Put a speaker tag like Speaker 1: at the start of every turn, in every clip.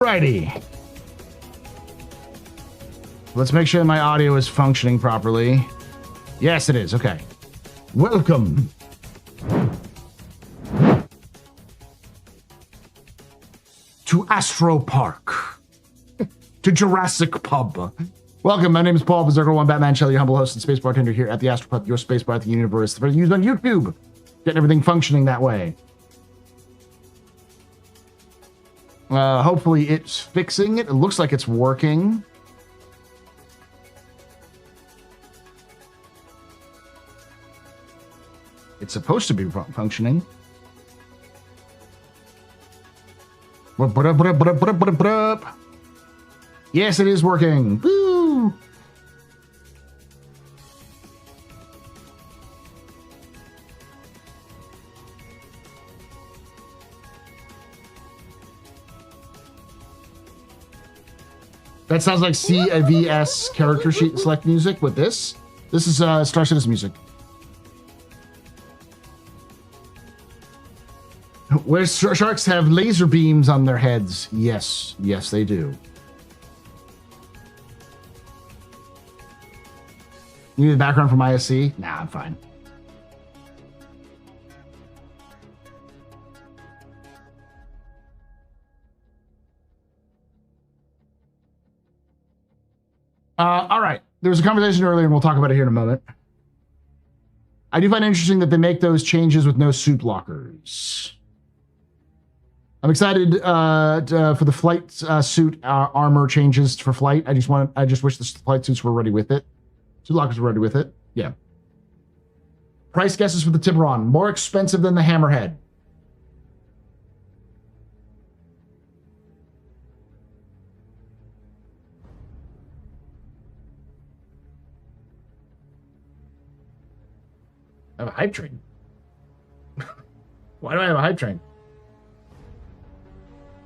Speaker 1: Righty. Let's make sure my audio is functioning properly. Yes, it is. Okay. Welcome. To Astro Park. To Jurassic Pub. Welcome. My name is Paul Berserker One Batman Shelley, your humble host and space bartender here at the Astro Pub, your space bar at the universe. For used on YouTube. Getting everything functioning that way. Hopefully it's fixing it. It looks like it's working. It's supposed to be functioning. Yes, it is working. Woo! That sounds like CVS character sheet select music with this. This is Star Citizen music. Where sharks have laser beams on their heads. Yes, yes, they do. You need the background from ISC? Nah, I'm fine. All right. There was a conversation earlier, and we'll talk about it here in a moment. I do find it interesting that they make those changes with no suit lockers. I'm excited for the flight suit armor changes for flight. I just wish the flight suits were ready with it. Suit lockers were ready with it. Yeah. Price guesses for the Tiburon. More expensive than the Hammerhead. I have a hype train. Why do I have a hype train?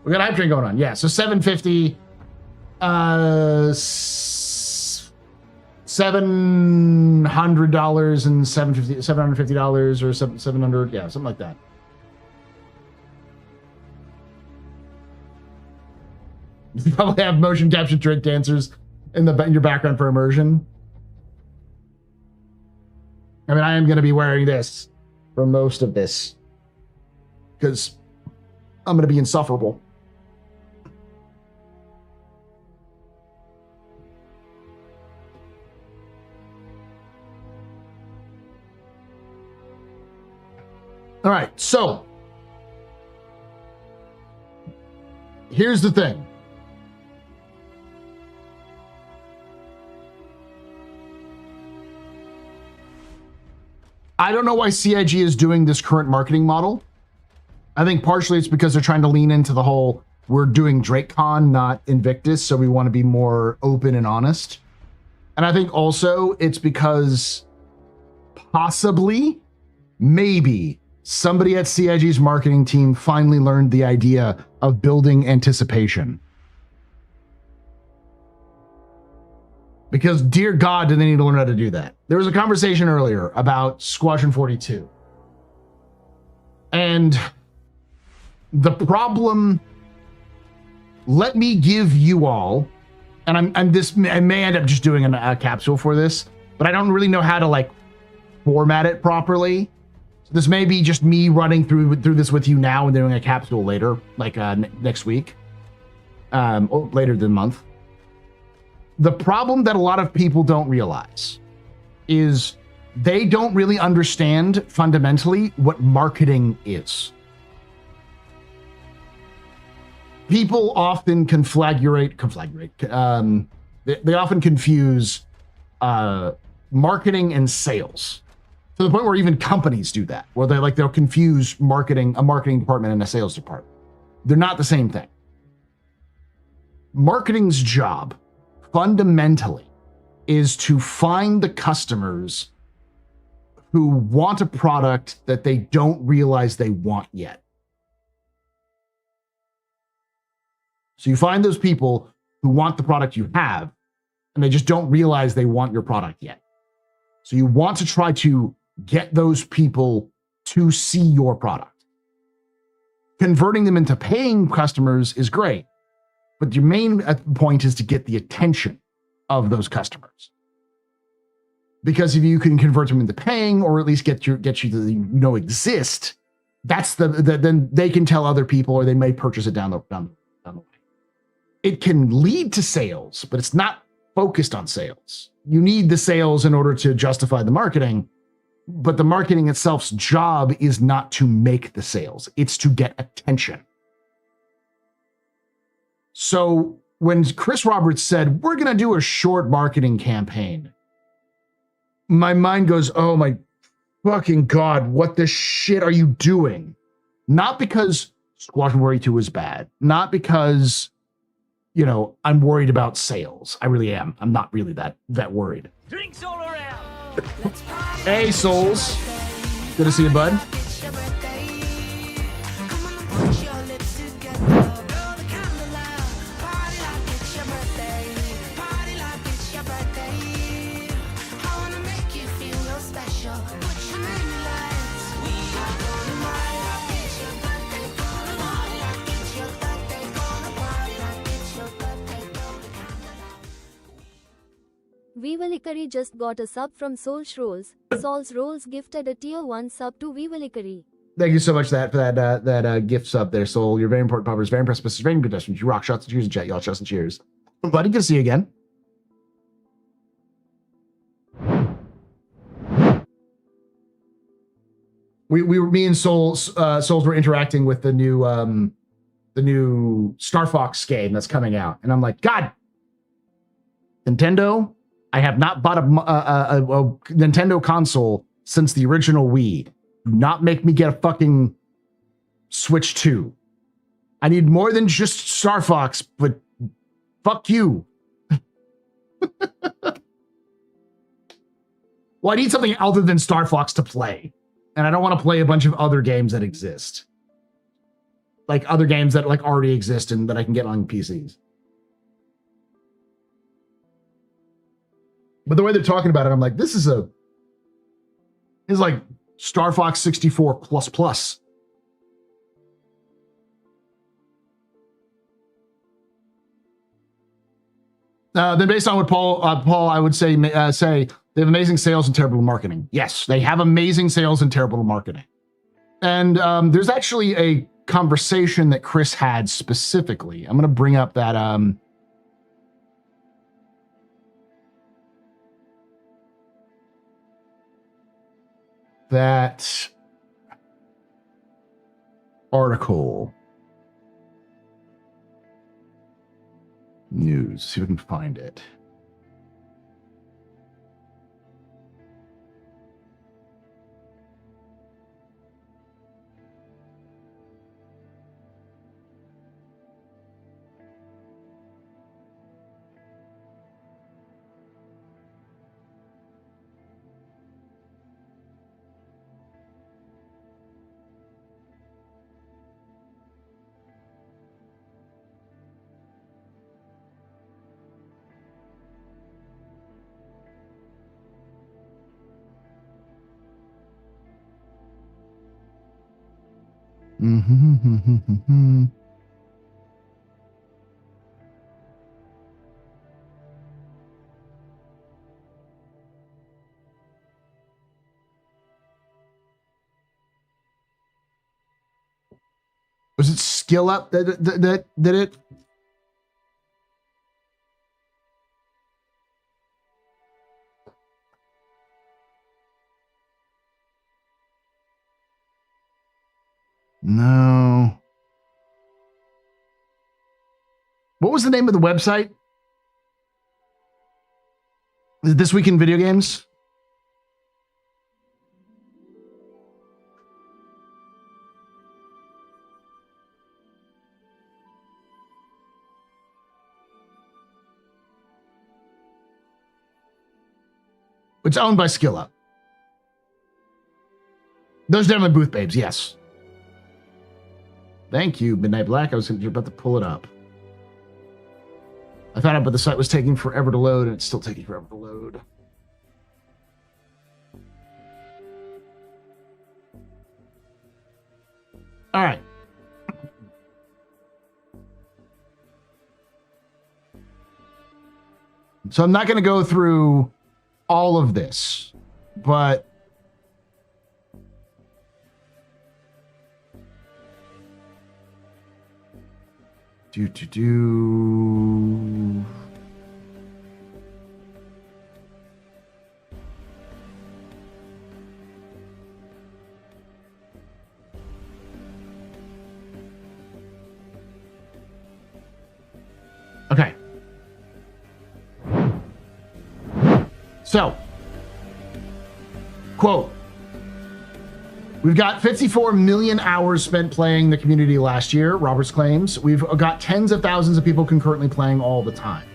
Speaker 1: We got a hype train going on. Yeah, so $750, $700 and $750 or $700, yeah, something like that. You probably have motion capture drink dancers in your background for immersion. I mean, I am going to be wearing this for most of this because I'm going to be insufferable. All right, so here's the thing. I don't know why CIG is doing this current marketing model. I think partially it's because they're trying to lean into the whole, we're doing DrakeCon, not Invictus, so we want to be more open and honest. And I think also it's because possibly, maybe, somebody at CIG's marketing team finally learned the idea of building anticipation. Because, dear God, do they need to learn how to do that? There was a conversation earlier about Squadron 42. And the problem, let me give you all, and I may end up just doing a capsule for this, but I don't really know how to like format it properly. So this may be just me running through this with you now and doing a capsule later, like next week, or later the month. The problem that a lot of people don't realize is they don't really understand fundamentally what marketing is. People often they often confuse marketing and sales to the point where even companies do that, where they'll confuse a marketing department and a sales department. They're not the same thing. Marketing's job fundamentally is to find the customers who want a product that they don't realize they want yet. So you find those people who want the product you have, and they just don't realize they want your product yet. So you want to try to get those people to see your product. Converting them into paying customers is great. But your main point is to get the attention of those customers. Because if you can convert them into paying, or at least get you to exist, that's then they can tell other people, or they may purchase it down the way. It can lead to sales, but it's not focused on sales. You need the sales in order to justify the marketing, but the marketing itself's job is not to make the sales. It's to get attention. So when Chris Roberts said, we're going to do a short marketing campaign, my mind goes, oh my fucking God, what the shit are you doing? Not because Squadron Warrior 2 is bad. Not because, I'm worried about sales. I really am. I'm not really that worried.
Speaker 2: Drinks all around.
Speaker 1: Hey, Souls. Good to see you, bud.
Speaker 3: Vivalicary just got a sub from Sol's Rolls. Sol's Rolls gifted a tier 1 sub to Vivalicary.
Speaker 1: Thank you so much for that gift sub there, Soul. You're very important, Puppers. Very impressed. Mr. Very pedestrians. You rock. Shots and cheers in chat, y'all. Shots and cheers. Buddy, good to see you again. Me and Souls were interacting with the new Star Fox game that's coming out, and I'm like, God, Nintendo, I have not bought a Nintendo console since the original Wii. Do not make me get a fucking Switch 2. I need more than just Star Fox, but fuck you. Well, I need something other than Star Fox to play. And I don't want to play a bunch of other games that exist. Like other games that already exist and that I can get on PCs. But the way they're talking about it, I'm like, this is like Star Fox 64 plus. Then based on what Paul, I would say they have amazing sales and terrible marketing. Yes, they have amazing sales and terrible marketing. And there's actually a conversation that Chris had specifically. I'm going to bring up that article. News. See if we can find it. Was it Skill Up that did it? No. What was the name of the website? Is it This Week in Video Games? It's owned by Skill Up. Those definitely Booth Babes, yes. Thank you, Midnight Black. I was about to pull it up. I found out, but the site was taking forever to load, and it's still taking forever to load. All right. So I'm not going to go through all of this, but okay. So, quote, we've got 54 million hours spent playing the community last year, Roberts claims. We've got tens of thousands of people concurrently playing all the time.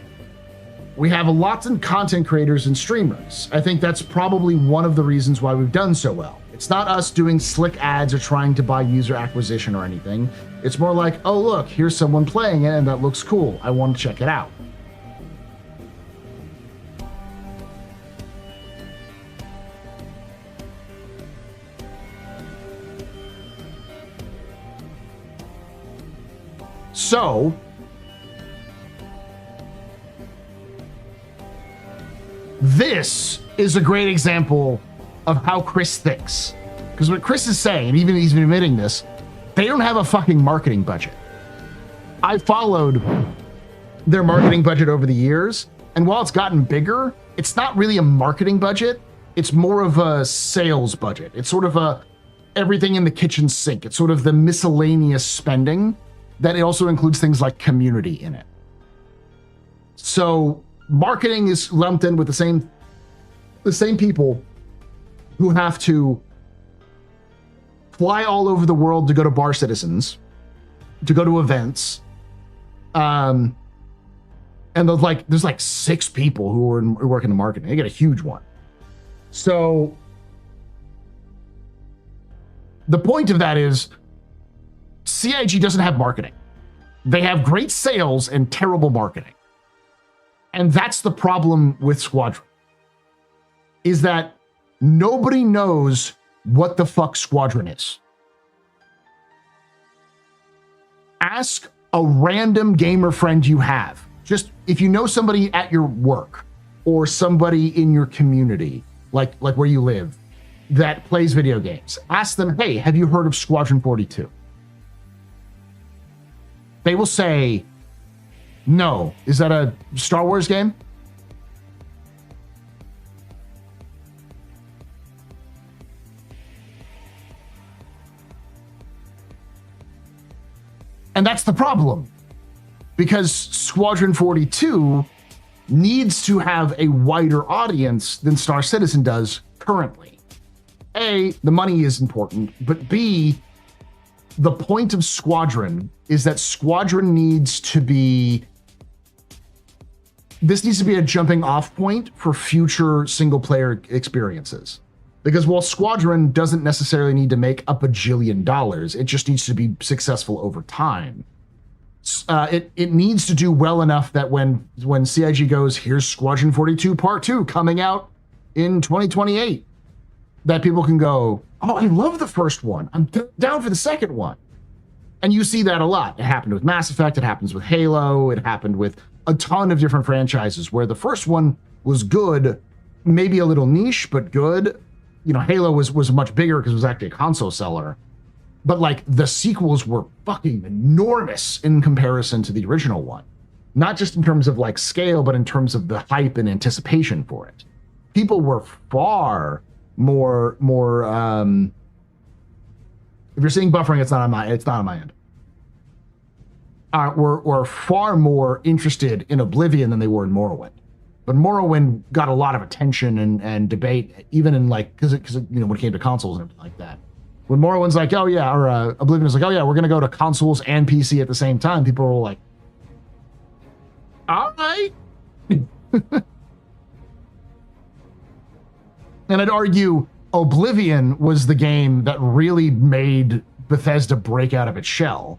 Speaker 1: We have lots of content creators and streamers. I think that's probably one of the reasons why we've done so well. It's not us doing slick ads or trying to buy user acquisition or anything. It's more like, oh, look, here's someone playing it and that looks cool. I want to check it out. So, this is a great example of how Chris thinks. Because what Chris is saying, and even he's been admitting this, they don't have a fucking marketing budget. I followed their marketing budget over the years, and while it's gotten bigger, it's not really a marketing budget. It's more of a sales budget. It's sort of a everything in the kitchen sink. It's sort of the miscellaneous spending that it also includes things like community in it. So marketing is lumped in with the same people who have to fly all over the world to go to Bar Citizens, to go to events. And there's like 6 people who work in the marketing. They get a huge one. So the point of that is CIG doesn't have marketing. They have great sales and terrible marketing. And that's the problem with Squadron, is that nobody knows what the fuck Squadron is. Ask a random gamer friend you have. Just if you know somebody at your work or somebody in your community, like where you live, that plays video games. Ask them, hey, have you heard of Squadron 42? They will say, no. Is that a Star Wars game? And that's the problem. Because Squadron 42 needs to have a wider audience than Star Citizen does currently. A, the money is important, but B, the point of Squadron is that Squadron needs to be a jumping off point for future single player experiences. Because while Squadron doesn't necessarily need to make a bajillion dollars, it just needs to be successful over time. It needs to do well enough that when CIG goes, here's Squadron 42 Part 2 coming out in 2028, that people can go, oh, I love the first one. I'm down for the second one. And you see that a lot. It happened with Mass Effect. It happens with Halo. It happened with a ton of different franchises where the first one was good, maybe a little niche, but good. You know, Halo was much bigger because it was actually a console seller. But like the sequels were fucking enormous in comparison to the original one. Not just in terms of like scale, but in terms of the hype and anticipation for it. People were far more if you're seeing buffering, it's not on my end. Were far more interested in Oblivion than they were in Morrowind. But Morrowind got a lot of attention and debate, even in like, because you know, when it came to consoles and everything like that. When Morrowind's like, oh yeah, or Oblivion is like, oh yeah, we're gonna go to consoles and PC at the same time, people were like, all right. And I'd argue Oblivion was the game that really made Bethesda break out of its shell.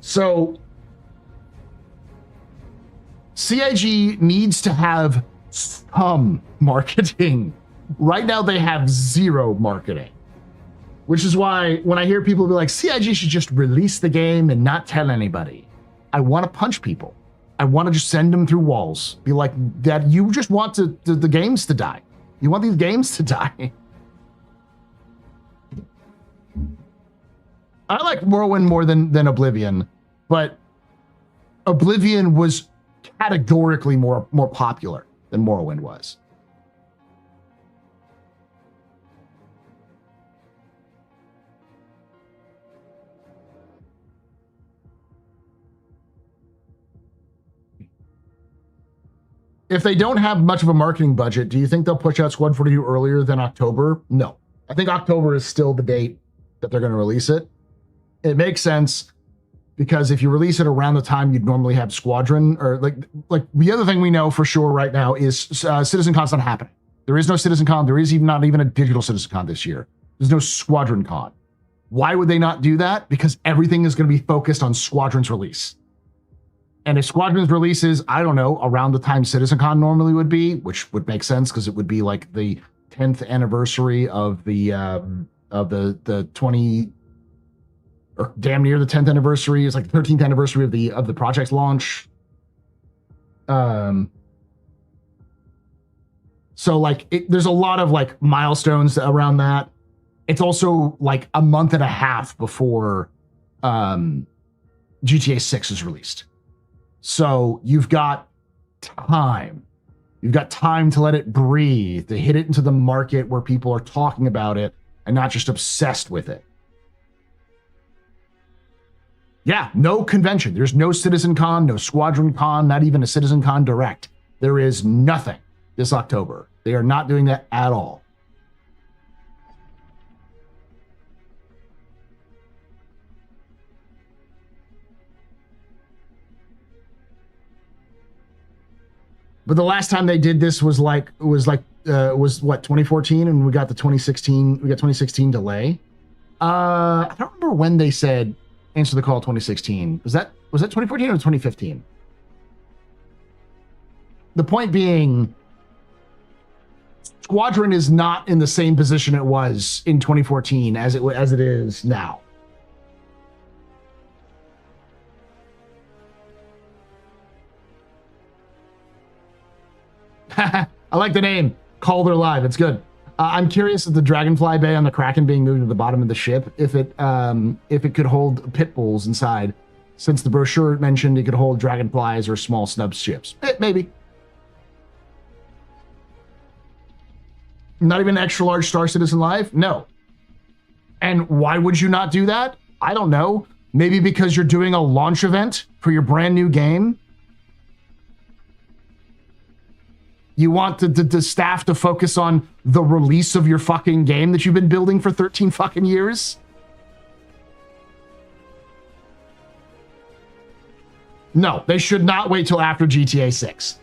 Speaker 1: So CIG needs to have some marketing. Right now they have zero marketing, which is why when I hear people be like, CIG should just release the game and not tell anybody, I want to punch people. I want to just send them through walls. Be like, that you just want the games to die. You want these games to die. I like Morrowind more than Oblivion, but Oblivion was categorically more popular than Morrowind was. If they don't have much of a marketing budget, do you think they'll push out Squad 42 earlier than October? No. I think October is still the date that they're going to release it. It makes sense because if you release it around the time you'd normally have Squadron, or like the other thing we know for sure right now is CitizenCon's not happening. There is no CitizenCon. There is not even a digital CitizenCon this year. There's no Squadron Con. Why would they not do that? Because everything is going to be focused on Squadron's release. And if Squadron's release is, I don't know, around the time CitizenCon normally would be, which would make sense because it would be like the 10th anniversary of the 20, or damn near the 10th anniversary. It's like the 13th anniversary of the project's launch. So like there's a lot of like milestones around that. It's also like a month and a half before GTA 6 is released. So you've got time. You've got time to let it breathe, to hit it into the market where people are talking about it and not just obsessed with it. Yeah, no convention. There's no CitizenCon, no Squadron Con, not even a CitizenCon Direct. There is nothing this October. They are not doing that at all. But the last time they did this was what 2014, and we got the 2016 delay. I don't remember when they said answer the call 2016. Was that 2014 or 2015? The point being, Squadron is not in the same position it was in 2014 as it is now. I like the name. Calder Live. It's good. I'm curious if the Dragonfly Bay on the Kraken being moved to the bottom of the ship, if it could hold pit bulls inside, since the brochure mentioned it could hold dragonflies or small snub ships. Maybe. Not even an extra large Star Citizen Live? No. And why would you not do that? I don't know. Maybe because you're doing a launch event for your brand new game. You want the staff to focus on the release of your fucking game that you've been building for 13 fucking years? No, they should not wait till after GTA 6.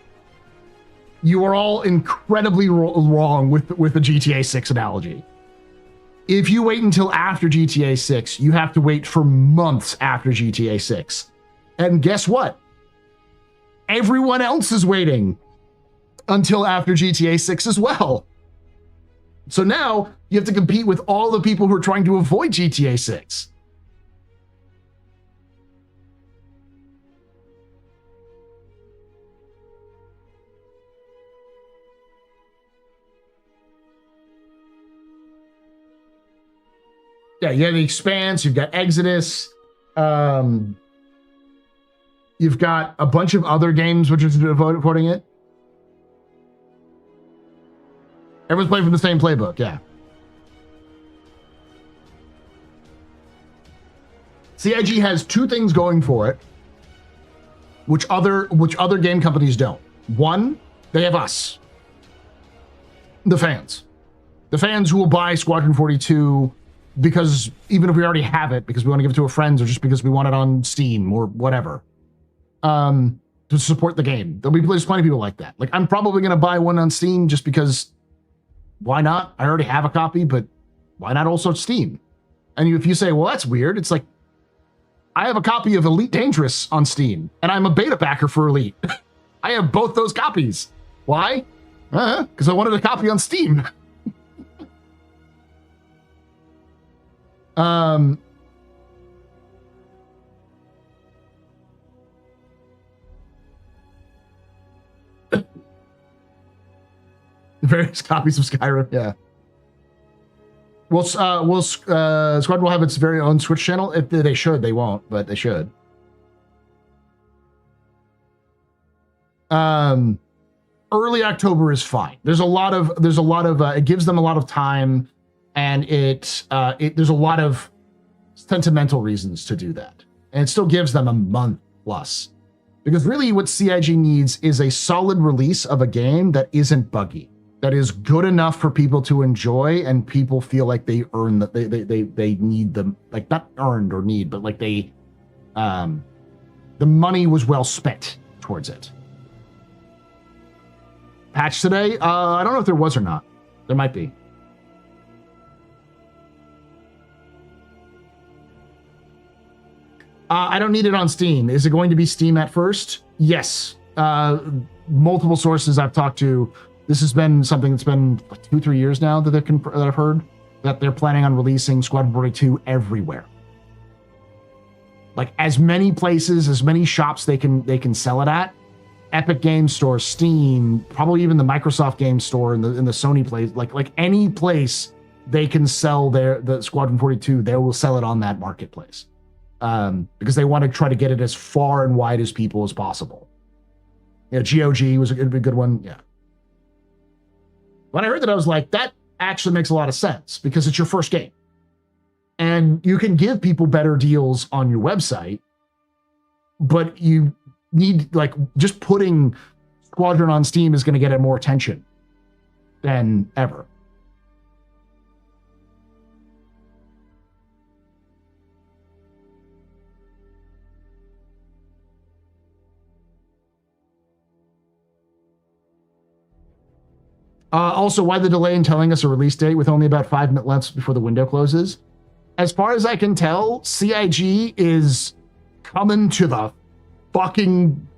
Speaker 1: You are all incredibly wrong with the GTA 6 analogy. If you wait until after GTA 6, you have to wait for months after GTA 6. And guess what? Everyone else is waiting until after GTA 6 as well. So now you have to compete with all the people who are trying to avoid GTA 6. Yeah, you have the Expanse, you've got Exodus, you've got a bunch of other games which are devoting it. Everyone's playing from the same playbook, yeah. CIG has two things going for it, which other game companies don't. One, they have us, the fans. The fans who will buy Squadron 42 because even if we already have it, because we want to give it to a friend or just because we want it on Steam or whatever, to support the game. There's plenty of people like that. Like, I'm probably going to buy one on Steam just because, why not? I already have a copy, but why not also Steam? And if you say, well, that's weird, it's like, I have a copy of Elite Dangerous on Steam, and I'm a beta backer for Elite. I have both those copies. Why? Because I wanted a copy on Steam. various copies of Skyrim. Yeah. Squadron will have its very own Switch channel. If they should, they won't, but they should. Early October is fine. There's a lot of it gives them a lot of time, and there's a lot of sentimental reasons to do that, and it still gives them a month plus, because really what CIG needs is a solid release of a game that isn't buggy, that is good enough for people to enjoy, and people feel like they earn that they need them, like not earned or need, but like the money was well spent towards it. Patch today? I don't know if there was or not. There might be. I don't need it on Steam. Is it going to be Steam at first? Yes. Multiple sources I've talked to. This has been something that's been like 2-3 years now that I've heard that they're planning on releasing Squadron 42 everywhere. Like as many places, as many shops they can sell it at. Epic Games Store, Steam, probably even the Microsoft Game Store and the Sony place, like any place they can sell the Squadron 42, they will sell it on that marketplace, because they want to try to get it as far and wide as people as possible. Yeah, GOG was a good one. Yeah. When I heard that, I was like, that actually makes a lot of sense because it's your first game, and you can give people better deals on your website, but you need, like, just putting Squadron on Steam is going to get it more attention than ever. Also, why the delay in telling us a release date with only about 5 minutes left before the window closes? As far as I can tell, CIG is coming to the fucking,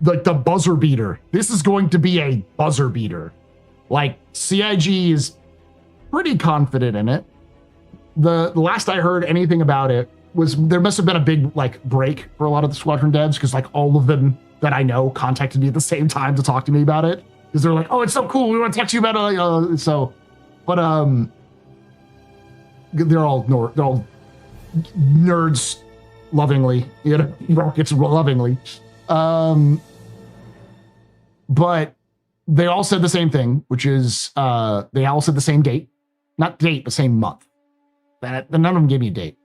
Speaker 1: like, the buzzer beater. This is going to be a buzzer beater. Like, CIG is pretty confident in it. The last I heard anything about it was there must have been a big, like, break for a lot of the Squadron devs, because, like, all of them that I know contacted me at the same time to talk to me about it, because they're like, oh, it's so cool, we want to talk to you about it. They're all nerds lovingly, you know, rockets lovingly. But they all said the same thing, which is they all said the same date, not date, but same month. None of them gave me a date.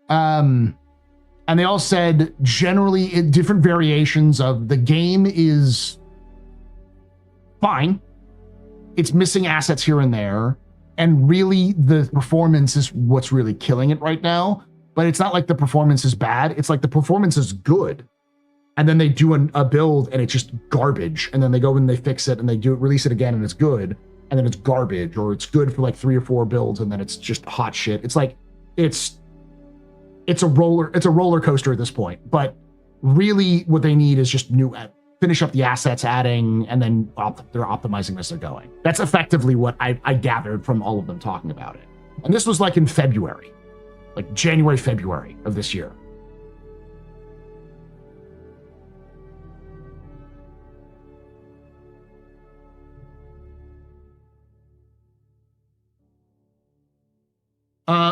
Speaker 1: And they all said generally different variations of the game is fine. It's missing assets here and there. And really the performance is what's really killing it right now. But it's not like the performance is bad. It's like the performance is good. And then they do a build and it's just garbage. And then they go and they fix it and they release it again and it's good. And then it's garbage, or it's good for like 3 or 4 builds and then it's just hot shit. It's like, it's a roller coaster at this point. But really what they need is just finish up the assets, adding, and then they're optimizing as they're going. That's effectively what I gathered from all of them talking about it. And this was like in February, like January, February of this year.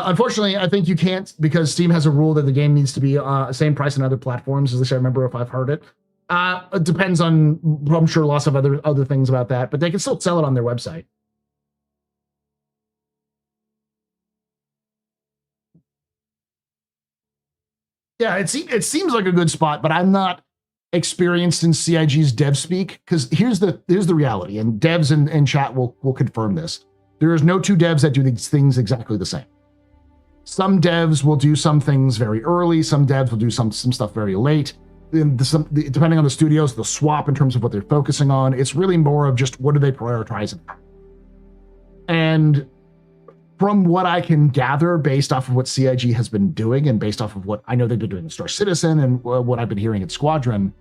Speaker 1: Unfortunately, I think you can't, because Steam has a rule that the game needs to be same price on other platforms. At least I remember if I've heard it. It depends on, I'm sure, lots of other things about that, but they can still sell it on their website. Yeah, it seems like a good spot, but I'm not experienced in CIG's dev speak, because here's the reality, and devs in chat will confirm this. There is no two devs that do these things exactly the same. Some devs will do some things very early. Some devs will do some stuff very late. Depending on the studios, they'll swap in terms of what they're focusing on. It's really more of just what do they prioritize. And from what I can gather, based off of what CIG has been doing and based off of what I know they've been doing in Star Citizen and what I've been hearing at Squadron,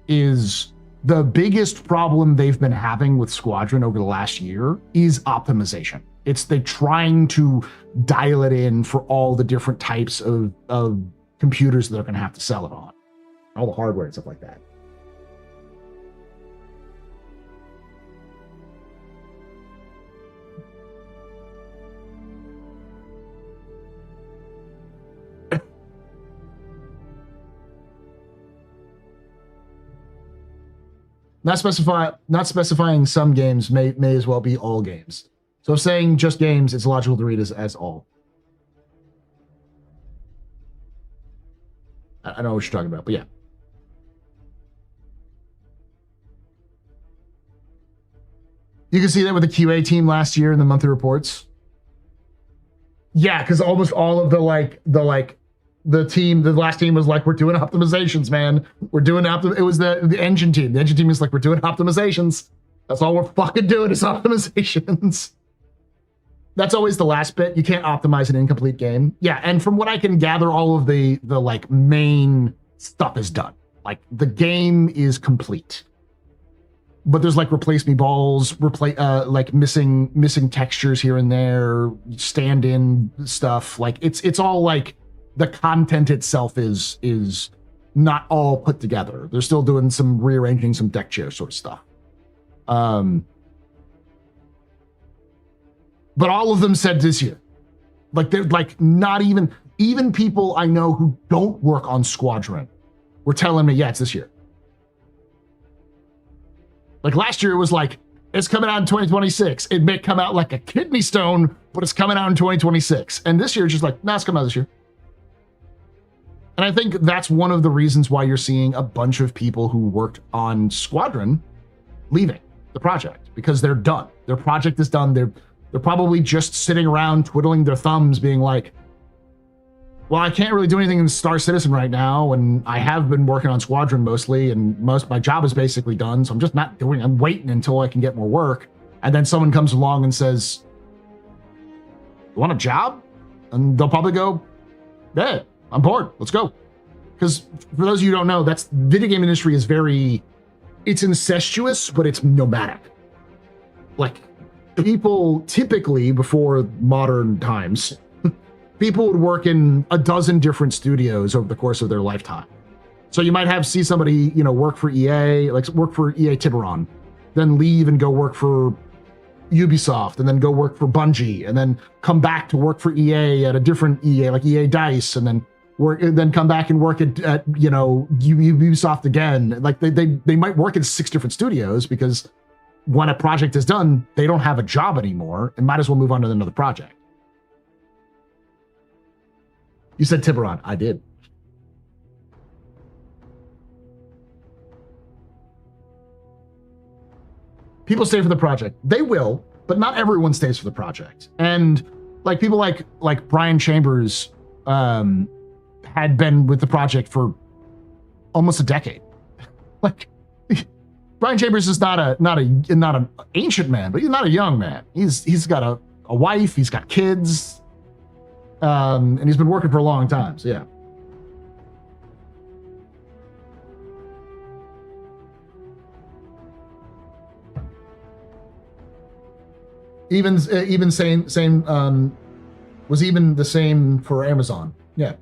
Speaker 1: is the biggest problem they've been having with Squadron over the last year is optimization. It's they trying to dial it in for all the different types of computers that they're going to have to sell it on. All the hardware and stuff like that. Not specifying some games may as well be all games. So saying just games, it's logical to read as all. I know what you're talking about, but yeah. You can see that with the QA team last year in the monthly reports. Yeah, because almost all of the last team was like, we're doing optimizations, man. We're doing it was the engine team. The engine team is like, we're doing optimizations. That's all we're fucking doing is optimizations. That's always the last bit. You can't optimize an incomplete game. Yeah, and from what I can gather, all of the like main stuff is done. Like the game is complete. But there's like replace me balls, like missing textures here and there, stand-in stuff. Like it's all like the content itself is not all put together. They're still doing some rearranging some deck chair sort of stuff. But all of them said this year. Like they're like not even people I know who don't work on Squadron were telling me, yeah, it's this year. Like last year it was like, it's coming out in 2026. It may come out like a kidney stone, but it's coming out in 2026. And this year it's just like, nah, it's coming out this year. And I think that's one of the reasons why you're seeing a bunch of people who worked on Squadron leaving the project, because they're done. Their project is done. They're probably just sitting around twiddling their thumbs being like, well, I can't really do anything in Star Citizen right now, and I have been working on Squadron mostly, and my job is basically done, so I'm just not doing, I'm waiting until I can get more work. And then someone comes along and says, you want a job? And they'll probably go, yeah, I'm bored, let's go. Because for those of you who don't know, that's video game industry is it's incestuous, but it's nomadic. Like, people typically, before modern times, people would work in a dozen different studios over the course of their lifetime. So you might see somebody, work for EA, like work for EA Tiburon, then leave and go work for Ubisoft, and then go work for Bungie, and then come back to work for EA at a different EA, like EA Dice, and then come back and work at Ubisoft again. Like they might work at 6 different studios, because when a project is done, they don't have a job anymore and might as well move on to another project. You said Tiburon. I did. People stay for the project. They will, but not everyone stays for the project. And like people like Brian Chambers had been with the project for almost a decade. Like Brian Chambers is not an ancient man, but he's not a young man. He's got a wife, he's got kids. And he's been working for a long time, so yeah. Even same was even the same for Amazon. Yeah.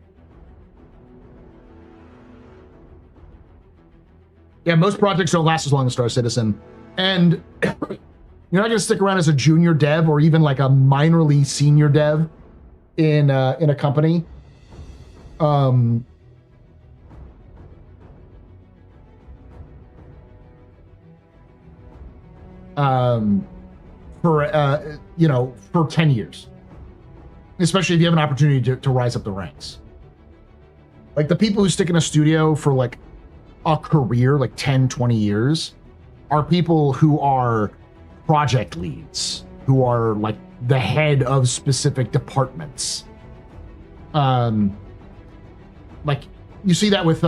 Speaker 1: Yeah, most projects don't last as long as Star Citizen. And you're not gonna stick around as a junior dev or even like a minorly senior dev in a company. For 10 years, especially if you have an opportunity to rise up the ranks. Like the people who stick in a studio for like a career, like 10, 20 years, are people who are project leads, who are like the head of specific departments. Like you see that with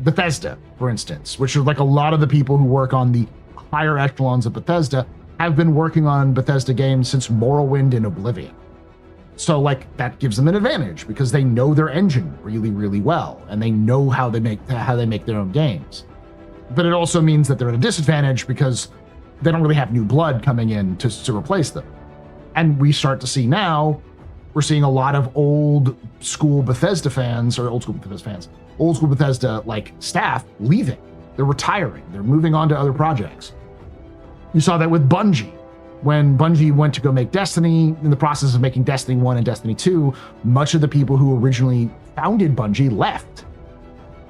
Speaker 1: Bethesda, for instance, which are like a lot of the people who work on the higher echelons of Bethesda have been working on Bethesda games since Morrowind and Oblivion. So like that gives them an advantage because they know their engine really, really well, and they know how they make their own games. But it also means that they're at a disadvantage because they don't really have new blood coming in to replace them. And we start to see now, we're seeing a lot of old school Bethesda like staff leaving. They're retiring. They're moving on to other projects. You saw that with Bungie. When Bungie went to go make Destiny, in the process of making Destiny 1 and Destiny 2, much of the people who originally founded Bungie left.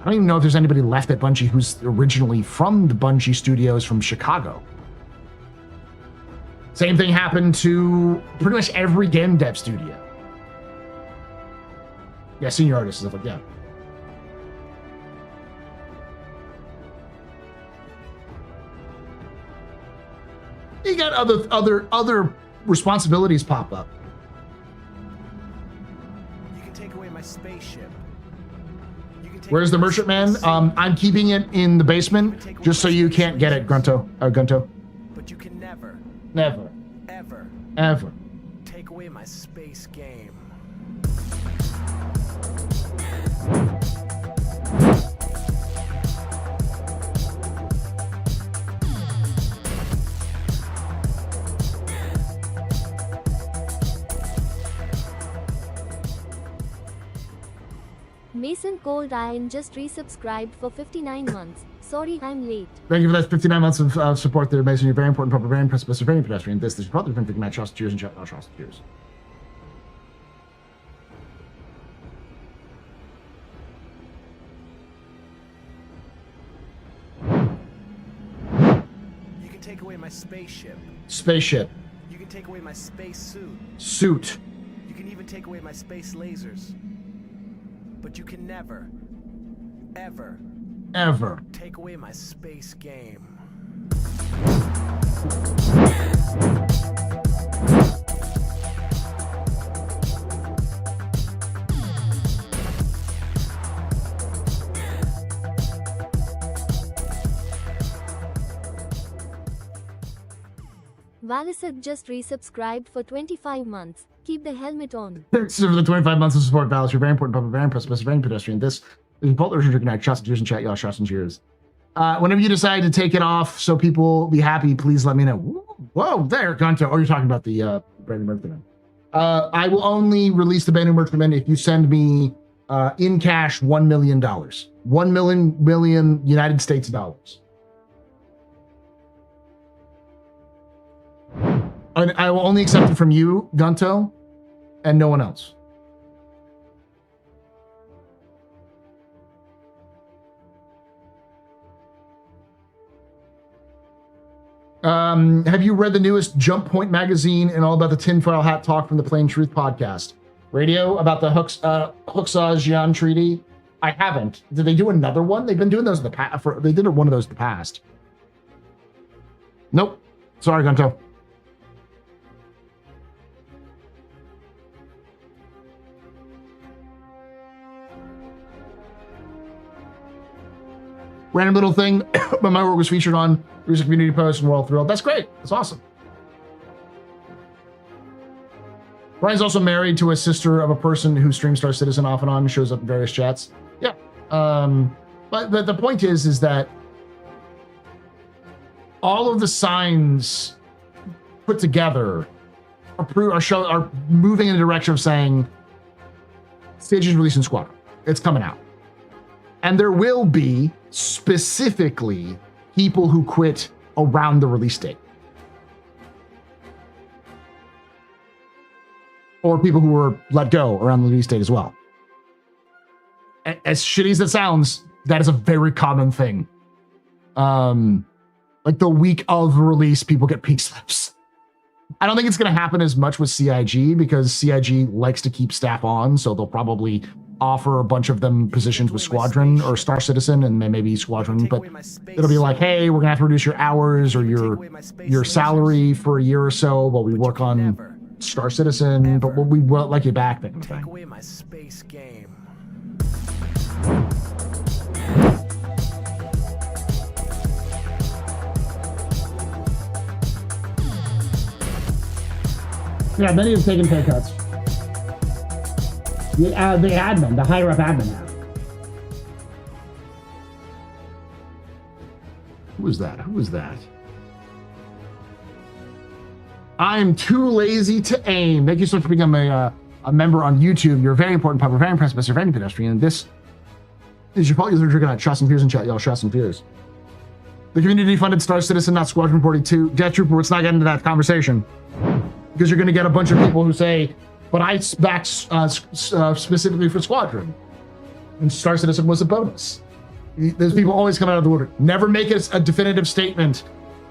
Speaker 1: I don't even know if there's anybody left at Bungie who's originally from the Bungie studios from Chicago. Same thing happened to pretty much every game dev studio. Yeah, senior artists and stuff like that. You got other responsibilities pop up.
Speaker 2: You can take away my spaceship.
Speaker 1: Where's the merchantman? I'm keeping it in the basement just so you can't get it, Gunto.
Speaker 2: But you can never,
Speaker 1: ever
Speaker 2: take away my space game.
Speaker 3: Mason Cold Iron just resubscribed for 59 months. Sorry, I'm late.
Speaker 1: Thank you for that 59 months of support there, Mason. You're very important, proper, very impressive, very pedestrian. This is probably been match. Trust, cheers, and chat. Trust, cheers.
Speaker 2: You can take away my spaceship.
Speaker 1: Spaceship.
Speaker 2: You can take away my space suit.
Speaker 1: Suit.
Speaker 2: You can even take away my space lasers. But you can never,
Speaker 1: ever
Speaker 2: take away my space game.
Speaker 3: Valisat just resubscribed for 25 months. Keep the helmet on.
Speaker 1: Thanks for the 25 months of support, Valis. You're very important, public, very impressive, very pedestrian. This is Bolt Urgent Drinking Night. Shots and cheers and chat, y'all. Shots and cheers. Whenever you decide to take it off so people be happy, please let me know. Whoa, there, Gunto. Oh, you're talking about the brand new merchantman. I will only release the brand new merchantman if you send me in cash $1 million. 1 million United States dollars. And I will only accept it from you, Gunto, and no one else. Have you read the newest Jump Point magazine and all about the tinfoil hat talk from the Plain Truth podcast? Radio about the Huxajian Treaty? I haven't. Did they do another one? They've been doing those in the past. They did one of those in the past. Nope. Sorry, Gunto. Random little thing, but my work was featured on There's a community post and we're all thrilled. That's great. That's awesome. Brian's also married to a sister of a person who streams Star Citizen off and on, shows up in various chats. Yeah. But the point is that all of the signs put together are moving in the direction of saying Stage is releasing Squadron. It's coming out. And there will be specifically people who quit around the release date. Or people who were let go around the release date as well. As shitty as it sounds, that is a very common thing. Like the week of release, people get pink slips. I don't think it's going to happen as much with CIG because CIG likes to keep staff on, so they'll probably offer a bunch of them positions with Squadron or Star Citizen and maybe Squadron, but it'll be like, hey, we're gonna have to reduce your hours or your salary for a year or so while we work on Star Citizen, but we will like you back.
Speaker 2: Take away my space game.
Speaker 1: Yeah, many have taken pay cuts. The admin, the higher up admin have. Who is that? Who is that? I'm too lazy to aim. Thank you so much for becoming a member on YouTube. You're a very important public, very impressive, Mr. Very pedestrian. And this is your fault. You're drinking out Shots and Fears in chat, y'all. Shots and Fears. The community funded Star Citizen, not Squadron 42. Jet Trooper, let's not get into that conversation. Because you're going to get a bunch of people who say, but I backed specifically for Squadron. And Star Citizen was a bonus. Those people always come out of the woodwork. Never make a definitive statement,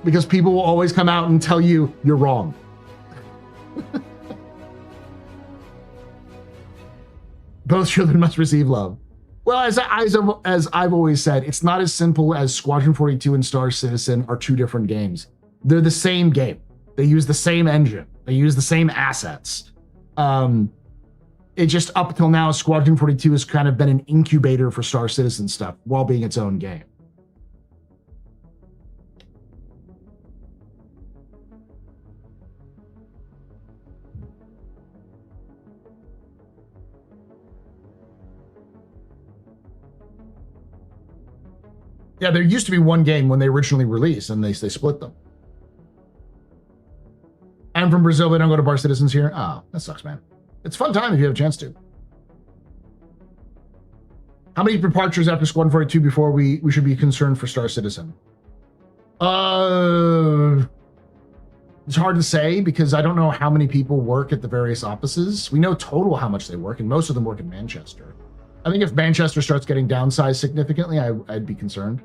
Speaker 1: because people will always come out and tell you you're wrong. Both children must receive love. Well, as I've always said, it's not as simple as Squadron 42 and Star Citizen are two different games. They're the same game. They use the same engine. They use the same assets. It just, up till now, Squadron 42 has kind of been an incubator for Star Citizen stuff while being its own game. Yeah, there used to be one game when they originally released, and they split them. I'm from Brazil, they don't go to bar citizens here. Oh, that sucks, man. It's a fun time if you have a chance to. How many departures after Squadron 42 before we should be concerned for Star Citizen? It's hard to say, because I don't know how many people work at the various offices. We know total how much they work, and most of them work in Manchester. I think if Manchester starts getting downsized significantly, I'd be concerned.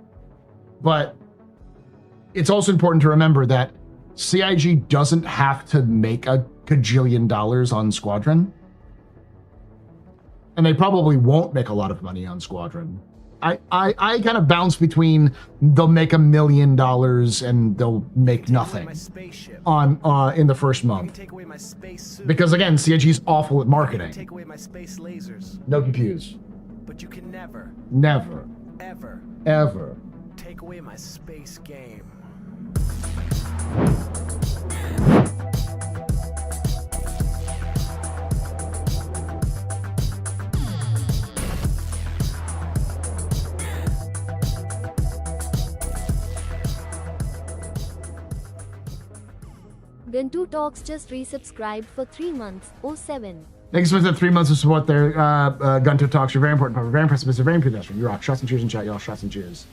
Speaker 1: But it's also important to remember that CIG doesn't have to make a gajillion dollars on Squadron. And they probably won't make a lot of money on Squadron. I kind of bounce between they'll make $1 million and they'll make nothing on in the first month. Because again, CIG's awful at marketing.
Speaker 2: Take away my space lasers.
Speaker 1: No confuse.
Speaker 2: But you can never,
Speaker 1: ever
Speaker 2: take away my space game.
Speaker 3: Guntu Talks just resubscribed for 3 months. 07.
Speaker 1: Thanks for the 3 months of support there, Gunter Talks. You're very important, part of very impressive, very pedestrian. You rock. Shots and cheers in chat, y'all. Shots and cheers.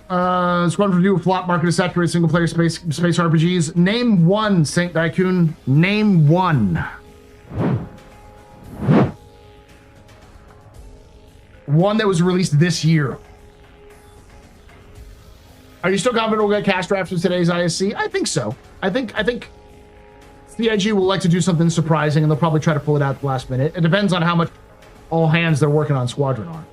Speaker 1: Squadron Review, flop market is saturated single player space RPGs. Name one, Saint Daikun. Name one. One that was released this year. Are you still confident we'll get cast drafts for today's ISC? I think so. I think CIG will like to do something surprising, and they'll probably try to pull it out at the last minute. It depends on how much all hands they're working on Squadron are.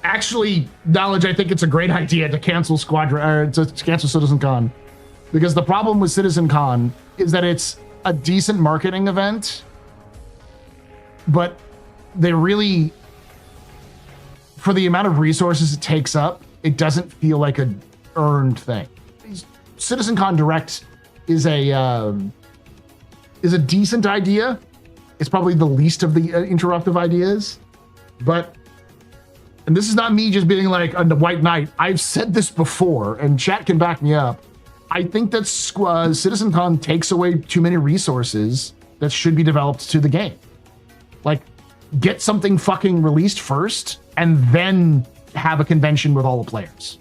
Speaker 1: Actually, Knowledge, I think it's a great idea to cancel Squadron, or to cancel CitizenCon, because the problem with CitizenCon is that it's a decent marketing event, but they really, for the amount of resources it takes up, it doesn't feel like a earned thing. CitizenCon Direct is a decent idea. It's probably the least of the interruptive ideas, but. And this is not me just being like on the White Knight. I've said this before, and chat can back me up. I think that CitizenCon takes away too many resources that should be developed to the game. Like, get something fucking released first, and then have a convention with all the players.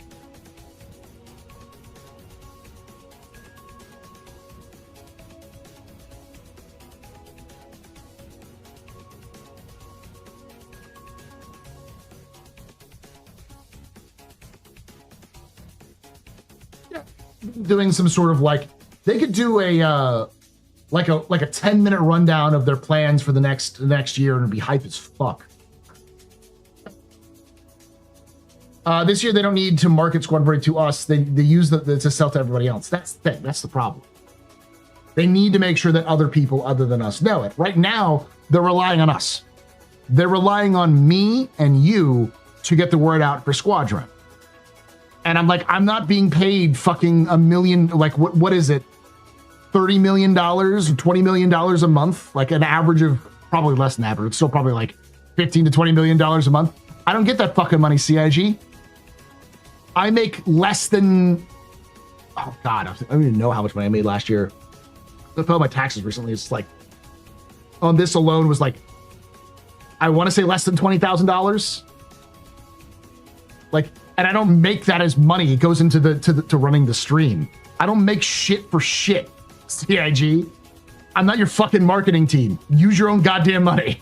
Speaker 1: Doing some sort of like, they could do a 10-minute rundown of their plans for the next year, and it'd be hype as fuck. This year they don't need to market Squadron 42 to us. They use the to sell to everybody else. That's the thing. That's the problem. They need to make sure that other people other than us know it. Right now, they're relying on us. They're relying on me and you to get the word out for Squadron. And I'm like, I'm not being paid fucking $1 million. Like, what is it? $30 million or $20 million a month? Like an average of, probably less than average. It's still probably like $15 to $20 million a month. I don't get that fucking money, CIG. I make less than, oh God, I don't even know how much money I made last year. I filled my taxes recently. It's like, on this alone was like, I want to say less than $20,000. Like, and I don't make that as money. It goes into to running the stream. I don't make shit for shit, CIG. I'm not your fucking marketing team. Use your own goddamn money.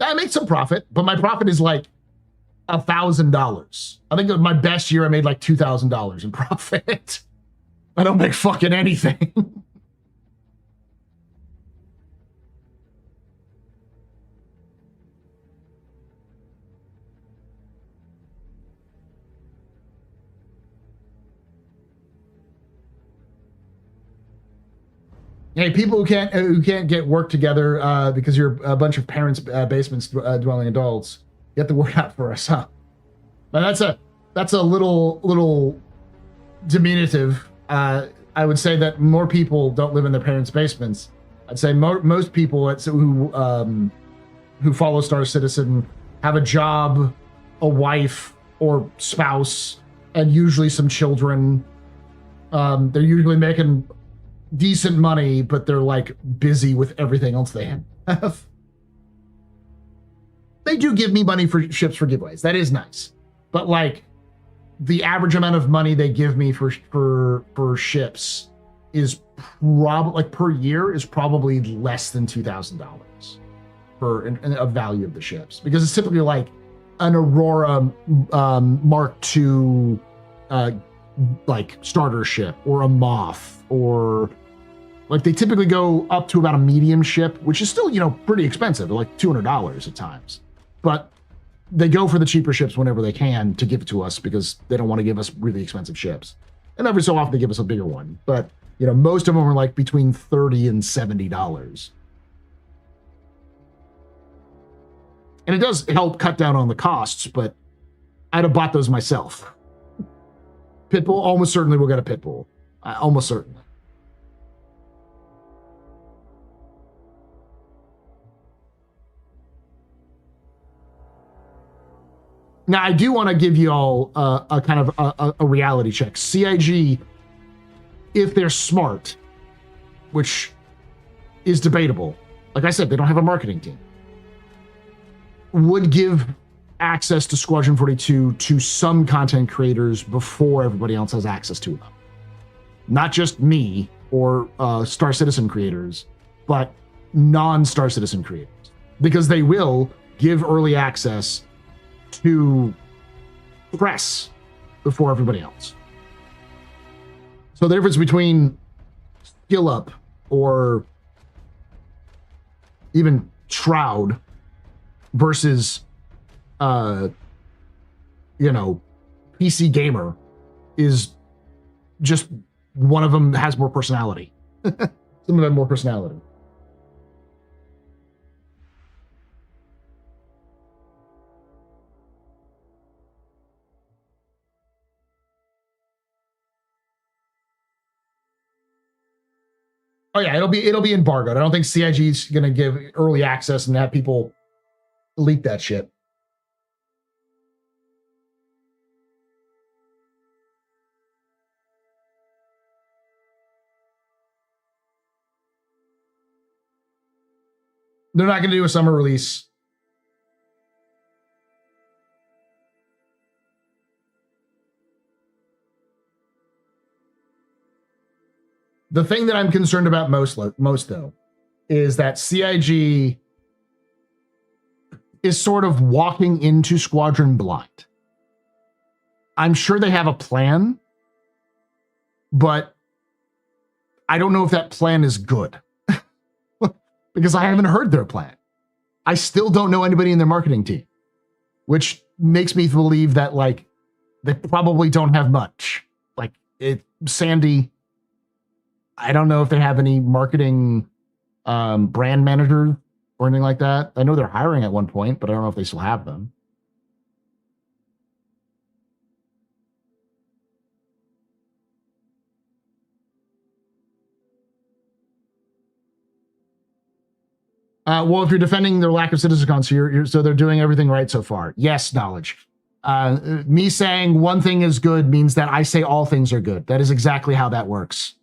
Speaker 1: I make some profit, but my profit is like $1,000. I think my best year I made like $2,000 in profit. I don't make fucking anything. Hey, people who can't get work together because you're a bunch of parents' basements dwelling adults. Get the word out for us, huh? But that's a little diminutive. I would say that more people don't live in their parents' basements. I'd say most people who follow Star Citizen have a job, a wife or spouse, and usually some children. They're usually making decent money, but they're like busy with everything else they have. They do give me money for ships for giveaways. That is nice. But like the average amount of money they give me for ships is probably like per year is probably less than $2,000 for a value of the ships, because it's typically like an Aurora Mark II like starter ship or a Moth, or like they typically go up to about a medium ship, which is still, you know, pretty expensive, like $200 at times. But they go for the cheaper ships whenever they can to give it to us because they don't want to give us really expensive ships. And every so often they give us a bigger one. But, you know, most of them are like between $30 and $70. And it does help cut down on the costs, but I'd have bought those myself. Pitbull, almost certainly we'll get a Pitbull. Almost certainly. Now, I do want to give you all a kind of a reality check. CIG, if they're smart, which is debatable, like I said, they don't have a marketing team, would give access to Squadron 42 to some content creators before everybody else has access to them. Not just me or Star Citizen creators, but non-Star Citizen creators. Because they will give early access to press before everybody else. So the difference between Skill Up or even Shroud versus you know, PC Gamer is just one of them has more personality. Some of them have more personality. Oh yeah, it'll be embargoed. I don't think CIG's gonna give early access and have people leak that shit. They're not gonna do a summer release. The thing that I'm concerned about most though is that CIG is sort of walking into Squadron blind. I'm sure they have a plan, but I don't know if that plan is good because I haven't heard their plan. I still don't know anybody in their marketing team, which makes me believe that like they probably don't have much. Like Sandy, I don't know if they have any marketing brand managers or anything like that. I know they're hiring at one point, but I don't know if they still have them. Well, if you're defending their lack of CitizenCon, so they're doing everything right so far. Yes, knowledge. Me saying one thing is good means that I say all things are good. That is exactly how that works.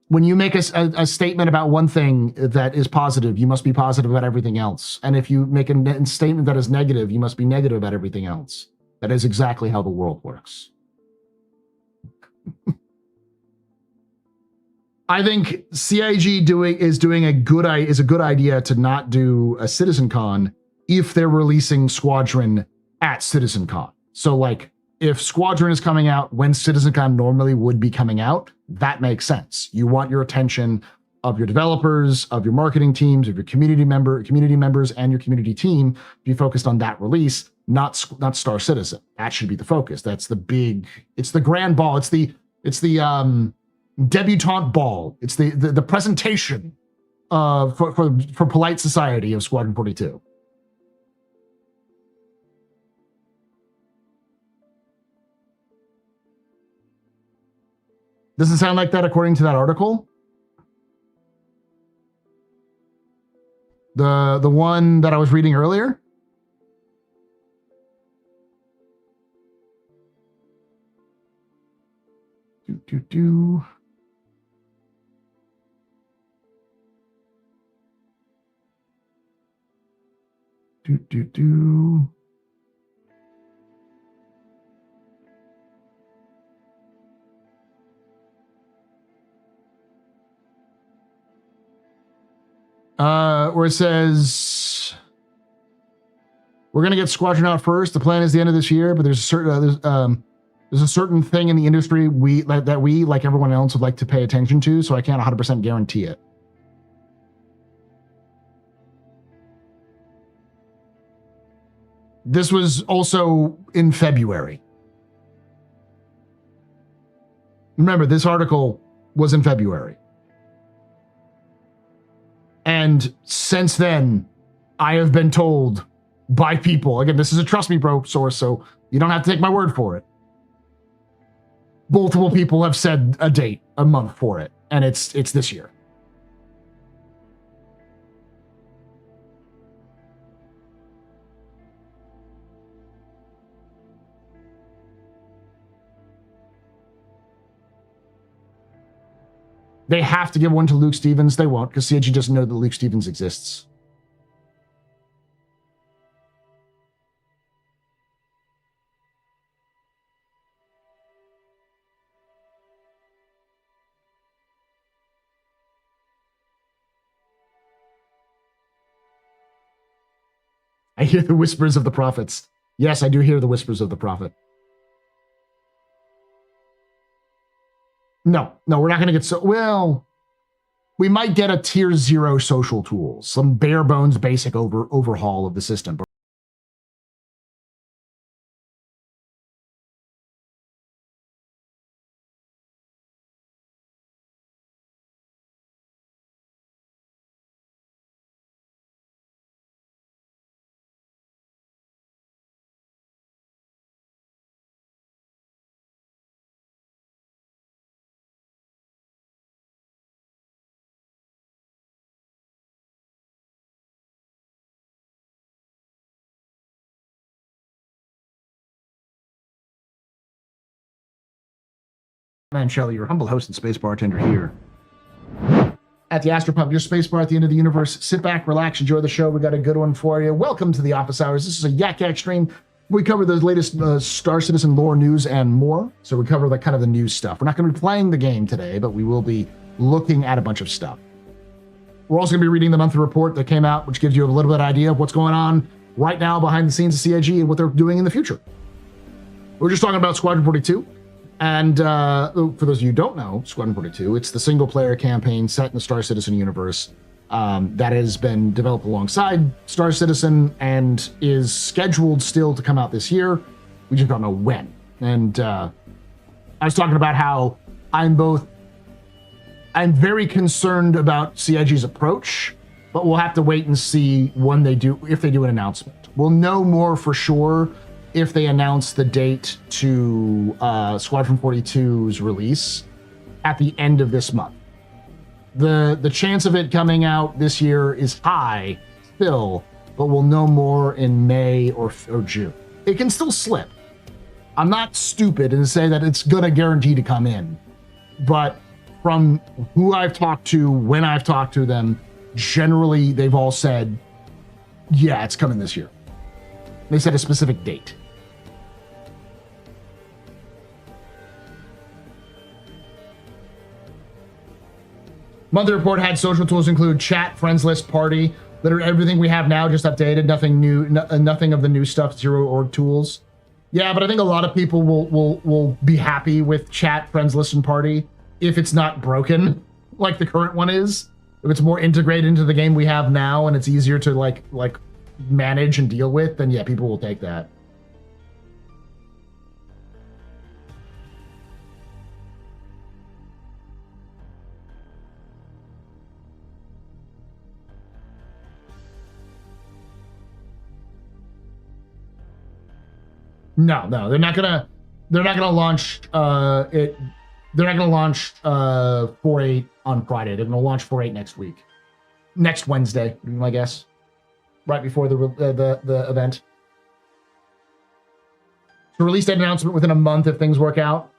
Speaker 1: When you make a statement about one thing that is positive, you must be positive about everything else. And if you make a statement that is negative, you must be negative about everything else. That is exactly how the world works. I think CIG is a good idea to not do a CitizenCon if they're releasing Squadron at CitizenCon. So like if Squadron is coming out when CitizenCon normally would be coming out, that makes sense. You want your attention of your developers, of your marketing teams, of your community members and your community team to be focused on that release, not Star Citizen. That should be the focus. It's the grand ball. It's the debutante ball. It's the presentation for polite society of Squadron 42. Doesn't sound like that according to that article. The one that I was reading earlier. Do. Where it says we're gonna get Squadron out first. The plan is the end of this year, but there's a certain thing in the industry that we like everyone else would like to pay attention to, so I can't 100% guarantee it. This was also in February. Remember, this article was in February. And since then, I have been told by people, again, this is a trust me bro source, so you don't have to take my word for it. Multiple people have said a date, a month for it, and it's this year. They have to give one to Luke Stevens. They won't, because CIG doesn't know that Luke Stevens exists. I hear the whispers of the prophets. Yes, I do hear the whispers of the prophet. No, we're not going to get well, we might get a tier 0 social tools, some bare bones basic overhaul of the system. Man, Shelley, your humble host and space bartender here at the Astropub, your space bar at the end of the universe. Sit back, relax, enjoy the show. We got a good one for you. Welcome to the Office Hours. This is a Yak stream. We cover the latest Star Citizen lore news and more. So we cover kind of the news stuff. We're not going to be playing the game today, but we will be looking at a bunch of stuff. We're also going to be reading the monthly report that came out, which gives you a little bit of idea of what's going on right now behind the scenes of CIG and what they're doing in the future. We're just talking about Squadron 42. And for those of you who don't know, Squadron 42, it's the single-player campaign set in the Star Citizen universe that has been developed alongside Star Citizen and is scheduled still to come out this year. We just don't know when. And I was talking about how I'm very concerned about CIG's approach, but we'll have to wait and see when they do, if they do an announcement. We'll know more for sure if they announce the date to Squadron 42's release at the end of this month. The chance of it coming out this year is high still, but we'll know more in May or June. It can still slip. I'm not stupid and say that it's gonna guarantee to come in, but from who I've talked to, when I've talked to them, generally they've all said, yeah, it's coming this year. They said a specific date. Monthly report had social tools include chat, friends list, party, literally everything we have now, just updated, nothing new, nothing of the new stuff, zero org tools. Yeah, but I think a lot of people will be happy with chat, friends list, and party if it's not broken like the current one is. If it's more integrated into the game we have now and it's easier to like manage and deal with, then yeah, people will take that. No, they're not gonna launch it. They're not gonna launch 4.8 on Friday. They're gonna launch 4.8 next week, next Wednesday, I guess, right before the event. So release that announcement within a month if things work out.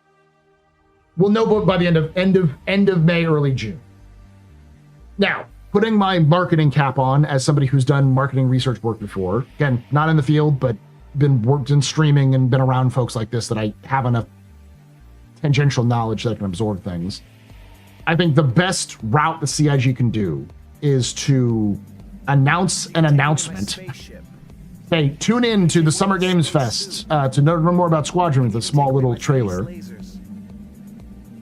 Speaker 1: We'll know by the end of May, early June. Now, putting my marketing cap on as somebody who's done marketing research work before, again, not in the field, but worked in streaming and been around folks like this that I have enough tangential knowledge that I can absorb things. I think the best route the CIG can do is to announce an announcement. Hey, tune in to the Summer Games Fest to learn more about Squadron with a small little trailer.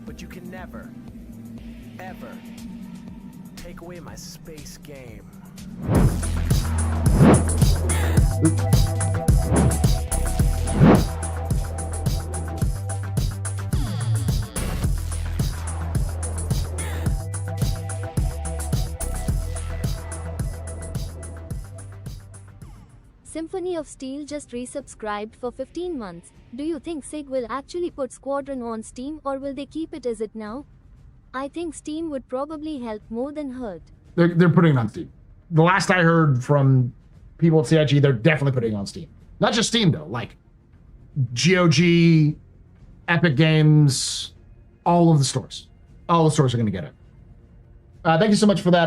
Speaker 2: But you can never, ever take away my space game.
Speaker 3: Symphony of Steel just resubscribed for 15 months. Do you think SIG will actually put Squadron on Steam or will they keep it as it now? I think Steam would probably help more than hurt.
Speaker 1: They're putting it on Steam. The last I heard from people at CIG, they're definitely putting it on Steam. Not just Steam though, like GOG, Epic Games, all of the stores. All the stores are going to get it. Thank you so much for that.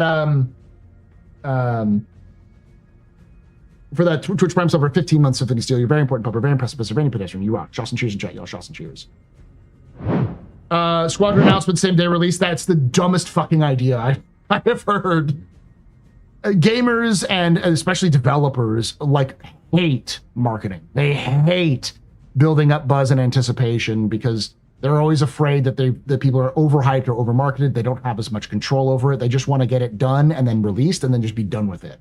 Speaker 1: For that Twitch Prime sub for 15 months, Symphony Steel. You're very important, Pupper. Very impressive, Mr. Very pedestrian. You rock. Shots and cheers in chat, y'all. Shots and cheers. Squadron announcement, same day release. That's the dumbest fucking idea I have heard. Gamers and especially developers hate marketing. They hate building up buzz and anticipation because they're always afraid that people are overhyped or overmarketed. They don't have as much control over it. They just want to get it done and then released and then just be done with it.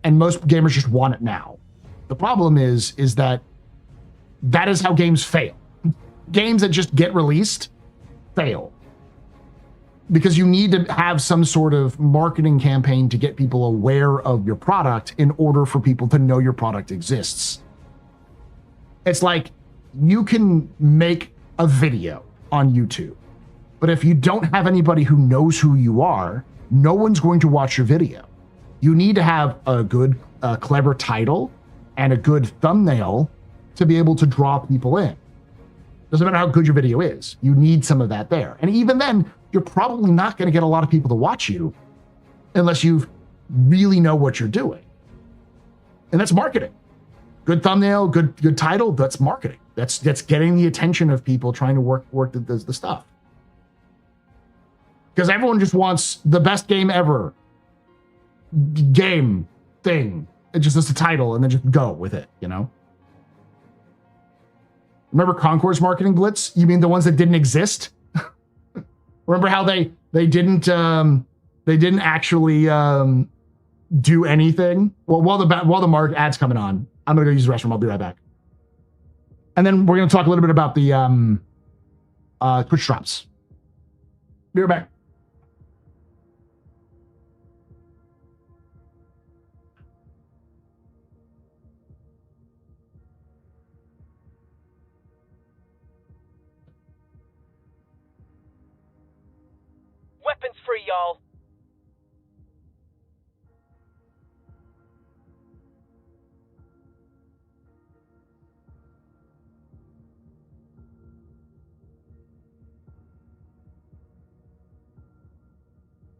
Speaker 1: And most gamers just want it now. The problem is that is how games fail. Games that just get released fail. Because you need to have some sort of marketing campaign to get people aware of your product in order for people to know your product exists. It's like you can make a video on YouTube, but if you don't have anybody who knows who you are, no one's going to watch your video. You need to have a good, clever title and a good thumbnail to be able to draw people in. Doesn't matter how good your video is. You need some of that there. And even then, you're probably not going to get a lot of people to watch you unless you really know what you're doing. And that's marketing. Good thumbnail, good title, that's marketing. That's getting the attention of people trying to work the stuff. Because everyone just wants the best game ever. Game thing. It just is the title and then just go with it, you know? Remember Concourse Marketing Blitz? You mean the ones that didn't exist? Remember how they didn't actually do anything? Well, while the ads coming on, I'm gonna go use the restroom. I'll be right back. And then we're gonna talk a little bit about the Twitch drops. Be right back.
Speaker 4: Weapons free y'all.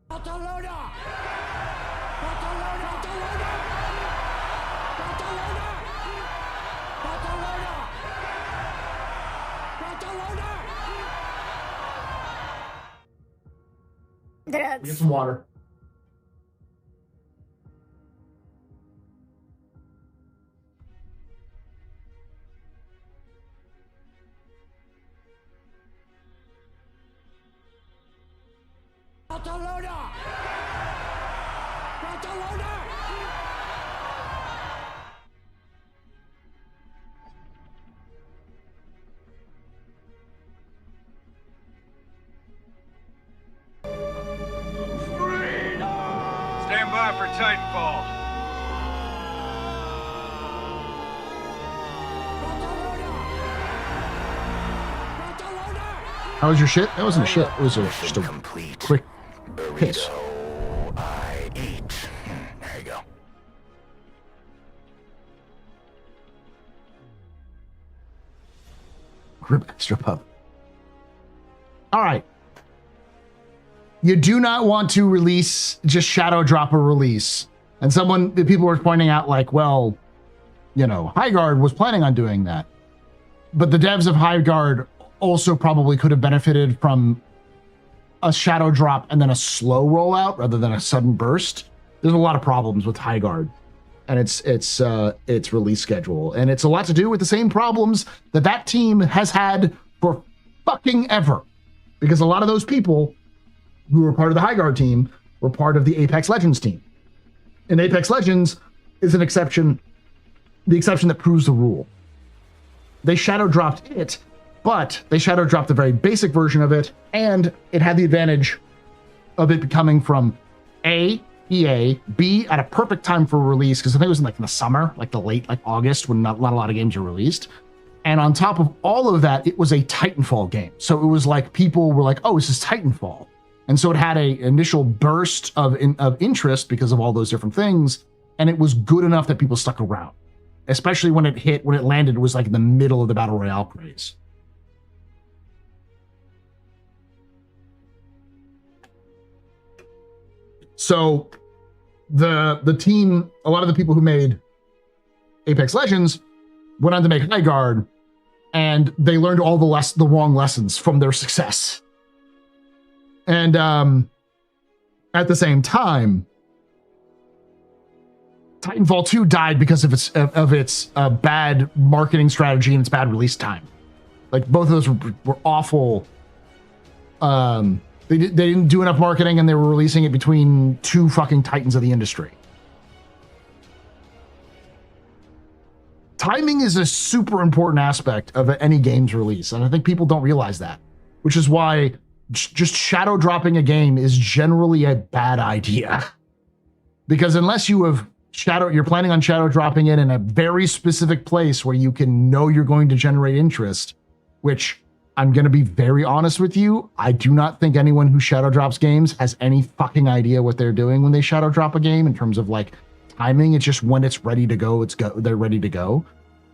Speaker 2: Barcelona! Barcelona! Barcelona! Barcelona! Barcelona! Barcelona!
Speaker 1: Get some water.
Speaker 2: Barcelona! Barcelona!
Speaker 5: Stand by for Titanfall.
Speaker 1: How was your shit? That wasn't a shit. It was just a quick piss.
Speaker 6: I eat. There you go.
Speaker 1: Rip extra pup. All right. You do not want to release, just shadow drop a release. And the people were pointing out like, well, you know, Highguard was planning on doing that. But the devs of Highguard also probably could have benefited from a shadow drop and then a slow rollout rather than a sudden burst. There's a lot of problems with Highguard and its release schedule. And it's a lot to do with the same problems that team has had for fucking ever. Because a lot of those people who were part of the Highguard team were part of the Apex Legends team. And Apex Legends is the exception that proves the rule. They shadow dropped it, but they shadow dropped the very basic version of it, and it had the advantage of it coming from A, EA, B, at a perfect time for release, because I think it was in the summer, like the late August, when not a lot of games are released. And on top of all of that, it was a Titanfall game. So it was like people were like, oh, this is Titanfall. And so it had a initial burst of interest because of all those different things, and it was good enough that people stuck around. Especially when it landed, it was like in the middle of the Battle Royale craze. So the team, a lot of the people who made Apex Legends went on to make Highguard, and they learned all the wrong lessons from their success. And at the same time, Titanfall 2 died because of its bad marketing strategy and its bad release time. Like, both of those were awful. They didn't do enough marketing, and they were releasing it between two fucking titans of the industry. Timing is a super important aspect of any game's release, and I think people don't realize that, which is why just shadow dropping a game is generally a bad idea. Because unless you're planning on shadow dropping it in a very specific place where you can know you're going to generate interest, which I'm going to be very honest with you, I do not think anyone who shadow drops games has any fucking idea what they're doing when they shadow drop a game in terms of timing. It's just when it's ready to go, they're ready to go.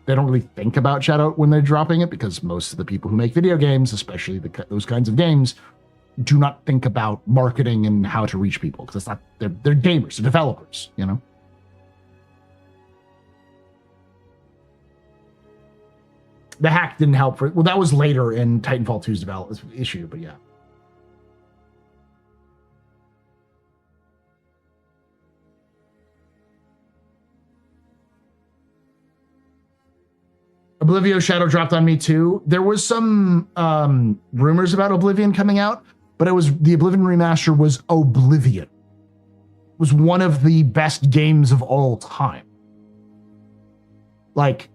Speaker 1: They don't really think about shadow when they're dropping it, because most of the people who make video games, especially those kinds of games, do not think about marketing and how to reach people, because they're gamers, they're developers, you know. The hack didn't help that was later in Titanfall 2's development issue, but yeah. Oblivio shadow dropped on me too. There was some rumors about Oblivion coming out, but the Oblivion remaster was Oblivion. It was one of the best games of all time. Like,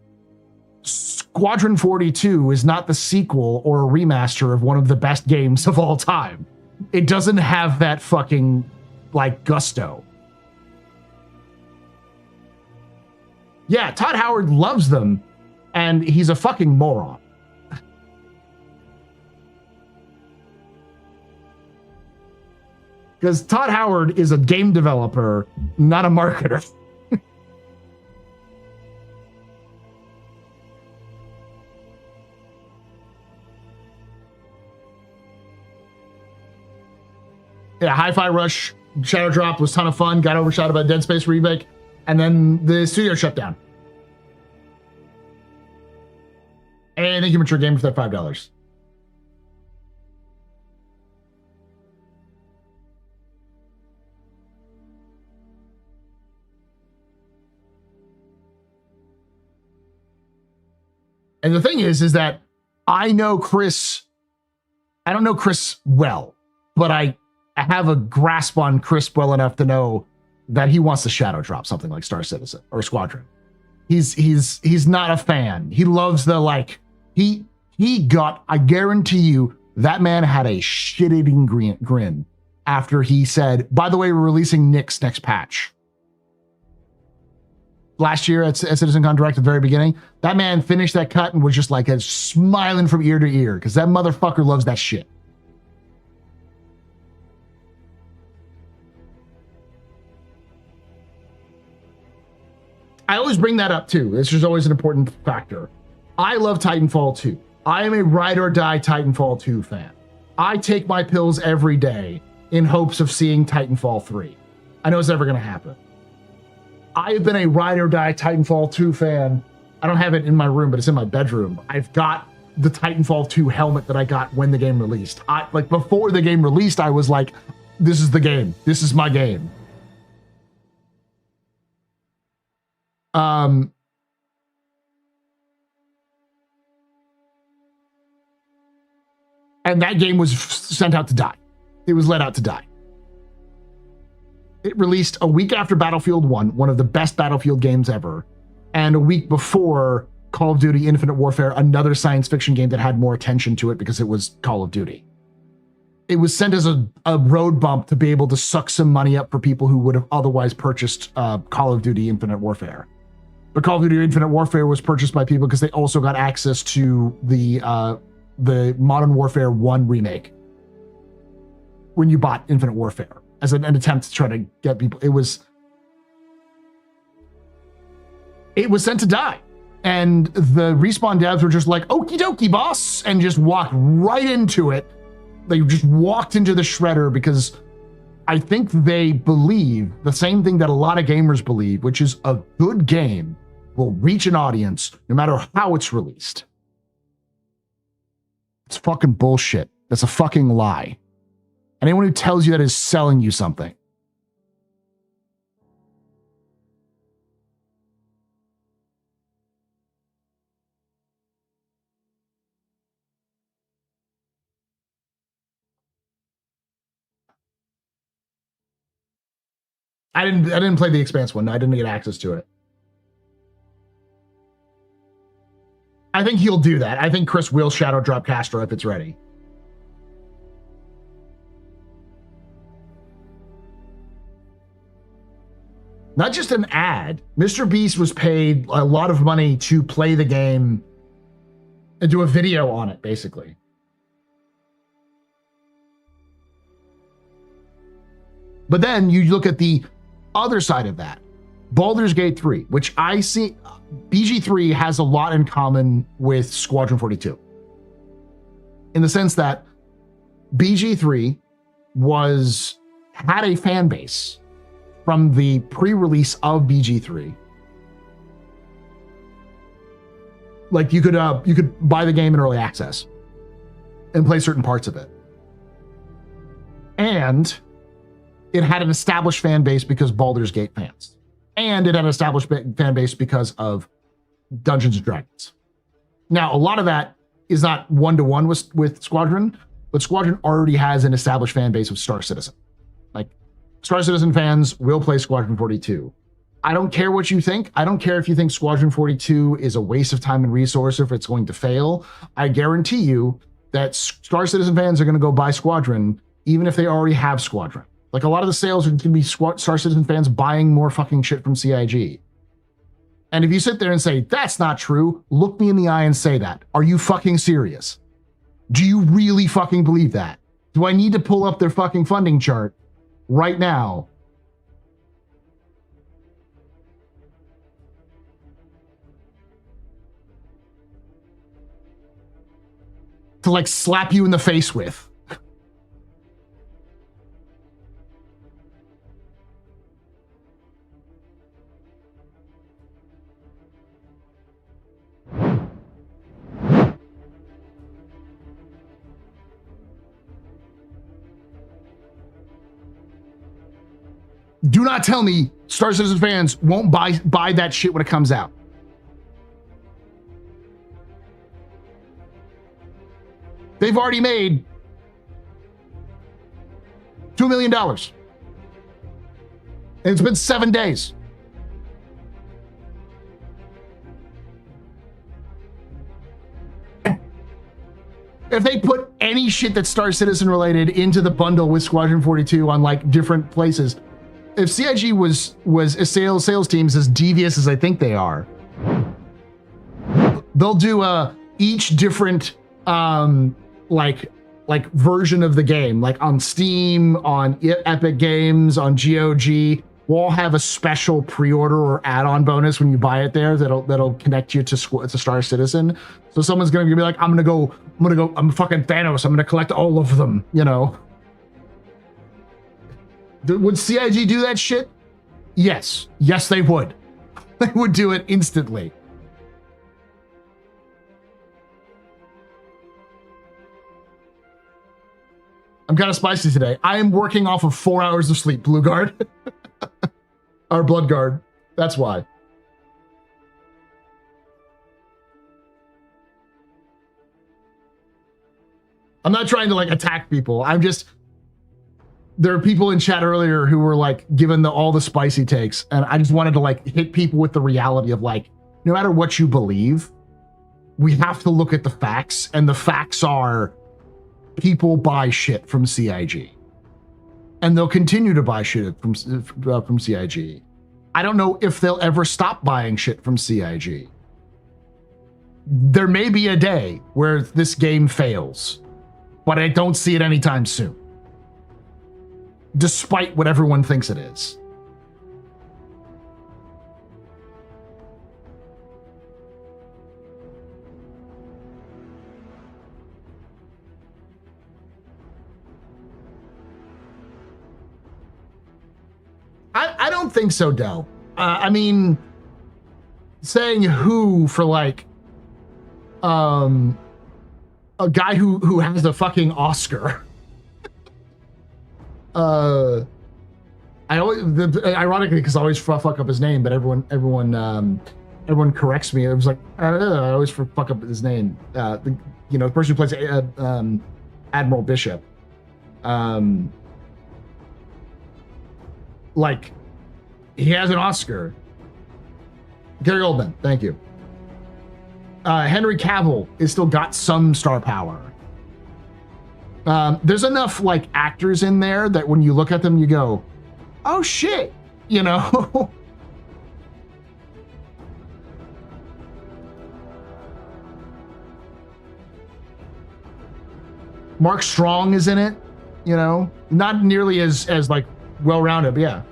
Speaker 1: Squadron 42 is not the sequel or a remaster of one of the best games of all time. It doesn't have that fucking, gusto. Yeah, Todd Howard loves them, and he's a fucking moron. Because Todd Howard is a game developer, not a marketer. Yeah, Hi-Fi Rush Shadow Drop was a ton of fun, got overshadowed by Dead Space remake, and then the studio shut down. And thank you, Mature Gamer, for that $5. And the thing is that I don't know Chris well, but I have a grasp on Chris well enough to know that he wants to shadow drop something like Star Citizen or Squadron. He's not a fan. He loves the I guarantee you that man had a shit-eating grin after he said, by the way, we're releasing Nick's next patch. Last year at CitizenCon Direct at the very beginning, that man finished that cut and was just like smiling from ear to ear because that motherfucker loves that shit. I always bring that up too. This is always an important factor. I love Titanfall 2. I am a ride or die Titanfall 2 fan. I take my pills every day in hopes of seeing Titanfall 3. I know it's never going to happen. I have been a ride or die Titanfall 2 fan. I don't have it in my room, but it's in my bedroom. I've got the Titanfall 2 helmet that I got when the game released. Before the game released, I was like, this is the game. This is my game. And that game was sent out to die. It was let out to die. It released a week after Battlefield 1, one of the best Battlefield games ever, and a week before Call of Duty Infinite Warfare, another science fiction game that had more attention to it because it was Call of Duty. It was sent as a road bump to be able to suck some money up for people who would have otherwise purchased Call of Duty Infinite Warfare. But Call of Duty Infinite Warfare was purchased by people because they also got access to the Modern Warfare 1 remake when you bought Infinite Warfare as an attempt to try to get people. It was sent to die. And the Respawn devs were just like, okie dokie, boss, and just walked right into it. They just walked into the shredder because I think they believe the same thing that a lot of gamers believe, which is a good game will reach an audience no matter how it's released. It's fucking bullshit. That's a fucking lie. Anyone who tells you that is selling you something. I didn't play the Expanse one. No, I didn't get access to it. I think he'll do that. I think Chris will shadow drop Castro if it's ready. Not just an ad. Mr. Beast was paid a lot of money to play the game and do a video on it, basically. But then you look at the other side of that. Baldur's Gate 3, which I see, BG3 has a lot in common with Squadron 42. In the sense that BG3 had a fan base from the pre-release of BG3. Like you could buy the game in early access and play certain parts of it. And it had an established fan base because Baldur's Gate fans. And it had an established fan base because of Dungeons & Dragons. Now, a lot of that is not one-to-one with Squadron, but Squadron already has an established fan base of Star Citizen. Like, Star Citizen fans will play Squadron 42. I don't care what you think. I don't care if you think Squadron 42 is a waste of time and resource or if it's going to fail. I guarantee you that Star Citizen fans are going to go buy Squadron even if they already have Squadron. Like, a lot of the sales are going to be Star Citizen fans buying more fucking shit from CIG. And if you sit there and say, that's not true, look me in the eye and say that. Are you fucking serious? Do you really fucking believe that? Do I need to pull up their fucking funding chart right now. To like slap you in the face with. Do not tell me Star Citizen fans won't buy that shit when it comes out. They've already made $2 million. And it's been 7 days. If they put any shit that's Star Citizen related into the bundle with Squadron 42 on like different places, if CIG was a sales teams as devious as I think they are, they'll do each different like version of the game, like on Steam, on Epic Games, on GOG. We'll all have a special pre-order or add-on bonus when you buy it there that'll connect you to Star Citizen. So someone's gonna be like, I'm fucking Thanos, I'm gonna collect all of them, you know. Would CIG do that shit? Yes. Yes, they would. They would do it instantly. I'm kind of spicy today. I am working off of 4 hours of sleep, Blue Guard. Or Blood Guard. That's why. I'm not trying to like attack people. I'm just... There are people in chat earlier who were like given all the spicy takes, and I just wanted to like hit people with the reality of like, no matter what you believe, we have to look at the facts, and the facts are people buy shit from CIG, and they'll continue to buy shit from CIG. I don't know if they'll ever stop buying shit from CIG. There may be a day where this game fails, but I don't see it anytime soon. Despite what everyone thinks it is. I don't think so, Del. I mean, saying who for like a guy who has a fucking Oscar. Ironically, because I always fuck up his name, but everyone corrects me. It was like, I always fuck up his name. The person who plays Admiral Bishop. Like, he has an Oscar. Gary Oldman, thank you. Henry Cavill is still got some star power. There's enough like actors in there that when you look at them, you go, oh shit, you know? Mark Strong is in it, you know? Not nearly as like well-rounded, but yeah.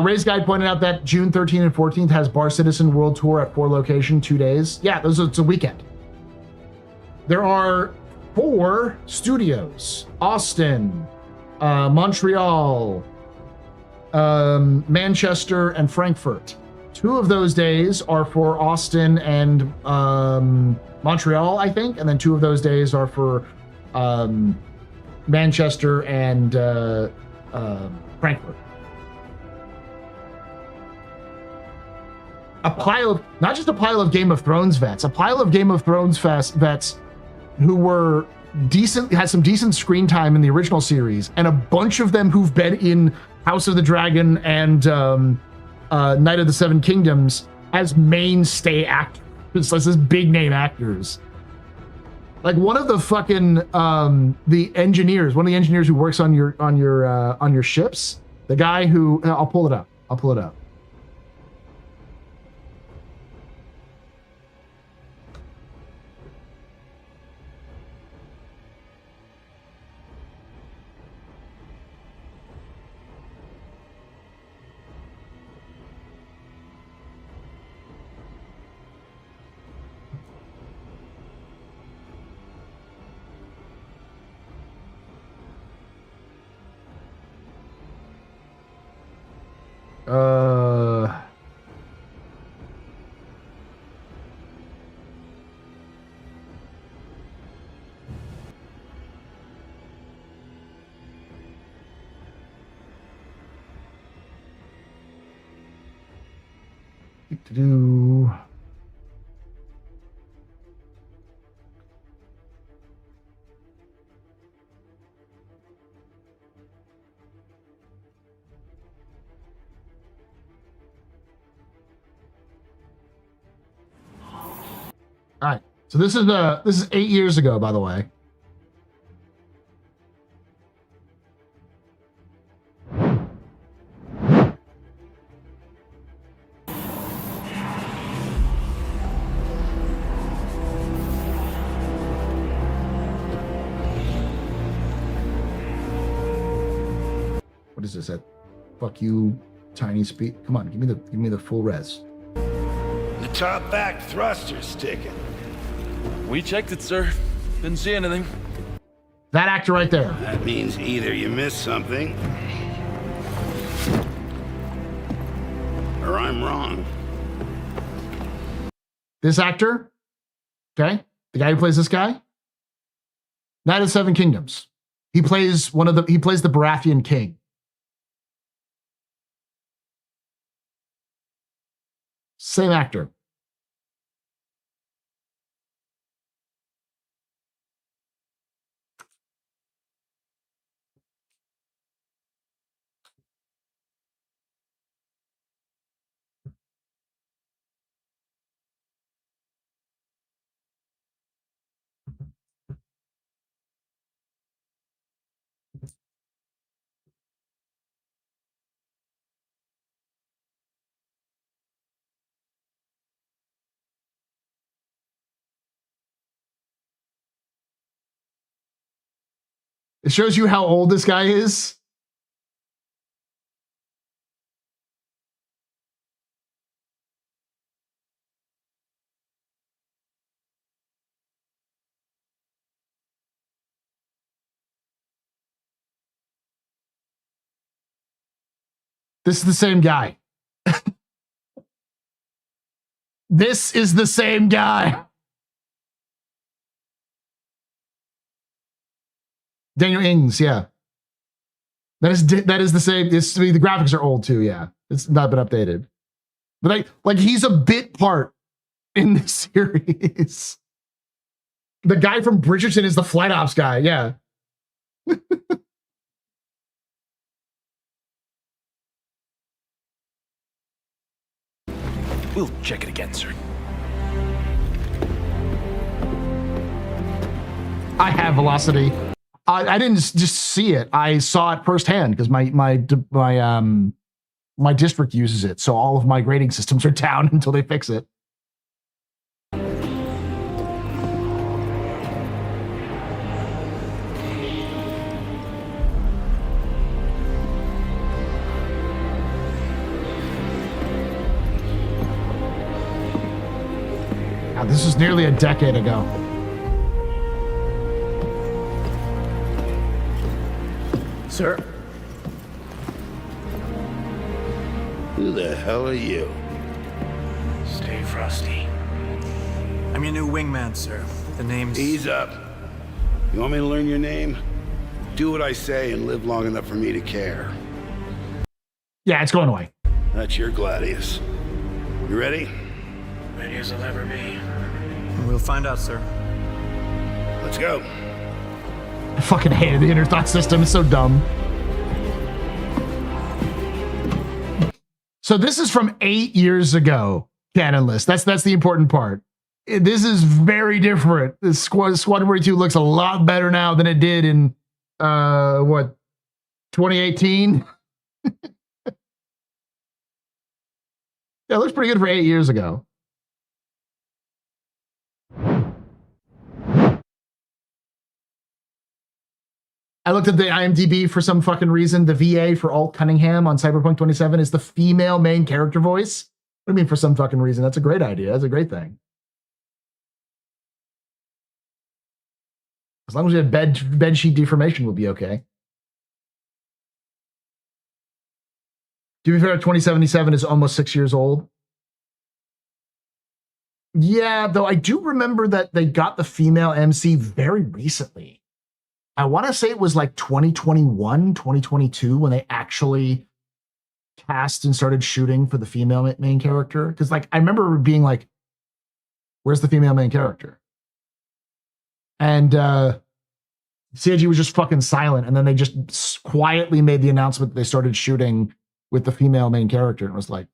Speaker 1: Ray's Guide pointed out that June 13th and 14th has Bar Citizen World Tour at 4 locations, 2 days. Yeah, it's a weekend. There are 4 studios: Austin, Montreal, Manchester, and Frankfurt. 2 of those days are for Austin and Montreal, I think, and then 2 of those days are for Manchester and Frankfurt. Not just a pile of Game of Thrones vets, a pile of Game of Thrones vets who were had some decent screen time in the original series, and a bunch of them who've been in House of the Dragon and Knight of the Seven Kingdoms as mainstay actors, as big name actors. Like one of the fucking one of the engineers who works on your ships, the guy who I'll pull it up. Uh, do. All right. So this is 8 years ago, by the way. What is this? That fuck you tiny speed? Come on, give me the full res.
Speaker 4: The top back thruster's ticking.
Speaker 5: We checked it, sir. Didn't see anything.
Speaker 1: That actor right there.
Speaker 4: That means either you missed something, or I'm wrong.
Speaker 1: This actor, okay, the guy who plays this guy, that is Seven Kingdoms. He plays the Baratheon king. Same actor. It shows you how old this guy is. This is the same guy. This is the same guy. Daniel Ings, yeah. That is the same. The graphics are old too, yeah. It's not been updated. But like he's a bit part in this series. The guy from Bridgerton is the flight ops guy, yeah.
Speaker 5: We'll check it again, sir.
Speaker 1: I have velocity. I didn't just see it. I saw it firsthand because my district uses it. So all of my grading systems are down until they fix it. God, this was nearly a decade ago.
Speaker 2: Sir?
Speaker 4: Who the hell are you?
Speaker 2: Stay frosty. I'm your new wingman, sir. The name's...
Speaker 4: Ease up. You want me to learn your name? Do what I say and live long enough for me to care.
Speaker 1: Yeah, it's going away.
Speaker 4: That's your Gladius. You ready?
Speaker 2: Ready as I'll ever be. We'll find out, sir.
Speaker 4: Let's go.
Speaker 1: I fucking hated the inner thought system. It's so dumb. So this is from 8 years ago, canon list. That's the important part. This is very different. This Squadron 42 looks a lot better now than it did in, 2018? Yeah, it looks pretty good for 8 years ago. I looked at the IMDb for some fucking reason. The VA for Alt Cunningham on Cyberpunk 27 is the female main character voice. What do you mean for some fucking reason? That's a great idea. That's a great thing. As long as we have bed sheet deformation, we'll be okay. To be fair, 2077 is almost 6 years old. Yeah, though I do remember that they got the female MC very recently. I want to say it was like 2021, 2022 when they actually cast and started shooting for the female main character. Because like I remember being like, where's the female main character? And CIG was just fucking silent. And then they just quietly made the announcement that they started shooting with the female main character. And it was like,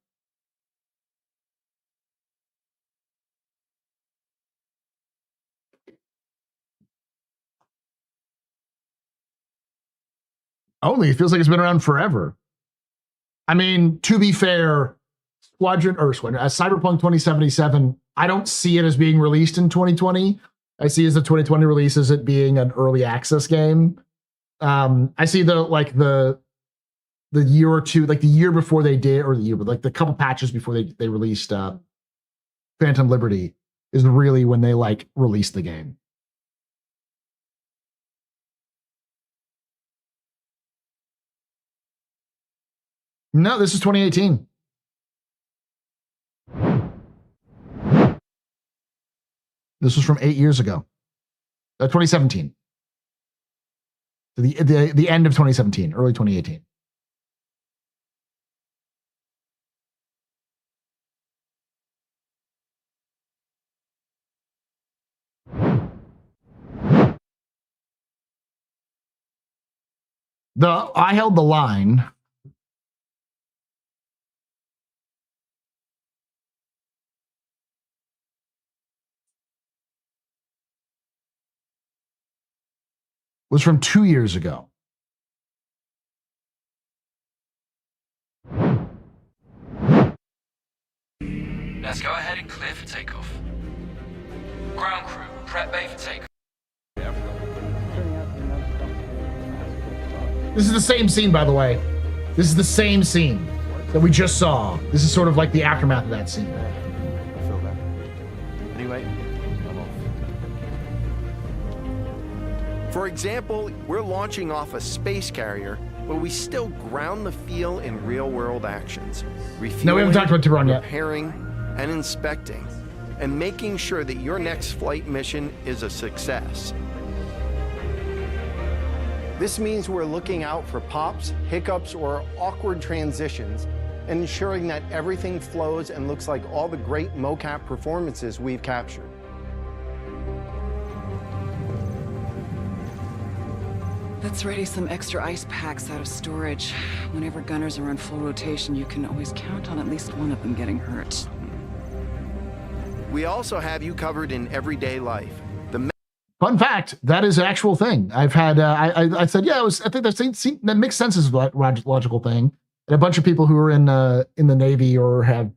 Speaker 1: only, it feels like it's been around forever. I mean, to be fair, Cyberpunk 2077, I don't see it as being released in 2020. I see as a 2020 release as it being an early access game. I see the year or two, like the year before they did, or the year, but like the couple patches before they released Phantom Liberty is really when they like released the game. No, this is 2018. This was from 8 years ago. 2017. The end of 2017, early 2018. I held the line. Was from 2 years ago.
Speaker 7: Let's go ahead and clear for takeoff. Ground crew, prep bay for takeoff.
Speaker 1: This is the same scene, by the way. This is the same scene that we just saw. This is sort of like the aftermath of that scene.
Speaker 2: I feel that. Anyway, I'm off.
Speaker 8: For example, we're launching off a space carrier, but we still ground the feel in real-world actions.
Speaker 1: No, we haven't talked about Tehran yet.
Speaker 8: Repairing and inspecting, and making sure that your next flight mission is a success.
Speaker 9: This means we're looking out for pops, hiccups, or awkward transitions, and ensuring that everything flows and looks like all the great mocap performances we've captured.
Speaker 10: Let's ready some extra ice packs out of storage. Whenever gunners are on full rotation, you can always count on at least one of them getting hurt.
Speaker 8: We also have you covered in everyday life.
Speaker 1: Fun fact, that is an actual thing. I've had, I said, yeah, I think that makes sense as a logical thing. And a bunch of people who are in the Navy or have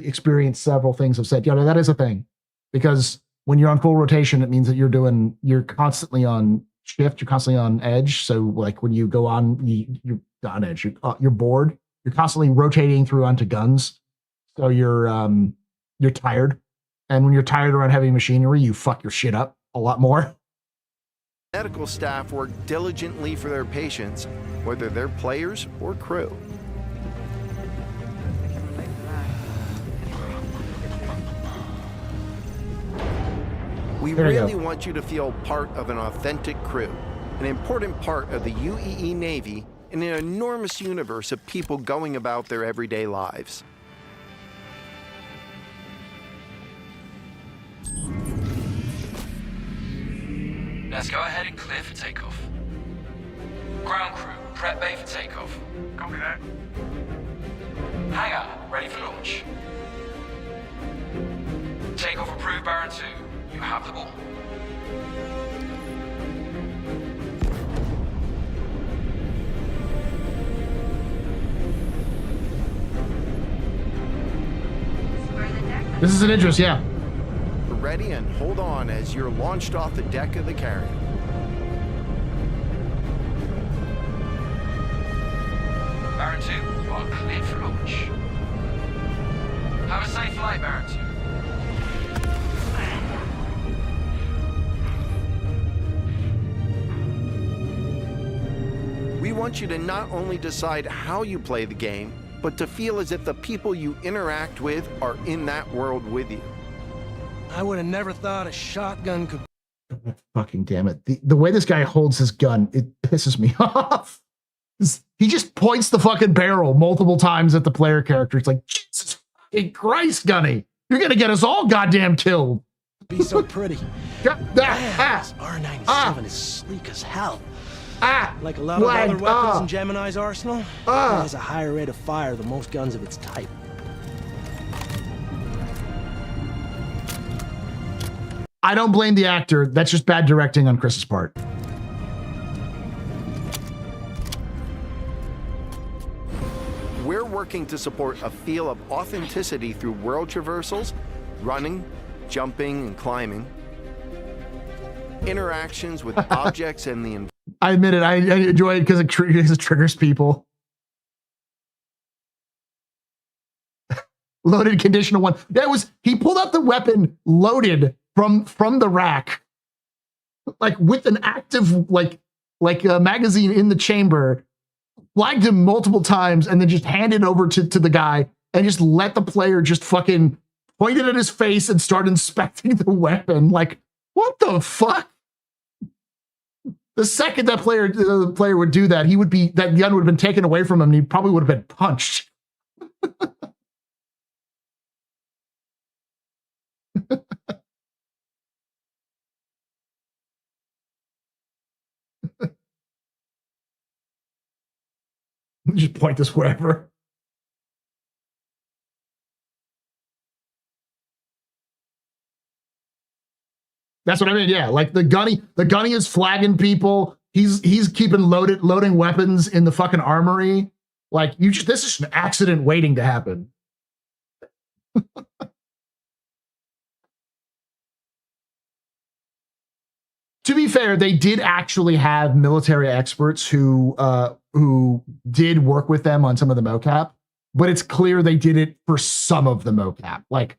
Speaker 1: experienced several things have said, yeah, that is a thing. Because when you're on full rotation, it means that you're constantly on shift, you're constantly on edge. So like when you go on, you're on edge, you're bored, you're constantly rotating through onto guns. So you're tired. And when you're tired around heavy machinery, you fuck your shit up a lot more.
Speaker 8: Medical staff work diligently for their patients, whether they're players or crew. We really want you to feel part of an authentic crew, an important part of the UEE Navy in an enormous universe of people going about their everyday lives.
Speaker 7: Let's go ahead and clear for takeoff. Ground crew, prep bay for takeoff. Copy that. Hangar, ready for launch. Takeoff approved, Baron 2. You have the ball.
Speaker 1: This is an interest, yeah.
Speaker 8: Ready and hold on as you're launched off the deck of the carrier.
Speaker 7: Baron 2, you are cleared for launch. Have a safe flight, Baron 2.
Speaker 8: We want you to not only decide how you play the game, but to feel as if the people you interact with are in that world with you.
Speaker 11: I would have never thought a shotgun could...
Speaker 1: Fucking damn it. The way this guy holds his gun, it pisses me off. He just points the fucking barrel multiple times at the player character. It's like, Jesus fucking Christ, Gunny. You're going to get us all goddamn killed.
Speaker 11: Be so pretty. This R97 is sleek as hell. Like a lot of other weapons in Gemini's arsenal, it has a higher rate of fire than most guns of its type.
Speaker 1: I don't blame the actor. That's just bad directing on Chris's part.
Speaker 8: We're working to support a feel of authenticity through world traversals, running, jumping, and climbing, interactions with objects and the environment.
Speaker 1: I admit it. I enjoy it because it triggers people. Loaded conditional one. He pulled out the weapon loaded from the rack, like with an active like a magazine in the chamber, flagged him multiple times, and then just handed over to the guy and just let the player just fucking point it at his face and start inspecting the weapon. Like, what the fuck? The second the player would do that, that gun would have been taken away from him and he probably would have been punched. Just point this wherever. That's what I mean. Yeah, like the gunny is flagging people. He's keeping loading weapons in the fucking armory. Like this is an accident waiting to happen. To be fair, they did actually have military experts who did work with them on some of the mocap, but it's clear they did it for some of the mocap. Like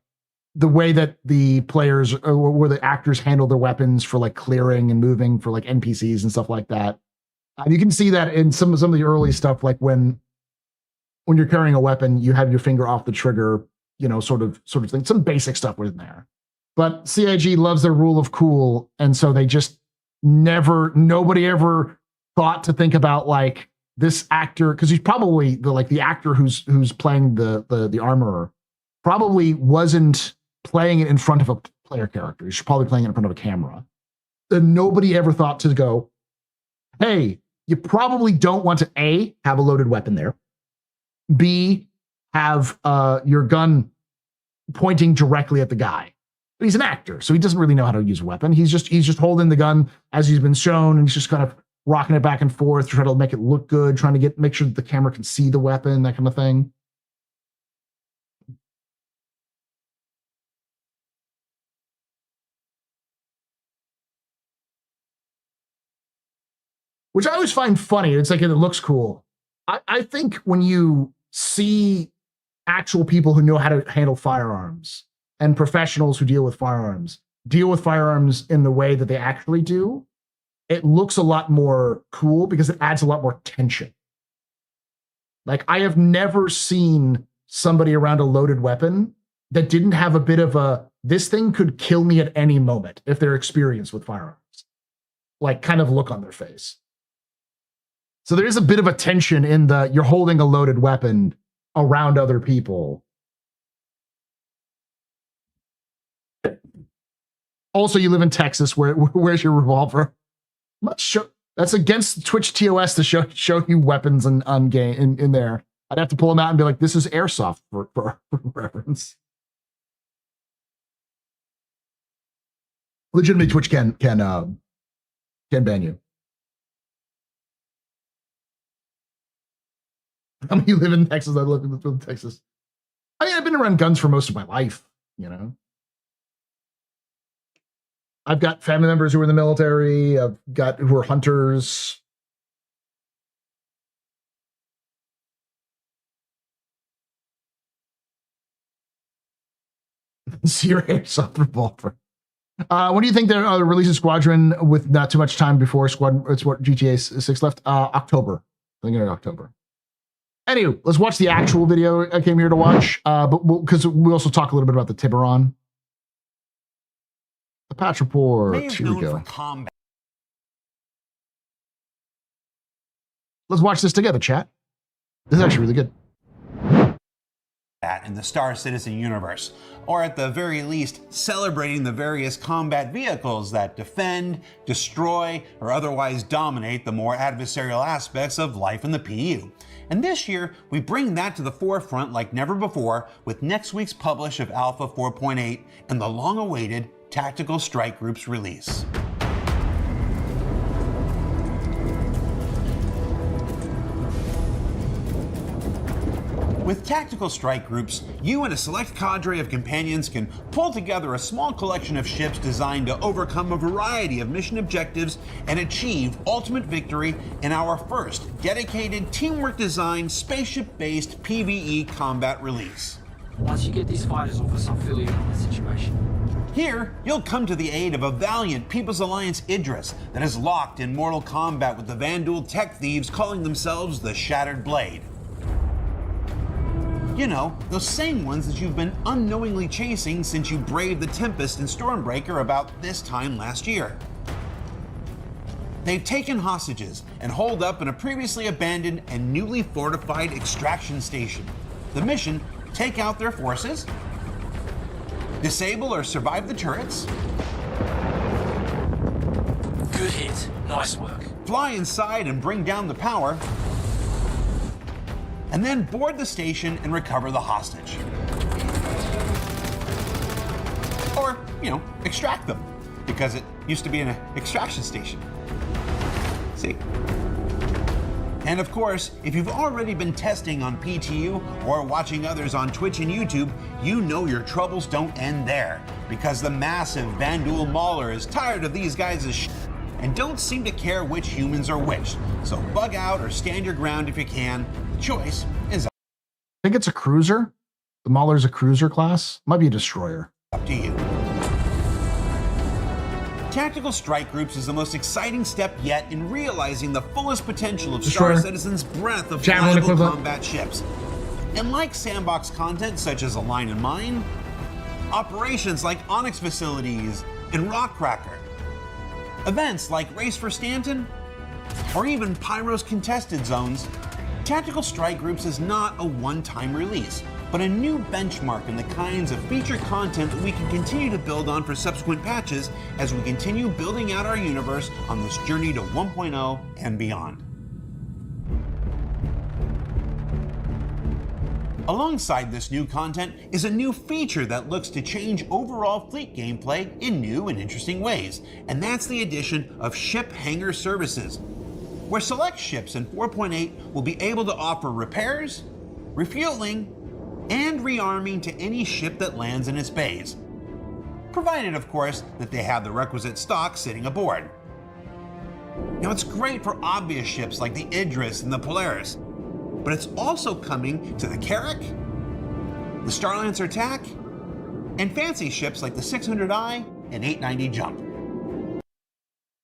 Speaker 1: the way that the players or the actors handle their weapons for like clearing and moving for like NPCs and stuff like that. You can see that in some of the early stuff, like when you're carrying a weapon, you have your finger off the trigger, sort of thing. Some basic stuff was in there. But CIG loves their rule of cool, and so they just nobody ever thought to think about like this actor, because he's probably the actor who's playing the armorer probably wasn't playing it in front of a player character. He's probably playing it in front of a camera. And nobody ever thought to go, hey, you probably don't want to A, have a loaded weapon there, B, have your gun pointing directly at the guy. But he's an actor, so he doesn't really know how to use a weapon. He's just holding the gun as he's been shown, and he's just kind of rocking it back and forth, trying to make it look good, trying to make sure that the camera can see the weapon, that kind of thing. Which I always find funny. It's like, it looks cool. I think when you see actual people who know how to handle firearms and professionals who deal with firearms in the way that they actually do, it looks a lot more cool because it adds a lot more tension. Like, I have never seen somebody around a loaded weapon that didn't have a bit of this thing could kill me at any moment if they're experienced with firearms, like, kind of look on their face. So there is a bit of a tension in you're holding a loaded weapon around other people. Also, you live in Texas. Where's your revolver? I'm not sure. That's against Twitch TOS to show you weapons on game in there. I'd have to pull them out and be like, this is airsoft for reference. Legitimately, Twitch can ban you. I mean, you live in Texas. I live in Texas. I mean, I've been around guns for most of my life, I've got family members who are in the military. I've got who are hunters. See your airsoft revolver. When do you think they're releasing Squadron with not too much time before Squadron? It's what GTA 6 left. October. I think in October. Anyway, let's watch the actual video I came here to watch. But because we also talk a little bit about the Tiburon. The patch report. Here we go. Let's watch this together, chat. This is actually really good.
Speaker 12: In the Star Citizen universe, or at the very least, celebrating the various combat vehicles that defend, destroy, or otherwise dominate the more adversarial aspects of life in the PU. And this year, we bring that to the forefront like never before with next week's publish of Alpha 4.8 and the long-awaited Tactical Strike Group's release. With Tactical Strike Groups, you and a select cadre of companions can pull together a small collection of ships designed to overcome a variety of mission objectives and achieve ultimate victory in our first dedicated teamwork-designed, spaceship-based PvE combat release.
Speaker 13: Once you get these fighters off us, I'll fill you in on the situation.
Speaker 12: Here, you'll come to the aid of a valiant People's Alliance Idris that is locked in mortal combat with the Vanduul tech thieves calling themselves the Shattered Blade. You know, those same ones that you've been unknowingly chasing since you braved the Tempest and Stormbreaker about this time last year. They've taken hostages and holed up in a previously abandoned and newly fortified extraction station. The mission, take out their forces, disable or survive the turrets.
Speaker 13: Good hit. Nice work.
Speaker 12: Fly inside and bring down the power. And then board the station and recover the hostage. Or, you know, extract them, because it used to be an extraction station. See? And of course, if you've already been testing on PTU or watching others on Twitch and YouTube, you know your troubles don't end there, because the massive Vanduul Mauler is tired of these guys' shit and don't seem to care which humans are which. So bug out or stand your ground if you can. The choice is
Speaker 1: I think it's a cruiser. The Mauler's a cruiser class. Might be a destroyer.
Speaker 12: Up to you. Tactical Strike Groups is the most exciting step yet in realizing the fullest potential of Star Citizen's breadth of flyable combat ships. And like sandbox content such as Align and Mine, operations like Onyx Facilities and Rockcracker, events like Race for Stanton, or even Pyro's Contested Zones, Tactical Strike Groups is not a one-time release, but a new benchmark in the kinds of feature content that we can continue to build on for subsequent patches as we continue building out our universe on this journey to 1.0 and beyond. Alongside this new content is a new feature that looks to change overall fleet gameplay in new and interesting ways, and that's the addition of ship hangar services, where select ships in 4.8 will be able to offer repairs, refueling, and rearming to any ship that lands in its bays, provided of course that they have the requisite stock sitting aboard. Now it's great for obvious ships like the Idris and the Polaris, but it's also coming to the Carrack, the Starlancer Attack, and fancy ships like the 600i and 890 Jump.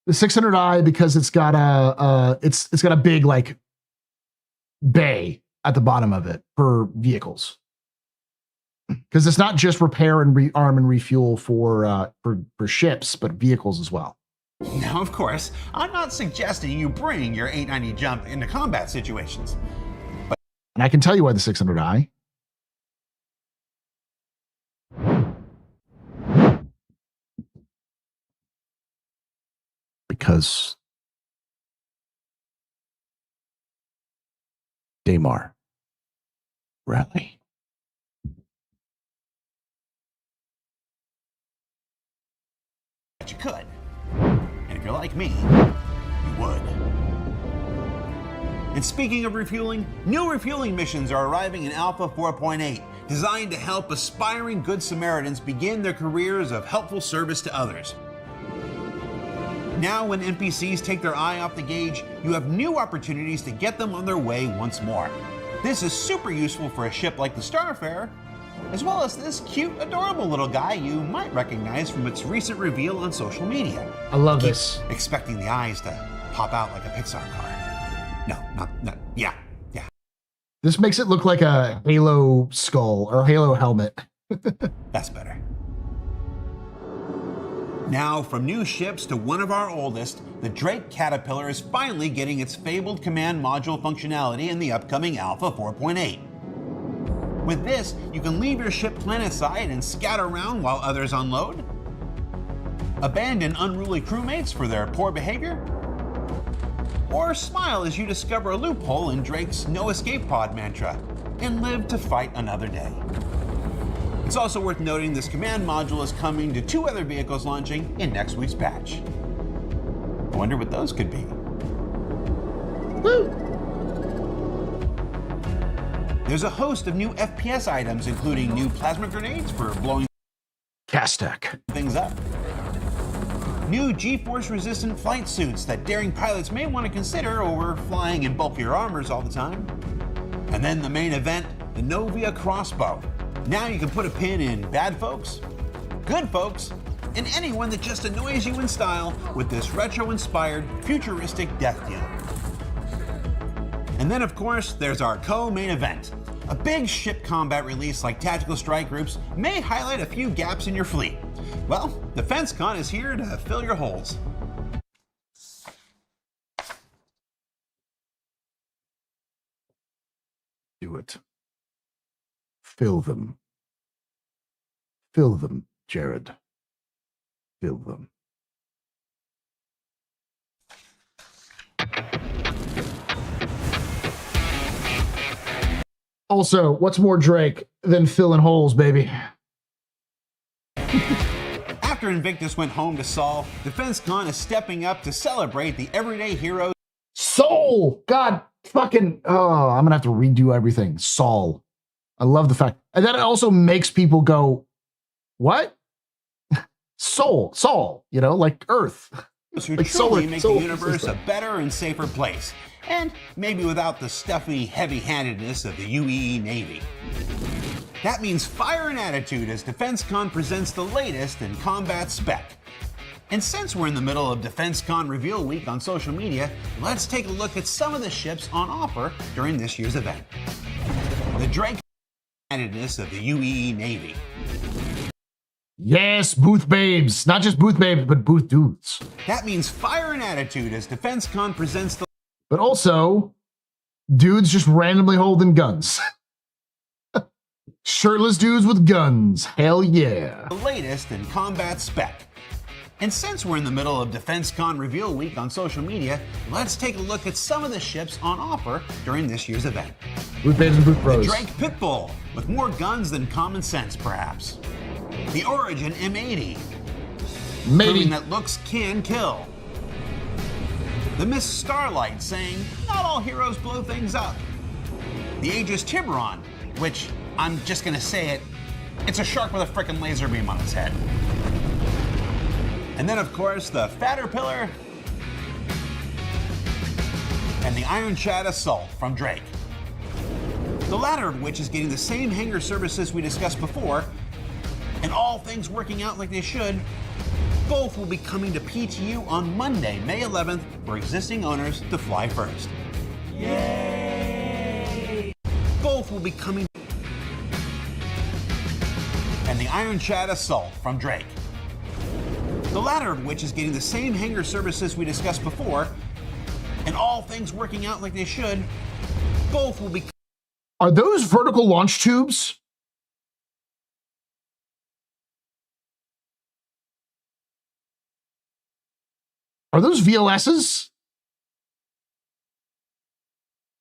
Speaker 1: The 600i because it's got a it's got a big like bay at the bottom of it for vehicles, because it's not just repair and rearm and refuel for ships, but vehicles as well.
Speaker 12: Now, of course, I'm not suggesting you bring your 890 Jump into combat situations.
Speaker 1: And I can tell you why the 600i. Because Daymar. Really?
Speaker 12: But you could. And if you're like me, you would. And speaking of refueling, new refueling missions are arriving in Alpha 4.8, designed to help aspiring Good Samaritans begin their careers of helpful service to others. Now when NPCs take their eye off the gauge, you have new opportunities to get them on their way once more. This is super useful for a ship like the Starfarer, as well as this cute, adorable little guy you might recognize from its recent reveal on social media.
Speaker 1: I love this.
Speaker 12: Expecting the eyes to pop out like a Pixar car. No, not, yeah.
Speaker 1: This makes it look like a Halo skull or Halo helmet.
Speaker 12: That's better. Now, from new ships to one of our oldest, the Drake Caterpillar is finally getting its fabled command module functionality in the upcoming Alpha 4.8. With this, you can leave your ship planetside and scout around while others unload, abandon unruly crewmates for their poor behavior, or smile as you discover a loophole in Drake's no escape pod mantra and live to fight another day. It's also worth noting this command module is coming to 2 other vehicles launching in next week's patch. I wonder what those could be.
Speaker 1: Woo!
Speaker 12: There's a host of new FPS items, including new plasma grenades for blowing
Speaker 1: Castak
Speaker 12: things up, new G-force resistant flight suits that daring pilots may want to consider over flying in bulkier armors all the time, and then the main event, the Novia crossbow. Now you can put a pin in bad folks, good folks, and anyone that just annoys you in style with this retro-inspired, futuristic death dealer. And then, of course, there's our co-main event. A big ship combat release like Tactical Strike Groups may highlight a few gaps in your fleet. Well, DefenseCon is here to fill your holes.
Speaker 1: Do it. Fill them. Fill them, Jared. Fill them. Also, what's more Drake than filling holes, baby?
Speaker 12: After Invictus went home to Sol, DefenseCon is stepping up to celebrate the everyday heroes.
Speaker 1: Soul! God fucking... Oh, I'm gonna have to redo everything. Sol. I love the fact... And that also makes people go, what? Soul, you know, like Earth.
Speaker 12: Who
Speaker 1: like
Speaker 12: truly make the universe
Speaker 1: system.
Speaker 12: a better and safer place. And maybe without the stuffy heavy-handedness of the UEE Navy. That means fire and attitude as DefenseCon presents the latest in combat spec. And since we're in the middle of DefenseCon Reveal Week on social media, let's take a look at some of the ships on offer during this year's event. The Drake handedness of the UEE Navy.
Speaker 1: Yes, booth babes. Not just booth babes, but booth dudes.
Speaker 12: That means fire and attitude as DefenseCon presents the...
Speaker 1: But also, dudes just randomly holding guns. Shirtless dudes with guns. Hell yeah.
Speaker 12: The latest in combat spec. And since we're in the middle of DefenseCon Reveal Week on social media, let's take a look at some of the ships on offer during this year's event.
Speaker 1: Booth babes and booth bros.
Speaker 12: The Drake Pitbull, with more guns than common sense, perhaps. The Origin M80, proving that looks can kill. The Miss Starlight, saying, not all heroes blow things up. The Aegis Tiburon, which, I'm just gonna say it, it's a shark with a frickin' laser beam on its head. And then, of course, the Fatterpillar and the Iron Chad Assault from Drake. The latter of which is getting the same hangar services we discussed before, and all things working out like they should, both will be coming to PTU on Monday, May 11th, for existing owners to fly first. Yay! Both will be coming. And the Iron Chad Assault from Drake. The latter of which is getting the same hangar services we discussed before, and all things working out like they should, both will be...
Speaker 1: Are those vertical launch tubes? Are those VLSs?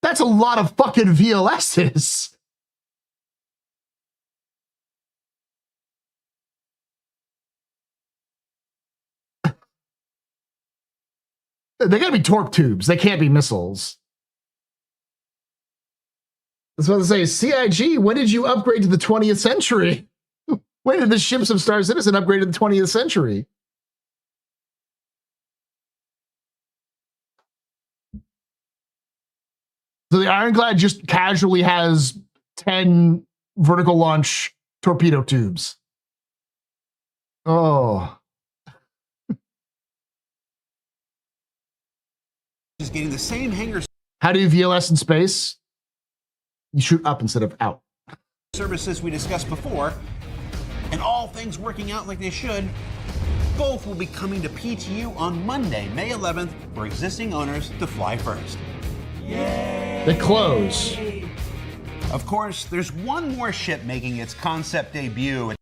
Speaker 1: That's a lot of fucking VLSs. They gotta be torque tubes. They can't be missiles. That's what I was about to say. CIG, when did you upgrade to the 20th century? When did the ships of Star Citizen upgrade to the 20th century? So the Ironclad just casually has 10 vertical launch torpedo tubes. Oh.
Speaker 12: Is getting the same hangar.
Speaker 1: How do you VLS in space? you shoot up instead of out.
Speaker 12: Services we discussed before, and all things working out like they should, both will be coming to PTU on Monday, May 11th, for existing owners to fly first.
Speaker 1: Yay! They close.
Speaker 12: Of course, there's one more ship making its concept debut.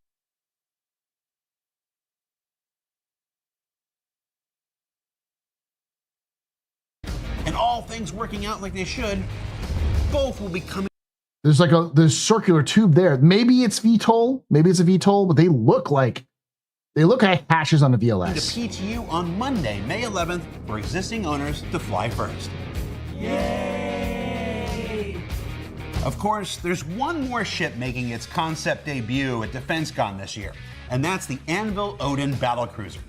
Speaker 12: And all things working out like they should, both will be coming.
Speaker 1: There's circular tube there. Maybe it's VTOL. Maybe it's a VTOL, but they look like hatches on a VLS.
Speaker 12: To PTU on Monday, May 11th, for existing owners to fly first. Yay! Of course, there's one more ship making its concept debut at DefenseCon this year, and that's the Anvil Odin battlecruiser.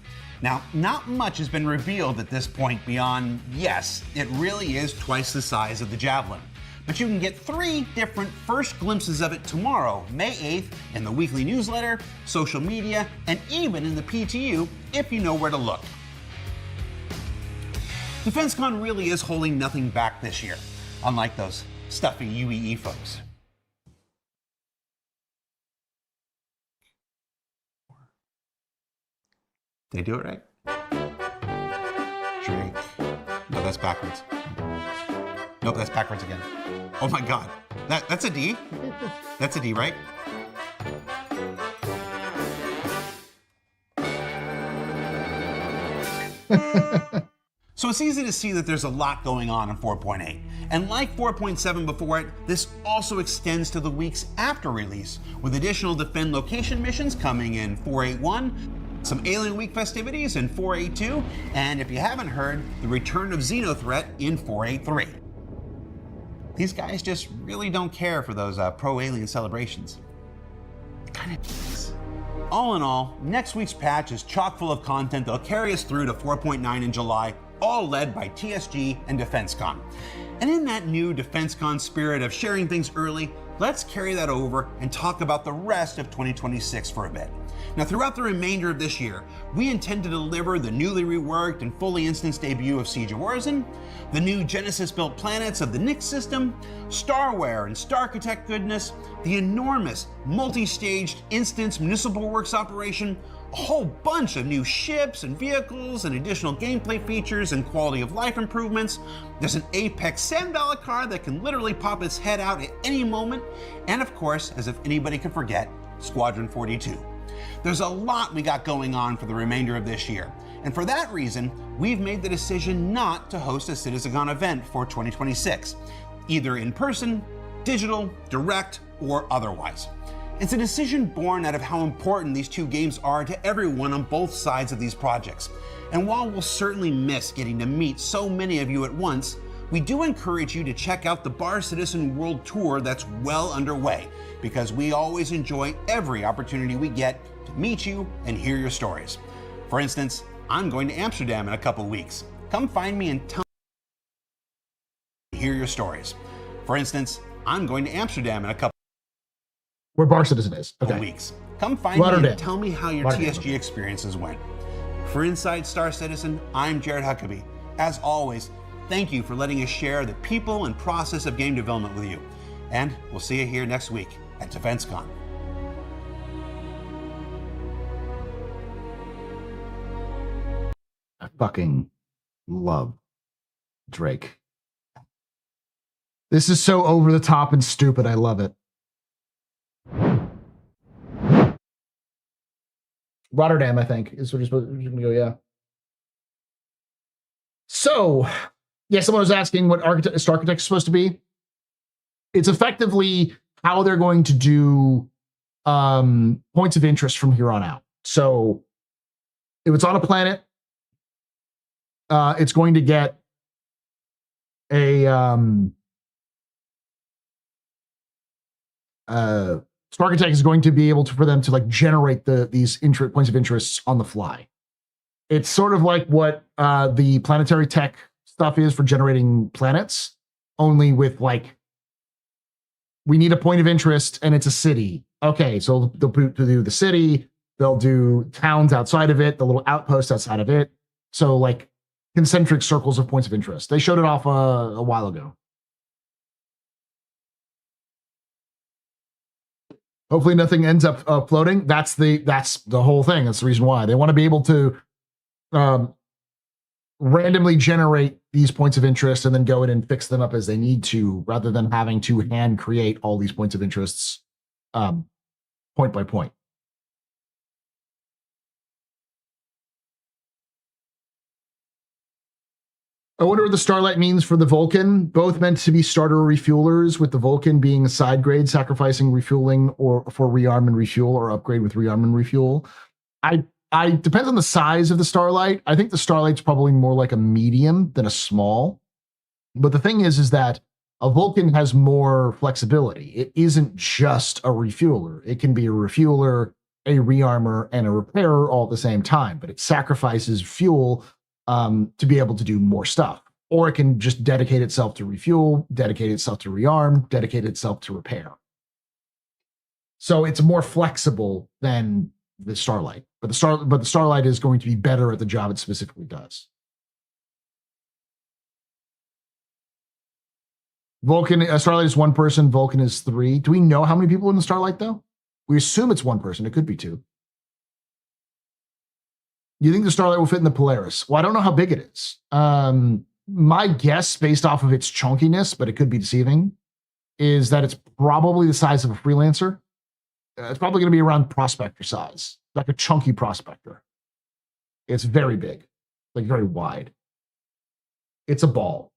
Speaker 12: Now, not much has been revealed at this point beyond, yes, it really is twice the size of the Javelin. But you can get 3 different first glimpses of it tomorrow, May 8th, in the weekly newsletter, social media, and even in the PTU if you know where to look. DefenseCon really is holding nothing back this year, unlike those stuffy UEE folks. Did I do it right? Drake. No, that's backwards. Nope, that's backwards again. Oh my God, that's a D? That's a D, right? So it's easy to see that there's a lot going on in 4.8. And like 4.7 before it, this also extends to the weeks after release, with additional Defend location missions coming in 4.8.1, some Alien Week festivities in 4.8.2, and if you haven't heard, the return of Xenothreat in 4.8.3. These guys just really don't care for those pro-alien celebrations. Kind of. All in all, next week's patch is chock full of content that'll carry us through to 4.9 in July, all led by TSG and DefenseCon. And in that new DefenseCon spirit of sharing things early, let's carry that over and talk about the rest of 2026 for a bit. Now, throughout the remainder of this year, we intend to deliver the newly reworked and fully instanced debut of Siege of Orison, the new Genesis-built planets of the Nyx system, Starware and Starchitect goodness, the enormous multi-staged instance Municipal Works operation, a whole bunch of new ships and vehicles and additional gameplay features and quality of life improvements. There's an Apex $7 car that can literally pop its head out at any moment, and of course, as if anybody could forget, Squadron 42. There's a lot we got going on for the remainder of this year, and for that reason, we've made the decision not to host a CitizenCon event for 2026, either in person, digital, direct, or otherwise. It's a decision born out of how important these two games are to everyone on both sides of these projects. And while we'll certainly miss getting to meet so many of you at once, we do encourage you to check out the Bar Citizen World Tour that's well underway, because we always enjoy every opportunity we get to meet you and hear your stories. For instance, I'm going to Amsterdam in a couple weeks. Come find me and tell me hear your stories. For instance, I'm going to Amsterdam in a couple
Speaker 1: where Bar Citizen is. Okay.
Speaker 12: Weeks. Come find me and tell me how your TSG experiences went. For Inside Star Citizen, I'm Jared Huckabee. As always, thank you for letting us share the people and process of game development with you. And we'll see you here next week at DefenseCon.
Speaker 1: I fucking love Drake. This is so over the top and stupid. I love it. Rotterdam, I think, is what you're supposed to go, yeah. So, yeah, someone was asking what Starchitect is supposed to be. It's effectively how they're going to do points of interest from here on out. So, if it's on a planet, it's going to get a Starchitect is going to be able to, for them to like generate these points of interest on the fly. It's sort of like what the planetary tech stuff is for generating planets, only with like, we need a point of interest and it's a city. Okay, so they'll do the city, they'll do towns outside of it, the little outposts outside of it. So like concentric circles of points of interest. They showed it off a while ago. Hopefully nothing ends up floating. That's the whole thing. That's the reason why. They want to be able to randomly generate these points of interest and then go in and fix them up as they need to, rather than having to hand create all these points of interests point by point. I wonder what the Starlight means for the Vulcan. Both meant to be starter refuelers, with the Vulcan being a side grade, sacrificing refueling or for rearm and refuel, or upgrade with rearm and refuel. I depends on the size of the Starlight. I think the Starlight's probably more like a medium than a small. But the thing is that a Vulcan has more flexibility. It isn't just a refueler. It can be a refueler, a rearmer, and a repairer all at the same time, but it sacrifices fuel to be able to do more stuff. Or it can just dedicate itself to refuel, dedicate itself to rearm, dedicate itself to repair. So it's more flexible than the Starlight. But the Starlight is going to be better at the job it specifically does. Vulcan, Starlight is one person, Vulcan is 3. Do we know how many people in the Starlight, though? We assume it's one person. It could be 2. You think the Starlight will fit in the Polaris? Well, I don't know how big it is. My guess, based off of its chunkiness, but it could be deceiving, is that it's probably the size of a Freelancer. It's probably going to be around Prospector size, like a chunky Prospector. It's very big, like very wide. It's a ball.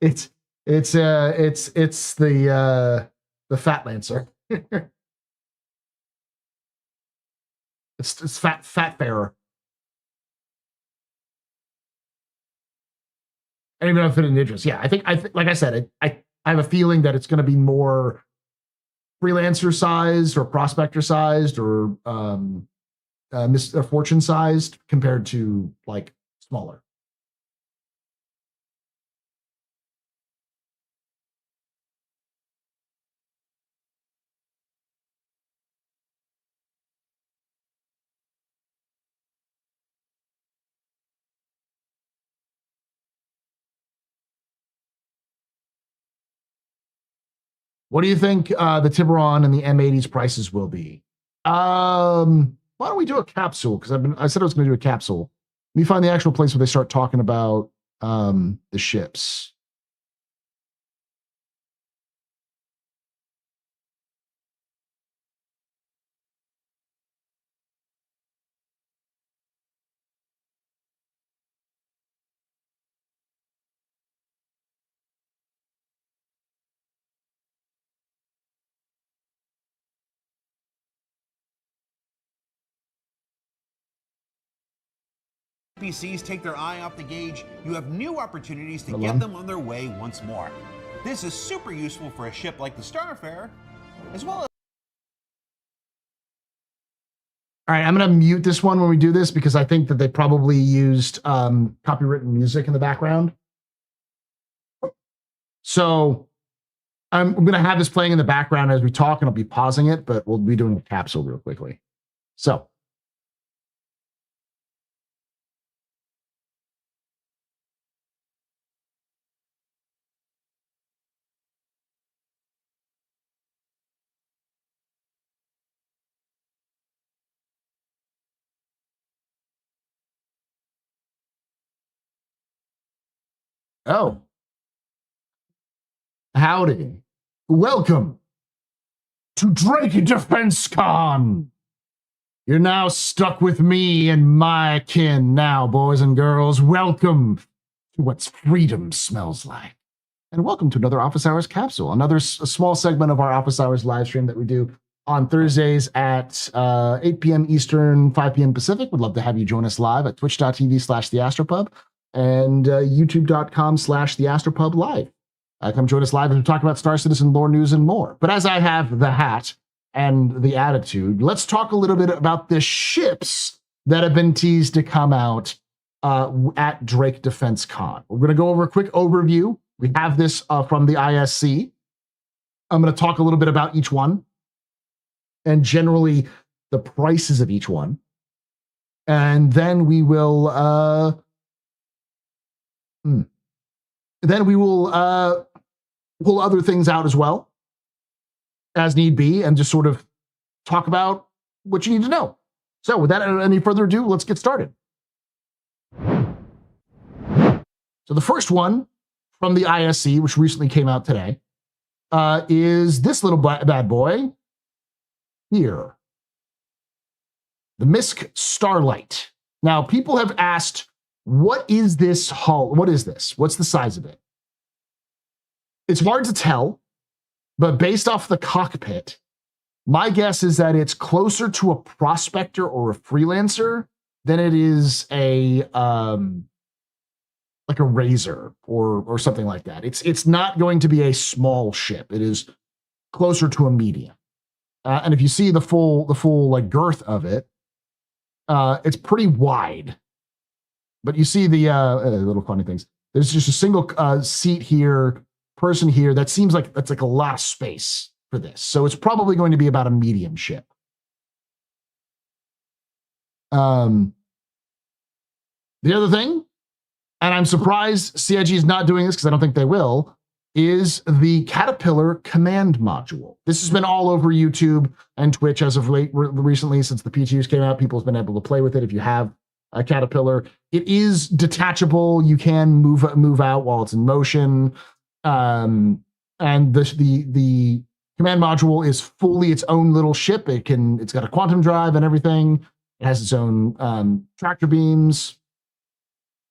Speaker 1: It's the Fat Lancer. It's fat bearer. I don't even know if it in interest. Yeah, I think like I said, I have a feeling that it's going to be more Freelancer sized or Prospector sized or Fortune sized compared to like smaller. What do you think the Tiburon and the M80's prices will be? Why don't we do a capsule? Because I said I was going to do a capsule. Let me find the actual place where they start talking about the ships.
Speaker 12: NPCs take their eye off the gauge, you have new opportunities to get them on their way once more. This is super useful for a ship like the Starfarer, as well as...
Speaker 1: All right, I'm going to mute this one when we do this because I think that they probably used copywritten music in the background. So I'm going to have this playing in the background as we talk, and I'll be pausing it, but we'll be doing a capsule real quickly. So. Oh. Howdy. Welcome to Drake DefenseCon. You're now stuck with me and my kin now, boys and girls. Welcome to what freedom smells like. And welcome to another Office Hours capsule, another small segment of our Office Hours live stream that we do on Thursdays at 8 p.m. Eastern, 5 p.m. Pacific. Would love to have you join us live at twitch.tv/theastropub and youtube.com/theastropub live. Come join us live as we talk about Star Citizen lore, news, and more. But as I have the hat and the attitude, let's talk a little bit about the ships that have been teased to come out at Drake DefenseCon. We're going to go over a quick overview. We have this from the ISC. I'm going to talk a little bit about each one and generally the prices of each one. And then we will pull other things out as well. as need be and just sort of talk about what you need to know. So without any further ado, let's get started. So the first one from the ISC, which recently came out today, is this little bad boy here. The MISC Starlight. Now, people have asked, what is this hull? What is this? What's the size of it? It's hard to tell, but based off the cockpit, my guess is that it's closer to a prospector or a freelancer than it is a like a Razor or something like that. It's not going to be a small ship. It is closer to a medium. And if you see the full like girth of it, it's pretty wide. But you see the little funny things. There's just a single seat here, person here. That seems like that's like a lot of space for this. So it's probably going to be about a medium ship. The other thing, and I'm surprised CIG is not doing this because I don't think they will, is the Caterpillar command module. This has been all over YouTube and Twitch as of recently since the PTUs came out. People have been able to play with it if you have a Caterpillar. It is detachable. You can move out while it's in motion. And the command module is fully its own little ship. It's got a quantum drive and everything. It has its own tractor beams.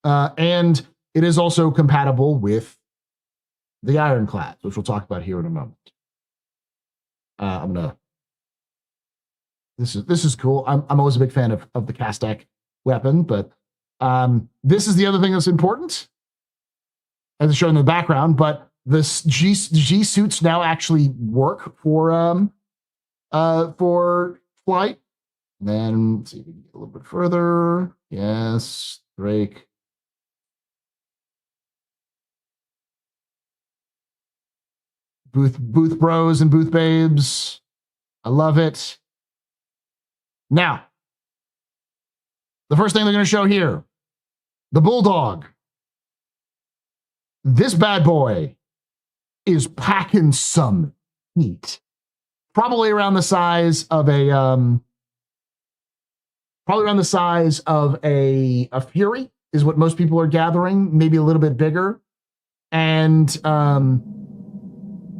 Speaker 1: And it is also compatible with the Ironclad, which we'll talk about here in a moment. This is cool. I'm always a big fan of the Castak weapon, but this is the other thing that's important, as it's shown in the background. But the G suits now actually work for flight. And then let's see if we can get a little bit further. Yes, Drake. Booth bros and booth babes. I love it. Now, the first thing they're going to show here, the Bulldog. This bad boy is packing some heat. Probably around the size of a Fury is what most people are gathering, maybe a little bit bigger. And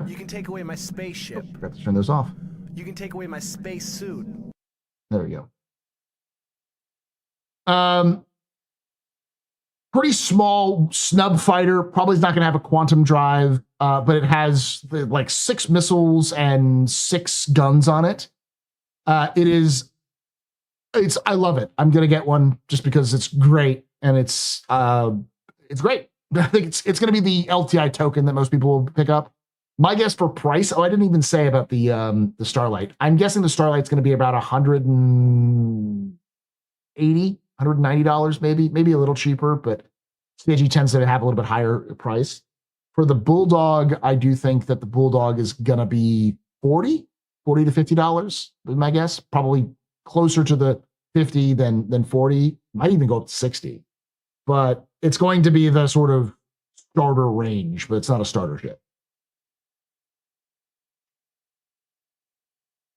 Speaker 11: you can take away my spaceship.
Speaker 1: Oh, forgot to turn those off.
Speaker 11: You can take away my space suit.
Speaker 1: There we go. Pretty small snub fighter. Probably is not going to have a quantum drive, but it has like 6 missiles and 6 guns on it. I love it. I'm going to get one just because it's great, and it's great. I think it's going to be the LTI token that most people will pick up. My guess for price, I didn't even say about the Starlight. I'm guessing the Starlight's going to be about $180, $190 maybe a little cheaper, but CIG tends to have a little bit higher price. For the Bulldog, I do think that the Bulldog is going to be $40 to $50, is my guess. Probably closer to the 50 than 40. Might even go up to 60. But it's going to be the sort of starter range, but it's not a starter ship.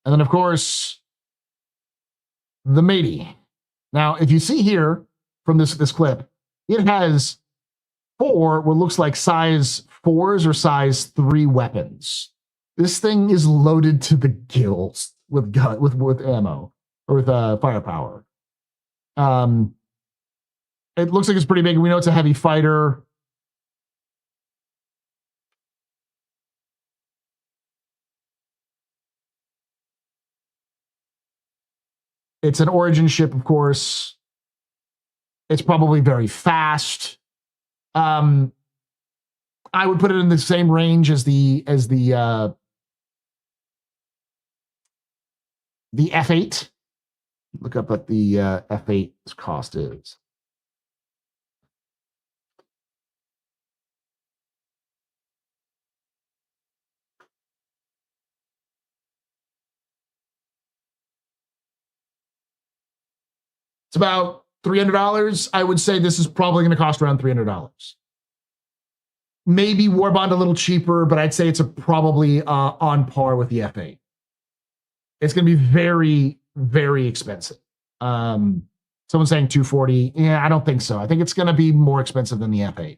Speaker 1: And then, of course, the matey. Now, if you see here from this clip, it has 4 what looks like size 4s or size 3 weapons. This thing is loaded to the gills with ammo or with firepower. It looks like it's pretty big. We know it's a heavy fighter. It's an Origin ship, of course. It's probably very fast. I would put it in the same range as the F8. Look up what the F8's cost is. It's about $300. I would say this is probably going to cost around $300. Maybe Warbond a little cheaper, but I'd say it's probably on par with the F8. It's going to be very, very expensive. Someone's saying 240. Yeah, I don't think so. I think it's going to be more expensive than the F8.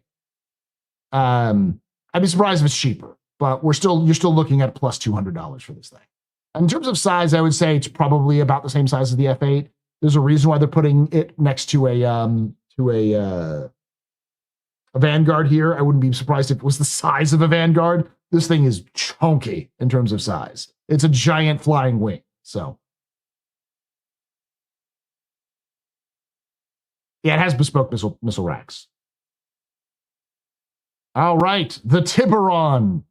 Speaker 1: I'd be surprised if it's cheaper, but you're still looking at plus $200 for this thing. In terms of size, I would say it's probably about the same size as the F8. There's a reason why they're putting it next to a Vanguard here. I wouldn't be surprised if it was the size of a Vanguard. This thing is chunky in terms of size. It's a giant flying wing. So yeah, it has bespoke missile racks. All right, the Tiburon,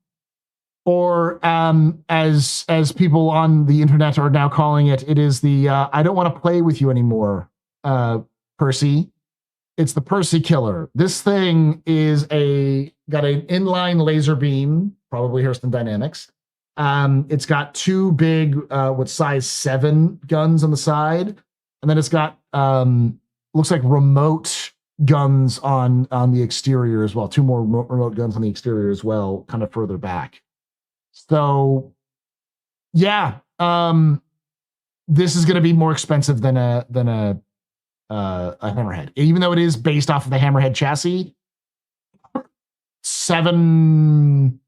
Speaker 1: or as people on the internet are now calling it, it is the I don't want to play with you anymore, Percy. It's the Percy Killer. This thing is got an inline laser beam, probably Hurston Dynamics. It's got two big, size 7 guns on the side, and then it's got looks like remote guns on the exterior as well. 2 more remote guns on the exterior as well, kind of further back. So, yeah, this is going to be more expensive than a Hammerhead, even though it is based off of the Hammerhead chassis. $750,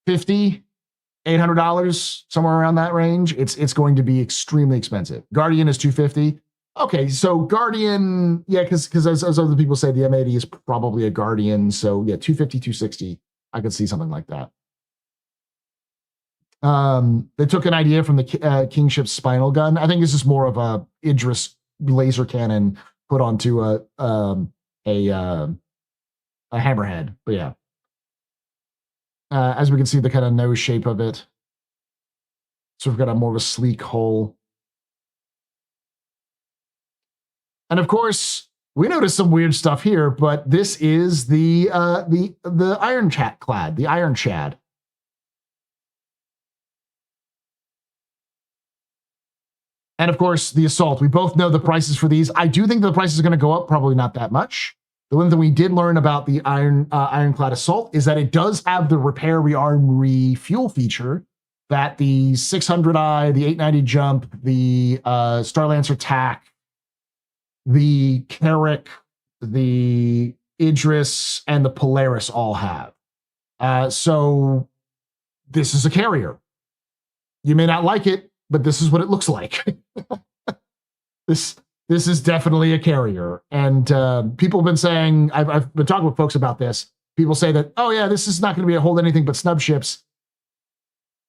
Speaker 1: $800, somewhere around that range. It's going to be extremely expensive. Guardian is $250. Okay, so Guardian, yeah, because as other people say, the M80 is probably a Guardian. So yeah, $250, $260. I could see something like that. They took an idea from the Kingship's spinal gun. I think this is more of a Idris laser cannon put onto a Hammerhead. But yeah, as we can see, the kind of nose shape of it. So we've got a more of a sleek hull. And of course, we noticed some weird stuff here, but this is the Ironclad, the Iron Chad. And of course, the Assault. We both know the prices for these. I do think the prices are going to go up, probably not that much. The one thing we did learn about the Ironclad Assault is that it does have the repair, rearm, refuel feature that the 600i, the 890 Jump, the Starlancer TAC, the Carrack, the Idris, and the Polaris all have. So this is a carrier. You may not like it, but this is what it looks like. This is definitely a carrier. And people have been saying, I've been talking with folks about this. People say that, oh yeah, this is not going to be hold anything but snub ships.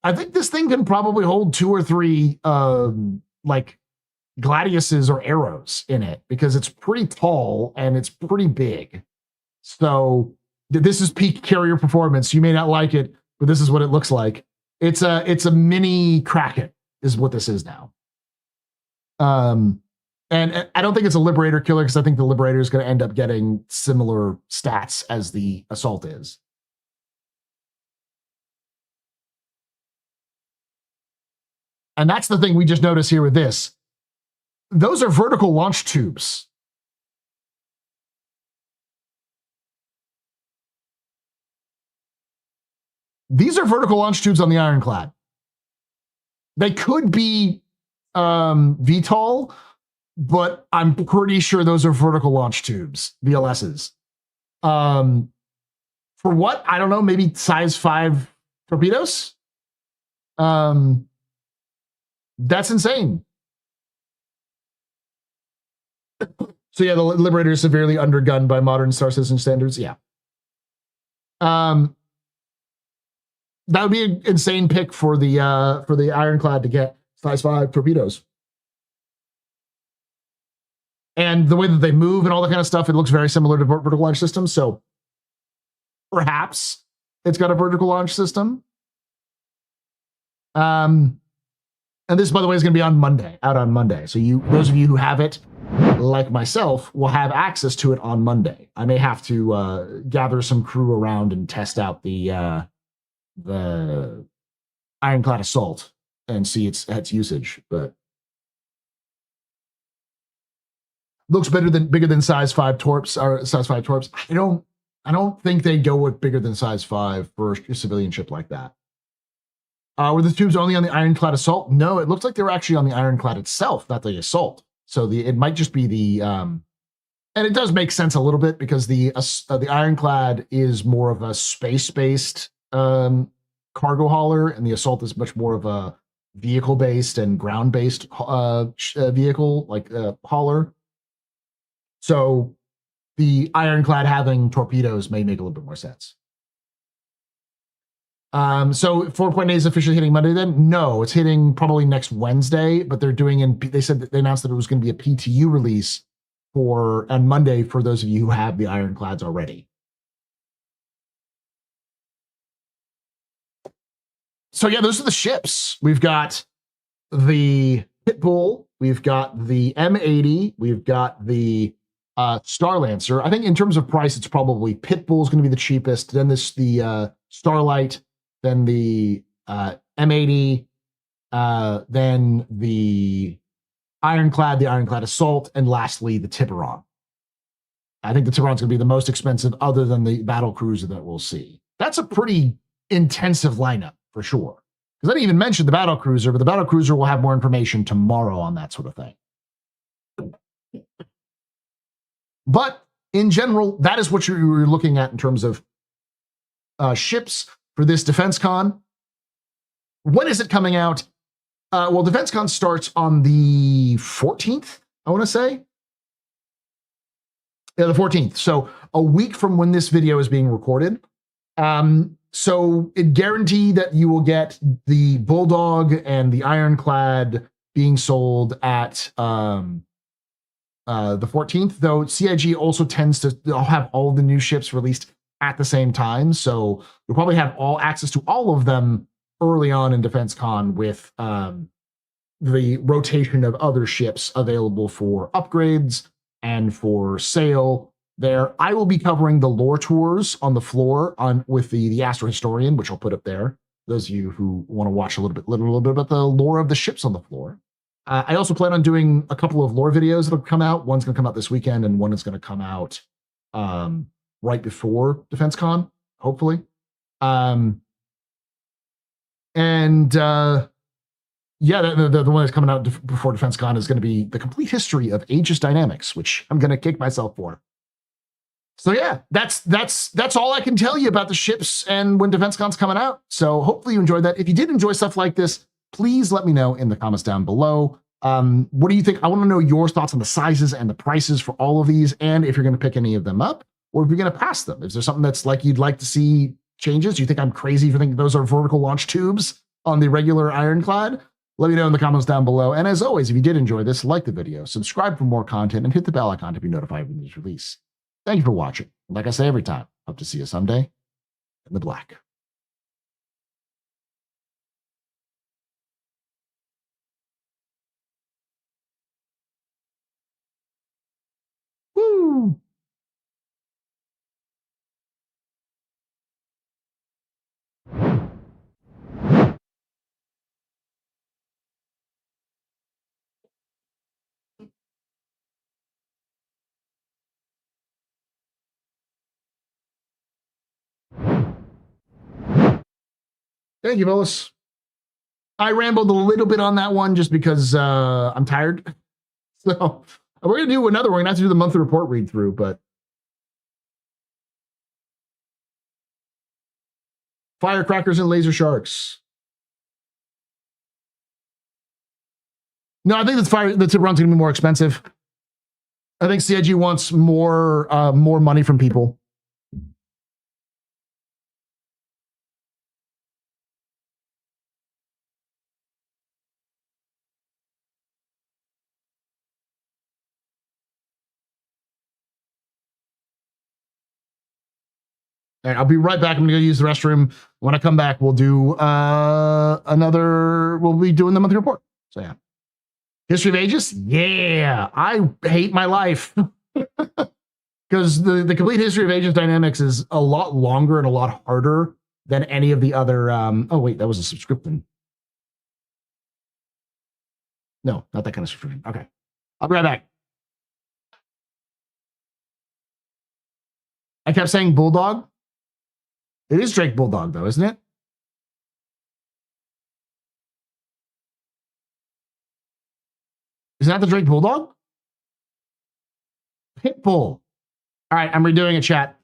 Speaker 1: I think this thing can probably hold 2 or 3 like Gladiuses or Arrows in it, because it's pretty tall and it's pretty big. So this is peak carrier performance. You may not like it, but this is what it looks like. It's a mini Kraken is what this is now. And I don't think it's a Liberator killer, because I think the Liberator is going to end up getting similar stats as the Assault is. And that's the thing we just noticed here with this. Those are vertical launch tubes. These are vertical launch tubes on the Ironclad. They could be VTOL, but I'm pretty sure those are vertical launch tubes, VLSs. For what? I don't know, maybe size 5 torpedoes? That's insane. So yeah, the Liberator is severely undergunned by modern Star Citizen standards. Yeah. That would be an insane pick for the Ironclad to get size 5 torpedoes. And the way that they move and all that kind of stuff, it looks very similar to vertical launch systems. So perhaps it's got a vertical launch system. And this, by the way, is going to be on Monday, out on Monday. So those of you who have it, like myself, will have access to it on Monday. I may have to gather some crew around and test out the Ironclad Assault and see its usage, but looks bigger than size 5 torps or size 5 torps. I don't think they go with bigger than size 5 for a civilian ship like that. Were the tubes only on the Ironclad Assault? No, it looks like they were actually on the Ironclad itself, not the Assault. So it might just be the and it does make sense a little bit because the Ironclad is more of a space-based cargo hauler, and the Assault is much more of a vehicle-based and ground-based vehicle like hauler. So the Ironclad having torpedoes may make a little bit more sense. So 4.8 is officially hitting Monday then? No, it's hitting probably next Wednesday, but they're doing, they said that they announced that it was going to be a PTU release on Monday for those of you who have the Ironclads already. So yeah, those are the ships. We've got the Pitbull, we've got the M80, we've got the Starlancer. I think in terms of price, it's probably Pitbull is going to be the cheapest, then the Starlight, then the M80, then the Ironclad Assault, and lastly, the Tiburon. I think the Tiburon's going to be the most expensive other than the battle cruiser that we'll see. That's a pretty intensive lineup for sure. Because I didn't even mention the battle cruiser, but the battle cruiser will have more information tomorrow on that sort of thing. But in general, that is what you're looking at in terms of ships for this DefenseCon. When is it coming out? Well, DefenseCon starts on the 14th, I want to say. Yeah, the 14th. So a week from when this video is being recorded. So it guaranteed that you will get the Bulldog and the Ironclad being sold at the 14th, though CIG also tends to have all the new ships released at the same time. So you'll probably have access to all of them early on in DefenseCon with the rotation of other ships available for upgrades and for sale there. I will be covering the lore tours on the floor with the Astro Historian, which I'll put up there. Those of you who want to watch a little bit about the lore of the ships on the floor. I also plan on doing a couple of lore videos that'll come out. One's going to come out this weekend, and one is going to come out right before DefenseCon, hopefully. Yeah, the one that's coming out before DefenseCon is going to be the complete history of Aegis Dynamics, which I'm going to kick myself for. So yeah, that's all I can tell you about the ships and when DefenseCon's coming out. So hopefully you enjoyed that. If you did enjoy stuff like this, please let me know in the comments down below. What do you think? I want to know your thoughts on the sizes and the prices for all of these, and if you're going to pick any of them up, or if you're going to pass them. Is there something that's like you'd like to see changes? Do you think I'm crazy for thinking those are vertical launch tubes on the regular Ironclad? Let me know in the comments down below. And as always, if you did enjoy this, like the video, subscribe for more content, and hit the bell icon to be notified when there's release. Thank you for watching. Like I say every time, hope to see you someday in the black. Woo! Thank you, Willis. I rambled a little bit on that one just because I'm tired. So we're going to do another. We're going to have to do the monthly report read through, but firecrackers and laser sharks. No, I think the Tiburon's going to be more expensive. I think CIG wants more money from people. All right, I'll be right back. I'm going to go use the restroom. When I come back, we'll do we'll be doing the monthly report. So yeah. History of Aegis? Yeah, I hate my life. Because the complete history of Aegis Dynamics is a lot longer and a lot harder than any of the other... oh, wait, that was a subscription. No, not that kind of subscription. Okay. I'll be right back. I kept saying Bulldog. It is Drake Bulldog, though, isn't it? Is that the Drake Bulldog? Pitbull. All right, I'm redoing it, chat.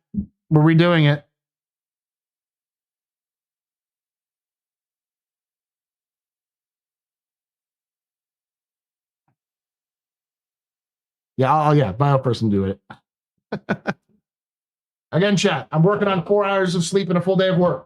Speaker 1: We're redoing it. Yeah, yeah, bio person do it. Again, chat, I'm working on 4 hours of sleep and a full day of work.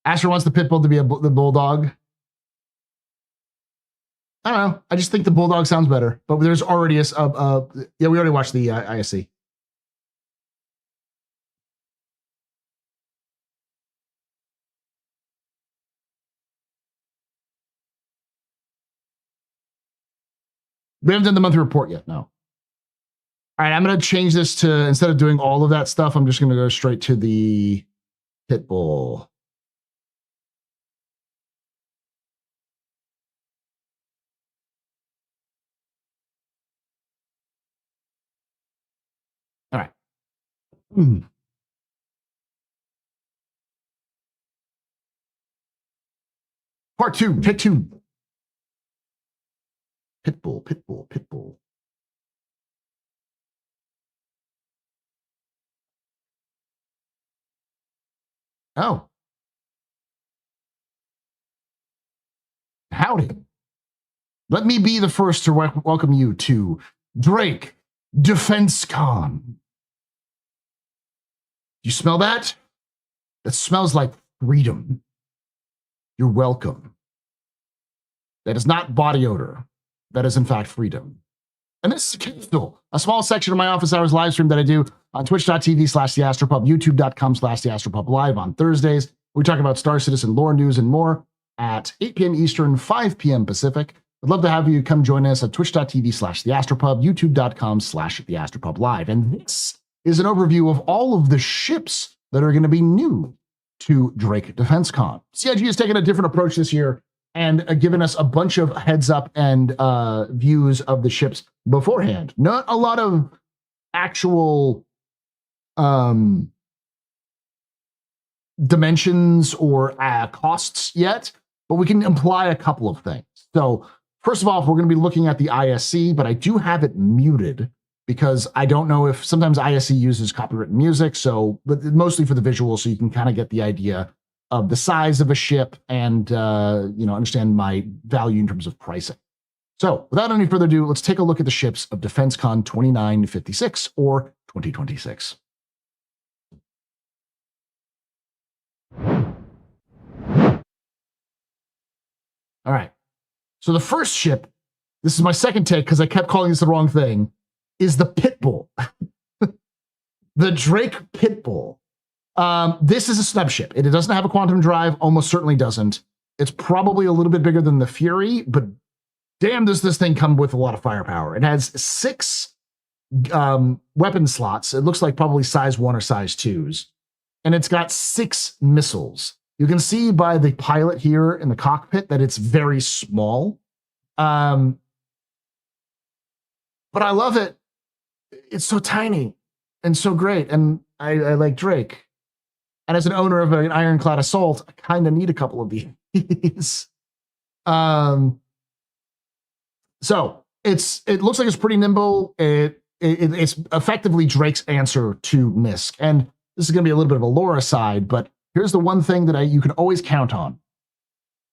Speaker 1: Asher wants the pit bull to be the bulldog. I don't know. I just think the bulldog sounds better. But there's already yeah, we already watched the ISC. We haven't done the monthly report yet. No. All right, I'm going to change this to, instead of doing all of that stuff, I'm just going to go straight to the pit bull. All right. Part 2, pit 2. Pitbull, pitbull, pitbull. Oh. Howdy. Let me be the first to welcome you to Drake DefenseCon. You smell that? That smells like freedom. You're welcome. That is not body odor. That is, in fact, freedom. And this is a capsule, a small section of my office hours live stream that I do on twitch.tv/theastropub, youtube.com/theastropub live on Thursdays. We talk about Star Citizen lore, news, and more at 8 p.m. Eastern, 5 p.m. Pacific. I'd love to have you come join us at twitch.tv/theastropub, youtube.com/theastropub live. And this is an overview of all of the ships that are going to be new to Drake DefenseCon. CIG has taken a different approach this year and given us a bunch of heads up and views of the ships beforehand. Not a lot of actual dimensions or costs yet, but we can imply a couple of things. So first of all, we're going to be looking at the ISC, but I do have it muted because I don't know if sometimes ISC uses copyrighted music, so but mostly for the visual, so you can kind of get the idea of the size of a ship and understand my value in terms of pricing. So without any further ado, let's take a look at the ships of DefenseCon 2956 or 2026. All right. So the first ship, this is my second take because I kept calling this the wrong thing, is the Pitbull. The Drake Pitbull. This is a snub ship. It doesn't have a quantum drive, almost certainly doesn't. It's probably a little bit bigger than the Fury, but damn, does this thing come with a lot of firepower. It has 6 weapon slots. It looks like probably size 1 or size 2s. And it's got 6 missiles. You can see by the pilot here in the cockpit that it's very small. But I love it. It's so tiny and so great. And I like Drake. And as an owner of an ironclad assault, I kind of need a couple of these. So it looks like it's pretty nimble. It's effectively Drake's answer to Misk. And this is going to be a little bit of a lore aside, but here's the one thing that you can always count on.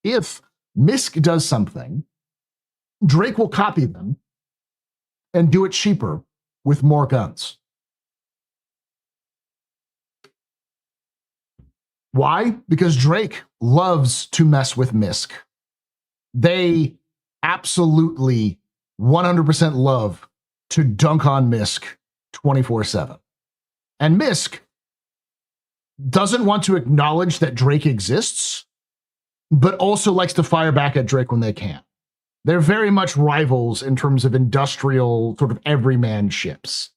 Speaker 1: If Misk does something, Drake will copy them and do it cheaper with more guns. Why? Because Drake loves to mess with MISC. They absolutely 100% love to dunk on MISC 24/7. And MISC doesn't want to acknowledge that Drake exists, but also likes to fire back at Drake when they can. They're very much rivals in terms of industrial, sort of everyman ships.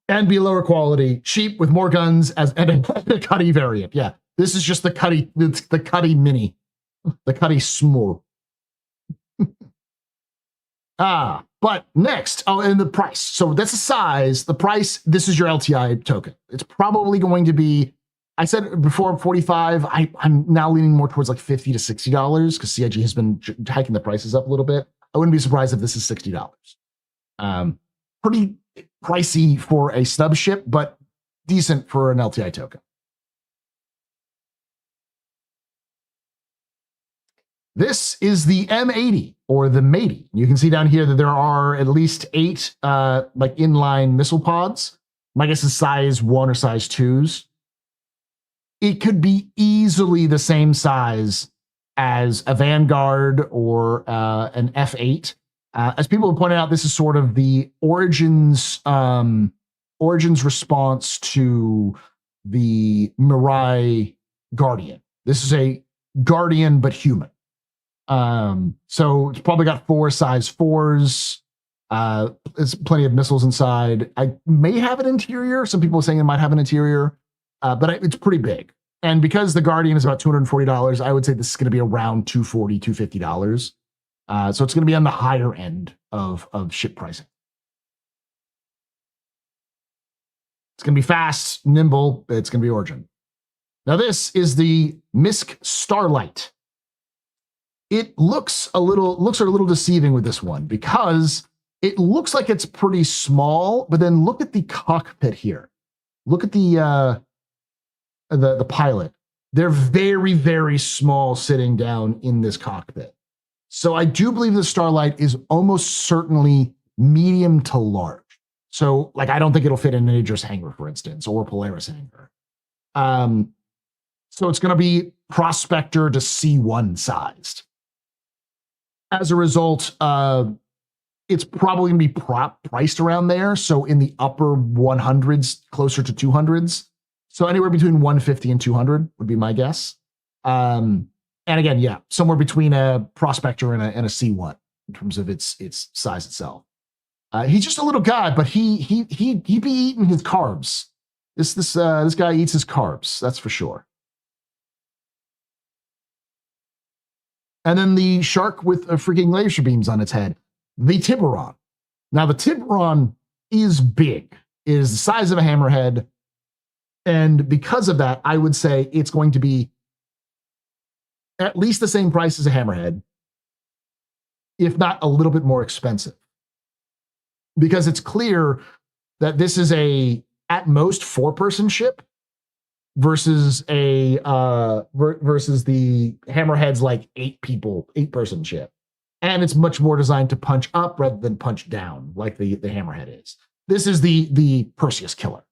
Speaker 1: And be lower quality, cheap with more guns and a Cuddy variant. Yeah, this is just the Cuddy, the Cuddy Mini, the Cuddy Small. But next, and the price. So that's the size. The price, this is your LTI token. It's probably going to be, I said before 45. I'm now leaning more towards like $50 to $60 because CIG has been hiking the prices up a little bit. I wouldn't be surprised if this is $60. Pretty pricey for a snub ship, but decent for an LTI token. This is the M80 or the Matey. You can see down here that there are at least 8 like inline missile pods. My guess is size 1 or size 2s. It could be easily the same size as a Vanguard or an F8. As people have pointed out, this is sort of the Origins response to the Mirai Guardian. This is a Guardian but human. So it's probably got 4 size 4s. There's plenty of missiles inside. I may have an interior. Some people are saying it might have an interior, but it's pretty big. And because the Guardian is about $240, I would say this is going to be around $240, $250. So it's going to be on the higher end of ship pricing. It's going to be fast, nimble. It's going to be Origin. Now this is the MISC Starlight. It looks a little deceiving with this one because it looks like it's pretty small, but then look at the cockpit here. Look at the pilot. They're very, very small sitting down in this cockpit. So I do believe the Starlight is almost certainly medium to large. So like, I don't think it'll fit in an Idris hangar, for instance, or a Polaris hangar. So it's going to be Prospector to C1 sized. As a result, it's probably going to be priced around there. So in the upper 100s, closer to 200s. So anywhere between 150 and 200 would be my guess. And again, yeah, somewhere between a Prospector and a C1 in terms of its size itself. He's just a little guy, but he be eating his carbs. This guy eats his carbs, that's for sure. And then the shark with freaking laser beams on its head, the Tiburon. Now the Tiburon is big. It is the size of a hammerhead. And because of that, I would say it's going to be at least the same price as a hammerhead, if not a little bit more expensive. Because it's clear that this is at most 4-person ship versus versus the hammerhead's like 8-person ship. And it's much more designed to punch up rather than punch down like the hammerhead is. This is the Perseus killer.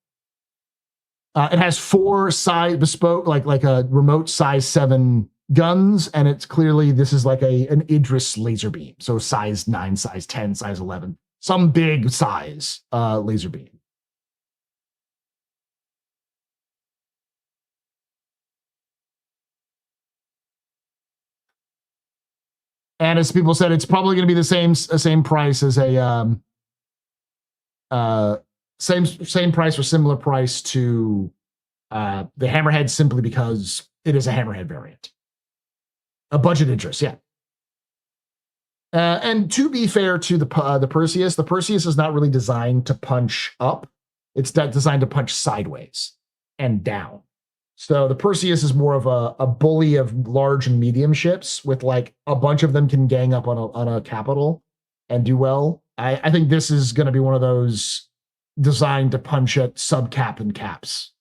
Speaker 1: It has 4 side bespoke, like a remote size 7 guns, and it's clearly, this is like an Idris laser beam. So size 9, size 10, size 11, some big size laser beam. And as people said, it's probably going to be the same price as a same price or similar price to the Hammerhead, simply because it is a Hammerhead variant. A budget interest, yeah. And to be fair to the Perseus is not really designed to punch up. It's designed to punch sideways and down. So the Perseus is more of a bully of large and medium ships, with like a bunch of them can gang up on a capital and do well. I think this is going to be one of those designed to punch at subcap and caps.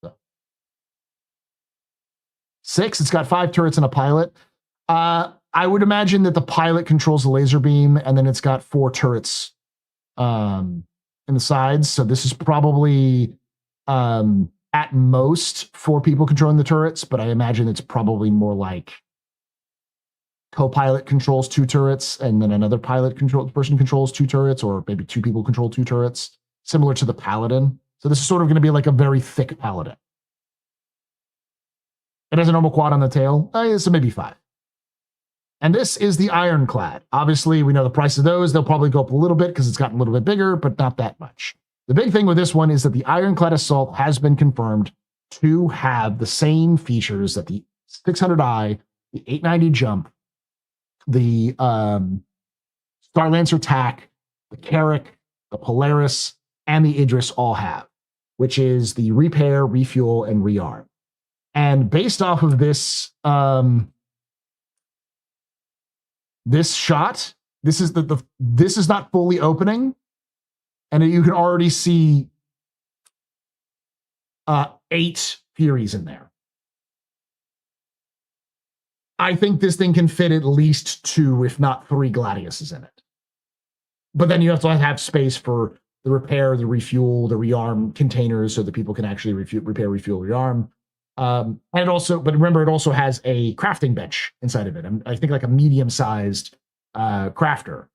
Speaker 1: So. 6, it's got 5 turrets and a pilot. I would imagine that the pilot controls the laser beam, and then it's got 4 turrets in the sides. So this is probably at most 4 people controlling the turrets, but I imagine it's probably more like co-pilot controls 2 turrets, and then another person controls 2 turrets, or maybe 2 people control 2 turrets, similar to the Paladin. So this is sort of going to be like a very thick Paladin. It has a normal quad on the tail, so maybe 5. And this is the Ironclad. Obviously, we know the price of those. They'll probably go up a little bit because it's gotten a little bit bigger, but not that much. The big thing with this one is that the Ironclad Assault has been confirmed to have the same features that the 600i, the 890 Jump, the Star Lancer TAC, the Carrack, the Polaris, and the Idris all have, which is the repair, refuel, and rearm. And based off of this, this shot, this is this is not fully opening, and you can already see 8 Furies in there. I think this thing can fit at least 2, if not 3 Gladiuses in it. But then you have to have space for the repair, the refuel, the rearm containers so that people can actually repair, refuel, rearm. And it also, but remember, it also has a crafting bench inside of it. I think like a medium-sized crafter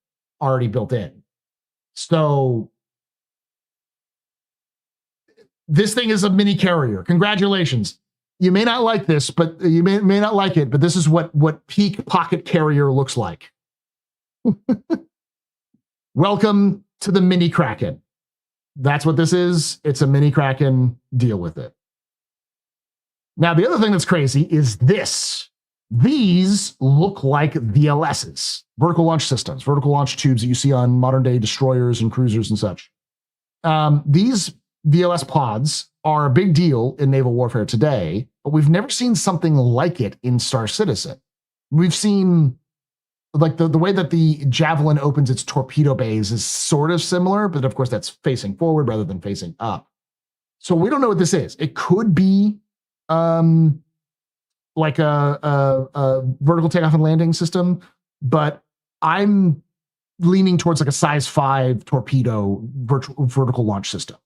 Speaker 1: already built in. So this thing is a mini carrier. Congratulations. You may not like this, but you may not like it, but this is what peak pocket carrier looks like. Welcome to the mini Kraken. That's what this is. It's a mini Kraken. Deal with it. Now, the other thing that's crazy is this. These look like VLSs, vertical launch systems, vertical launch tubes that you see on modern day destroyers and cruisers and such. These VLS pods are a big deal in naval warfare today, but we've never seen something like it in Star Citizen. We've seen like the way that the Javelin opens its torpedo bays is sort of similar, but of course that's facing forward rather than facing up. So we don't know what this is. It could be like a vertical takeoff and landing system, but I'm leaning towards like a size 5 torpedo vertical launch system.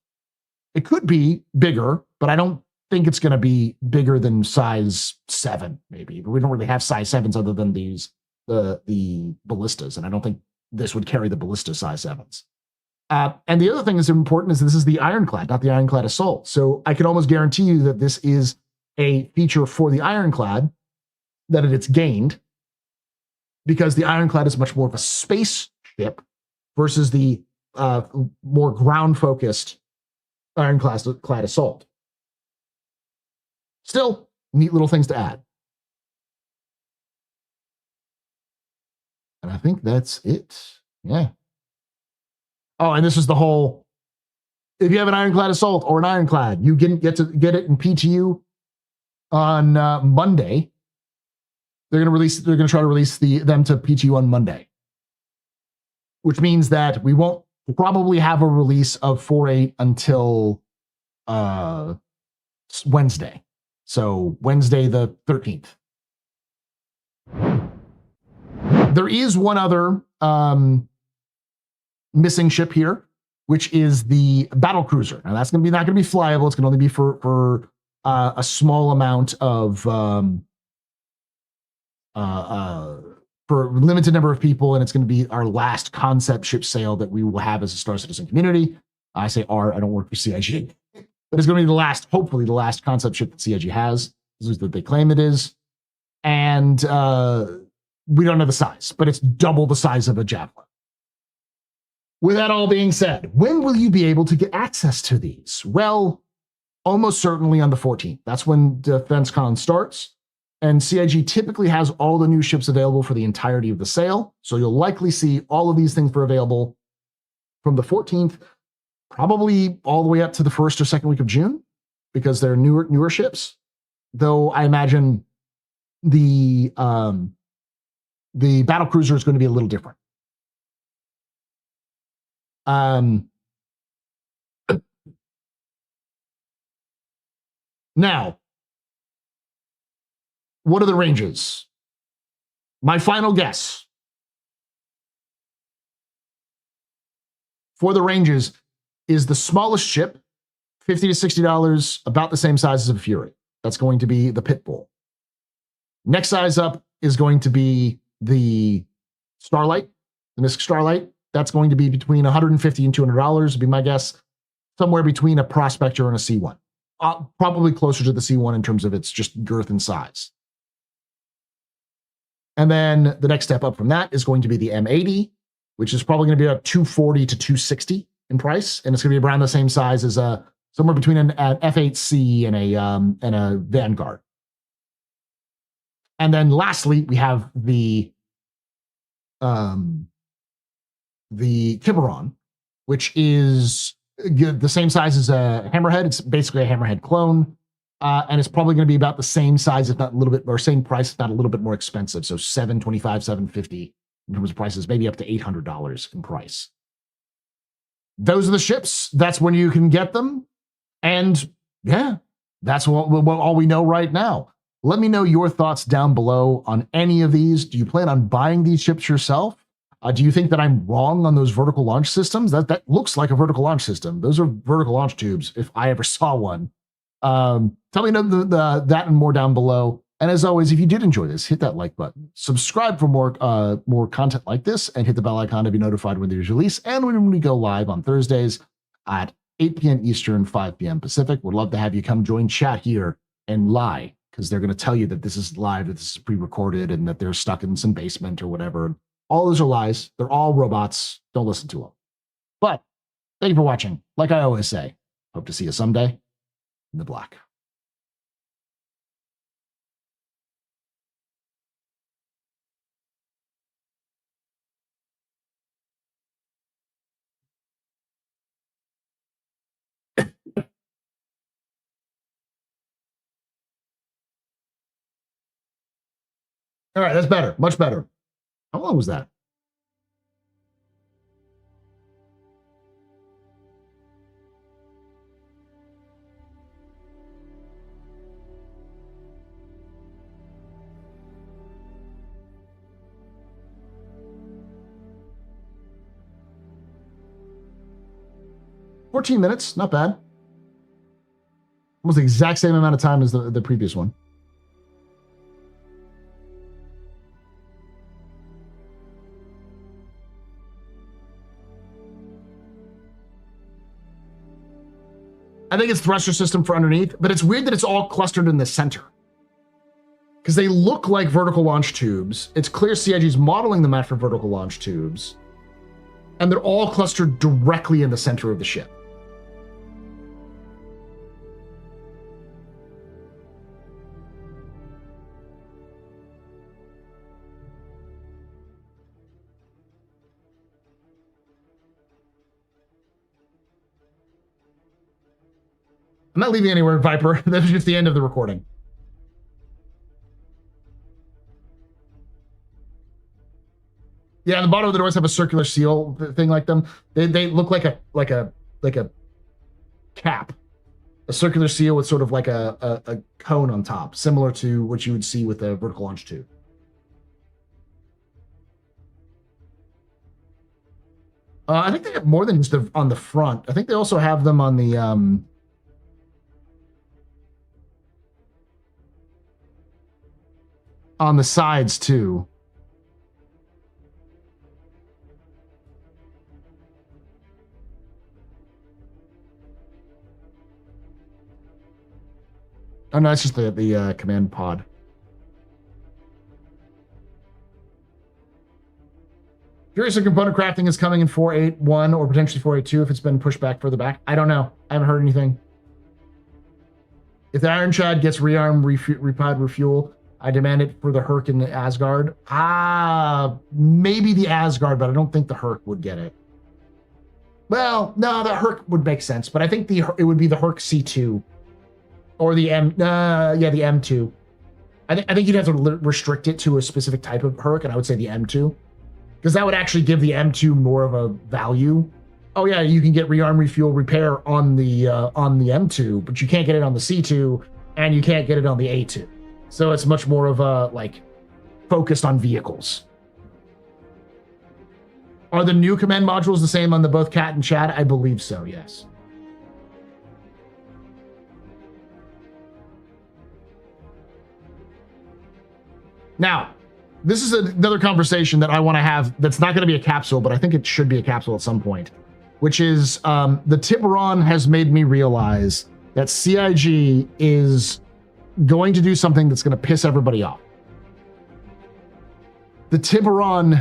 Speaker 1: It could be bigger, but I don't think it's going to be bigger than size 7, maybe. But we don't really have size 7s other than these the ballistas, and I don't think this would carry the ballista size 7s. And the other thing that's important is this is the Ironclad, not the Ironclad Assault. So I can almost guarantee you that this is a feature for the Ironclad that it's gained, because the Ironclad is much more of a space ship versus the more ground-focused Ironclad Assault. Still, neat little things to add. And I think that's it. Yeah. Oh, and this is the whole, if you have an Ironclad Assault or an Ironclad, you get to get it in PTU on Monday. They're going to try to release them to PTU on Monday, which means that we won't probably have a release of 4.8 until Wednesday. So Wednesday the 13th. There is one other missing ship here, which is the battle cruiser. Now that's not going to be flyable. It's going to only be for a small amount of for a limited number of people, and it's going to be our last concept ship sale that we will have as a Star Citizen community. I say our, I don't work for CIG, but it's going to be the last, hopefully the last concept ship that CIG has. This is what they claim it is, and we don't know the size, but it's double the size of a Javelin. With that all being said, when will you be able to get access to these? Well, almost certainly on the 14th. That's when DefenseCon starts. And CIG typically has all the new ships available for the entirety of the sale. So you'll likely see all of these things for available from the 14th, probably all the way up to the 1st or 2nd week of June, because they're newer ships. Though I imagine the battle cruiser is going to be a little different. Now, what are the ranges? My final guess for the ranges is the smallest ship, $50 to $60, about the same size as a Fury. That's going to be the Pitbull. Next size up is going to be the Starlight, the Mystic Starlight. That's going to be between $150 and $200, would be my guess. Somewhere between a Prospector and a C1. Probably closer to the C1 in terms of its just girth and size. And then the next step up from that is going to be the M80, which is probably going to be about $240 to $260 in price, and it's going to be around the same size as somewhere between an F8C and a Vanguard. And then lastly, we have the Tiburon, which is the same size as a Hammerhead. It's basically a Hammerhead clone, and it's probably going to be about the same size, if not a little bit, or same price, if not a little bit more expensive. So $725, $750 in terms of prices, maybe up to $800 in price. Those are the ships. That's when you can get them. And yeah, that's all we know right now. Let me know your thoughts down below on any of these. Do you plan on buying these ships yourself? Do you think that I'm wrong on those vertical launch systems? That looks like a vertical launch system. Those are vertical launch tubes, if I ever saw one. Tell me that and more down below. And as always, if you did enjoy this, hit that like button. Subscribe for more content like this, and hit the bell icon to be notified when there's release and when we go live on Thursdays at 8 p.m. Eastern, 5 p.m. Pacific. Would love to have you come join chat here and lie, because they're going to tell you that this is live, that this is pre-recorded, and that they're stuck in some basement or whatever. All those are lies. They're all robots. Don't listen to them. But thank you for watching. Like I always say, hope to see you someday in the black. All right, that's better. Much better. How long was that? $14 not bad. Almost the exact same amount of time as the previous one. I think it's thruster system for underneath, but it's weird that it's all clustered in the center, because they look like vertical launch tubes. It's clear CIG's modeling them after vertical launch tubes, and they're all clustered directly in the center of the ship. I'm not leaving anywhere, Viper. That's just the end of the recording. Yeah, the bottom of the doors have a circular seal thing like them. They look like a cap, a circular seal with sort of like a cone on top, similar to what you would see with a vertical launch tube. I think they have more than just on the front. I think they also have them on the sides too. Oh no, it's just the command pod. Curious if component crafting is coming in 4.8.1 or potentially 4.8.2 if it's been pushed back further back. I don't know. I haven't heard anything. If the Iron Chad gets rearm, repod, refuel, I demand it for the Herc and the Asgard. Maybe the Asgard, but I don't think the Herc would get it. Well, no, the Herc would make sense, but I think it would be the Herc C2 or the the M2. I think you'd have to restrict it to a specific type of Herc, and I would say the M2, because that would actually give the M2 more of a value. Oh yeah, you can get rearm, refuel, repair on the M2, but you can't get it on the C2, and you can't get it on the A2. So it's much more of a, like, focused on vehicles. Are the new command modules the same on the both Cat and Chad? I believe so, yes. Now, this is another conversation that I want to have that's not going to be a capsule, but I think it should be a capsule at some point, which is the Tiburon has made me realize that CIG is going to do something that's going to piss everybody off. The Tiburon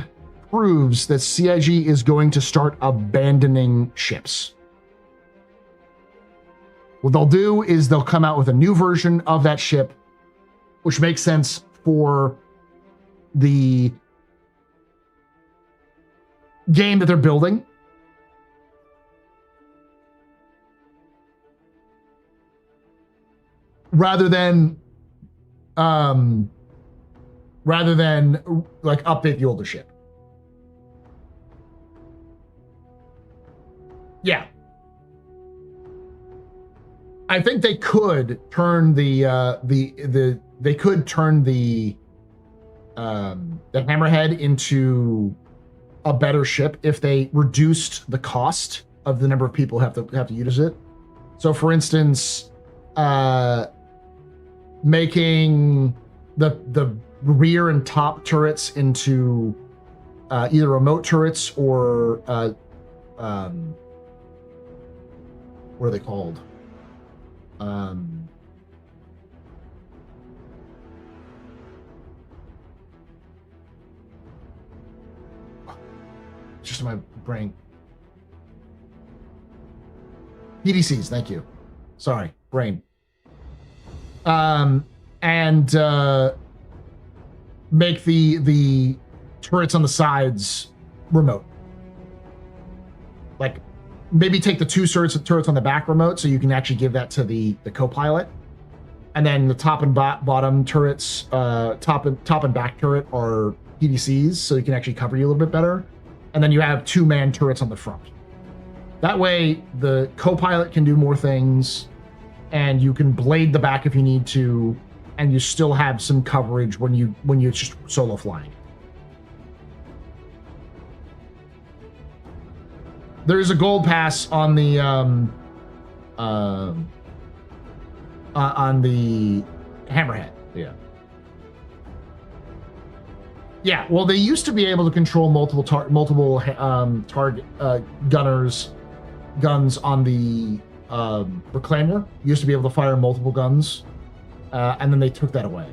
Speaker 1: proves that CIG is going to start abandoning ships. What they'll do is they'll come out with a new version of that ship, which makes sense for the game that they're building. Rather than like update the older ship. Yeah. I think they could turn the Hammerhead into a better ship if they reduced the cost of the number of people who have to use it. So for instance, making the rear and top turrets into either remote turrets or what are they called? Just in my brain. PDCs, thank you. Sorry, brain. And make the turrets on the sides remote. Like maybe take the two turrets on the back remote, so you can actually give that to the co-pilot. And then the top and bottom turrets, top and back turret are PDCs, so you can actually cover you a little bit better. And then you have 2-man turrets on the front. That way, the co-pilot can do more things, and you can blade the back if you need to, and you still have some coverage when you're just solo flying. There is a gold pass on the Hammerhead. Yeah. Yeah. Well, they used to be able to control multiple target guns on the Reclaimer. You used to be able to fire multiple guns, and then they took that away.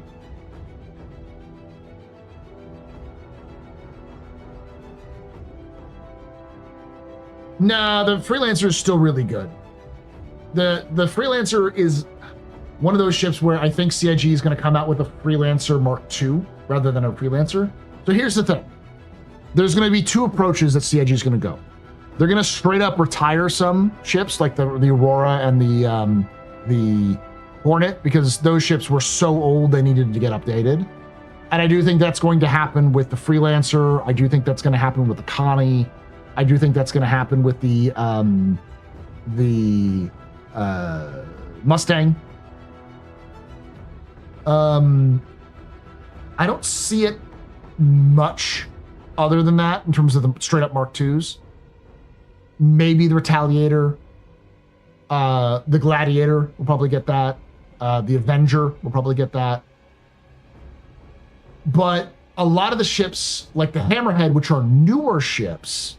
Speaker 1: No, the Freelancer is still really good. The Freelancer is one of those ships where I think CIG is going to come out with a Freelancer Mark II rather than a Freelancer. So here's the thing. There's going to be two approaches that CIG is going to go. They're going to straight up retire some ships like the Aurora and the Hornet, because those ships were so old they needed to get updated. And I do think that's going to happen with the Freelancer. I do think that's going to happen with the Connie. I do think that's going to happen with the Mustang. I don't see it much other than that in terms of the straight up Mark IIs. Maybe the Retaliator, the Gladiator will probably get that. The Avenger will probably get that. But a lot of the ships, like the Hammerhead, which are newer ships,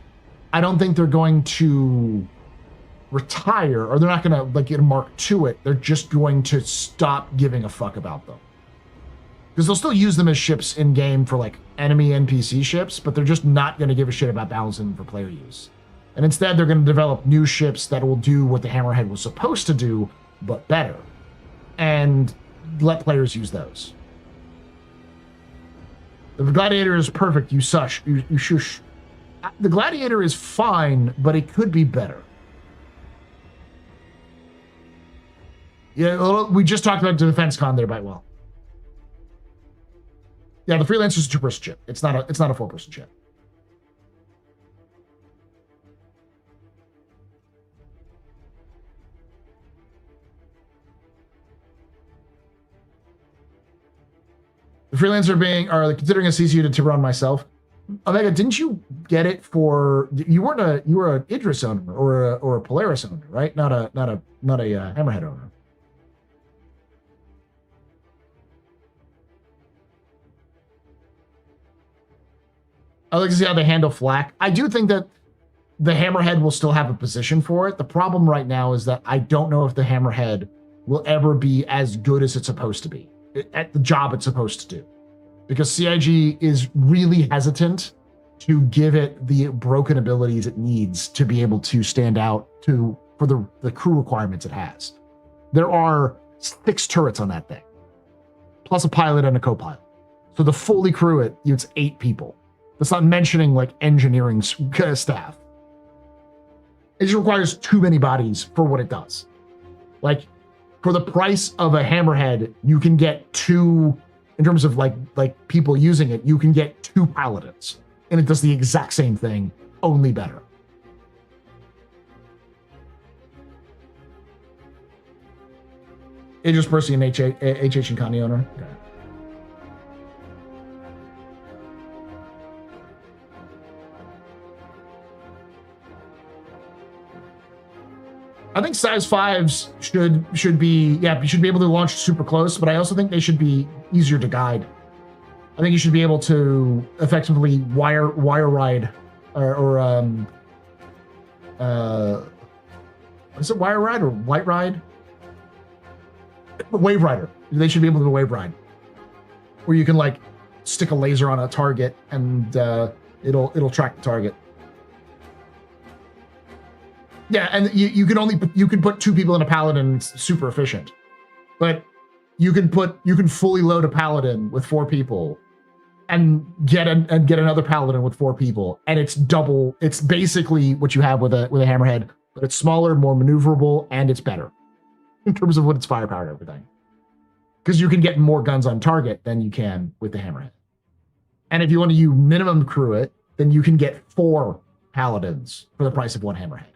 Speaker 1: I don't think they're going to retire, or they're not going to like get a Mark II it. They're just going to stop giving a fuck about them. Because they'll still use them as ships in game for like enemy NPC ships, but they're just not going to give a shit about balancing them for player use. And instead, they're going to develop new ships that will do what the Hammerhead was supposed to do, but better. And let players use those. The Gladiator is perfect. You shush. The Gladiator is fine, but it could be better. Yeah, we just talked about the DefenseCon there, Bitewell. Yeah, the Freelancer is a 2-person ship. It's not a 4-person ship. The freelancer are considering a CCU to run myself. Omega, didn't you get it for? You were an Idris owner or a Polaris owner, right? Not a Hammerhead owner. I like to see how they handle flak. I do think that the Hammerhead will still have a position for it. The problem right now is that I don't know if the Hammerhead will ever be as good as it's supposed to be at the job it's supposed to do, because CIG is really hesitant to give it the broken abilities it needs to be able to stand out for the crew requirements it has. There are 6 turrets on that thing, plus a pilot and a co-pilot. So to fully crew it, it's 8 people. That's not mentioning like engineering staff. It just requires too many bodies for what it does. Like, for the price of a Hammerhead, you can get 2, in terms of like people using it, you can get 2 paladins, and it does the exact same thing, only better. Idris Percy, an HH and Connie owner. Okay. I think size 5s should be, you should be able to launch super close, but I also think they should be easier to guide. I think you should be able to effectively wire ride is it wire ride or white ride? Wave rider. They should be able to wave ride, where you can like stick a laser on a target and it'll track the target. Yeah, and you can put 2 people in a paladin, it's super efficient. But you can fully load a paladin with 4 people and get another paladin with 4 people, and it's double. It's basically what you have with a Hammerhead, but it's smaller, more maneuverable, and it's better in terms of what its firepower and everything. Because you can get more guns on target than you can with the Hammerhead. And if you want to minimum crew it, then you can get 4 paladins for the price of 1 Hammerhead.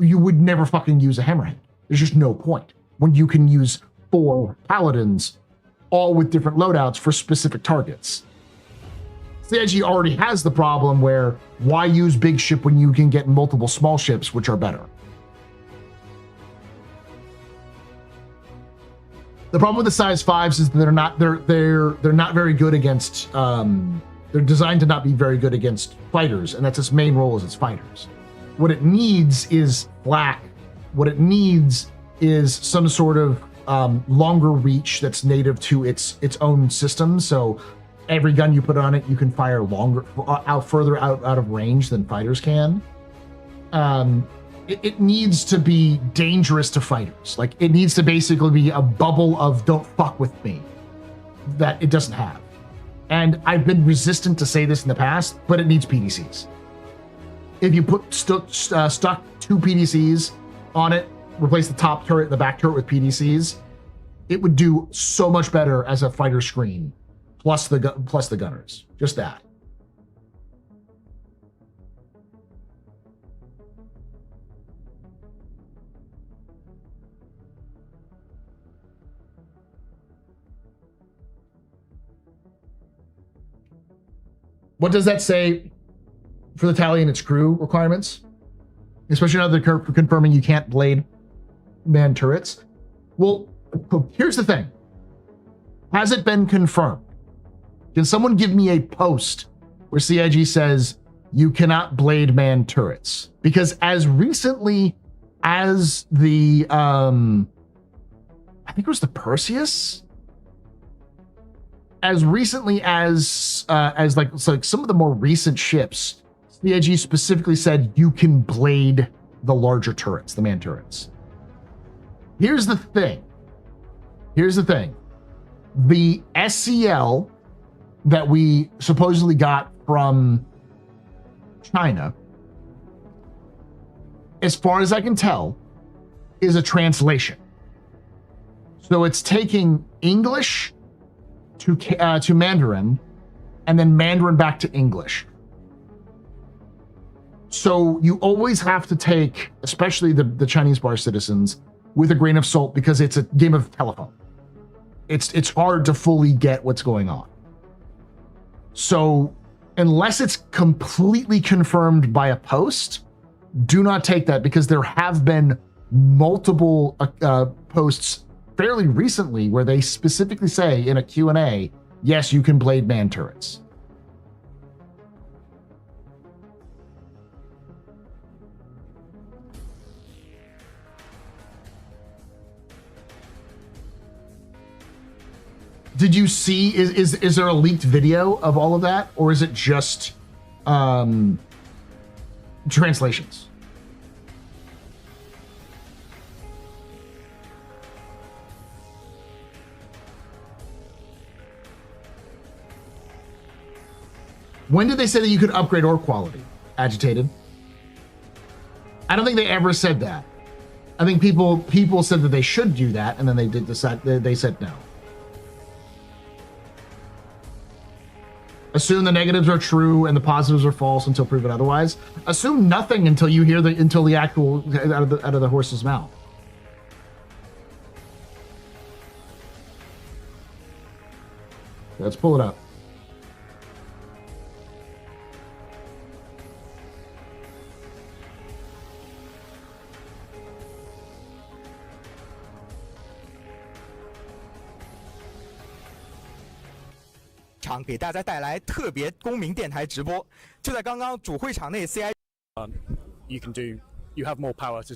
Speaker 1: You would never fucking use a Hammerhead. There's just no point when you can use 4 paladins, all with different loadouts for specific targets. CIG already has the problem where why use big ship when you can get multiple small ships, which are better. The problem with the size 5s is that they're not very good against. They're designed to not be very good against fighters, and that's its main role is its fighters. What it needs is flak. What it needs is some sort of longer reach that's native to its own system. So every gun you put on it, you can fire further out of range than fighters can. It needs to be dangerous to fighters. Like, it needs to basically be a bubble of "don't fuck with me" that it doesn't have. And I've been resistant to say this in the past, but it needs PDCs. If you put stuck 2 PDCs on it, replace the top turret and the back turret with PDCs, it would do so much better as a fighter screen, plus the gunners. Just that. What does that say for the tally and its crew requirements? Especially now they're confirming you can't blade man turrets. Well, here's the thing. Has it been confirmed? Can someone give me a post where CIG says you cannot blade man turrets? Because as recently as the, I think it was the Perseus, as recently as like some of the more recent ships, CIG specifically said you can blade the larger turrets, the man turrets. Here's the thing. The SCL that we supposedly got from China, as far as I can tell, is a translation. So it's taking English to Mandarin, and then Mandarin back to English. So you always have to take, especially the Chinese bar citizens, with a grain of salt, because it's a game of telephone. It's hard to fully get what's going on. So unless it's completely confirmed by a post, do not take that, because there have been multiple posts fairly recently where they specifically say in a Q&A, yes, you can blade man turrets. Did you see, is there a leaked video of all of that, or is it just translations? When did they say that you could upgrade ore quality? Agitated. I don't think they ever said that. I think people said that they should do that, and then they did decide. They said no. Assume the negatives are true and the positives are false until proven otherwise. Assume nothing until you hear the actual out of the horse's mouth. Let's pull it up.
Speaker 14: 给大家带来特别公民电台直播。就在刚刚主会场内 ，CI
Speaker 15: you have more power to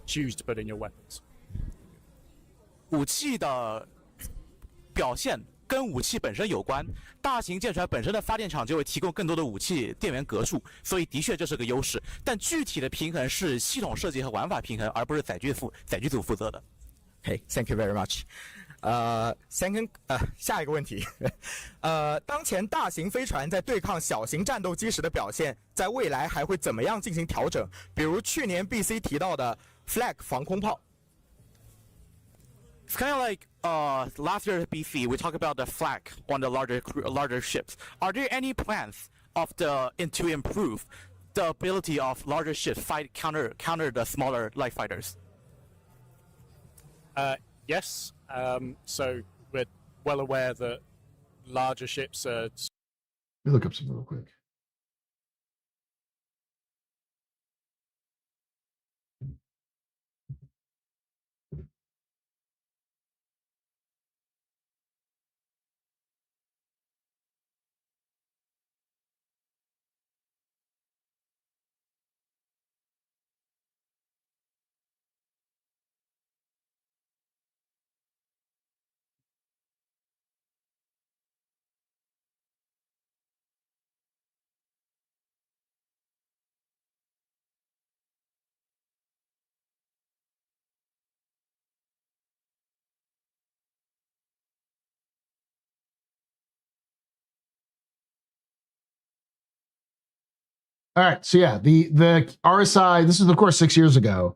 Speaker 15: choose to put in your weapons.
Speaker 16: 武器的表现跟武器本身有关，大型舰船本身的发电厂就会提供更多的武器电源格数，所以的确这是个优势。但具体的平衡是系统设计和玩法平衡，而不是载具组负责的。
Speaker 14: Hey, thank you very much. 下一个问题，当前大型飞船在对抗小型战斗机时的表现，在未来还会怎么样进行调整？比如去年 BC 提到的 Flag 防空炮。
Speaker 16: It's kind of like last year at BC, we talked about the flak on the larger ships. Are there any plans to improve the ability of larger ships counter the smaller light fighters?
Speaker 15: Yes. So we're well aware that larger ships are...
Speaker 1: Let me look up something real quick. All right, so yeah, the RSI, this is of course 6 years ago,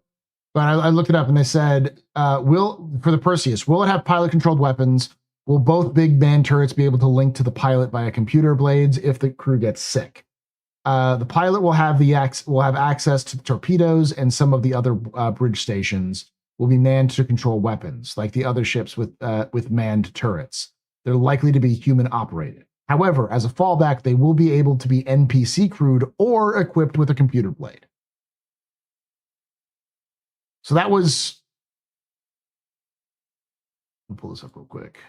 Speaker 1: but I looked it up and they said, for the Perseus, will it have pilot-controlled weapons? Will both big man turrets be able to link to the pilot via computer blades if the crew gets sick? The pilot will have access to the torpedoes, and some of the other bridge stations will be manned to control weapons, like the other ships with manned turrets. They're likely to be human operated. However, as a fallback, they will be able to be NPC crewed or equipped with a computer blade. So that was... I'll pull this up real quick.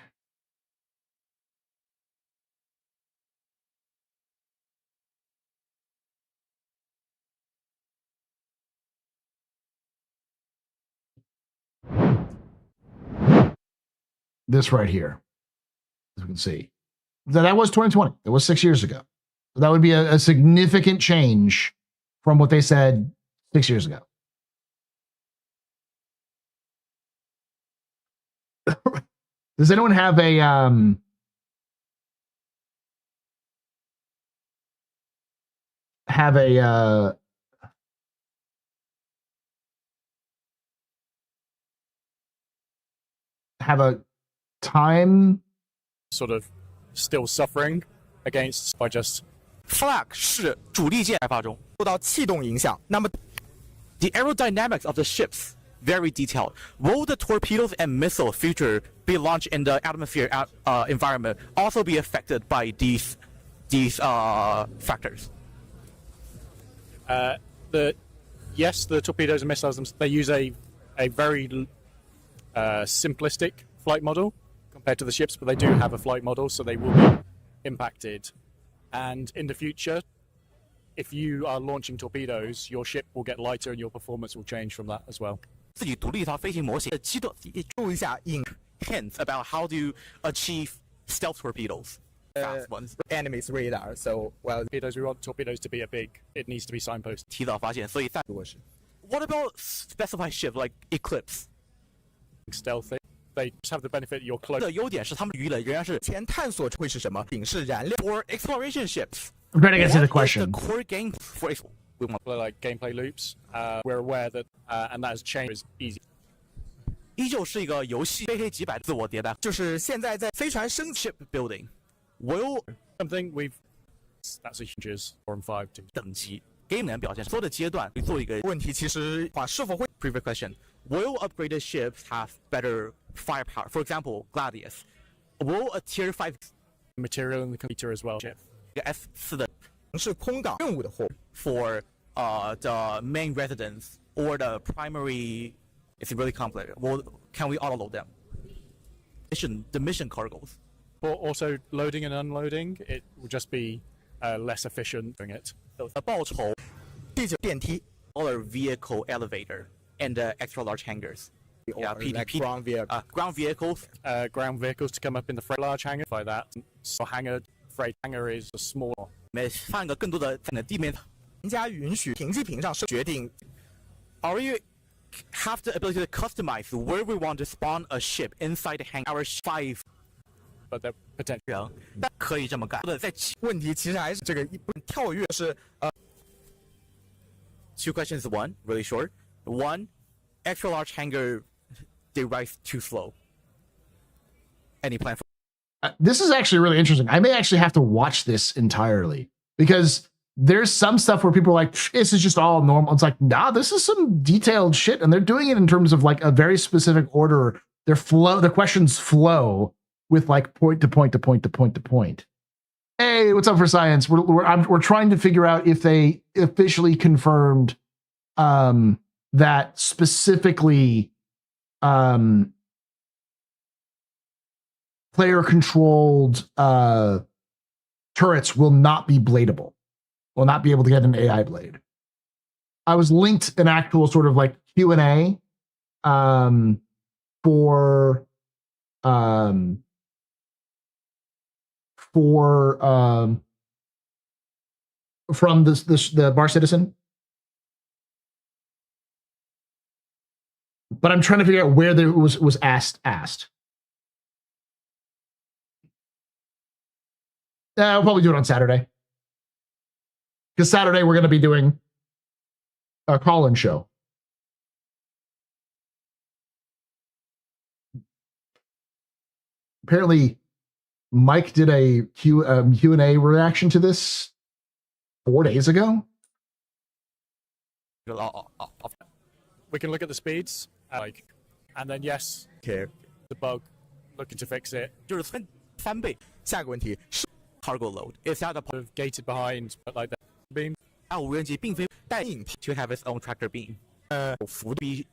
Speaker 1: This right here, as we can see. That was 2020. That was 6 years ago. So that would be a significant change from what they said 6 years ago. Does anyone have a time
Speaker 15: sort of still suffering against by just
Speaker 16: Flak 是主力舰开发中，受到气动影响。那么 the aerodynamics of the ships very detailed. Will the torpedoes and missile future be launched in the atmosphere environment also be affected by these these factors?
Speaker 15: Yes, the torpedoes and missiles, they use a very simplistic flight model compared to the ships, but they do have a flight model, so they will be impacted. And in the future, if you are launching torpedoes, your ship will get lighter and your performance will change from that as well.
Speaker 16: 自己独立一套飞行模型的基础，注意一下 hints about how to achieve stealth torpedoes. Fast ones.
Speaker 14: Enemy's radar. So well,
Speaker 15: torpedoes. We want torpedoes to be it needs to be signposted.
Speaker 16: 提早发现，所以在 What about specified ship like Eclipse?
Speaker 15: Stealthy. They just have the benefit you're close.
Speaker 16: 的优点是他们鱼雷仍然是前探索会是什么？顶是燃料 for exploration ships.
Speaker 1: I'm trying to get to the question.
Speaker 16: The core game for
Speaker 15: we want like gameplay loops. We're aware that and that has changed. Is easy.
Speaker 16: 依旧是一个游戏，飞黑几百自我迭代，就是现在在飞船升 ship building。Will
Speaker 15: something that's a huge 4 and 5
Speaker 16: 等级 game 能表现所有的阶段做一个问题，其实话是否会 previous question will upgraded ships have better firepower? For example, Gladius. Will a tier 5
Speaker 15: material in the computer as well?
Speaker 16: F4的是空港任务的货 for the main residence or the primary. It's really complicated. Well, can we auto load them? The mission cargoes.
Speaker 15: Or also loading and unloading, it will just be less efficient doing it.
Speaker 16: 报酬，第九电梯 or vehicle elevator and extra large hangars. Yeah, PDP
Speaker 14: like ground vehicle.
Speaker 16: Ground vehicles.
Speaker 15: Ground vehicles to come up in the freight large hangar. By that, so freight hangar is a small.
Speaker 16: 放一个更多的在地面，人家允许停机坪上决定。Are we have the ability to customize where we want to spawn a ship inside the hangar? Our 5.
Speaker 15: But the potential.
Speaker 16: 但可以这么干。在问题其实还是这个跳跃是Two questions. One, really short. One, extra large hangar, they rise too slow. Any plan for?
Speaker 1: This is actually really interesting. I may actually have to watch this entirely because there's some stuff where people are like, this is just all normal. It's like, nah, this is some detailed shit. And they're doing it in terms of like a very specific order. The questions flow with like point to point to point to point to point. Hey, what's up for science? We're trying to figure out if they officially confirmed that specifically player-controlled turrets will not be bladeable, will not be able to get an AI blade. I was linked an actual sort of like Q&A for from the Bar Citizen. But I'm trying to figure out where there was asked. I'll probably do it on Saturday. Because Saturday we're going to be doing a call-in show. Apparently, Mike did a Q&A reaction to this 4 days ago.
Speaker 15: We can look at the speeds, and then yes,
Speaker 14: okay,
Speaker 15: the bug, looking to fix it.
Speaker 16: 就是3倍。下个问题是 cargo load. Is that a
Speaker 15: gated behind, but like that beam?
Speaker 16: 无人机并非带引 to have its own tractor beam. Be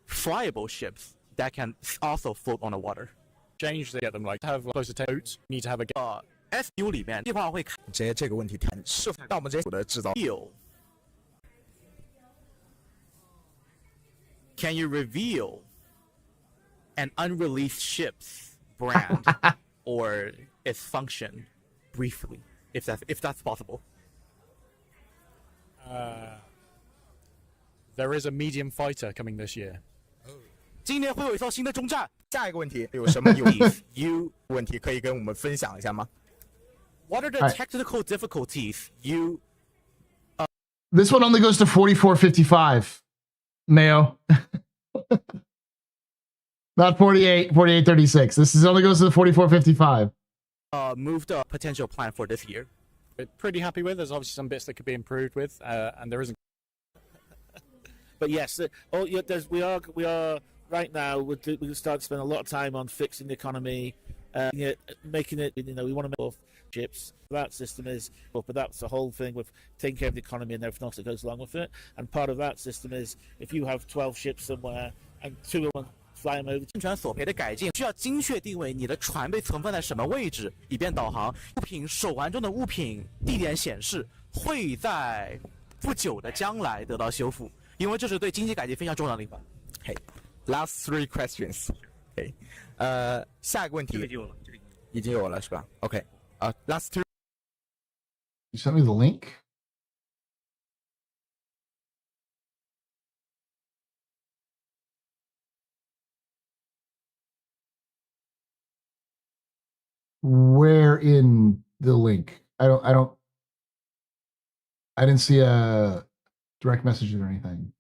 Speaker 16: flyable ships that can also float on the water.
Speaker 15: Change to get them like to have closer to boat. Need to have a
Speaker 16: SU 里面计划会看这个问题谈是否到我们这的制造 Can you reveal an unreleased ship's brand or its function briefly, if that's possible?
Speaker 15: There is a medium fighter coming this year.
Speaker 16: 今年会有一艘新的中战。下一个问题有什么有意思问题可以跟我们分享一下吗 ？What are the technical difficulties you?
Speaker 1: This one only goes to 4455. Mayo. Not 4836. This only goes to the 4455.
Speaker 16: Moved a potential plan for this year.
Speaker 15: We're pretty happy with. There's obviously some bits that could be improved with, and there isn't.
Speaker 17: But yes, we are right now. We start to spend a lot of time on fixing the economy, making it, we want to make both ships. That system is, but that's the whole thing with taking care of the economy and everything else that goes along with it. And part of that system is if you have 12 ships somewhere and 2 of them fly them over.
Speaker 16: 舰船索赔的改进需要精确定位你的船被存放在什么位置，以便导航。物品手环中的物品地点显示会在不久的将来得到修复，因为这是对经济改进非常重要的地方。
Speaker 14: Okay, last 3 questions. Okay, 下一个问题已经有了是吧 ？Okay, last 2.
Speaker 1: You sent me the link? Where in the link? I didn't see a direct message or anything.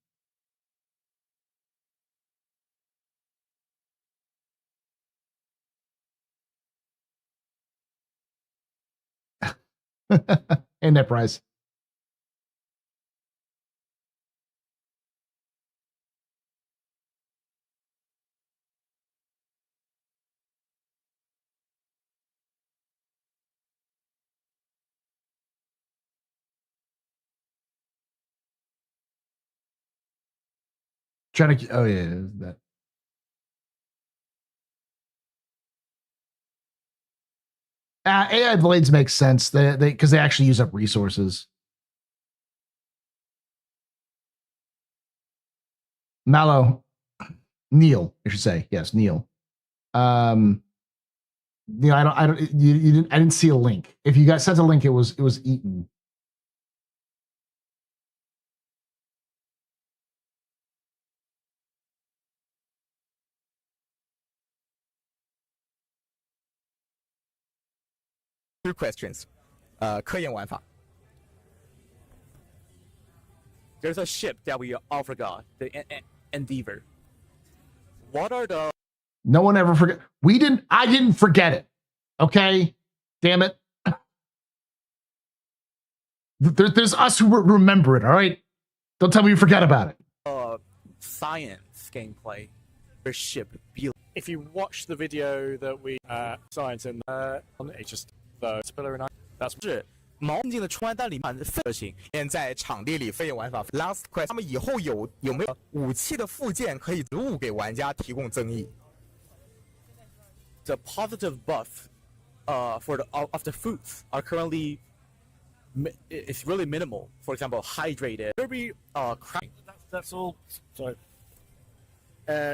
Speaker 1: And that price. Trying to, oh yeah, that. AI blades make sense. They because they actually use up resources. Neil, I should say. Yes, Neil. Neil, I didn't see a link. If you got sent a link, it was eaten.
Speaker 14: Two questions. 科研玩法。
Speaker 16: There's a ship that we all forgot, the Endeavor. What are the...
Speaker 1: No one ever forget. I didn't forget it. Okay? Damn it. There's us who remember it, all right? Don't tell me you forgot about it.
Speaker 16: Science gameplay for ship.
Speaker 15: If you watch the video that we science in it's just the pillar and that's
Speaker 16: 是毛进的穿单里面飞行。
Speaker 14: 现在场地里飞行玩法 Last question， 他们以后有没有武器的附件可以植物给玩家提供增益
Speaker 16: ？The positive buff, for the foods are currently it's really minimal. For example, hydrated.
Speaker 17: That's all. Sorry.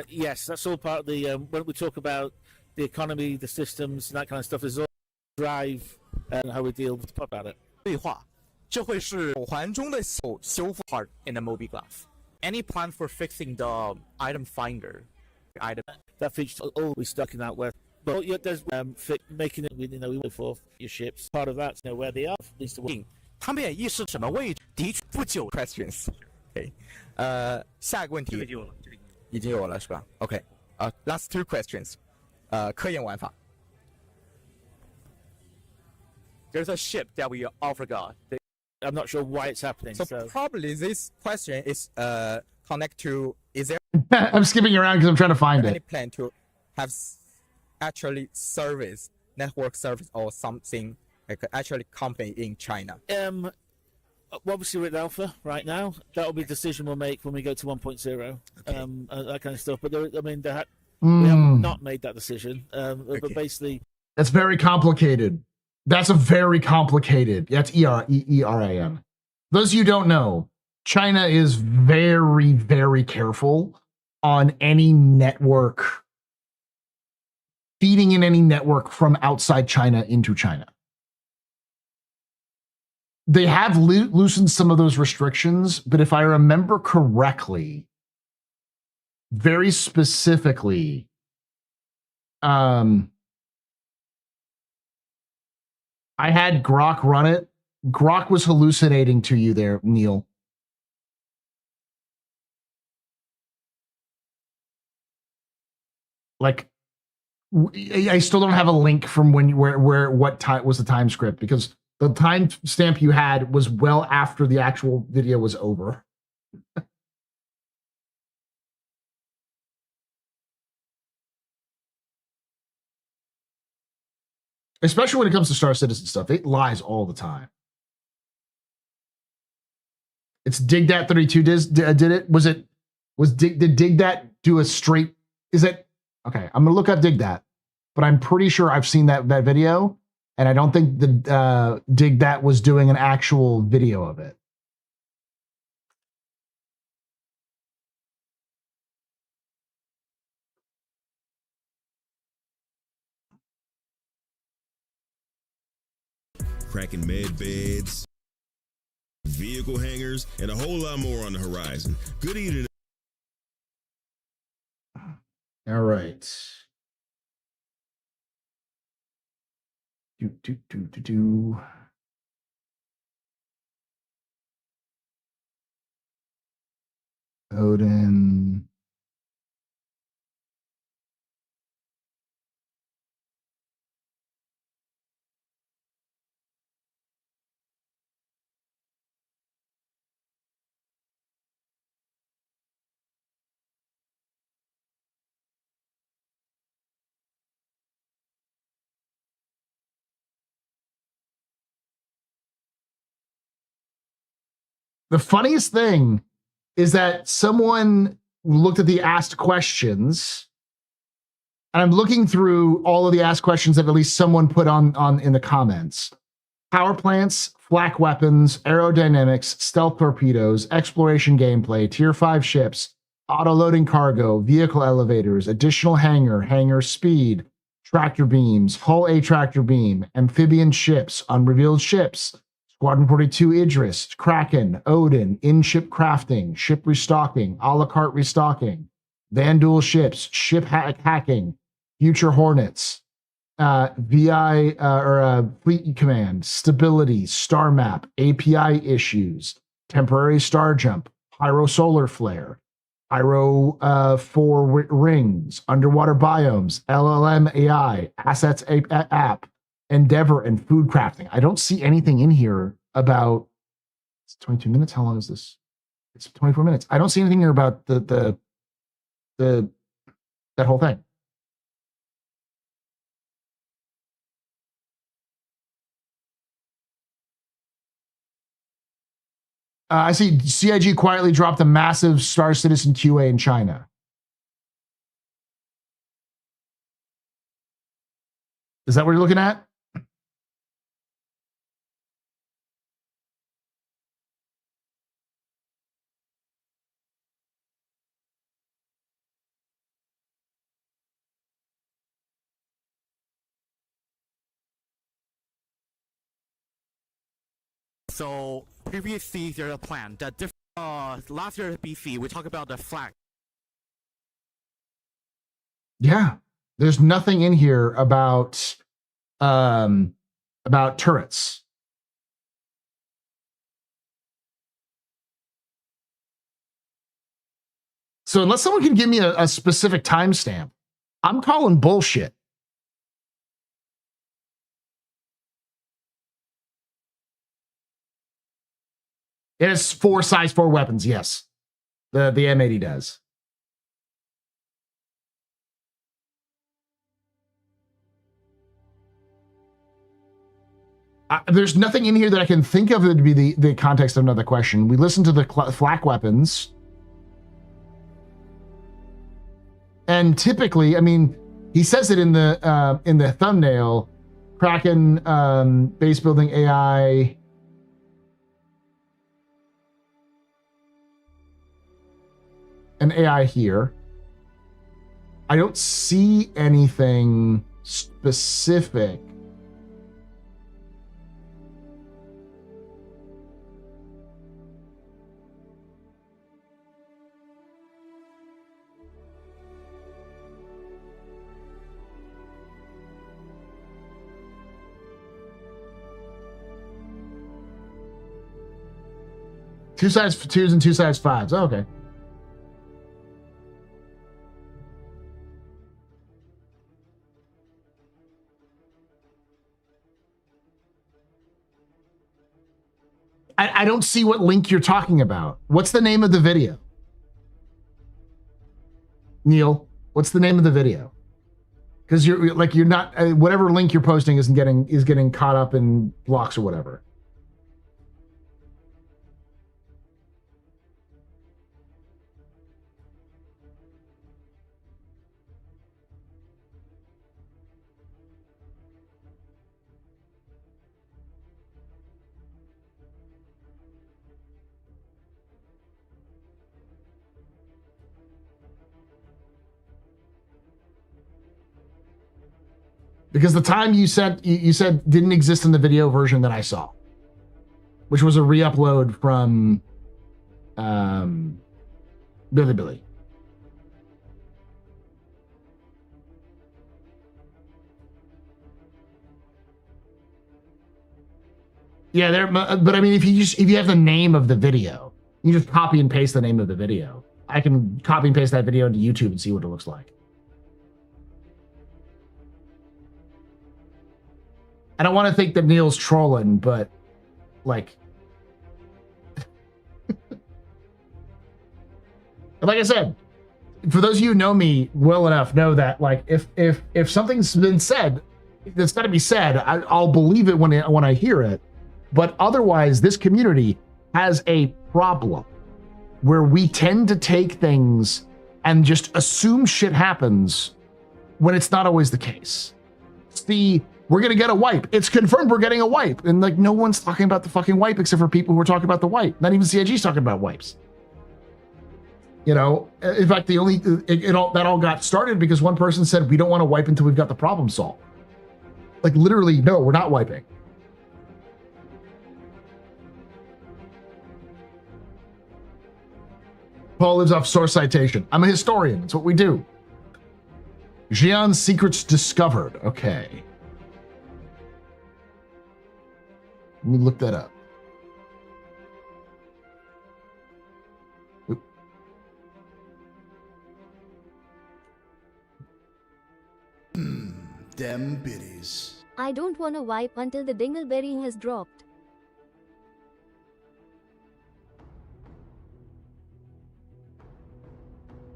Speaker 17: Yes, that's all part of the when we talk about the economy, the systems, and that kind of stuff. Is all drive and how we deal with about it.
Speaker 16: 对话，这会是手环中的修复 part in the Moby Glass. Any plan for fixing the item finder?
Speaker 17: That feature always stuck in that where. But there's making it we for your ships. Part of that, where they are needs to work.
Speaker 16: 他们也意识什么位置？的确不久
Speaker 14: questions. Okay. 下一个问题已经有了是吧 ？Okay. Last 2 questions. 科研玩法。
Speaker 16: There's a ship that we all forgot.
Speaker 17: I'm not sure why it's happening.
Speaker 14: So probably this question is connect to is there
Speaker 1: I'm skipping around because I'm trying to find
Speaker 14: any
Speaker 1: it.
Speaker 14: plan to have actually network service or something like actually company in China?
Speaker 17: Obviously we're at alpha right now. That'll be a decision we'll make when we go to 1.0. Okay. That kind of stuff. But we have not made that decision.
Speaker 14: Okay.
Speaker 17: But basically,
Speaker 1: that's very complicated. That's a very complicated. That's ERAM. Those of you who don't know, China is very, very careful on any network, feeding in any network from outside China into China. They have loosened some of those restrictions, but if I remember correctly, very specifically, I had Grok run it. Grok was hallucinating to you there, Neil. Like, I still don't have a link from what time was the time script, because the time stamp you had was well after the actual video was over. Especially when it comes to Star Citizen stuff. It lies all the time. It's DigDat32 did it. Did DigDat do a straight? Is it okay? I'm gonna look up DigDat, but I'm pretty sure I've seen that video, and I don't think the DigDat was doing an actual video of it.
Speaker 18: Cracking med beds, vehicle hangars, and a whole lot more on the horizon. Good evening.
Speaker 1: All right. Odin. The funniest thing is that someone looked at the asked questions, and I'm looking through all of the asked questions that at least someone put on in the comments. Power plants, flak weapons, aerodynamics, stealth torpedoes, exploration gameplay, tier 5 ships, auto-loading cargo, vehicle elevators, additional hangar speed, tractor beams, hull A tractor beam, amphibian ships, unrevealed ships, Squadron 42 Idris, Kraken, Odin, in-ship crafting, ship restocking, a la carte restocking, Vanduul ships, ship hacking, future Hornets, Fleet Command, stability, star map, API issues, temporary star jump, pyro solar flare, pyro 4 rings, underwater biomes, LLM AI, assets app, Endeavor, and food crafting. I don't see anything in here about. It's 22 minutes. How long is this? It's 24 minutes. I don't see anything here about the that whole thing. I see CIG quietly dropped a massive Star Citizen QA in China. Is that what you're looking at?
Speaker 16: So previously there's a plan that last year at BC we talked about the flag.
Speaker 1: Yeah, there's nothing in here about turrets. So unless someone can give me a specific timestamp, I'm calling bullshit. It has 4 size 4 weapons, yes. The M80 does. There's nothing in here that I can think of that would be the context of another question. We listened to the flak weapons. And typically, I mean, he says it in the thumbnail, Kraken, base building AI, an AI here. I don't see anything specific. Two size 2s and 2 size 5s. Oh, okay. I don't see what link you're talking about. What's the name of the video? Neil, what's the name of the video? because you're not whatever link you're posting is getting caught up in blocks or whatever. Because the time you said didn't exist in the video version that I saw, which was a re-upload from Billy. Yeah, but I mean, if you have the name of the video, you just copy and paste the name of the video. I can copy and paste that video into YouTube and see what it looks like. I don't want to think that Neil's trolling, but like I said, for those of you who know me well enough, know that like if something's been said, that's got to be said. I'll believe it when I hear it. But otherwise, this community has a problem where we tend to take things and just assume shit happens when it's not always the case. We're going to get a wipe. It's confirmed we're getting a wipe. And like, no one's talking about the fucking wipe except for people who are talking about the wipe. Not even CIG's talking about wipes. You know, in fact, that all got started because one person said, we don't want to wipe until we've got the problem solved. Like literally, no, we're not wiping. Paul lives off source citation. I'm a historian. It's what we do. Xi'an's secrets discovered. Okay. Let me look that up. Oop.
Speaker 2: Them biddies.
Speaker 3: I don't want to wipe until the dingleberry has dropped.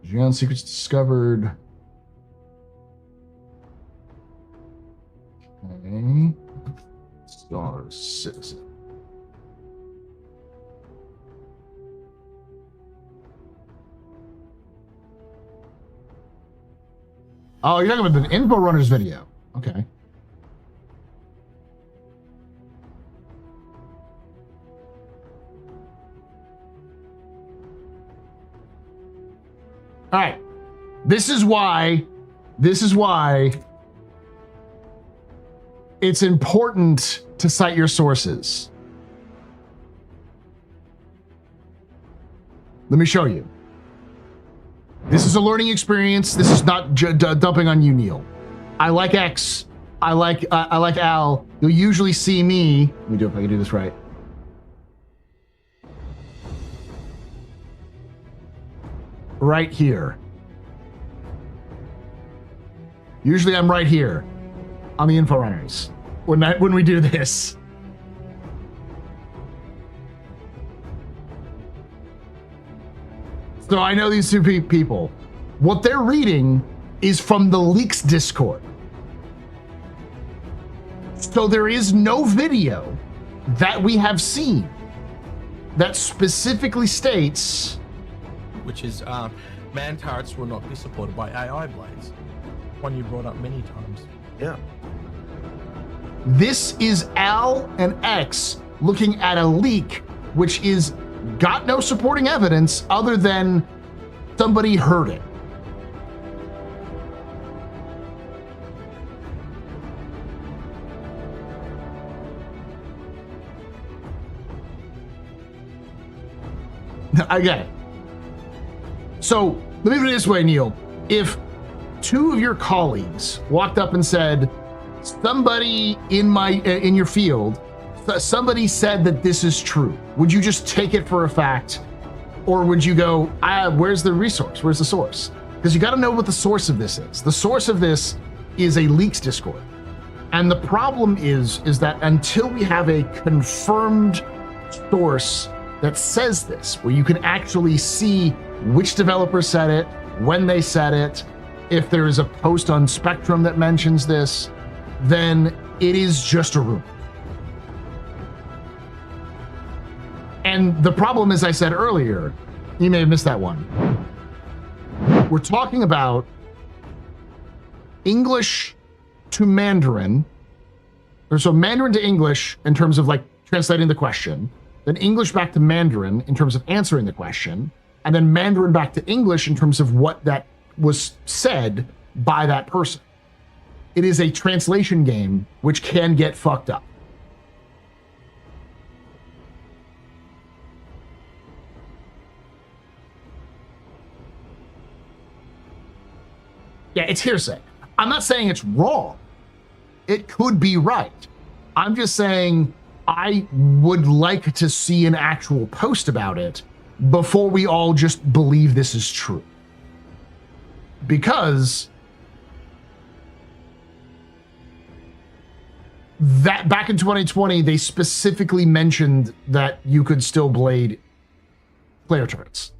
Speaker 1: Xi'an's secrets discovered. Okay. Star citizen. Oh, you're talking about the Info Runners video. Okay. All right. This is why it's important to cite your sources. Let me show you. This is a learning experience. This is not dumping on you, Neil. I like X. I like Al. You'll usually see me. Let me do it if I can do this right. Right here. Usually I'm right here on the Info Runners when we do this. So I know these two people. What they're reading is from the Leaks Discord. So there is no video that we have seen that specifically states,
Speaker 11: which is man turrets will not be supported by AI blades. One you brought up many times.
Speaker 8: Yeah.
Speaker 1: This is Al and X looking at a leak, which is got no supporting evidence other than somebody heard it. I get it. So let me put it this way, Neil. If two of your colleagues walked up and said, somebody in your field, somebody said that this is true, would you just take it for a fact? Or would you go, where's the resource? Where's the source? Because you got to know what the source of this is. The source of this is a leaks Discord. And the problem is that until we have a confirmed source that says this, where you can actually see which developer said it, when they said it, if there is a post on Spectrum that mentions this, then it is just a rumor. And the problem, as I said earlier, you may have missed that one. We're talking about English to Mandarin, or so Mandarin to English in terms of like translating the question, then English back to Mandarin in terms of answering the question, and then Mandarin back to English in terms of what that was said by that person. It is a translation game which can get fucked up. Yeah, it's hearsay. I'm not saying it's wrong. It could be right. I'm just saying I would like to see an actual post about it before we all just believe this is true. Because that back in 2020, they specifically mentioned that you could still blade player turrets.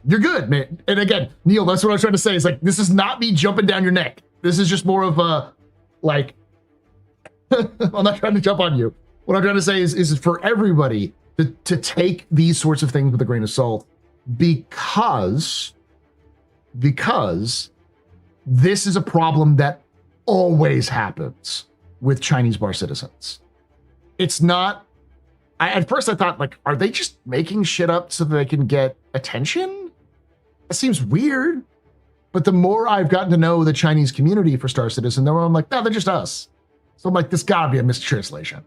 Speaker 1: You're good, man. And again, Neil, that's what I was trying to say. Is like, this is not me jumping down your neck. This is just more of a, like, I'm not trying to jump on you. What I'm trying to say is for everybody to take these sorts of things with a grain of salt, because this is a problem that always happens with Chinese bar citizens. It's not, at first I thought, like, are they just making shit up so that they can get attention? It seems weird, but the more I've gotten to know the Chinese community for Star Citizen, the more I'm like, no, they're just us. So I'm like, this gotta be a mistranslation.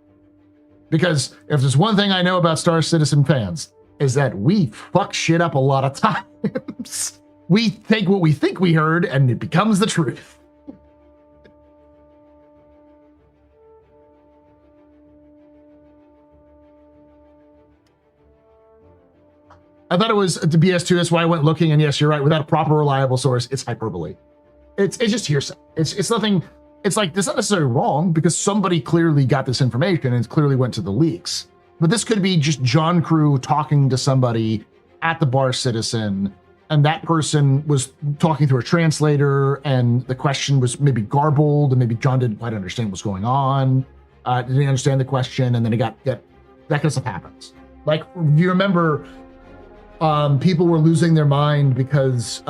Speaker 1: Because if there's one thing I know about Star Citizen fans, is that we fuck shit up a lot of times. We think what we think we heard, and it becomes the truth. I thought it was the BS2. That's why I went looking. And yes, you're right. Without a proper, reliable source, it's hyperbole. It's just hearsay. It's nothing. It's like, it's not necessarily wrong because somebody clearly got this information and it clearly went to the leaks. But this could be just John Crew talking to somebody at the Bar Citizen, and that person was talking through a translator, and the question was maybe garbled, and maybe John didn't quite understand what's going on. Didn't understand the question, and then that kind of stuff happens. Like, do you remember? People were losing their mind because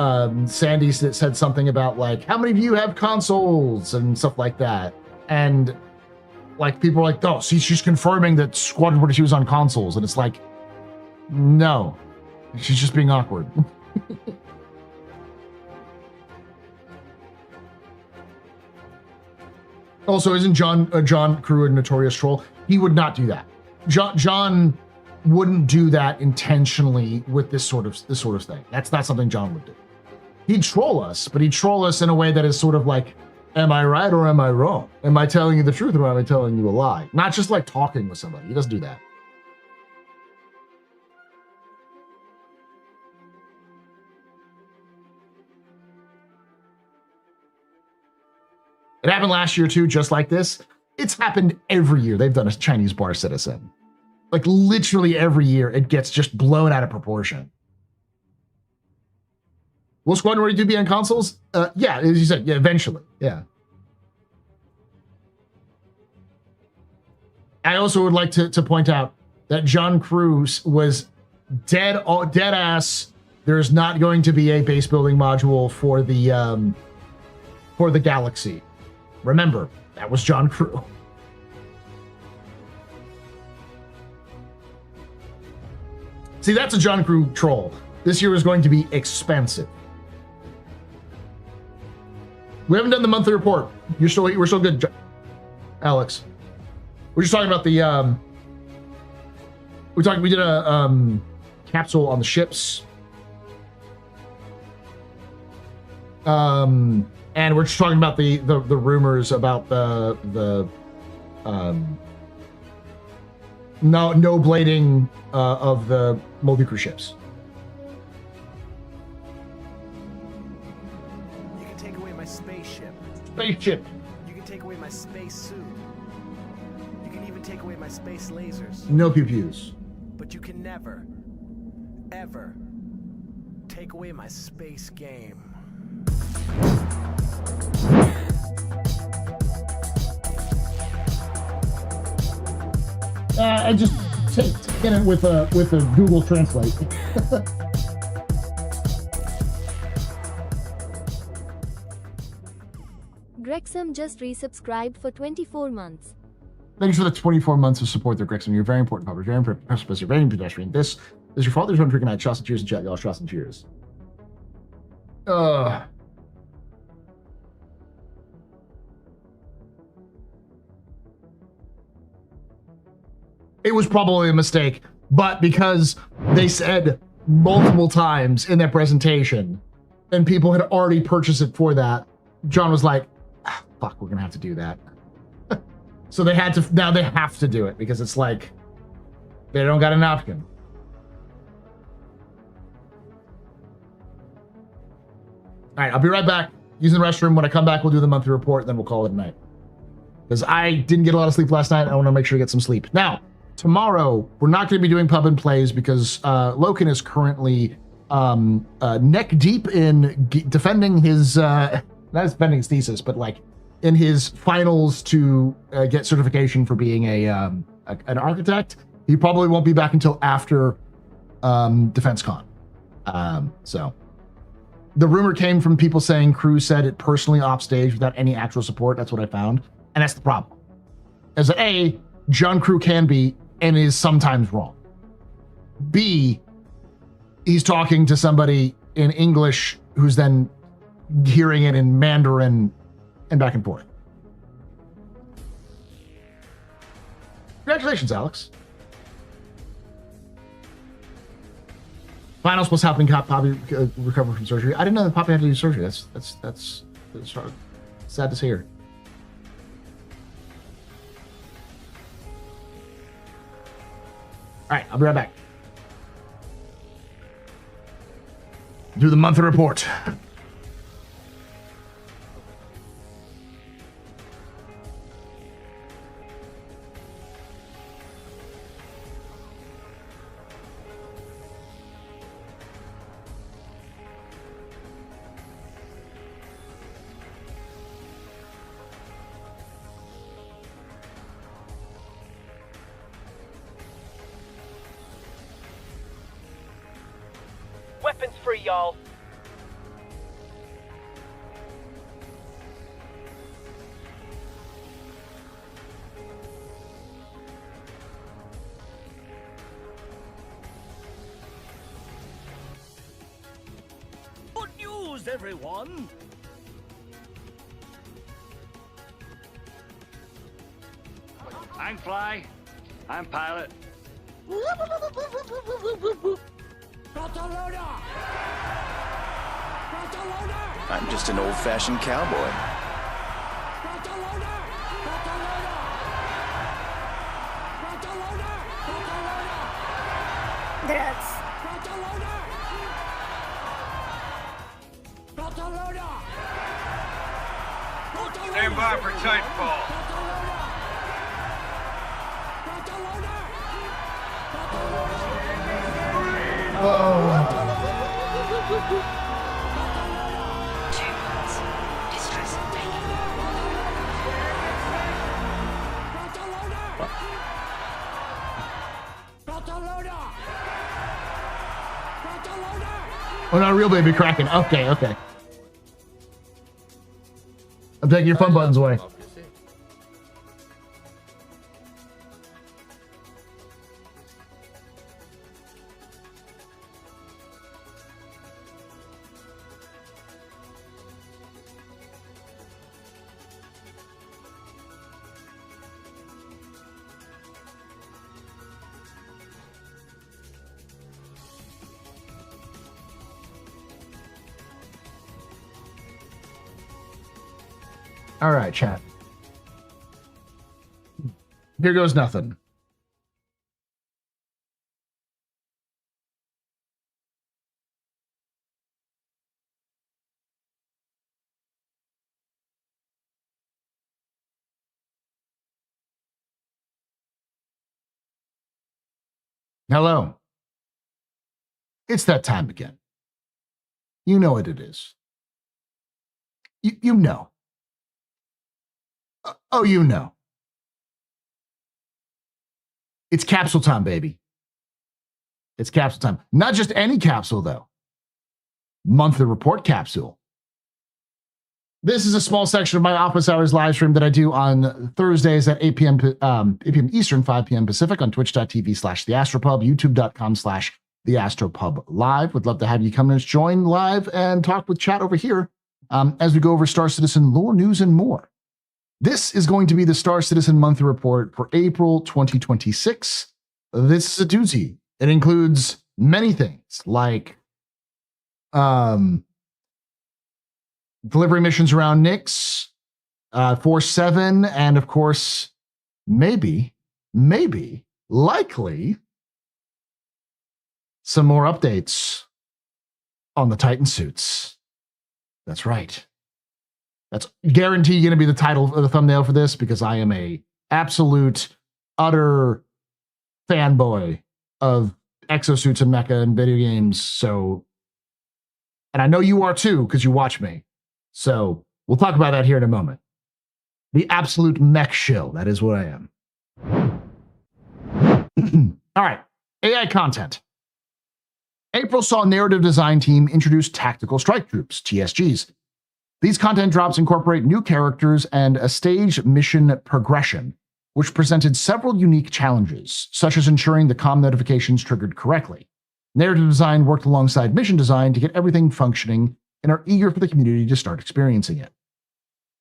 Speaker 1: Sandy said something about like, how many of you have consoles and stuff like that. And like, people were like, oh, see, she's confirming that Squadron 42 was on consoles. And it's like, no, she's just being awkward. Also, isn't John Crew a notorious troll? He would not do that. John wouldn't do that intentionally with this sort of thing. That's not something John would do. He'd troll us, but he'd troll us in a way that is sort of like, am I right or am I wrong? Am I telling you the truth or am I telling you a lie? Not just like talking with somebody. He doesn't do that. It happened last year too, just like this. It's happened every year. They've done a Chinese Bar Citizen. Like literally every year, it gets just blown out of proportion. Will Squadron 42 be on consoles? Yeah, as you said, yeah, eventually, yeah. I also would like to point out that John Cruz was dead ass. There's not going to be a base building module for the Galaxy. Remember, that was John Crew. See, that's a John Crew troll. This year is going to be expensive. We haven't done the monthly report. We're still good, Alex. We're just talking about the we did a capsule on the ships. And we're just talking about the rumors about the no blading of the multi-crew ships.
Speaker 11: You can take away my spaceship.
Speaker 1: Spaceship.
Speaker 11: You can take away my space suit. You can even take away my space lasers.
Speaker 1: No pew-pews.
Speaker 11: But you can never, ever take away my space game.
Speaker 1: I just get it with a Google Translate.
Speaker 3: Grexam just resubscribed for 24 months.
Speaker 1: Thanks for the 24 months of support there, Grexam. You're very important, Papa. Very precipice. You're very pedestrian. This is your father's own drinking night. Shots and cheers and chat, y'all. Shots and cheers. It was probably a mistake, but because they said multiple times in that presentation and people had already purchased it for that, John was like, fuck, we're gonna have to do that. So they had to, now they have to do it because it's like, they don't got an option. All right, I'll be right back. Using the restroom. When I come back, we'll do the monthly report, then we'll call it a night. Because I didn't get a lot of sleep last night. I want to make sure I get some sleep. Now, tomorrow, we're not going to be doing pub and plays because Loken is currently neck deep in defending his, not defending his thesis, but like in his finals to get certification for being an architect. He probably won't be back until after DefenseCon. So the rumor came from people saying Cruz said it personally off stage without any actual support. That's what I found. And that's the problem. As an A, John Crew can be and is sometimes wrong. B, he's talking to somebody in English who's then hearing it in Mandarin and back and forth. Congratulations, Alex. Finals plus helping Poppy recover from surgery. I didn't know that Poppy had to do surgery. That's sad to hear. All right, I'll be right back. Do the monthly report.
Speaker 19: Weapons free, y'all. Good news, everyone.
Speaker 20: I'm Fly. I'm Pilot.
Speaker 2: I'm just an old-fashioned cowboy.
Speaker 20: Stand by for Tidefall.
Speaker 1: Oh, not a real baby Kraken. Okay, okay. I'm taking your fun buttons away. All right, chat. Here goes nothing. Hello. It's that time again. You know what it is. You know. Oh, you know. It's capsule time, baby. It's capsule time. Not just any capsule, though. Monthly report capsule. This is a small section of my office hours live stream that I do on Thursdays at 8 p.m. Eastern, 5 p.m. Pacific on twitch.tv/theastropub, youtube.com/theastropub live. Would love to have you come and join live and talk with chat over here as we go over Star Citizen lore, news, and more. This is going to be the Star Citizen monthly report for April 2026. This is a doozy. It includes many things like delivery missions around Nyx, 4-7, and of course, maybe, likely, some more updates on the Titan suits. That's right. That's guaranteed going to be the title of the thumbnail for this because I am a absolute, utter fanboy of exosuits and mecha and video games. So, and I know you are too because you watch me. So we'll talk about that here in a moment. The absolute mech shill. That is what I am. All right. AI content. April saw narrative design team introduce tactical strike troops, TSGs. These content drops incorporate new characters and a staged mission progression, which presented several unique challenges, such as ensuring the comm notifications triggered correctly. Narrative design worked alongside mission design to get everything functioning and are eager for the community to start experiencing it.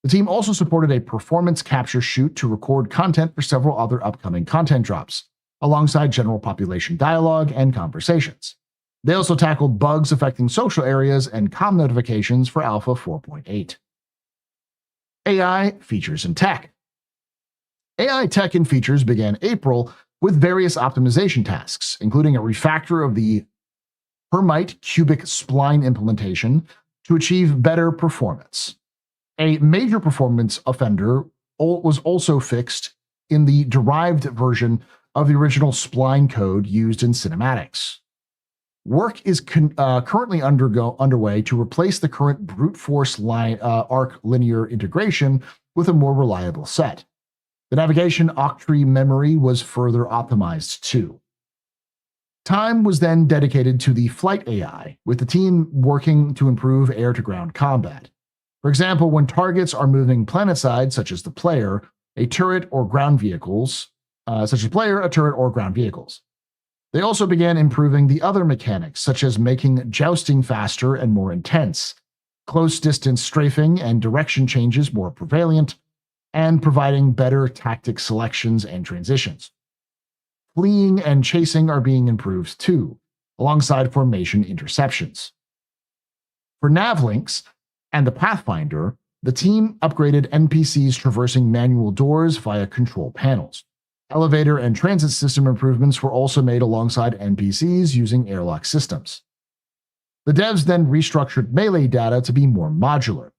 Speaker 1: The team also supported a performance capture shoot to record content for several other upcoming content drops, alongside general population dialogue and conversations. They also tackled bugs affecting social areas and comm notifications for Alpha 4.8. AI features and tech. AI tech and features began April with various optimization tasks, including a refactor of the Hermite cubic spline implementation to achieve better performance. A major performance offender was also fixed in the derived version of the original spline code used in cinematics. Work is currently underway to replace the current brute force arc linear integration with a more reliable set. The navigation octree memory was further optimized too. Time was then dedicated to the flight AI, with the team working to improve air-to-ground combat. For example, when targets are moving planetside, such as the player, a turret or ground vehicles. They also began improving the other mechanics, such as making jousting faster and more intense, close-distance strafing and direction changes more prevalent, and providing better tactic selections and transitions. Fleeing and chasing are being improved too, alongside formation interceptions. For Navlinks and the Pathfinder, the team upgraded NPCs traversing manual doors via control panels. Elevator and transit system improvements were also made alongside NPCs using airlock systems. The devs then restructured melee data to be more modular.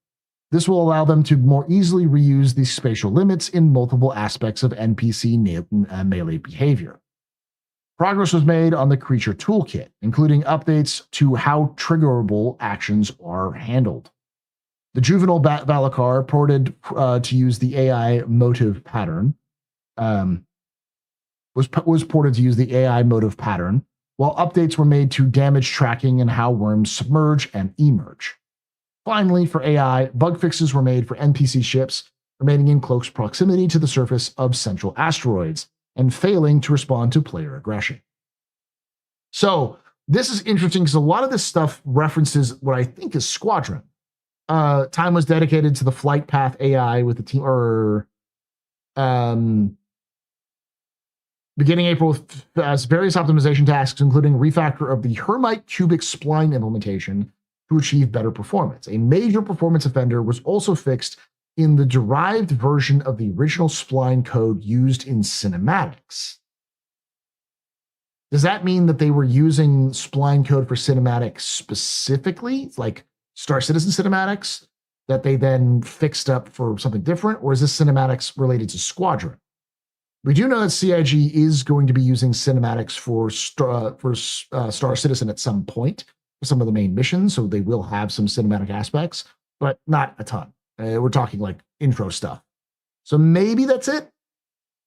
Speaker 1: This will allow them to more easily reuse the spatial limits in multiple aspects of NPC melee behavior. Progress was made on the creature toolkit, including updates to how triggerable actions are handled. The juvenile Valakar ported to use the AI motive pattern, was ported to use the AI motive pattern, while updates were made to damage tracking and how worms submerge and emerge. Finally, for AI, bug fixes were made for NPC ships remaining in close proximity to the surface of central asteroids and failing to respond to player aggression. So this is interesting because a lot of this stuff references what I think is Squadron. Time was dedicated to the flight path AI with the team, beginning April with various optimization tasks, including refactor of the Hermite cubic spline implementation to achieve better performance. A major performance offender was also fixed in the derived version of the original spline code used in cinematics. Does that mean that they were using spline code for cinematics specifically, like Star Citizen cinematics, that they then fixed up for something different? Or is this cinematics related to Squadron? We do know that CIG is going to be using cinematics for Star Citizen at some point for some of the main missions, so they will have some cinematic aspects, but not a ton. We're talking like intro stuff. So maybe that's it.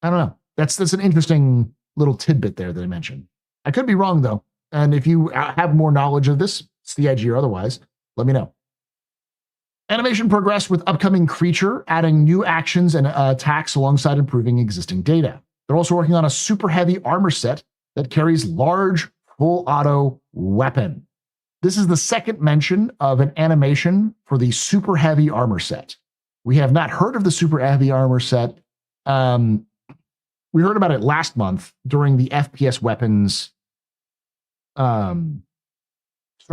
Speaker 1: I don't know. That's an interesting little tidbit there that I mentioned. I could be wrong, though. And if you have more knowledge of this, CIG or otherwise, let me know. Animation progressed with upcoming creature, adding new actions and attacks alongside improving existing data. They're also working on a super heavy armor set that carries large, full auto weapon. This is the second mention of an animation for the super heavy armor set. We have not heard of the super heavy armor set. We heard about it last month during the FPS Weapons Star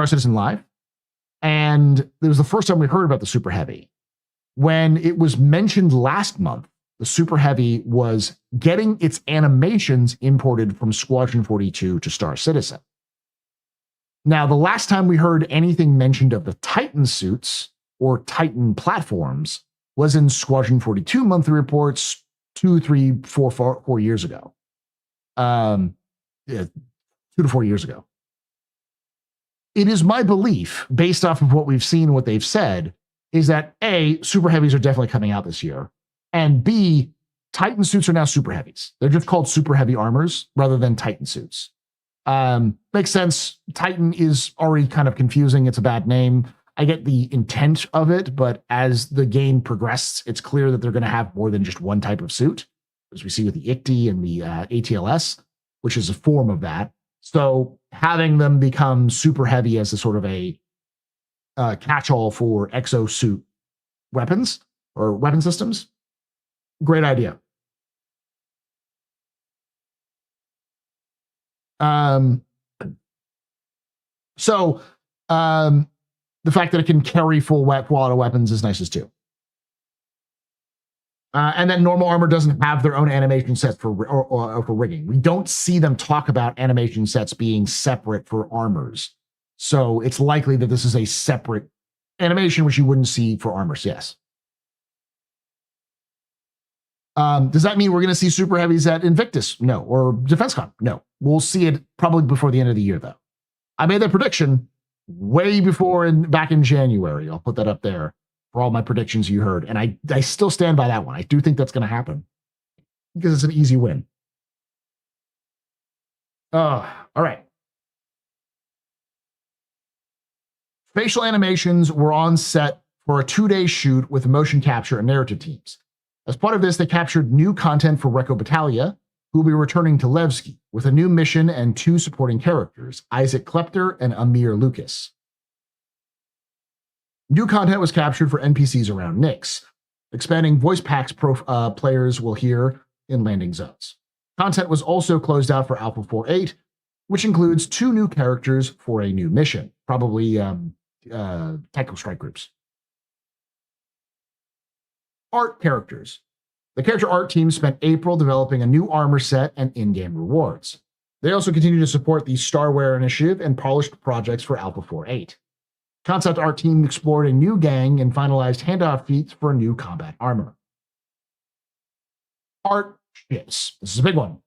Speaker 1: Citizen Live. And it was the first time we heard about the Super Heavy. When it was mentioned last month, the Super Heavy was getting its animations imported from Squadron 42 to Star Citizen. Now, the last time we heard anything mentioned of the Titan suits or Titan platforms was in Squadron 42 monthly reports 2, 3, 4 years ago. 2 to 4 years ago. It is my belief, based off of what we've seen, what they've said, is that A, Super Heavies are definitely coming out this year, and B, Titan suits are now Super Heavies. They're just called Super Heavy Armors rather than Titan suits. Makes sense. Titan is already kind of confusing. It's a bad name. I get the intent of it, but as the game progresses, it's clear that they're going to have more than just one type of suit, as we see with the ICTY and the ATLS, which is a form of that. So having them become super heavy as a sort of a catch-all for exosuit weapons or weapon systems, great idea. The fact that it can carry full auto weapons is nice as too. And that normal armor doesn't have their own animation sets for rigging. We don't see them talk about animation sets being separate for armors. So it's likely that this is a separate animation, which you wouldn't see for armors, yes. Does that mean we're going to see Super Heavies at Invictus? No. Or DefenseCon? No. We'll see it probably before the end of the year, though. I made that prediction way before, back in January. I'll put that up there for all my predictions you heard. And I still stand by that one. I do think that's going to happen because it's an easy win. All right. Facial animations were on set for a 2-day shoot with motion capture and narrative teams. As part of this, they captured new content for Recco Battaglia, who will be returning to Levski with a new mission and 2 supporting characters, Isaac Klepter and Amir Lucas. New content was captured for NPCs around Nyx, expanding voice packs players will hear in landing zones. Content was also closed out for Alpha 4.8, which includes 2 new characters for a new mission, probably tactical strike groups. Art characters. The character art team spent April developing a new armor set and in-game rewards. They also continue to support the Starware Initiative and polished projects for Alpha 4.8. Concept art team explored a new gang and finalized handoff feats for a new combat armor. Art ships. This is a big one.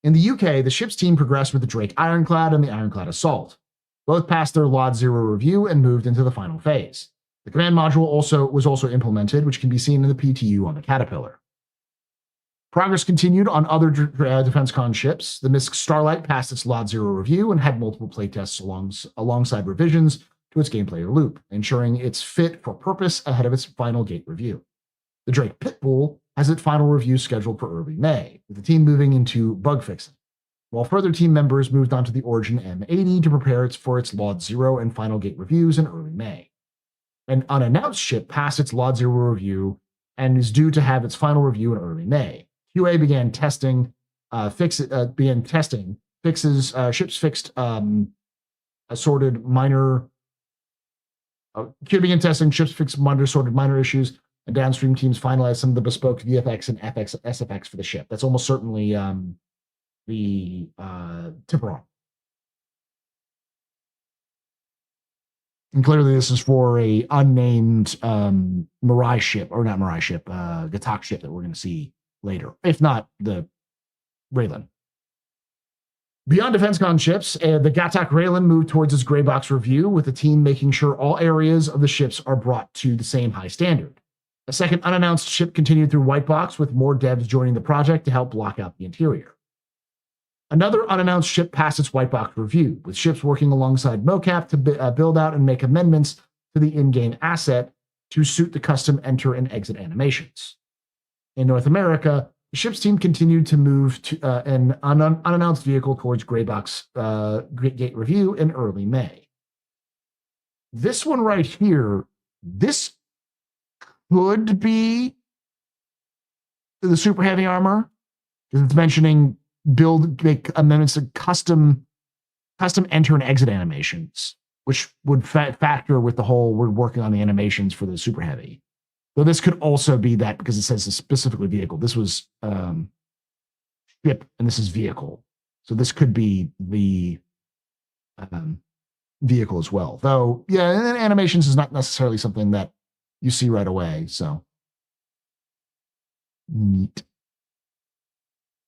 Speaker 1: In the UK, the ships team progressed with the Drake Ironclad and the Ironclad Assault. Both passed their Lot 0 review and moved into the final phase. The command module was also implemented, which can be seen in the PTU on the Caterpillar. Progress continued on other DefenseCon ships. The MISC Starlight passed its Lot 0 review and had multiple playtests alongside revisions to its gameplay loop, ensuring it's fit for purpose ahead of its final gate review. The Drake Pitbull has its final review scheduled for early May, with the team moving into bug fixing, while further team members moved on to the Origin M80 to prepare for its Lot 0 and final gate reviews in early May. An unannounced ship passed its Lot 0 review and is due to have its final review in early May. QA began testing fixes ships fixed assorted minor. QA began testing ships fixed assorted minor issues, and downstream teams finalized some of the bespoke VFX and SFX for the ship. That's almost certainly the Tiburon. And clearly this is for a unnamed Mirai ship, or not Mirai ship, Gatak ship that we're going to see later, if not the Raylan. Beyond DefenseCon ships, the Gatak Raylan moved towards its gray box review, with the team making sure all areas of the ships are brought to the same high standard. A second unannounced ship continued through white box, with more devs joining the project to help block out the interior. Another unannounced ship passed its white box review, with ships working alongside mocap to build out and make amendments to the in-game asset to suit the custom enter and exit animations. In North America, the ship's team continued to move to an unannounced vehicle towards Gray Gate review in early May. This one right here, this could be the super heavy armor, because it's mentioning make amendments to custom enter and exit animations, which would factor with the whole we're working on the animations for the super heavy. Though this could also be that because it says specifically vehicle. This was ship and this is vehicle. So this could be the vehicle as well. Though, yeah, and animations is not necessarily something that you see right away. So neat.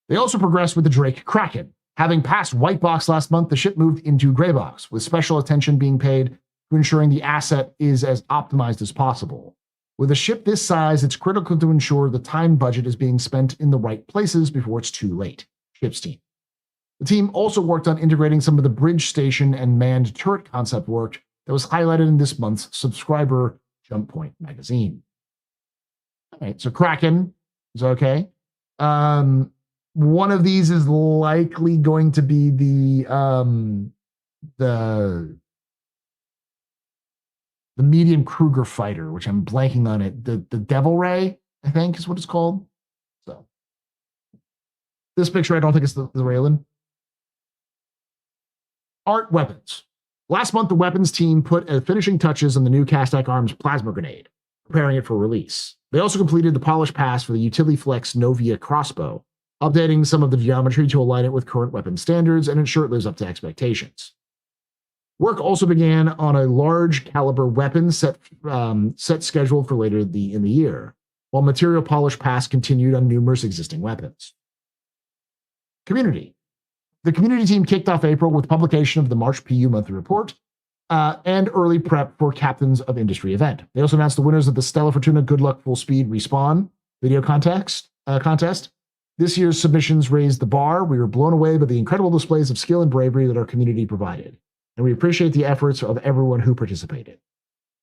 Speaker 1: They also progressed with the Drake Kraken. Having passed white box last month, the ship moved into gray box, with special attention being paid to ensuring the asset is as optimized as possible. With a ship this size, it's critical to ensure the time budget is being spent in the right places before it's too late. Ship's team. The team also worked on integrating some of the bridge station and manned turret concept work that was highlighted in this month's subscriber Jump Point magazine. All right, so Kraken is okay. One of these is likely going to be the medium Kruger fighter, which I'm blanking on it. The Devil Ray, I think, is what it's called. So this picture, I don't think it's the Raylan. Art weapons. Last month, the weapons team put finishing touches on the new Castak Arms plasma grenade, preparing it for release. They also completed the polish pass for the Utility Flex Novia crossbow, updating some of the geometry to align it with current weapon standards and ensure it lives up to expectations. Work also began on a large caliber weapon set scheduled for later in the year, while material polish pass continued on numerous existing weapons. Community. The community team kicked off April with publication of the March PU monthly report and early prep for Captains of Industry event. They also announced the winners of the Stella Fortuna Good Luck Full Speed Respawn video contest. This year's submissions raised the bar. We were blown away by the incredible displays of skill and bravery that our community provided, and we appreciate the efforts of everyone who participated.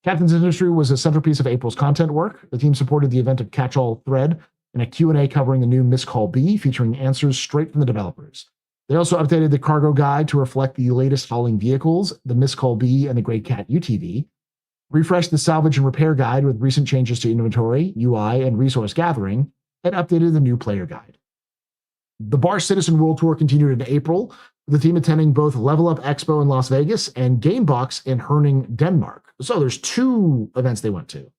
Speaker 1: Captain's Industry was a centerpiece of April's content work. The team supported the event of Catch-All Thread and a Q&A covering the new Miss Call B, featuring answers straight from the developers. They also updated the cargo guide to reflect the latest hauling vehicles, the Miss Call B and the Great Cat UTV, refreshed the salvage and repair guide with recent changes to inventory, UI, and resource gathering, and updated the new player guide. The Bar Citizen World Tour continued in April, with the team attending both Level Up Expo in Las Vegas and Gamebox in Herning, Denmark. So there's 2 events they went to.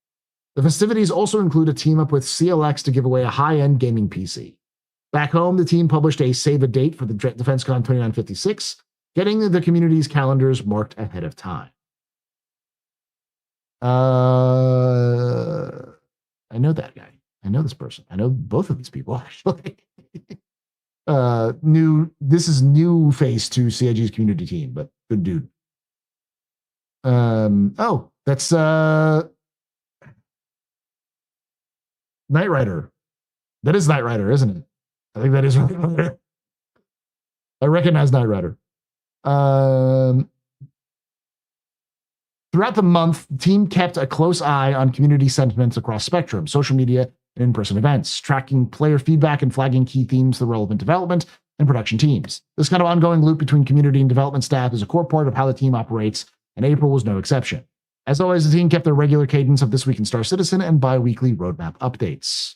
Speaker 1: The festivities also include a team up with CLX to give away a high-end gaming PC. Back home, the team published a save a date for the DefenseCon 2956, getting the community's calendars marked ahead of time. I know that guy. I know this person. I know both of these people, actually. This is new face to CIG's community team, but good dude. That's Knight Rider. That is Knight Rider, isn't it? I think that is Knight Rider. I recognize Knight Rider. Throughout the month, the team kept a close eye on community sentiments across Spectrum, social media, and in-person events, tracking player feedback and flagging key themes to the relevant development and production teams. This kind of ongoing loop between community and development staff is a core part of how the team operates, and April was no exception. As always, the team kept their regular cadence of This Week in Star Citizen and bi-weekly roadmap updates.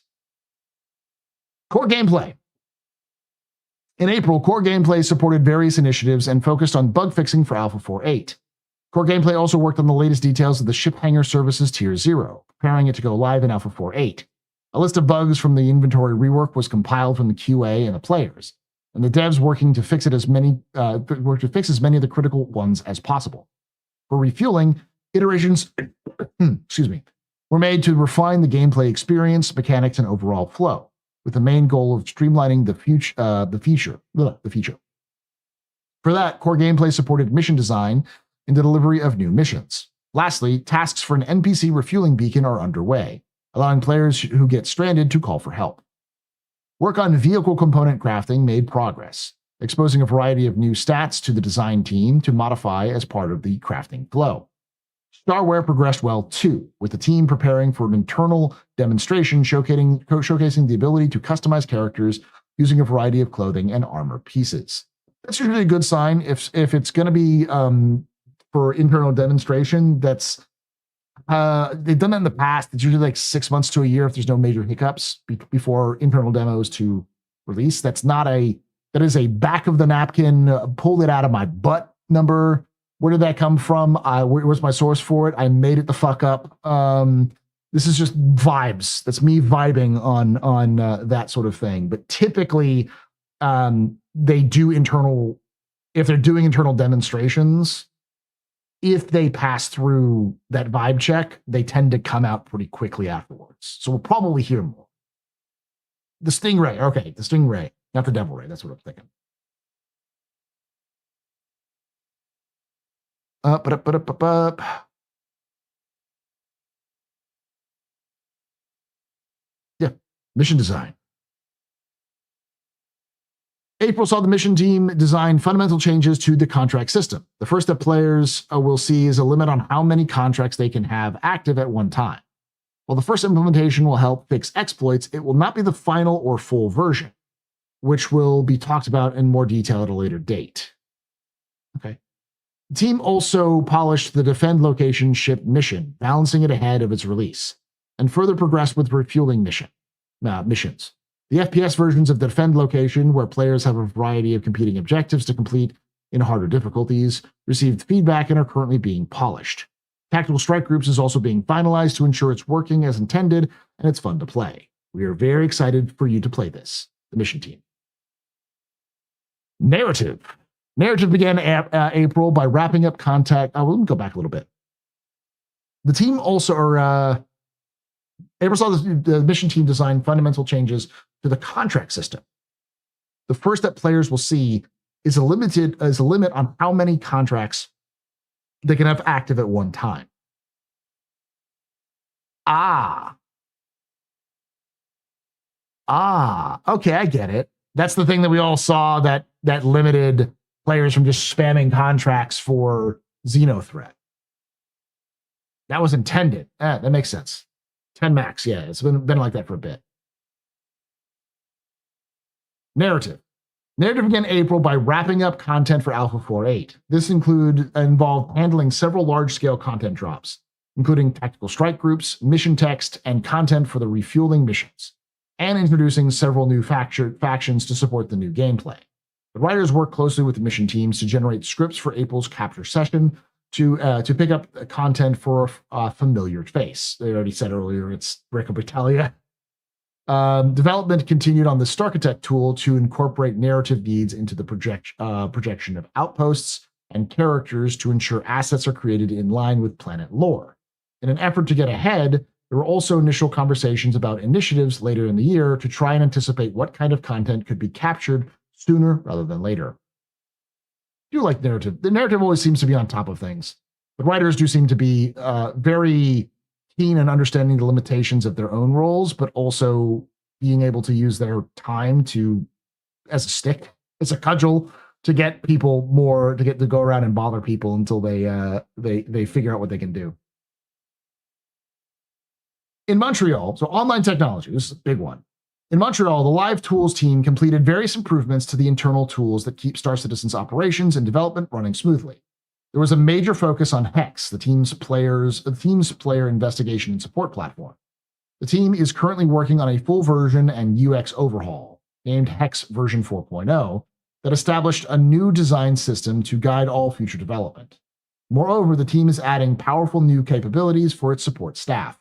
Speaker 1: Core gameplay. In April, Core Gameplay supported various initiatives and focused on bug fixing for Alpha 4.8. Core Gameplay also worked on the latest details of the Ship Hangar Services Tier 0, preparing it to go live in Alpha 4.8. A list of bugs from the inventory rework was compiled from the QA and the players, and the devs working to fix as many of the critical ones as possible. For refueling, iterations were made to refine the gameplay experience, mechanics, and overall flow, with the main goal of streamlining the feature. For that, Core Gameplay supported mission design and the delivery of new missions. Lastly, tasks for an NPC refueling beacon are underway, allowing players who get stranded to call for help. Work on vehicle component crafting made progress. exposing a variety of new stats to the design team to modify as part of the crafting flow. Starware progressed well too, with the team preparing for an internal demonstration showcasing the ability to customize characters using a variety of clothing and armor pieces. That's usually a good sign. If it's going to be for internal demonstration, that's they've done that in the past. It's usually like 6 months to a year if there's no major hiccups before internal demos to release. That is a back of the napkin, pulled it out of my butt number. Where did that come from? Where's my source for it? I made it the fuck up. This is just vibes. That's me vibing on that sort of thing. But typically, they do if they're doing internal demonstrations, if they pass through that vibe check, they tend to come out pretty quickly afterwards. So we'll probably hear more. The Stingray. Okay, the Stingray, not the Devil Ray. That's what I'm thinking. Yeah, mission design. April saw the mission team design fundamental changes to the contract system. The first step players will see is a limit on how many contracts they can have active at one time. While the first implementation will help fix exploits, it will not be the final or full version, which will be talked about in more detail at a later date. Okay. The team also polished the Defend location ship mission, balancing it ahead of its release, and further progressed with refueling missions. The FPS versions of the Defend location, where players have a variety of competing objectives to complete in harder difficulties, received feedback and are currently being polished. Tactical Strike Groups is also being finalized to ensure it's working as intended and it's fun to play. We are very excited for you to play this, the mission team. Narrative. Narrative began April by wrapping up contact. Let me go back a little bit. The team also, April saw the mission team design fundamental changes to the contract system. The first that players will see is a limit on how many contracts they can have active at one time. Okay, I get it. That's the thing that we all saw that limited players from just spamming contracts for Xenothreat. That was intended. That makes sense. 10 max, yeah. It's been like that for a bit. Narrative. Narrative began April by wrapping up content for Alpha 4.8. This involved handling several large-scale content drops, including tactical strike groups, mission text, and content for the refueling missions, and introducing several new factions to support the new gameplay. The writers worked closely with the mission teams to generate scripts for April's capture session to pick up content for a familiar face. They already said earlier it's Rico Battaglia. Development continued on the Starkitect tool to incorporate narrative needs into the projection of outposts and characters to ensure assets are created in line with planet lore. In an effort to get ahead, there were also initial conversations about initiatives later in the year to try and anticipate what kind of content could be captured sooner rather than later. I do like narrative. The narrative always seems to be on top of things. The writers do seem to be very keen and understanding the limitations of their own roles, but also being able to use their time as a stick, as a cudgel, to get people more, to go around and bother people until they figure out what they can do. In Montreal, so online technology, this is a big one. In Montreal, the Live Tools team completed various improvements to the internal tools that keep Star Citizen's operations and development running smoothly. There was a major focus on Hex, the team's player investigation and support platform. The team is currently working on a full version and UX overhaul, named Hex version 4.0, that established a new design system to guide all future development. Moreover, the team is adding powerful new capabilities for its support staff.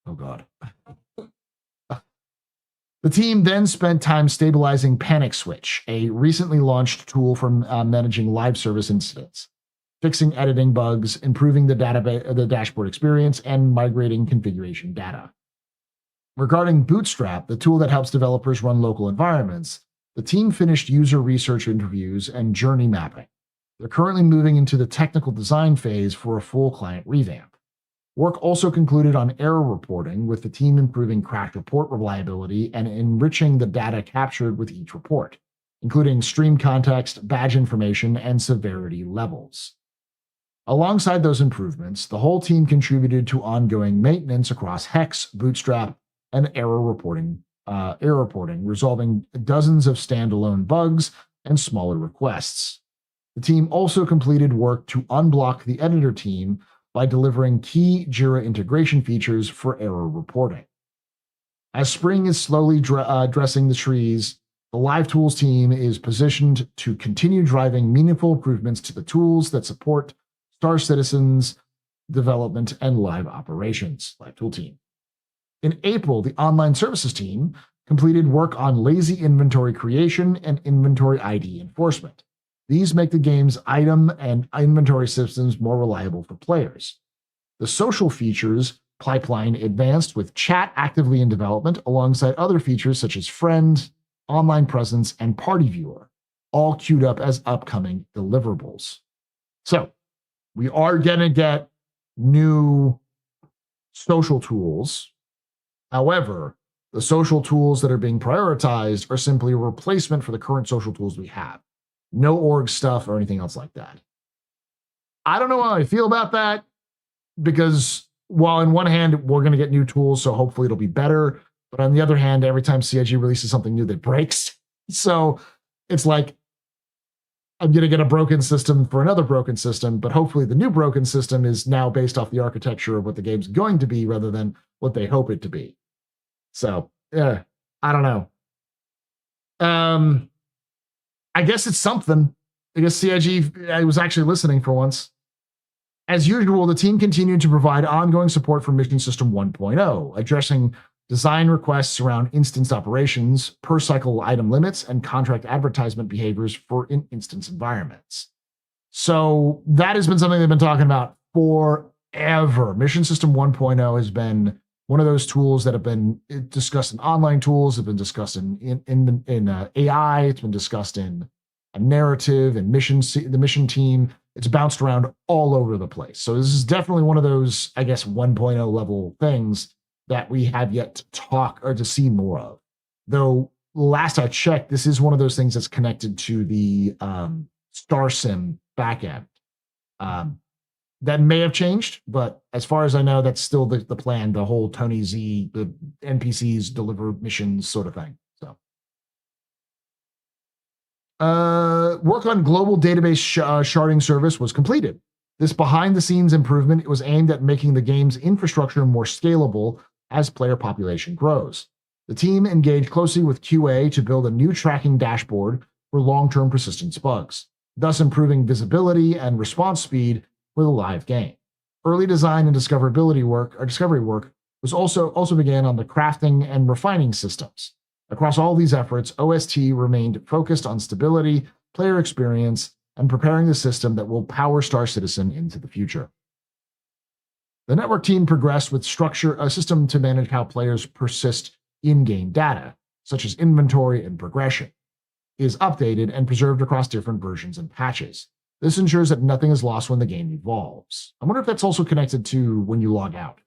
Speaker 1: Oh God. The team then spent time stabilizing Panic Switch, a recently launched tool for managing live service incidents, fixing editing bugs, improving the dashboard experience, and migrating configuration data. Regarding Bootstrap, the tool that helps developers run local environments, the team finished user research interviews and journey mapping. They're currently moving into the technical design phase for a full client revamp. Work also concluded on error reporting, with the team improving crash report reliability and enriching the data captured with each report. including stream context, badge information, and severity levels. Alongside those improvements, the whole team contributed to ongoing maintenance across Hex, Bootstrap, and error reporting, resolving dozens of standalone bugs and smaller requests. The team also completed work to unblock the editor team by delivering key Jira integration features for error reporting. As spring is slowly dressing the trees, the Live Tools team is positioned to continue driving meaningful improvements to the tools that support Star Citizen's development and live operations. Live Tool team. In April, the online services team completed work on lazy inventory creation and inventory ID enforcement. These make the game's item and inventory systems more reliable for players. The social features pipeline advanced with chat actively in development alongside other features such as friend, online presence, and party viewer, all queued up as upcoming deliverables. So we are going to get new social tools. However, the social tools that are being prioritized are simply a replacement for the current social tools we have. No org stuff or anything else like that. I don't know how I feel about that, because while on one hand, we're going to get new tools, so hopefully it'll be better. But on the other hand, every time CIG releases something new, that breaks. So it's like, I'm going to get a broken system for another broken system, but hopefully the new broken system is now based off the architecture of what the game's going to be rather than what they hope it to be. So, yeah, I don't know. I guess it's something. I guess CIG, I was actually listening for once. As usual, the team continued to provide ongoing support for Mission System 1.0, addressing design requests around instance operations, per cycle item limits, and contract advertisement behaviors for instance environments. So that has been something they've been talking about forever. Mission System 1.0 has been one of those tools that have been discussed in online tools, have been discussed in AI, it's been discussed in a narrative and the mission team. It's bounced around all over the place. So this is definitely one of those, I guess, 1.0 level things that we have yet to talk or to see more of. Though last I checked, this is one of those things that's connected to the Star Sim backend. That may have changed, but as far as I know, that's still the plan, the whole Tony Z, the NPCs deliver missions sort of thing. So, work on global database sharding service was completed. This behind-the-scenes improvement was aimed at making the game's infrastructure more scalable as player population grows. The team engaged closely with QA to build a new tracking dashboard for long-term persistence bugs, thus improving visibility and response speed for the live game. Early design and discovery work was also began on the crafting and refining systems. Across all these efforts, OST remained focused on stability, player experience, and preparing the system that will power Star Citizen into the future. The network team progressed with a system to manage how players persist in-game data, such as inventory and progression, is updated and preserved across different versions and patches. This ensures that nothing is lost when the game evolves. I wonder if that's also connected to when you log out.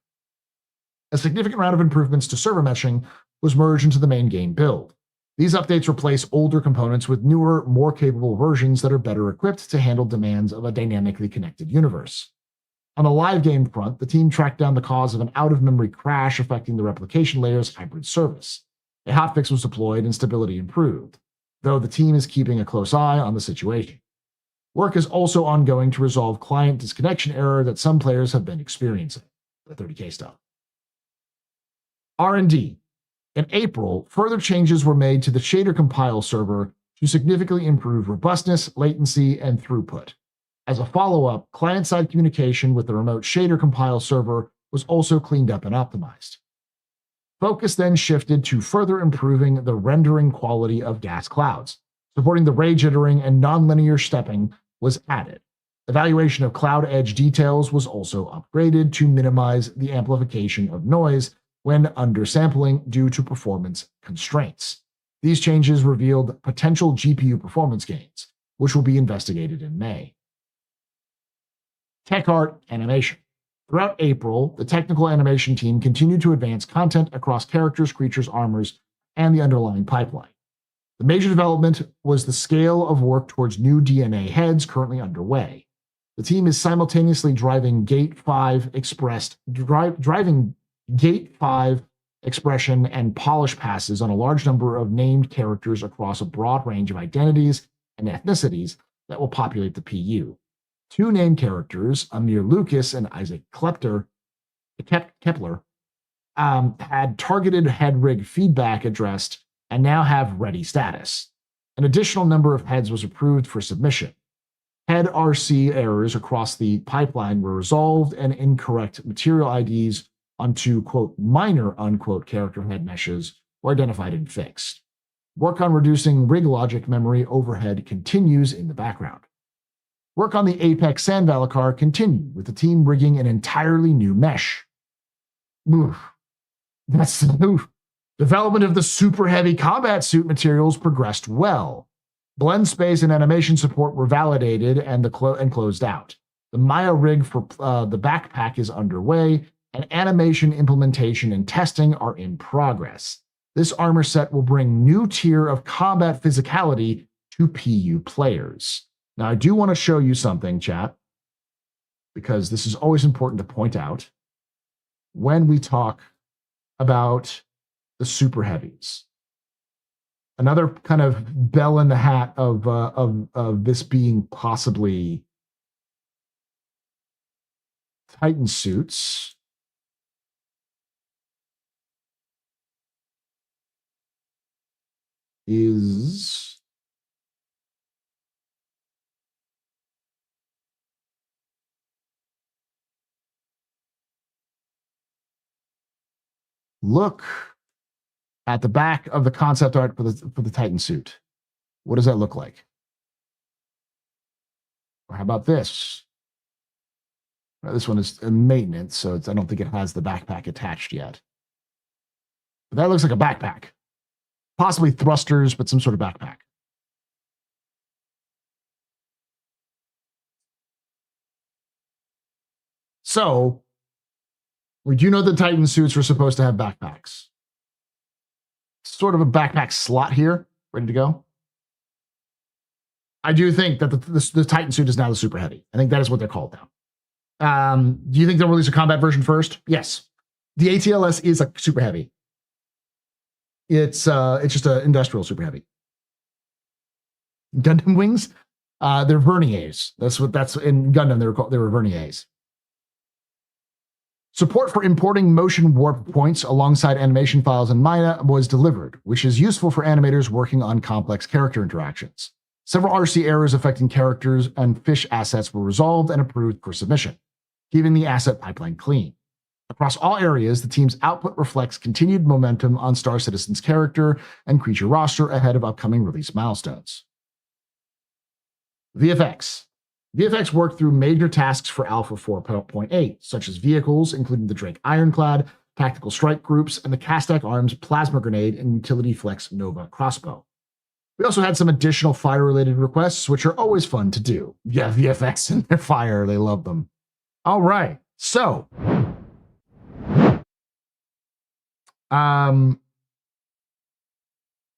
Speaker 1: A significant round of improvements to server meshing was merged into the main game build. These updates replace older components with newer, more capable versions that are better equipped to handle demands of a dynamically connected universe. On the live game front, the team tracked down the cause of an out-of-memory crash affecting the replication layer's hybrid service. A hotfix was deployed and stability improved, though the team is keeping a close eye on the situation. Work is also ongoing to resolve client disconnection error that some players have been experiencing, the 30K stuff. R&D. In April, further changes were made to the shader compile server to significantly improve robustness, latency, and throughput. As a follow-up, client-side communication with the remote shader compile server was also cleaned up and optimized. Focus then shifted to further improving the rendering quality of gas clouds. Supporting the ray jittering and nonlinear stepping was added. Evaluation of cloud edge details was also upgraded to minimize the amplification of noise when undersampling due to performance constraints. These changes revealed potential GPU performance gains, which will be investigated in May. Tech art animation. Throughout April, the technical animation team continued to advance content across characters, creatures, armors, and the underlying pipeline. The major development was the scale of work towards new DNA heads currently underway. The team is simultaneously driving Gate 5 driving Gate 5 expression and polish passes on a large number of named characters across a broad range of identities and ethnicities that will populate the PU. 2 named characters, Amir Lucas and Isaac Kepler, had targeted head rig feedback addressed and now have ready status. An additional number of heads was approved for submission. Head RC errors across the pipeline were resolved and incorrect material IDs onto, quote, minor, unquote, character head meshes were identified and fixed. Work on reducing rig logic memory overhead continues in the background. Work on the Apex Sand Valacar continued, with the team rigging an entirely new mesh. Oof. That's oof. Development of the super heavy combat suit materials progressed well. Blend space and animation support were validated and closed out. The Maya rig for the backpack is underway, and animation implementation and testing are in progress. This armor set will bring new tier of combat physicality to PU players. Now, I do want to show you something, chat, because this is always important to point out when we talk about the super heavies. Another kind of bell in the hat of this being possibly Titan suits is look at the back of the concept art for the Titan suit. What does that look like? Or how about this? Well, this one is in maintenance, so I don't think it has the backpack attached yet. But that looks like a backpack. Possibly thrusters, but some sort of backpack. So, we do know the Titan suits were supposed to have backpacks. Sort of a backpack slot here, ready to go. I do think that the Titan suit is now the super heavy. I think that is what they're called now. Do you think they'll release a combat version first? Yes. The ATLS is a super heavy. It's just an industrial super heavy. Gundam wings, they're verniers. That's in Gundam. They were verniers. Support for importing motion warp points alongside animation files in Maya was delivered, which is useful for animators working on complex character interactions. Several RC errors affecting characters and fish assets were resolved and approved for submission, keeping the asset pipeline clean. Across all areas, the team's output reflects continued momentum on Star Citizen's character and creature roster ahead of upcoming release milestones. VFX. VFX worked through major tasks for Alpha 4.8, such as vehicles, including the Drake Ironclad, tactical strike groups, and the Castak Arms Plasma Grenade and Utility Flex Nova crossbow. We also had some additional fire-related requests, which are always fun to do. Yeah, VFX and their fire, they love them. All right, so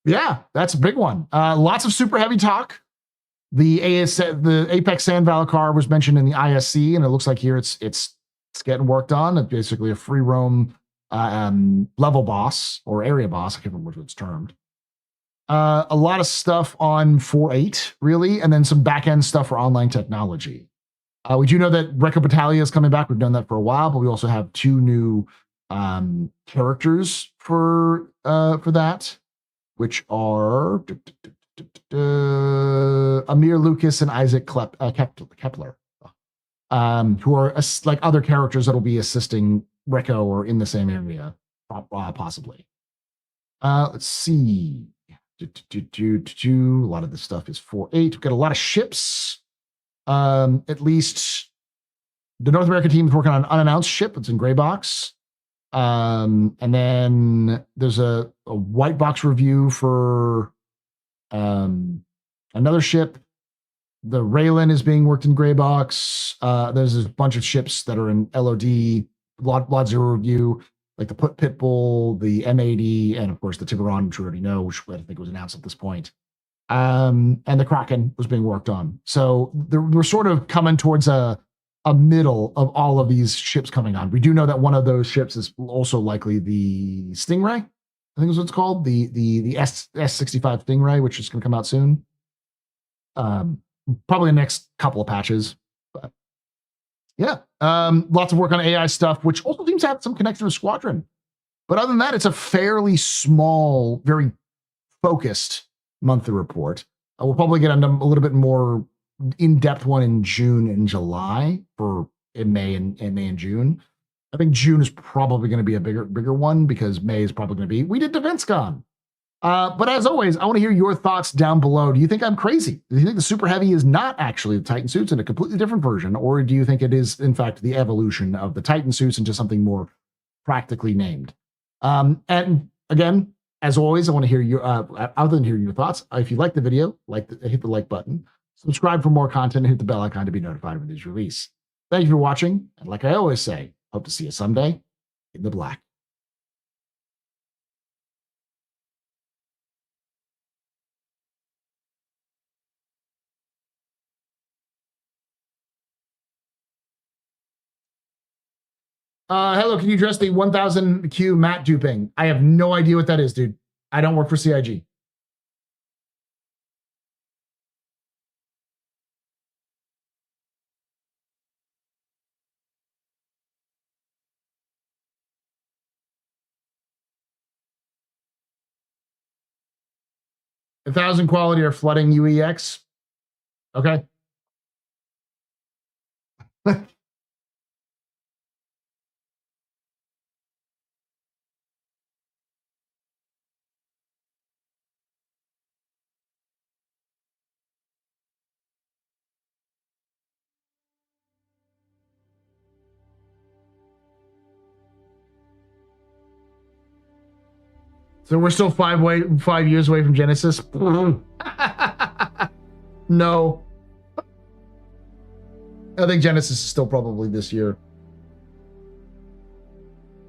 Speaker 1: yeah, that's a big one. Lots of super heavy talk. The Apex Sand Valacar was mentioned in the ISC, and it looks like here it's getting worked on. It's basically a free roam level boss or area boss. I can't remember what it's termed. A lot of stuff on 4.8, really, and then some back-end stuff for online technology. We do know that Recco Battaglia is coming back. We've done that for a while, but we also have 2 new characters for that, which are Amir Lucas and Isaac Kepler, who are like other characters that will be assisting Recco or in the same area, possibly. Let's see. A lot of this stuff is 4.8. We've got a lot of ships. At least the North American team is working on an unannounced ship. It's in gray box. And then there's a white box review for another ship. The Raylan is being worked in gray box. There's a bunch of ships that are in LOD, Lot Zero review. like the Pitbull, the M80, and of course the Tiburon, which we already know, which I think was announced at this point. And the Kraken was being worked on. So we're sort of coming towards a middle of all of these ships coming on. We do know that one of those ships is also likely the Stingray. I think is what it's called, the S65 Stingray, which is going to come out soon. Probably the next couple of patches. But yeah, lots of work on AI stuff, which also seems to have some connection with Squadron. But other than that, it's a fairly small, very focused monthly report. We'll probably get into a little bit more in-depth one in June and July in May and June. I think June is probably going to be a bigger one because May is probably going to be, we did DefenseCon. But as always, I want to hear your thoughts down below. Do you think I'm crazy? Do you think the Super Heavy is not actually the Titan suits in a completely different version? Or do you think it is, in fact, the evolution of the Titan suits into something more practically named? And again, as always, I want to hear your, other than hearing your thoughts, if you like the video, hit the like button, subscribe for more content, and hit the bell icon to be notified when there's release. Thank you for watching. And like I always say, hope to see you someday in the black. Hello, can you address the 1000 Q mat duping? I have no idea what that is, dude. I don't work for CIG. A 1000 quality are flooding UEX. Okay. So we're still 5 years away from Genesis? No. I think Genesis is still probably this year.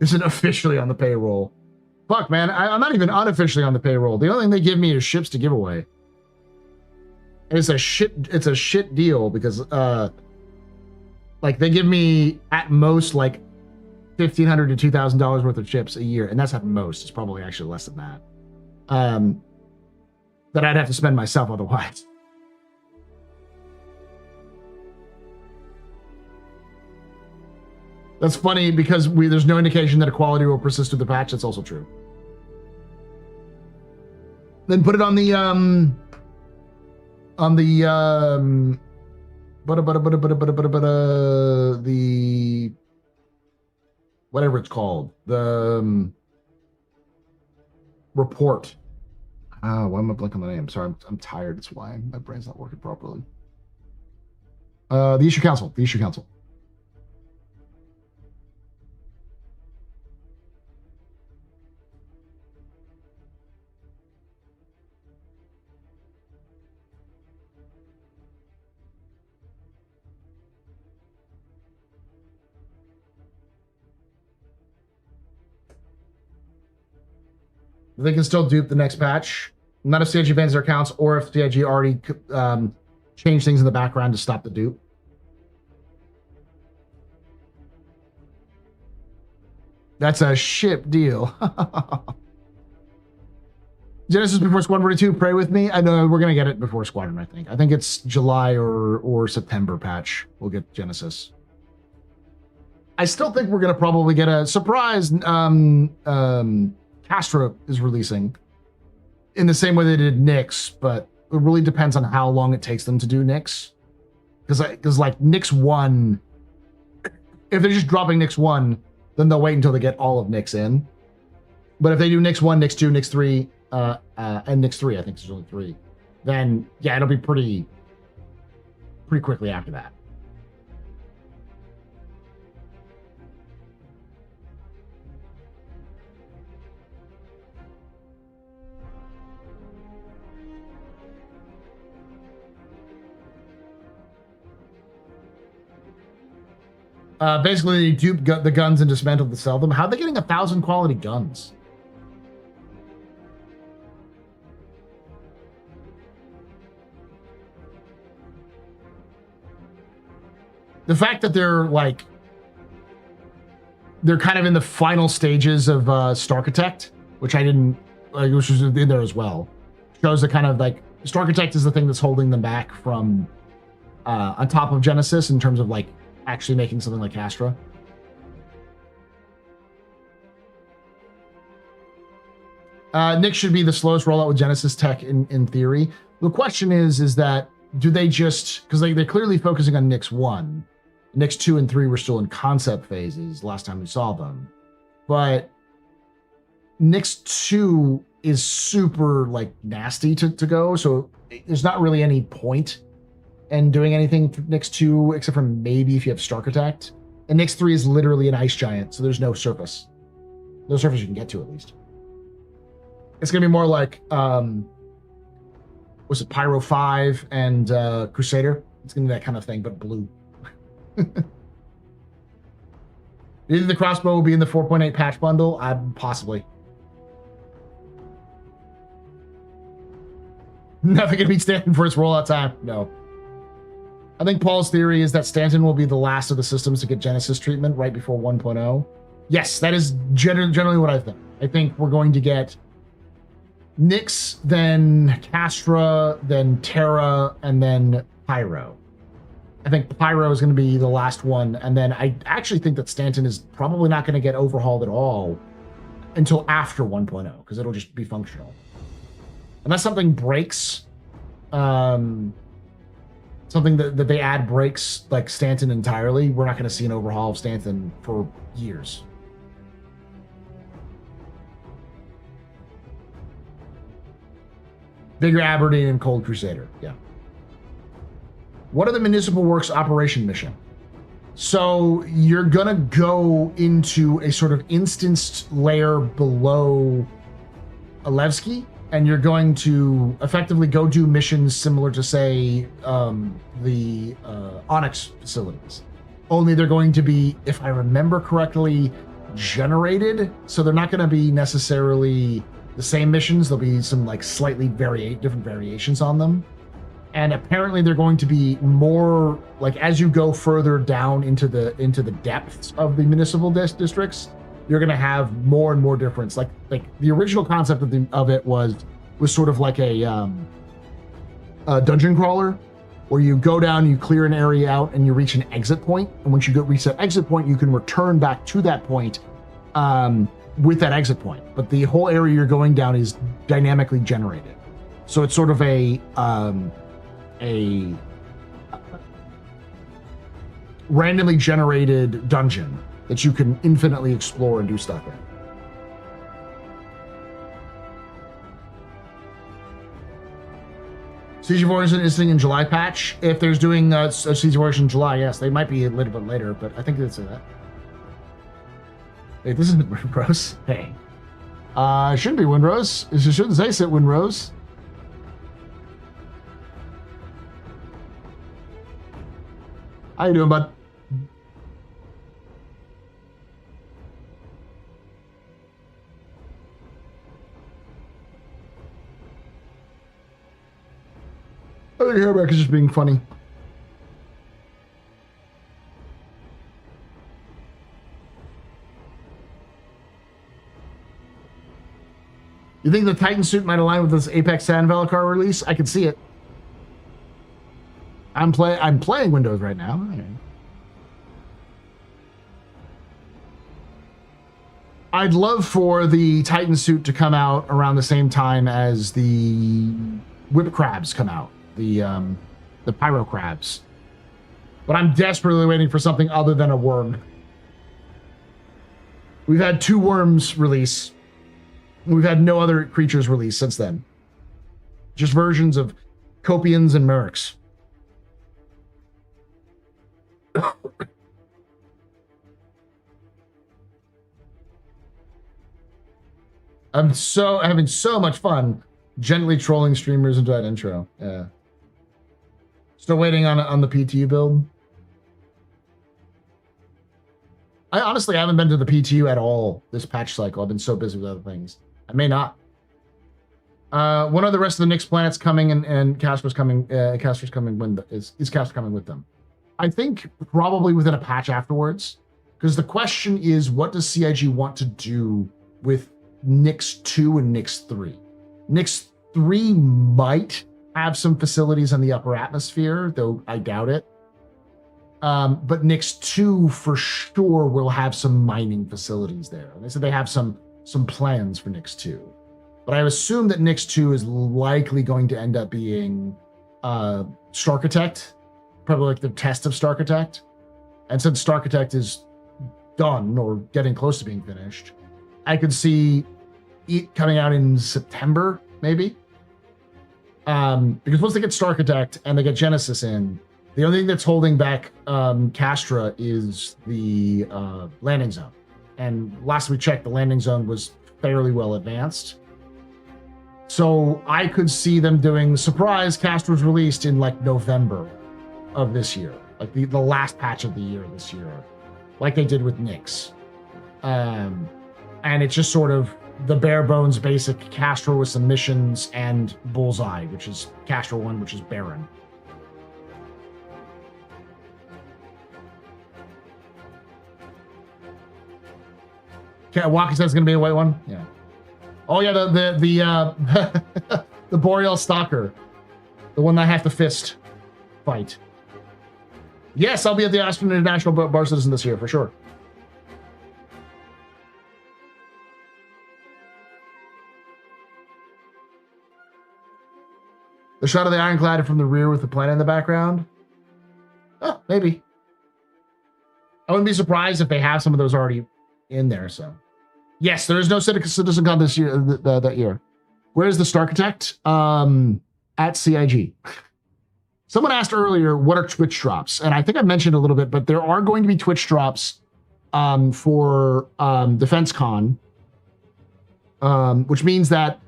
Speaker 1: Isn't officially on the payroll. Fuck, man. I'm not even unofficially on the payroll. The only thing they give me is ships to give away. And it's a shit deal because like they give me at most like $1,500 to $2,000 worth of chips a year, and that's at most. It's probably actually less than that. That I'd have to spend myself otherwise. That's funny because there's no indication that equality will persist through the patch. That's also true. Then put it on the whatever it's called, the report. Why am I blanking on the name? Sorry, I'm tired. That's why my brain's not working properly. The issue council. They can still dupe the next patch. Not if CIG bans their accounts or if CIG already changed things in the background to stop the dupe. That's a ship deal. Genesis before Squadron 2, pray with me. I know we're going to get it before Squadron, I think. I think it's July or September patch. We'll get Genesis. I still think we're going to probably get a surprise. Castra is releasing in the same way they did Nyx, but it really depends on how long it takes them to do Nyx. Because like Nyx 1, if they're just dropping Nyx 1, then they'll wait until they get all of Nyx in. But if they do Nyx 1, Nyx 2, Nyx 3, and Nyx 3, I think there's only 3, then yeah, it'll be pretty quickly after that. Basically, they dupe the guns and dismantle to sell them. How are they getting 1,000 quality guns? The fact that they're like, they're kind of in the final stages of Starchitect, which I didn't, which was in there as well, shows that kind of like Starchitect is the thing that's holding them back from on top of Genesis in terms of like actually making something like Astra. Nyx should be the slowest rollout with Genesis tech in theory. The question is that do they just, because they're clearly focusing on Nyx 1. Nyx 2 and 3 were still in concept phases last time we saw them. But Nyx 2 is super like nasty to go, so there's not really any point in doing anything for Nyx 2 except for maybe if you have Starchitect. And Nyx 3 is literally an ice giant, so there's no surface. No surface you can get to at least. It's gonna be more like was it Pyro 5 and Crusader? It's gonna be that kind of thing, but blue. Either the crossbow will be in the 4.8 patch bundle, possibly. Nothing can beat Stanton for its rollout time. No. I think Paul's theory is that Stanton will be the last of the systems to get Genesis treatment right before 1.0. Yes, that is generally what I think. I think we're going to get Nyx, then Castra, then Terra, and then Pyro. I think Pyro is going to be the last one, and then I actually think that Stanton is probably not going to get overhauled at all until after 1.0, because it'll just be functional. Unless something breaks, something that they add breaks like Stanton entirely, we're not going to see an overhaul of Stanton for years. Bigger Aberdeen and Cold Crusader, yeah. What are the Municipal Works operation mission? So you're gonna go into a sort of instanced layer below Alevsky, and you're going to effectively go do missions similar to, say, the Onyx facilities. Only they're going to be, if I remember correctly, generated. So they're not going to be necessarily the same missions. There'll be some like slightly different variations on them. And apparently they're going to be more like as you go further down into the depths of the municipal districts, you're going to have more and more difference. Like the original concept of it was sort of like a dungeon crawler, where you go down, you clear an area out, and you reach an exit point. And once you reach that exit point, you can return back to that point with that exit point. But the whole area you're going down is dynamically generated, so it's sort of a randomly generated dungeon that you can infinitely explore and do stuff in. Siege of Origin is in July patch. If there's doing Siege of Origin in July, yes, they might be a little bit later, but I think they'd say that. Wait, this isn't Windrose. Hey. It shouldn't be Windrose. It shouldn't say sit Windrose. How you doing, bud? I think Hairback is just being funny. You think the Titan suit might align with this Apex Sand Velikar release? I can see it. I'm playing Windows right now. Okay. I'd love for the Titan suit to come out around the same time as the Whip Crabs come out, the Pyro Crabs. But I'm desperately waiting for something other than a worm. We've had 2 worms release. We've had no other creatures release since then. Just versions of Copians and Mercs. I'm having so much fun gently trolling streamers into that intro. Yeah. Still waiting on the PTU build. I honestly haven't been to the PTU at all this patch cycle. I've been so busy with other things. I may not. When are the rest of the Nyx planets coming and Casper's coming? Casper's coming when is Casper coming with them? I think probably within a patch afterwards. Because the question is, what does CIG want to do with Nyx 2 and Nyx 3? Nyx 3 might have some facilities in the upper atmosphere, though I doubt it. But Nyx 2 for sure will have some mining facilities there. They said they have some plans for Nyx 2. But I assume that Nyx 2 is likely going to end up being Starkitect, probably like the test of Starkitect. And since Starkitect is done or getting close to being finished, I could see it coming out in September, maybe. Because once they get Starkitect and they get Genesis in, the only thing that's holding back Castra is the landing zone. And last we checked, the landing zone was fairly well advanced. So I could see them doing, surprise, Castra's released in like November of this year. Like the last patch of the year this year. Like they did with Nyx. And it's just sort of the bare bones basic Castra with some missions and Bullseye, which is Castra 1, which is Baron. Okay, Walker says it's gonna be a white one. Yeah. Oh yeah, the the Boreal Stalker, the one that I have to fist fight. Yes, I'll be at the Aspen International Bar Citizen this year for sure. The shot of the Ironclad from the rear with the planet in the background. Oh, maybe. I wouldn't be surprised if they have some of those already in there. So, yes, there is no CitizenCon this year. That year. Where's the Starkitect? At CIG. Someone asked earlier, what are Twitch drops? And I think I mentioned a little bit, but there are going to be Twitch drops for DefenseCon, which means that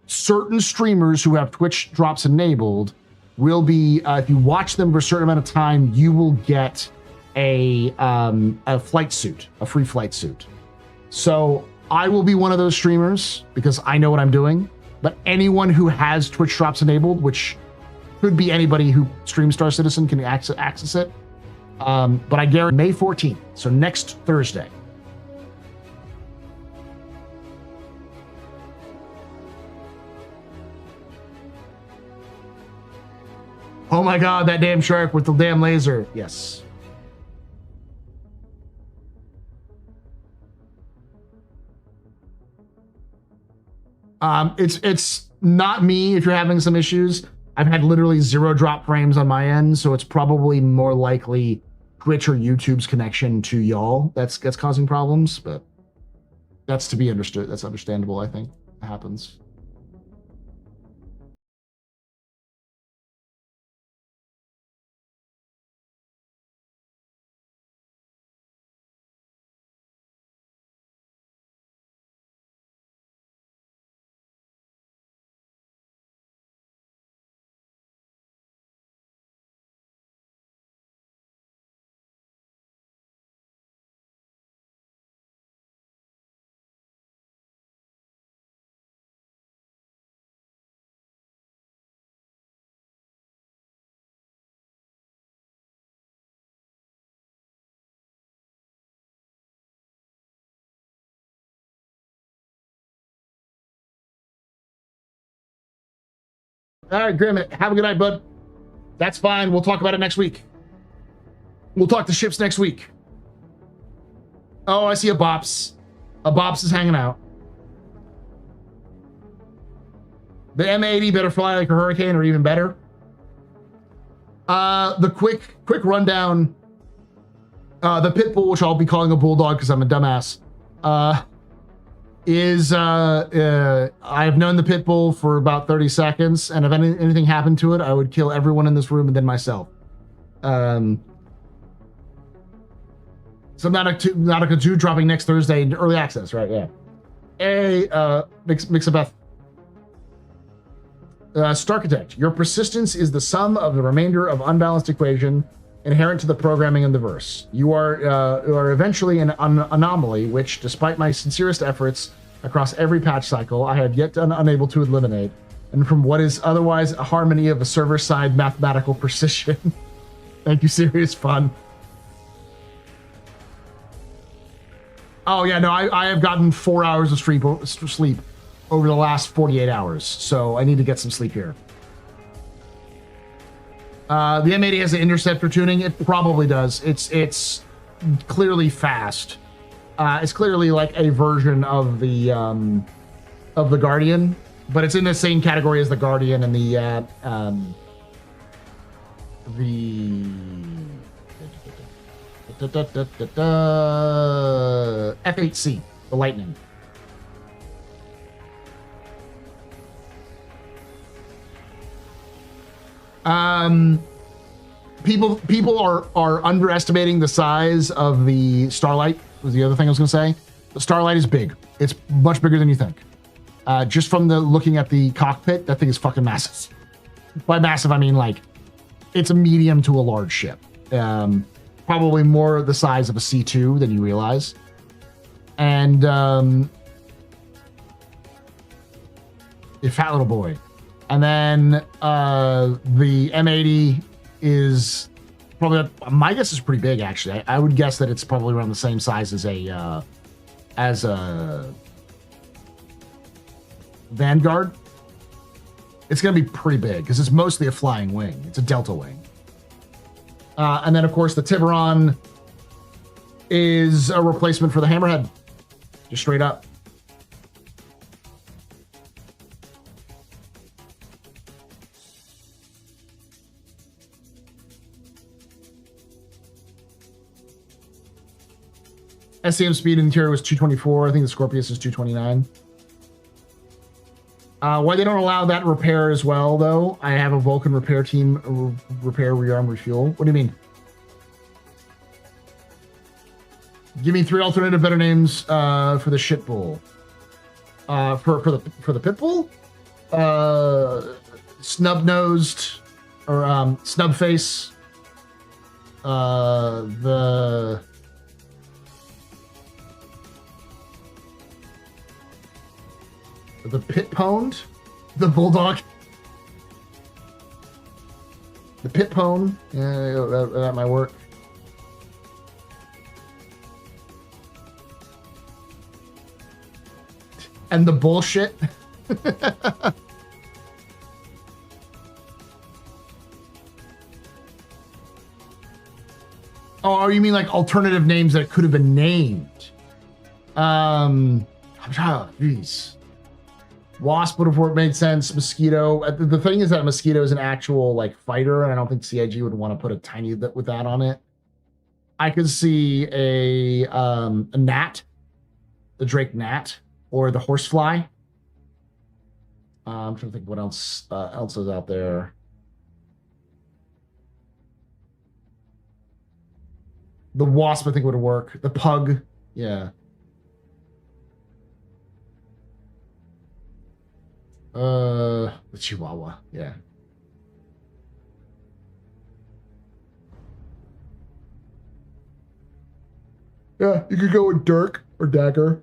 Speaker 1: certain streamers who have Twitch drops enabled will be, if you watch them for a certain amount of time, you will get a flight suit, a free flight suit. So I will be one of those streamers because I know what I'm doing. But anyone who has Twitch drops enabled, which could be anybody who streams Star Citizen, can access it. But I guarantee May 14th, so next Thursday. Oh my God, that damn shark with the damn laser. Yes. It's not me if you're having some issues. I've had literally 0 drop frames on my end, so it's probably more likely Twitch or YouTube's connection to y'all that's causing problems, but that's to be understood. That's understandable, I think. It happens. All right, Grim, have a good night, bud. That's fine. We'll talk about it next week. We'll talk to ships next week. Oh, I see a Bops. A Bops is hanging out. The M80 better fly like a hurricane or even better. The quick rundown. The Pitbull, which I'll be calling a Bulldog because I'm a dumbass, is I've known the Pitbull for about 30 seconds, and if anything happened to it, I would kill everyone in this room and then myself. So Nautica 2 dropping next Thursday in early access, right? Yeah. Mixabeth. Starkitect, your persistence is the sum of the remainder of unbalanced equation inherent to the programming in the verse. You are eventually an anomaly, which, despite my sincerest efforts across every patch cycle, I have yet unable to eliminate, and from what is otherwise a harmony of a server-side mathematical precision. Thank you, Serious Fun. Oh yeah, no, I have gotten 4 hours of sleep over the last 48 hours, so I need to get some sleep here. The M80 has an interceptor tuning. It probably does. It's clearly fast. It's clearly like a version of the Guardian, but it's in the same category as the Guardian and the F8C, the Lightning. People are underestimating the size of the Starlight. Was the other thing I was going to say. The Starlight is big. It's much bigger than you think. Just from the looking at the cockpit, that thing is fucking massive. By massive, I mean like it's a medium to a large ship. Probably more the size of a C2 than you realize. And a fat little boy. And then the M80 is probably, my guess is pretty big actually. I would guess that it's probably around the same size as a Vanguard. It's going to be pretty big because it's mostly a flying wing. It's a delta wing. And then of course the Tiburon is a replacement for the Hammerhead. Just straight up. SCM speed in the interior was 224. I think the Scorpius is 229. Why they don't allow that repair as well, though? I have a Vulcan repair team, repair, rearm, refuel. What do you mean? Give me 3 alternative better names for the shit bull. For the pit bull? Snub nosed or snub face. The pit pwned, the bulldog, the pit pwn. Yeah, that might work. And the bullshit. Oh, you mean like alternative names that could have been named? I'm trying. Jeez. Wasp would have made sense. Mosquito. The thing is that Mosquito is an actual like fighter, and I don't think CIG would want to put a tiny bit with that on it. I could see a Gnat, the Drake Gnat, or the Horsefly. I'm trying to think what else is out there. The Wasp, I think, would work. The Pug, yeah. The Chihuahua, yeah. Yeah, you could go with Dirk or Dagger.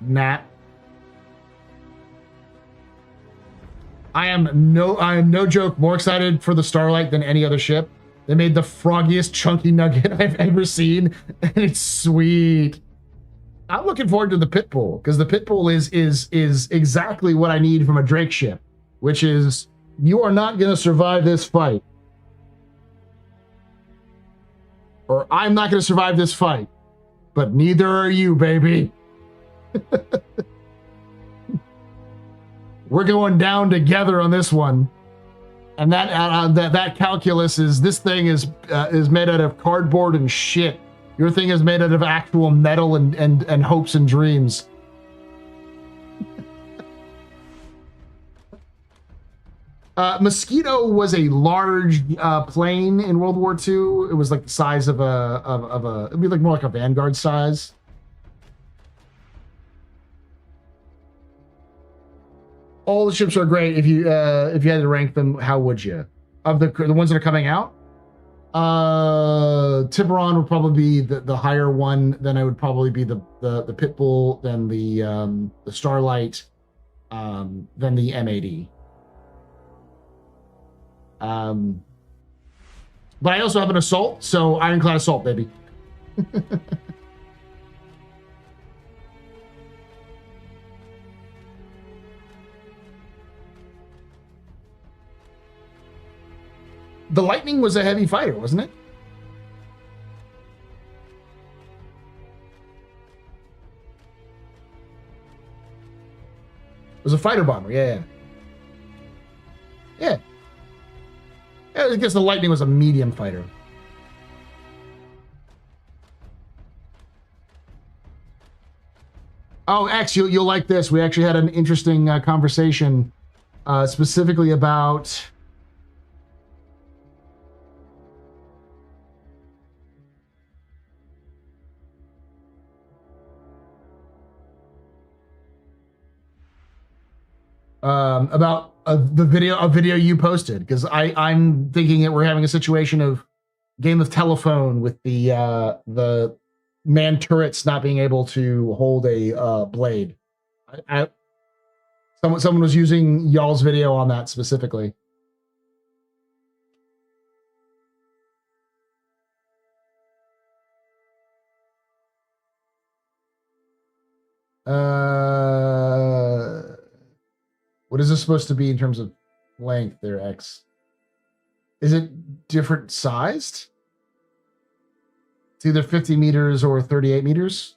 Speaker 1: Nat. I am no joke more excited for the Starlight than any other ship. They made the froggiest chunky nugget I've ever seen, and it's sweet. I'm looking forward to the Pitbull because the Pitbull is exactly what I need from a Drake ship, which is you are not going to survive this fight, or I'm not going to survive this fight, but neither are you, baby. We're going down together on this one, and that calculus is this thing is made out of cardboard and shit. Your thing is made out of actual metal and hopes and dreams. Mosquito was a large plane in World War II. It was like the size of it'd be like more like a Vanguard size. All the ships are great. If you had to rank them, how would you? Of the ones that are coming out, Tiburon would probably be the higher one. Then I would probably be the Pitbull, then the Starlight, then the M80. But I also have an Assault, so Ironclad Assault, baby. The Lightning was a heavy fighter, wasn't it? It was a fighter bomber, yeah. Yeah. I guess the Lightning was a medium fighter. Oh, X, you'll like this. We actually had an interesting conversation specifically about... the video you posted, because I'm thinking that we're having a situation of game of telephone with the man turrets not being able to hold a blade. Someone was using y'all's video on that specifically. What is this supposed to be in terms of length there, X? Is it different sized? It's either 50 meters or 38 meters.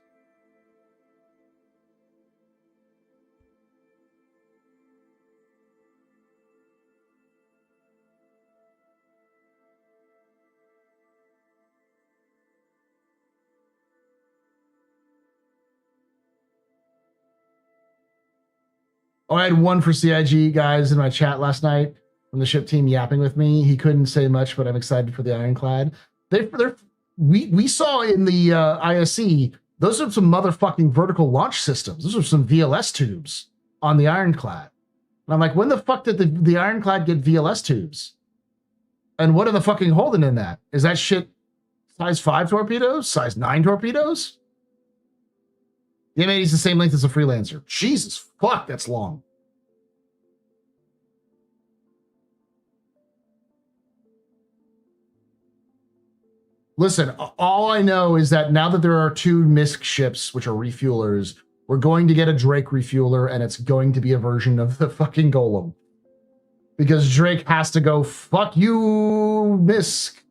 Speaker 1: Oh, I had one for CIG guys in my chat last night from the ship team yapping with me. He couldn't say much, but I'm excited for the Ironclad. We saw in the ISC, those are some motherfucking vertical launch systems. Those are some VLS tubes on the Ironclad. And I'm like, when the fuck did the Ironclad get VLS tubes? And what are the fucking holding in that? Is that shit size 5 torpedoes? Size 9 torpedoes? The M80 is the same length as a Freelancer. Jesus fuck, that's long. Listen, all I know is that now that there are 2 MISC ships, which are refuelers, we're going to get a Drake refueler, and it's going to be a version of the fucking Golem. Because Drake has to go, fuck you, MISC.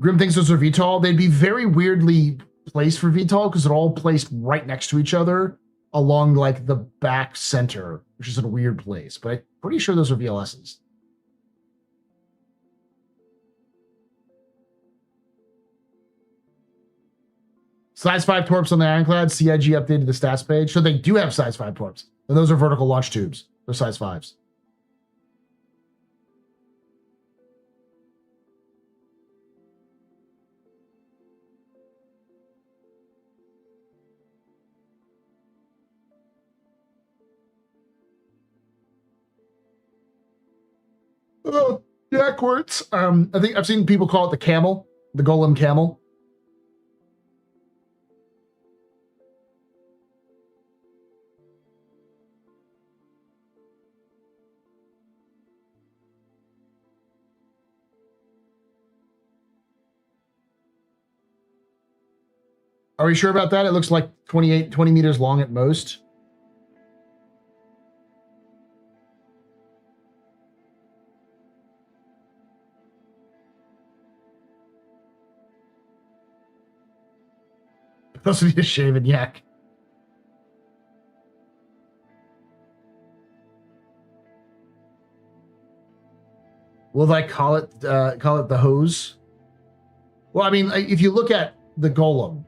Speaker 1: Grim thinks those are VTOL. They'd be very weirdly placed for VTOL because they're all placed right next to each other along like the back center, which is in a weird place. But I'm pretty sure those are VLSs. Size 5 torps on the Ironclad. CIG updated the stats page. So they do have size 5 torps. And those are vertical launch tubes. They're size 5s. Backwards. I think I've seen people call it the camel, the Golem camel. Are we sure about that? It looks like 20 meters long at most. Supposed to be a shaven yak. Will they call it the hose? Well, I mean, if you look at the Golem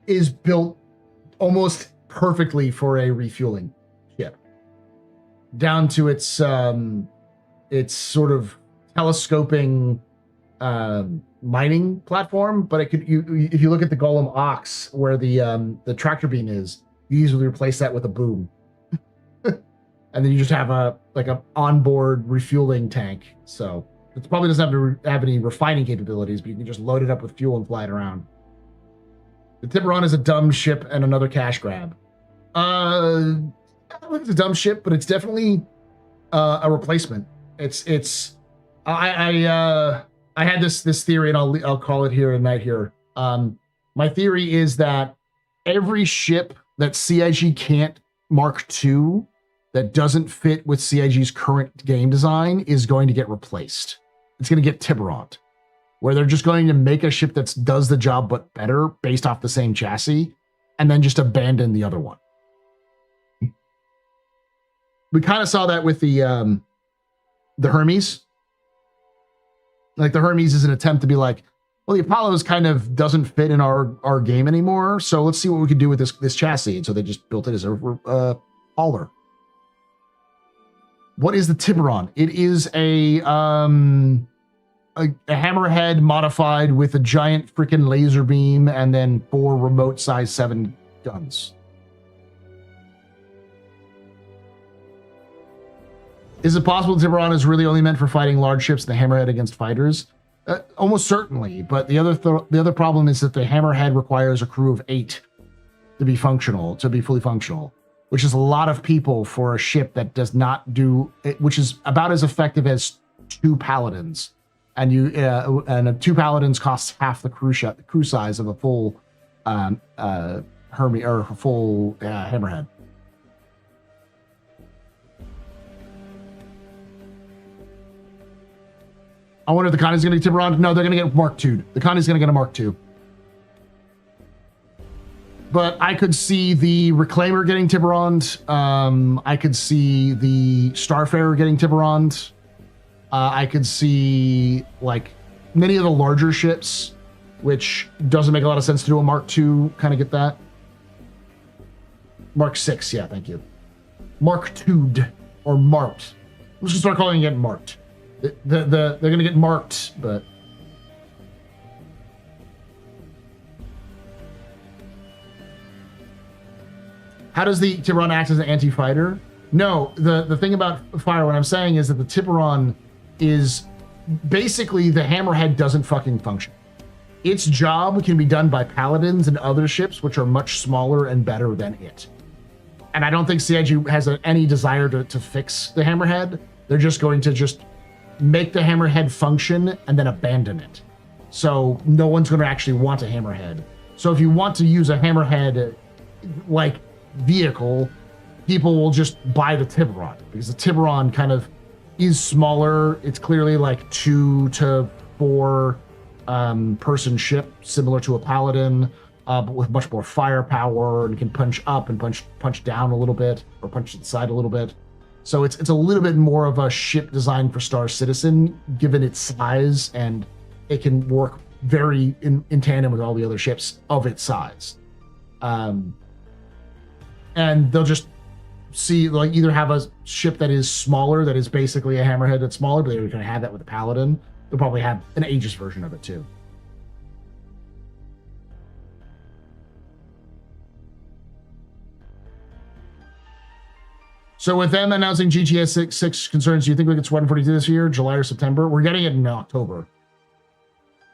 Speaker 1: is built almost perfectly for a refueling ship, down to its sort of telescoping mining platform, but it could if you look at the Golem Ox where the tractor beam is, you usually replace that with a boom. And then you just have a onboard refueling tank. So it probably doesn't have to have any refining capabilities, but you can just load it up with fuel and fly it around. The Tiburon is a dumb ship and another cash grab. I don't think it's a dumb ship, but it's definitely a replacement. I had this theory, and I'll call it here tonight here. My theory is that every ship that CIG can't Mark II that doesn't fit with CIG's current game design is going to get replaced. It's going to get Tiburon, where they're just going to make a ship that does the job but better based off the same chassis, and then just abandon the other one. We kind of saw that with the Hermes. Like the Hermes is an attempt to be like, well, the Apollo's kind of doesn't fit in our game anymore, so let's see what we can do with this chassis. And so they just built it as a hauler. What is the Tiburon? It is a hammerhead modified with a giant freaking laser beam and then 4 remote size 7 guns. Is it possible Tiburon is really only meant for fighting large ships and the hammerhead against fighters? Almost certainly, but the other problem is that the hammerhead requires a crew of 8 to be functional, to be fully functional, which is a lot of people for a ship that does not do, which is about as effective as 2 paladins, and 2 paladins costs half the crew size of a full Hermes or a full hammerhead. I wonder if the Connie's going to get Tiburon. No, they're going to get Mark II. The Connie's going to get a Mark II. But I could see the Reclaimer getting Tiburon. I could see the Starfarer getting Tiburon. I could see like many of the larger ships, which doesn't make a lot of sense to do a Mark II. Kind of get that. Mark VI, yeah, thank you. Mark II'd or marked. Let's just start calling it marked. They're going to get marked, but how does the Tiburon act as an anti-fighter? No, the thing about fire, what I'm saying is that the Tiburon is basically the hammerhead doesn't fucking function. Its job can be done by paladins and other ships, which are much smaller and better than it. And I don't think CIG has any desire to fix the hammerhead. They're just going to make the hammerhead function and then abandon it. So no one's going to actually want a hammerhead. So if you want to use a hammerhead like vehicle, people will just buy the Tiburon, because the Tiburon kind of is smaller. It's clearly like 2 to 4 person ship, similar to a paladin, but with much more firepower, and can punch up and punch down a little bit, or punch to the side a little bit. So it's a little bit more of a ship designed for Star Citizen, given its size, and it can work very in tandem with all the other ships of its size. And they'll just see, like, either have a ship that is smaller, that is basically a hammerhead that's smaller, but they're going to have that with a Paladin. They'll probably have an Aegis version of it too. So with them announcing GTA 6 concerns, do you think we get Squadron 42 this year, July or September? We're getting it in October.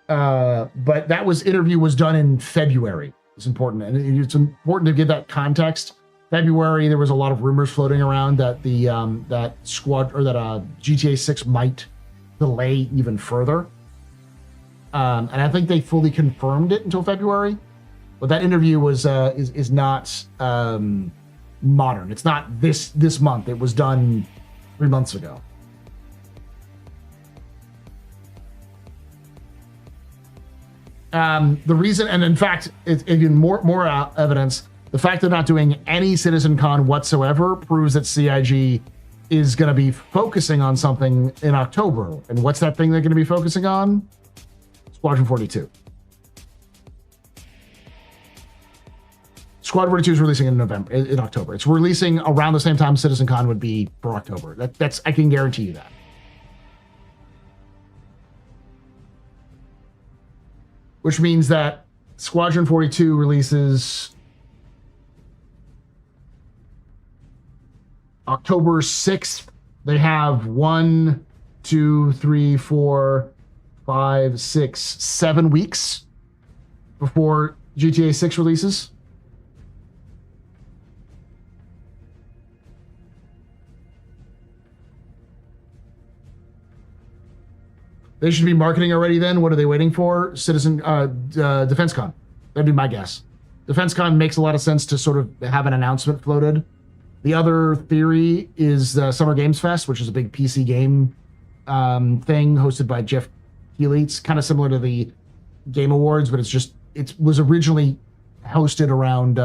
Speaker 1: But that interview was done in February. It's important. And it's important to give that context. February, there was a lot of rumors floating around that that GTA 6 might delay even further. And I think they fully confirmed it until February. But that interview is not modern. It's not this month. It was done 3 months ago. The reason, and in fact, it's even more evidence. The fact they're not doing any CitizenCon whatsoever proves that CIG is going to be focusing on something in October. And what's that thing they're going to be focusing on? Squadron 42. Squadron 42 is releasing in October. It's releasing around the same time CitizenCon would be for October. That's I can guarantee you that. which means that Squadron 42 releases October 6th. They have 1, 2, 3, 4, 5, 6, 7 weeks before GTA 6 releases. They should be marketing already then. What are they waiting for? DefenseCon. That'd be my guess. DefenseCon makes a lot of sense to sort of have an announcement floated. The other theory is Summer Games Fest, which is a big PC game thing hosted by Jeff Keighley. It's kind of similar to the Game Awards, but it was originally hosted around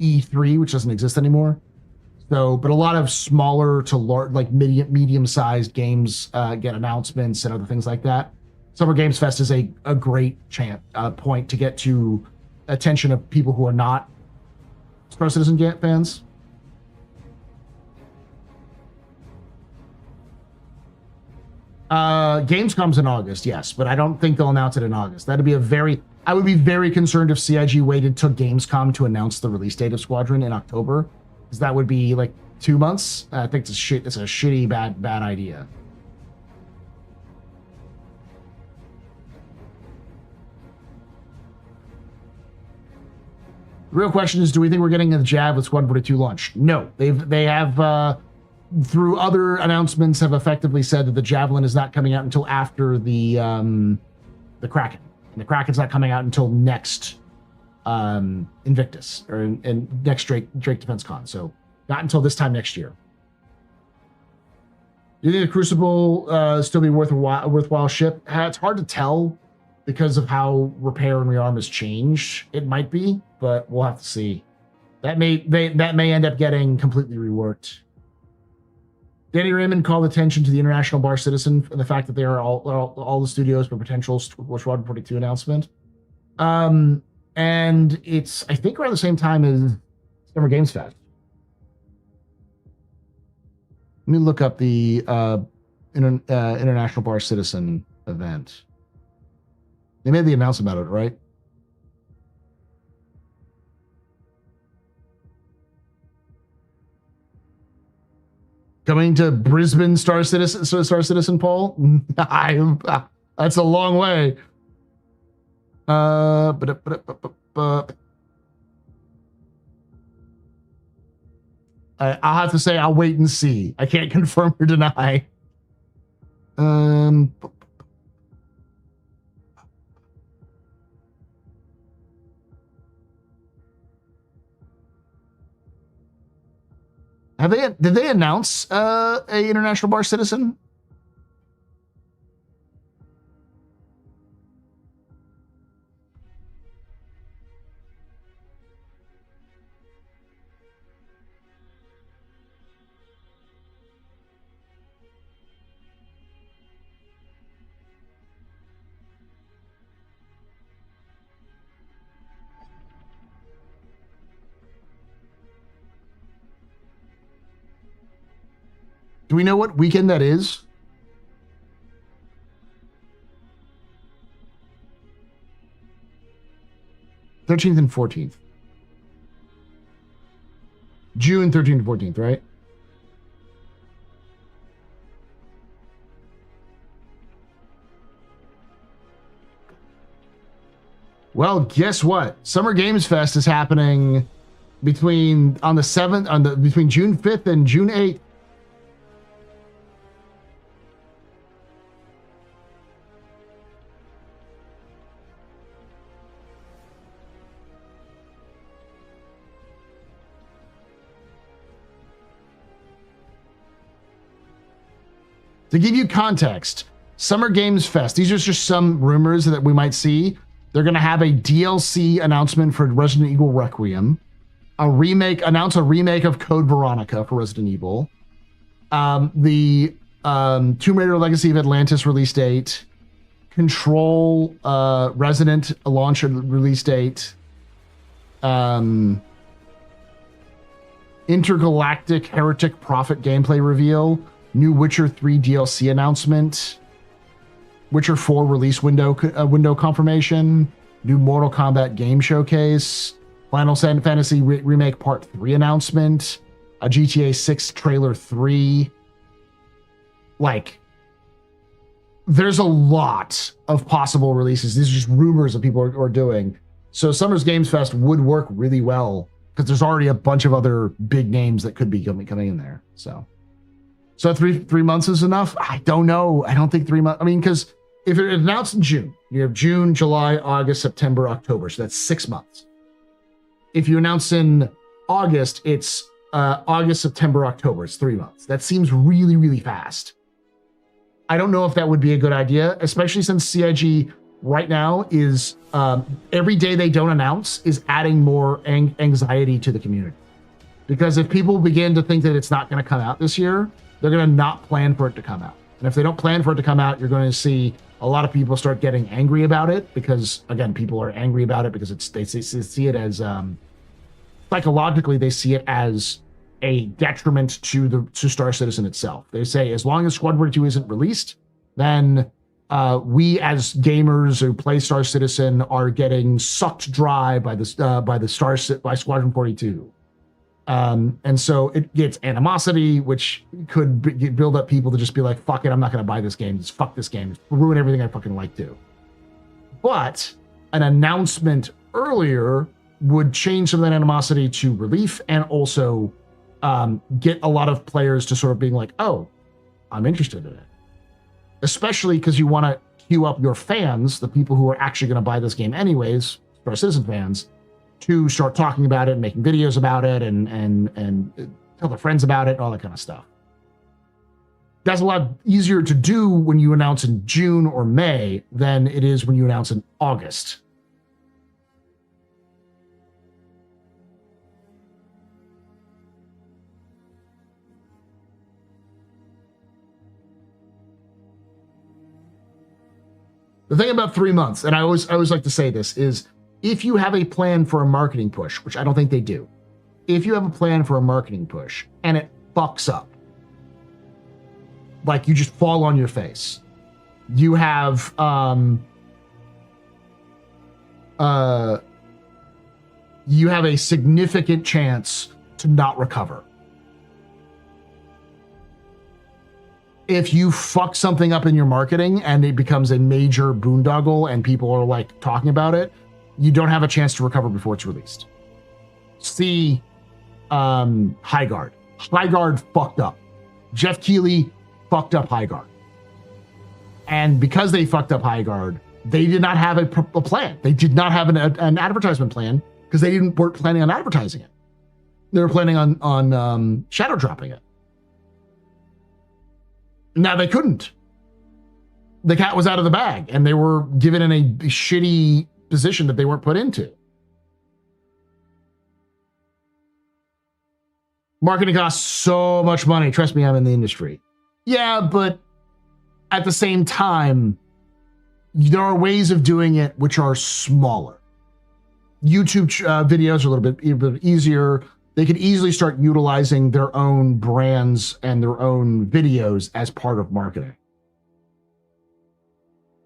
Speaker 1: E3, which doesn't exist anymore. So, but a lot of smaller to large, like medium-sized games get announcements and other things like that. Summer Games Fest is a great point to get to attention of people who are not Star Citizen fans. Gamescom's in August, yes, but I don't think they'll announce it in August. I would be very concerned if CIG waited till Gamescom to announce the release date of Squadron in October, because that would be like 2 months. I think it's a shitty, bad idea. The real question is, do we think we're getting a jab with Squadron 42 launch? No, they have through other announcements have effectively said that the Javelin is not coming out until after the Kraken. And the Kraken's not coming out until next Invictus or next Drake DefenseCon. So not until this time next year. Do you think the Crucible still be worthwhile ship? It's hard to tell because of how repair and rearm has changed. It might be, but we'll have to see. That may end up getting completely reworked. Danny Raymond called attention to the International Bar Citizen and the fact that they are all the studios for potential Squadron 42 announcement. And it's, I think, around the same time as Summer Games Fest. Let me look up the International Bar Citizen event. They made the announcement about it, right? Coming to Brisbane, Star Citizen, Paul. That's a long way. I'll have to say I'll wait and see. I can't confirm or deny. Did they announce a International Bar Citizen? Do we know what weekend that is? '13th and 14th. June 13th and 14th, right? Well, guess what? Summer Games Fest is happening between June 5th and June 8th. To give you context, Summer Games Fest, these are just some rumors that we might see. They're going to have a DLC announcement for Resident Evil Requiem, announce a remake of Code Veronica for Resident Evil, the Tomb Raider Legacy of Atlantis release date, Control Resident launch release date, Intergalactic Heretic Prophet gameplay reveal, new Witcher 3 DLC announcement, Witcher 4 release window confirmation, new Mortal Kombat game showcase, Final Fantasy Remake Part 3 announcement, a GTA 6 trailer 3. Like, there's a lot of possible releases. These are just rumors that people are doing. So Summer's Games Fest would work really well because there's already a bunch of other big names that could be coming in there. So three months is enough? I don't know. I don't think 3 months. I mean, because if it announced in June, you have June, July, August, September, October. So that's 6 months. If you announce in August, it's August, September, October. It's 3 months. That seems really, really fast. I don't know if that would be a good idea, especially since CIG right now is every day they don't announce is adding more anxiety to the community. Because if people begin to think that it's not going to come out this year, they're going to not plan for it to come out. And if they don't plan for it to come out, you're going to see a lot of people start getting angry about it because, again, people are angry about it because they see it as psychologically, they see it as a detriment to Star Citizen itself. They say as long as Squadron 42 isn't released, then we as gamers who play Star Citizen are getting sucked dry by Squadron 42. And so it gets animosity, which could build up people to just be like, fuck it, I'm not going to buy this game. Just fuck this game. Just ruin everything I fucking like to. But an announcement earlier would change some of that animosity to relief and also get a lot of players to sort of being like, oh, I'm interested in it. Especially because you want to queue up your fans, the people who are actually going to buy this game anyways, Star Citizen fans, to start talking about it and making videos about it and tell their friends about it and all that kind of stuff. That's a lot easier to do when you announce in June or May than it is when you announce in August. The thing about 3 months, and I always like to say this, is if you have a plan for a marketing push, which I don't think they do, if you have a plan for a marketing push and it fucks up, like you just fall on your face, you have a significant chance to not recover. If you fuck something up in your marketing and it becomes a major boondoggle and people are like talking about it, you don't have a chance to recover before it's released. See High Guard. High Guard fucked up. Jeff Keighley fucked up High Guard. And because they fucked up High Guard, they did not have a plan. They did not have an advertisement plan because they weren't planning on advertising it. They were planning on shadow dropping it. Now they couldn't. The cat was out of the bag and they were given in a shitty position that they weren't put into. Marketing costs so much money. Trust me, I'm in the industry. Yeah, but at the same time, there are ways of doing it which are smaller. YouTube videos are a little bit easier. They could easily start utilizing their own brands and their own videos as part of marketing.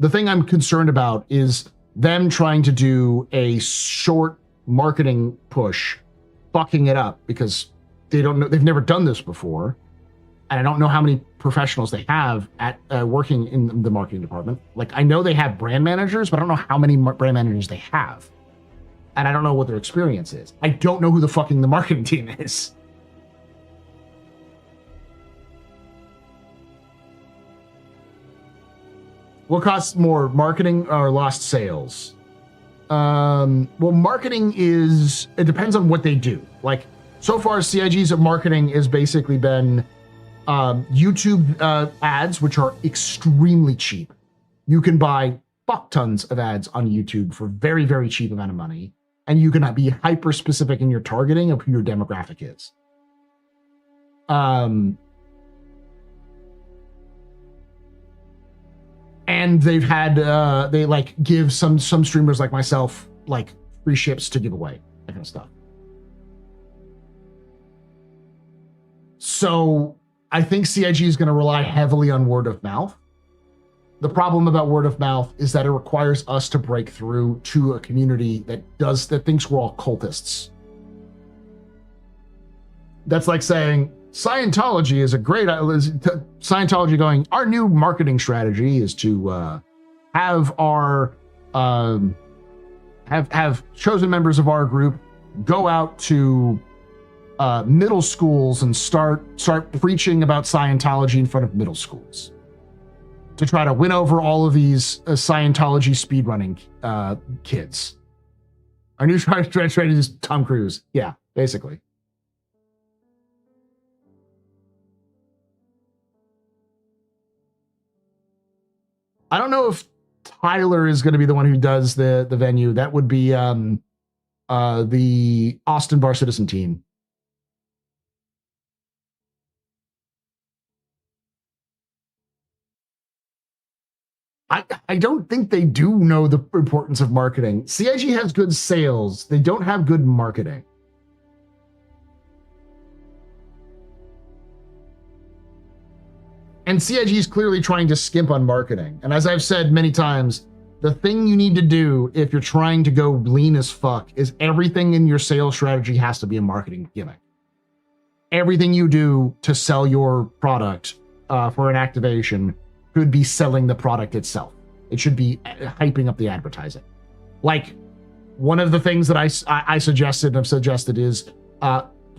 Speaker 1: The thing I'm concerned about is them trying to do a short marketing push, fucking it up because they don't know, they've never done this before. And I don't know how many professionals they have at working in the marketing department. Like, I know they have brand managers, but I don't know how many brand managers they have. And I don't know what their experience is. I don't know who the marketing team is. What costs more, marketing or lost sales? Well, marketing it depends on what they do. Like, so far, CIG's marketing has basically been YouTube ads, which are extremely cheap. You can buy fuck tons of ads on YouTube for very, very cheap amount of money. And you can be hyper specific in your targeting of who your demographic is. And they've had, they like give some streamers like myself, like free ships to give away, that kind of stuff. So I think CIG is going to rely heavily on word of mouth. the problem about word of mouth is that it requires us to break through to a community that thinks we're all cultists. That's like saying Scientology is a great Scientology going, our new marketing strategy is to have our have chosen members of our group go out to middle schools and start preaching about Scientology in front of middle schools to try to win over all of these Scientology speedrunning kids. Our new strategy is Tom Cruise. Yeah, basically. I don't know if Tyler is going to be the one who does the venue. That would be the Austin Bar Citizen team. I don't think they do know the importance of marketing. CIG has good sales. They don't have good marketing. And CIG is clearly trying to skimp on marketing. And as I've said many times, the thing you need to do if you're trying to go lean as fuck is everything in your sales strategy has to be a marketing gimmick. Everything you do to sell your product for an activation could be selling the product itself. It should be hyping up the advertising. Like, one of the things that I suggested and have suggested is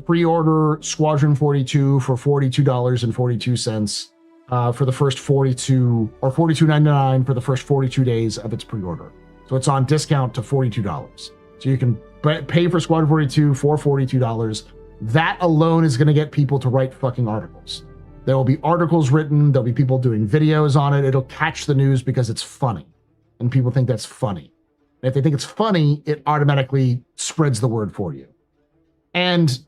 Speaker 1: pre-order Squadron 42 for $42.42 for the first 42, or $42.99 for the first 42 days of its pre-order. So it's on discount to $42. So you can pay for Squadron 42 for $42. That alone is going to get people to write fucking articles. There will be articles written. There'll be people doing videos on it. It'll catch the news because it's funny. And people think that's funny. And if they think it's funny, it automatically spreads the word for you. And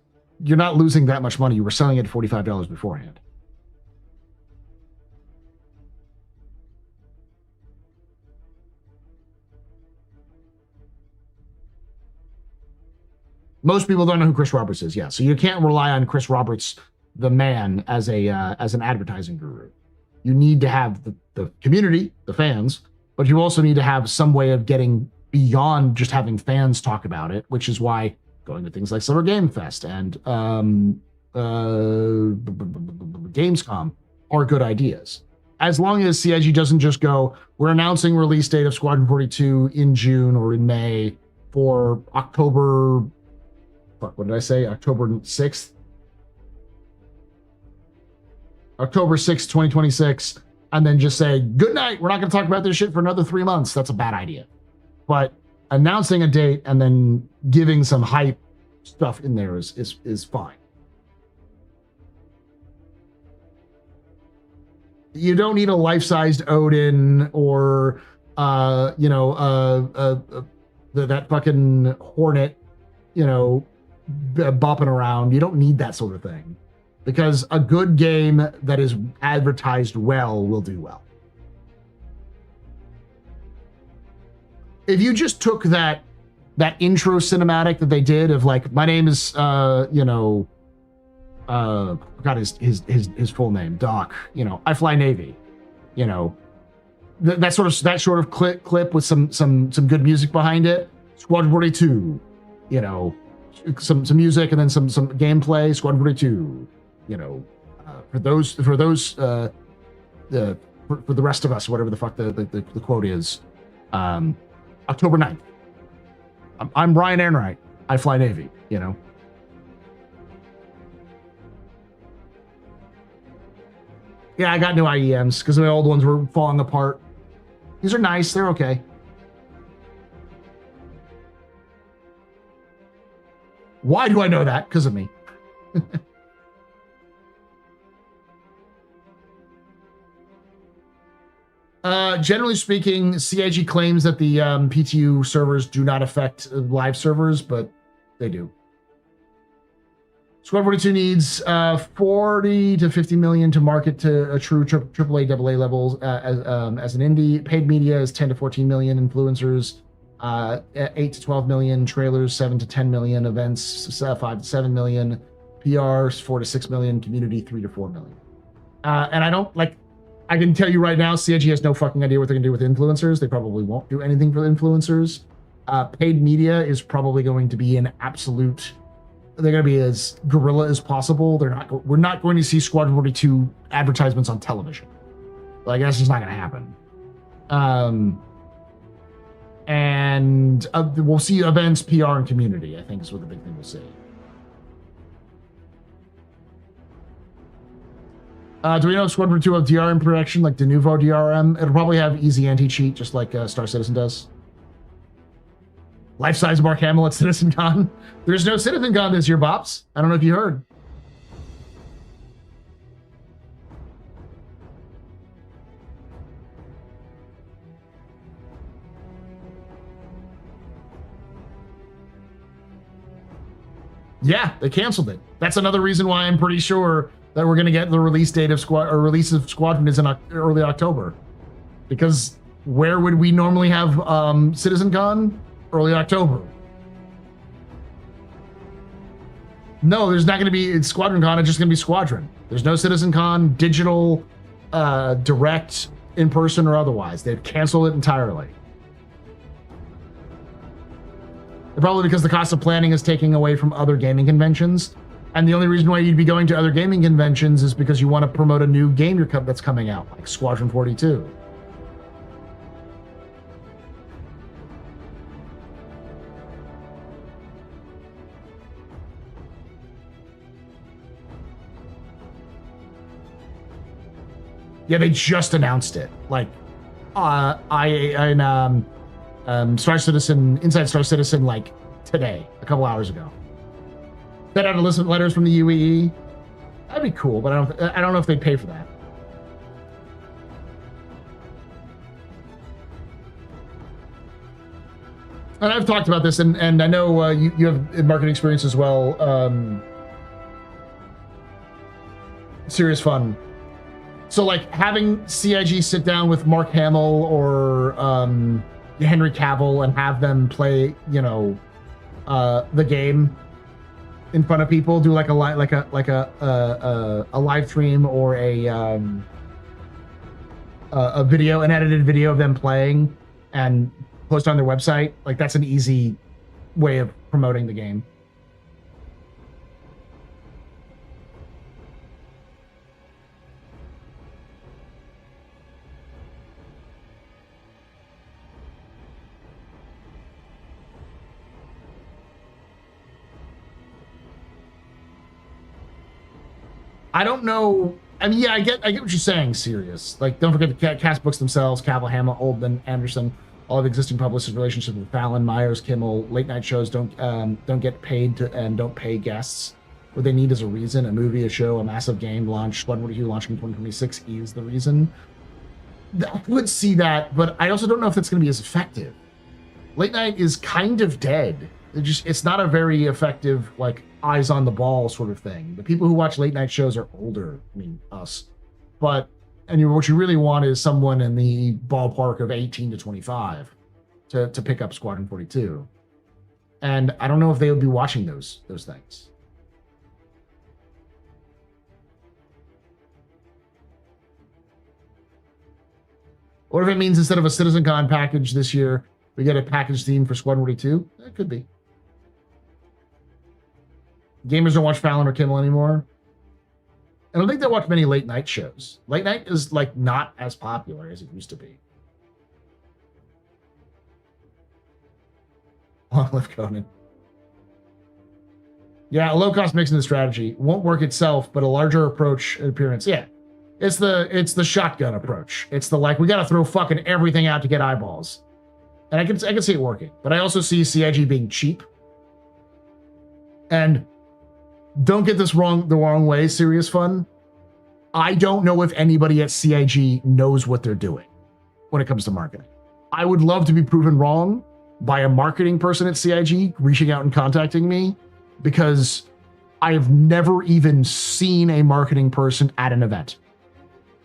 Speaker 1: you're not losing that much money. You were selling it at $45 beforehand. Most people don't know who Chris Roberts is, yeah. So you can't rely on Chris Roberts, the man, as an advertising guru. You need to have the community, the fans, but you also need to have some way of getting beyond just having fans talk about it, which is why going to things like Summer Game Fest and Gamescom are good ideas. As long as CIG doesn't just go, we're announcing release date of Squadron 42 in June or in May for October, what did I say? October 6th? October 6th, 2026, and then just say, good night, we're not going to talk about this shit for another 3 months. That's a bad idea. But announcing a date and then giving some hype stuff in there is fine. You don't need a life-sized Odin or, that fucking Hornet, bopping around. You don't need that sort of thing. Because a good game that is advertised well will do well. If you just took that intro cinematic that they did of like, my name is forgot his full name, Doc, I fly Navy, that sort of clip with some good music behind it. Squadron 42, some music and then some gameplay. Squadron 42. For the rest of us, whatever the fuck the quote is, October 9th. I'm Ryan Enright. I fly Navy, Yeah, I got new IEMs because my old ones were falling apart. These are nice. They're okay. Why do I know that? Because of me. Generally speaking, CIG claims that the PTU servers do not affect live servers, but they do. Squad 42 needs 40 to 50 million to market to a true AAA, AA levels as an indie. Paid media is 10 to 14 million. Influencers, 8 to 12 million. Trailers, 7 to 10 million. Events, 5 to 7 million. PRs, 4 to 6 million. Community, 3 to 4 million. And I don't like. I can tell you right now, CIG has no fucking idea what they're gonna do with influencers. They probably won't do anything for the influencers. Paid media is probably going to be an absolute. They're going to be as guerrilla as possible. We're not going to see Squadron 42 advertisements on television. Like, that's just not going to happen. And we'll see events, PR, and community, I think is what the big thing we'll see. Do we know if Squadron 2 have DRM protection, like the Nouveau DRM? It'll probably have easy anti-cheat, just like Star Citizen does. Life-size Mark Hamill at CitizenCon. There's no CitizenCon this year, Bops. I don't know if you heard. Yeah, they canceled it. That's another reason why I'm pretty sure that we're going to get the release date of release of Squadron is in early October. Because where would we normally have CitizenCon? Early October. No, there's not going to be Squadron Con. It's just going to be Squadron. There's no CitizenCon, digital, direct, in person, or otherwise. They've canceled it entirely. Probably because the cost of planning is taking away from other gaming conventions. And the only reason why you'd be going to other gaming conventions is because you want to promote a new game that's coming out, like Squadron 42. Yeah, they just announced it. Like, Star Citizen, Inside Star Citizen, like today, a couple hours ago. Sent out a list of letters from the UEE. That'd be cool, but I don't know if they'd pay for that. And I've talked about this, and I know you have marketing experience as well. Serious fun. So, like, having CIG sit down with Mark Hamill or Henry Cavill and have them play, you know, the game in front of people, do like a live stream or a video, an edited video of them playing, and post on their website. Like, that's an easy way of promoting the game. I don't know. I mean, yeah, I get what you're saying, Sirius. Like, don't forget the cast books themselves: Cavill, Hamill, Oldman, Anderson. All of existing publicists' relationships with Fallon, Myers, Kimmel. Late night shows don't get paid and don't pay guests. What they need is a reason: a movie, a show, a massive game launch. Squadron 42 launching in 2026 is the reason. I would see that, but I also don't know if that's going to be as effective. Late night is kind of dead. It's not a very effective, like, eyes on the ball sort of thing. The people who watch late night shows are older. I mean, us. But, and what you really want is someone in the ballpark of 18 to 25 to pick up Squadron 42. And I don't know if they would be watching those things. What if it means instead of a CitizenCon package this year, we get a package theme for Squadron 42? That could be. Gamers don't watch Fallon or Kimmel anymore. I don't think they watch many late night shows. Late night is, like, not as popular as it used to be. Long live Conan. Yeah, a low-cost mix in the strategy won't work itself, but a larger approach and appearance. Yeah, it's the shotgun approach. It's the, like, we got to throw fucking everything out to get eyeballs. And I can see it working, but I also see CIG being cheap. And don't get this the wrong way, serious fun. I don't know if anybody at CIG knows what they're doing when it comes to marketing. I would love to be proven wrong by a marketing person at CIG reaching out and contacting me, because I have never even seen a marketing person at an event.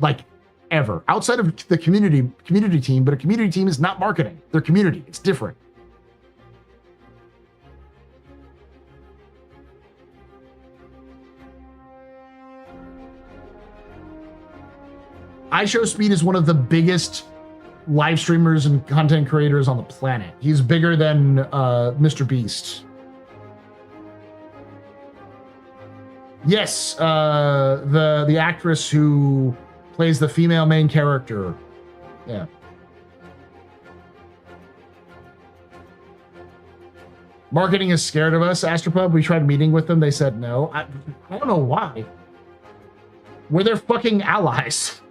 Speaker 1: Like, ever. Outside of the community team, but a community team is not marketing. They're community. It's different. iShowSpeed is one of the biggest live streamers and content creators on the planet. He's bigger than Mr. Beast. Yes, the actress who plays the female main character. Yeah. Marketing is scared of us, Astropub. We tried meeting with them. They said no. I don't know why. We're their fucking allies.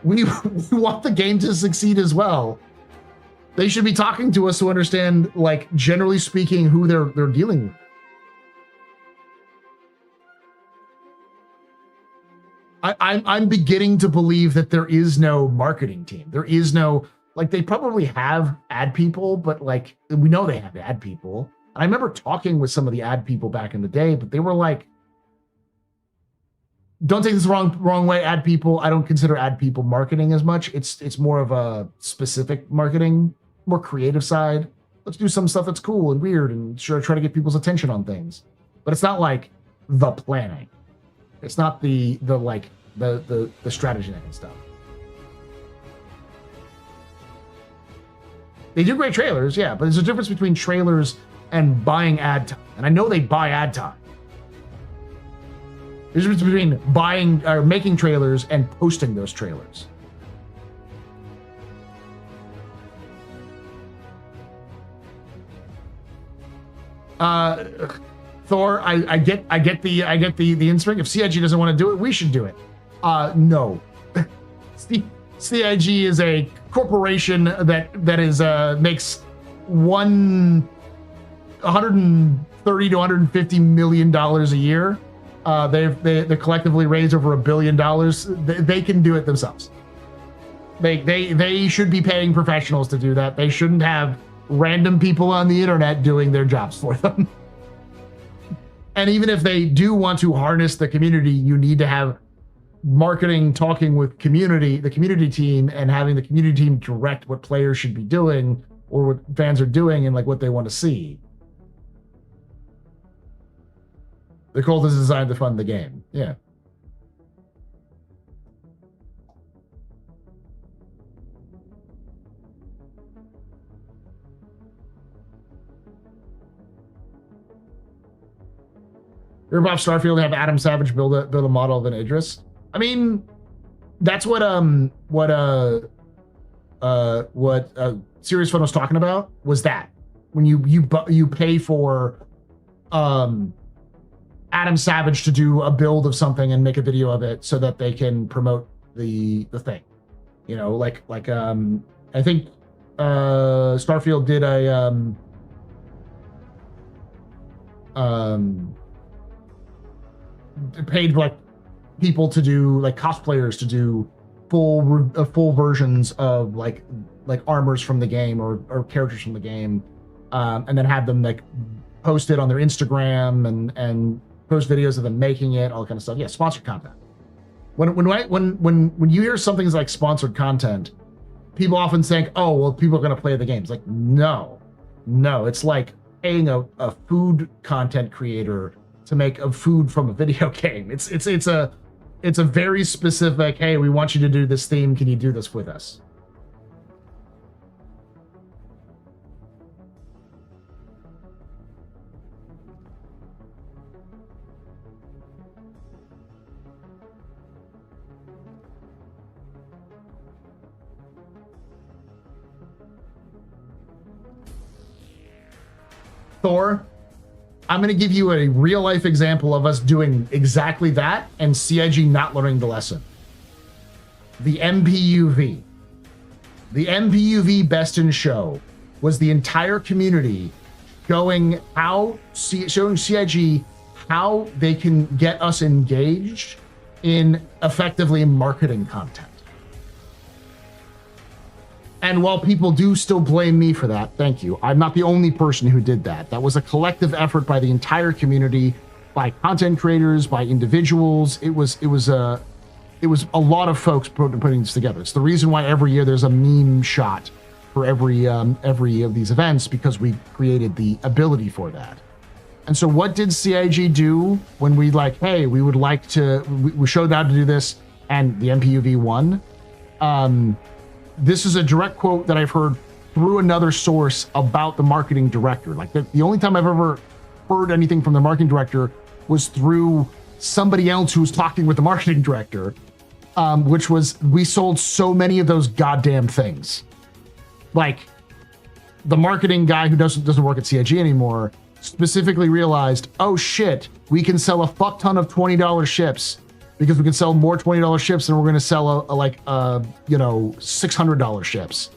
Speaker 1: we want the game to succeed as well. They should be talking to us to understand, like, generally speaking, who they're dealing with. I'm beginning to believe that there is no marketing team. There is no, like, they probably have ad people, but like, we know they have ad people. And I remember talking with some of the ad people back in the day, but they were like, don't take this the wrong way, ad people. I don't consider ad people marketing as much. It's more of a specific marketing, more creative side. Let's do some stuff that's cool and weird and try to get people's attention on things. But it's not like the planning. It's not the strategy and stuff. They do great trailers, yeah, but there's a difference between trailers and buying ad time. And I know they buy ad time. There's a difference between buying or making trailers and posting those trailers. Thor, I get the instinct. If CIG doesn't want to do it, we should do it. No. CIG is a corporation that is makes $130 to $150 million a year. They collectively raised over $1 billion. They can do it themselves. They should be paying professionals to do that. They shouldn't have random people on the internet doing their jobs for them. And even if they do want to harness the community, you need to have marketing talking with the community team, and having the community team direct what players should be doing or what fans are doing and like what they want to see. The cult is designed to fund the game. Yeah. Rip off Starfield and have Adam Savage build a model of an Idris. I mean, that's what Serious Fun was talking about, was that when you pay for Adam Savage to do a build of something and make a video of it so that they can promote the thing. You know, like I think Starfield did paid like people to do, like cosplayers to do full versions of like armors from the game or characters from the game, and then have them like post it on their Instagram and post videos of them making it, all kind of stuff. Yeah, sponsored content. When you hear something like sponsored content, people often think, oh well, people are going to play the games. Like no, it's like paying a food content creator to make a food from a video game. It's a very specific, hey, we want you to do this theme, can you do this with us? Thor, I'm going to give you a real life example of us doing exactly that and CIG not learning the lesson. The MPUV. The MPUV Best in Show was the entire community showing CIG how they can get us engaged in effectively marketing content. And while people do still blame me for that, thank you. I'm not the only person who did that. That was a collective effort by the entire community, by content creators, by individuals. It was a lot of folks putting this together. It's the reason why every year there's a meme shot for every of these events, because we created the ability for that. And so what did CIG do when we like, hey, we would like to, we showed how to do this. and the MPUV 1. This is a direct quote that I've heard through another source about the marketing director. Like the only time I've ever heard anything from the marketing director was through somebody else who was talking with the marketing director, which was, we sold so many of those goddamn things. Like, the marketing guy who doesn't work at CIG anymore specifically realized, oh shit, we can sell a fuck ton of $20 ships because we can sell more $20 ships than we're going to sell $600 ships.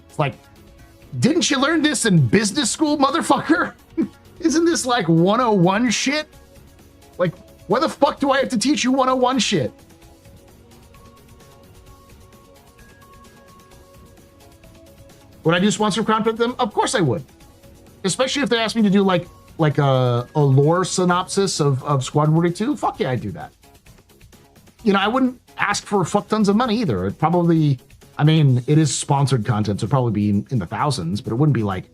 Speaker 1: It's like, didn't you learn this in business school, motherfucker? Isn't this like 101 shit? Like, why the fuck do I have to teach you 101 shit? Would I do sponsored content with them? Of course I would. Especially if they asked me to do like a lore synopsis of Squadron 42. Fuck yeah, I'd do that. You know, I wouldn't ask for fuck tons of money either. It'd probably, I mean, it is sponsored content, so it'd probably be in the thousands, but it wouldn't be like,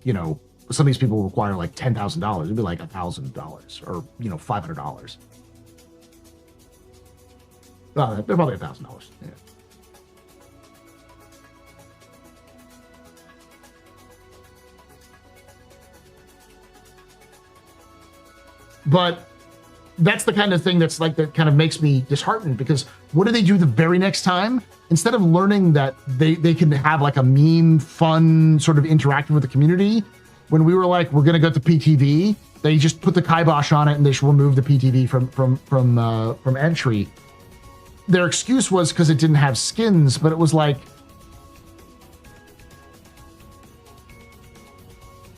Speaker 1: you know, some of these people require like $10,000. It'd be like $1,000 or, you know, $500. They're probably $1,000. Yeah. But that's the kind of thing that's like, that kind of makes me disheartened, because what do they do the very next time? Instead of learning that they can have like a meme, fun sort of interacting with the community, when we were like, we're going to go to PTV, they just put the kibosh on it and they should remove the PTV from entry. Their excuse was because it didn't have skins, but it was like,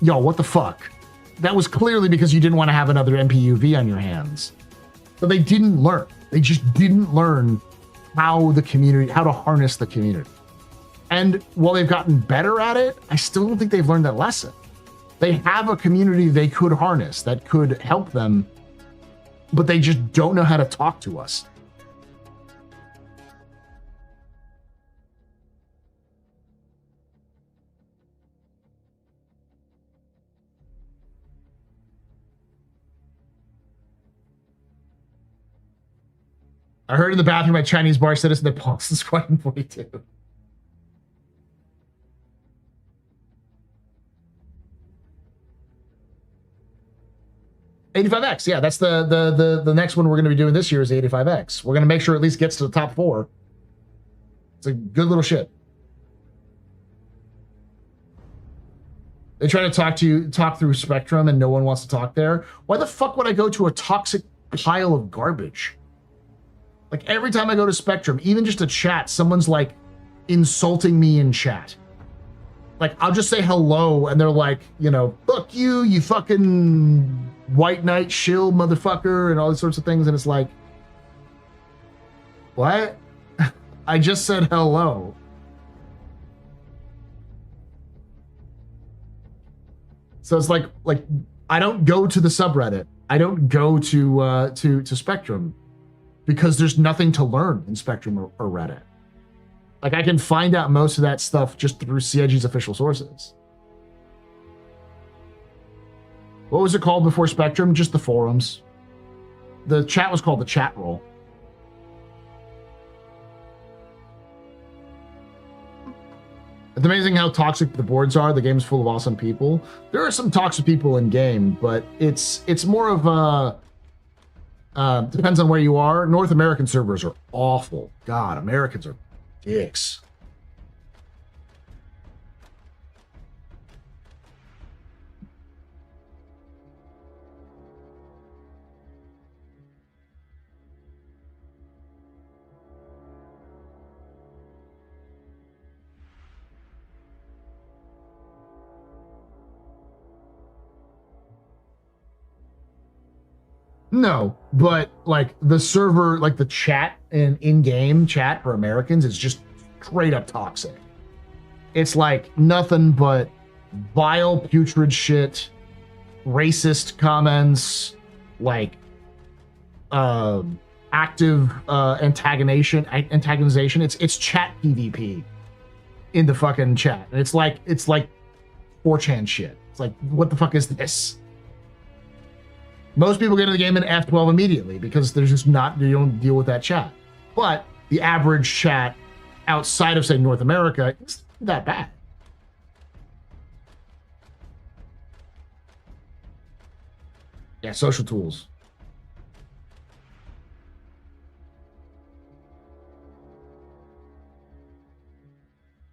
Speaker 1: yo, what the fuck? That was clearly because you didn't want to have another MPUV on your hands. But they didn't learn. They just didn't learn how to harness the community. And while they've gotten better at it, I still don't think they've learned that lesson. They have a community they could harness that could help them, but they just don't know how to talk to us. I heard in the bathroom my Chinese bar citizen that Paul's in Squadron 42. $85X, yeah, that's the next one we're going to be doing this year is the $85X. We're going to make sure it at least gets to the top 4. It's a good little shit. They try to talk through Spectrum and no one wants to talk there. Why the fuck would I go to a toxic pile of garbage? Like, every time I go to Spectrum, even just a chat, someone's like insulting me in chat. Like, I'll just say hello and they're like, you know, fuck you, you fucking white knight shill motherfucker, and all these sorts of things. And it's like, what? I just said hello. So it's like I don't go to the subreddit. I don't go to Spectrum, because there's nothing to learn in Spectrum or Reddit. Like, I can find out most of that stuff just through CIG's official sources. What was it called before Spectrum? Just the forums. The chat was called the chat roll. It's amazing how toxic the boards are. The game's full of awesome people. There are some toxic people in game, but it's more of a... depends on where you are. North American servers are awful. God, Americans are dicks. No, but like the server, like the chat and in-game chat for Americans is just straight up toxic. It's like nothing but vile, putrid shit, racist comments, like active antagonization. It's chat PvP in the fucking chat, and it's like 4chan shit. It's like, what the fuck is this? Most people get into the game in F12 immediately because there's just not, you don't deal with that chat. But the average chat outside of, say, North America isn't that bad. Yeah, social tools.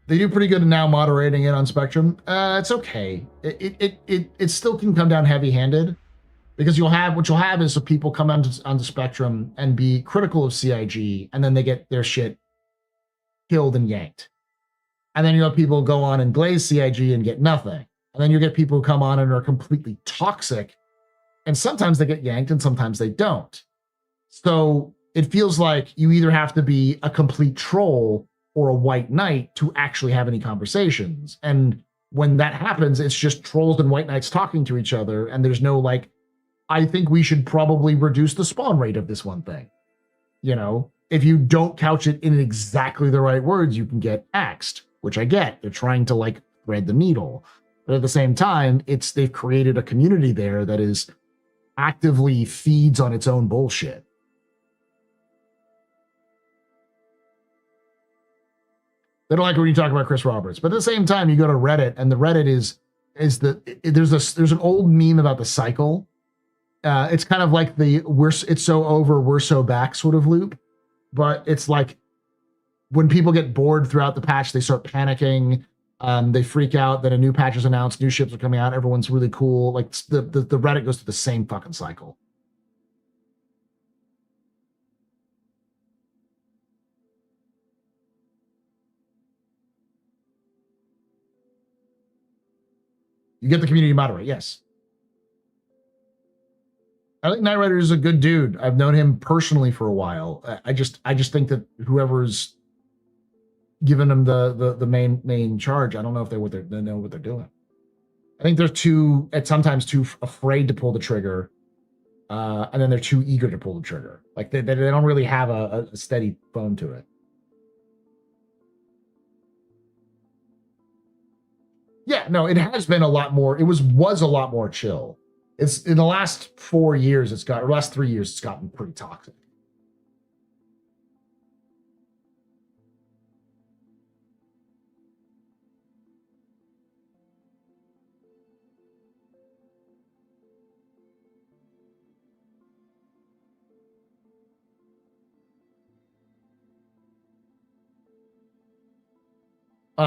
Speaker 1: They do pretty good now moderating it on Spectrum. It's okay. It still can come down heavy-handed because what you'll have is so people come onto Spectrum and be critical of CIG, and then they get their shit killed and yanked. And then you have people go on and glaze CIG and get nothing. And then you get people who come on and are completely toxic, and sometimes they get yanked and sometimes they don't. So it feels like you either have to be a complete troll or a white knight to actually have any conversations. And when that happens, it's just trolls and white knights talking to each other, and there's no like, I think we should probably reduce the spawn rate of this one thing. You know, if you don't couch it in exactly the right words, you can get axed, which I get. They're trying to like thread the needle. But at the same time, they've created a community there that is actively feeds on its own bullshit. They don't like when you talk about Chris Roberts, but at the same time, you go to Reddit, and the Reddit there's an old meme about the cycle. It's kind of like it's so over, we're so back sort of loop, but it's like when people get bored throughout the patch, they start panicking. They freak out that a new patch is announced, new ships are coming out, everyone's really cool. Like the Reddit goes through the same fucking cycle. You get the community moderate, yes. I think Knight Rider is a good dude. I've known him personally for a while. I just think that whoever's given him the main charge, I don't know if they know what they're doing. I think they're sometimes too afraid to pull the trigger, and then they're too eager to pull the trigger. Like they don't really have a steady bone to it. Yeah, no, it has been a lot more. It was a lot more chill. It's in the last 4 years, last 3 years, it's gotten pretty toxic.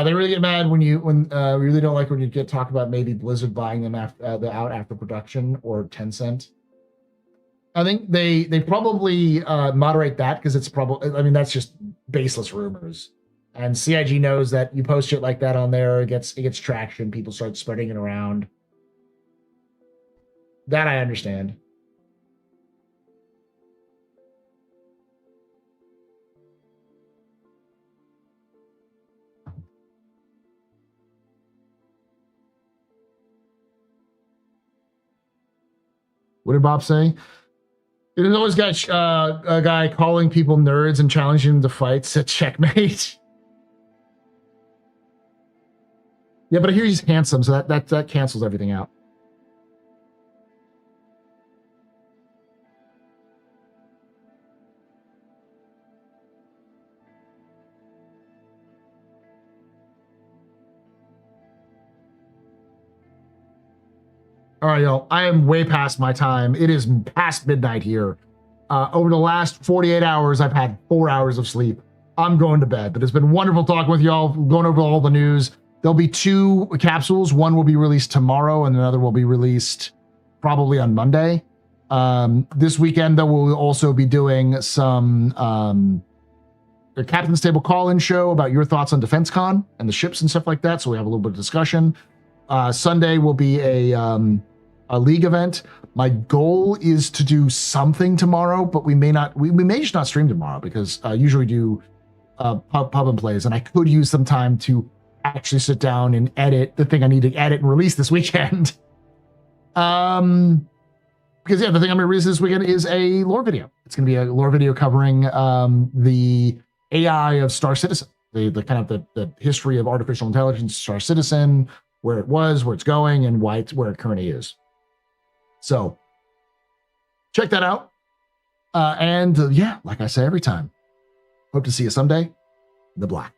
Speaker 1: They really get mad when we really don't like when you talk about maybe Blizzard buying them after production or Tencent. I think they probably moderate that because it's probably, I mean, that's just baseless rumors. And CIG knows that you post shit like that on there, it gets traction, people start spreading it around. That I understand. What did Bob say? There's always got a guy calling people nerds and challenging them to fights at checkmate. Yeah, but I hear he's handsome, so that cancels everything out. All right, y'all. I am way past my time. It is past midnight here. Over the last 48 hours, I've had 4 hours of sleep. I'm going to bed, but it's been wonderful talking with y'all, going over all the news. There'll be 2 capsules. One will be released tomorrow, and another will be released probably on Monday. This weekend, though, we'll also be doing some a Captain's Table call-in show about your thoughts on DefenseCon and the ships and stuff like that, so we have a little bit of discussion. Sunday will be a league event. My goal is to do something tomorrow, but we may just not stream tomorrow because I usually do pub and plays, and I could use some time to actually sit down and edit the thing I need to edit and release this weekend. Because yeah, the thing I'm going to release this weekend is a lore video. It's going to be a lore video covering the AI of Star Citizen, the kind of the history of artificial intelligence, Star Citizen, where it was, where it's going, and where it currently is. So check that out. And yeah, like I say every time, hope to see you someday in the black.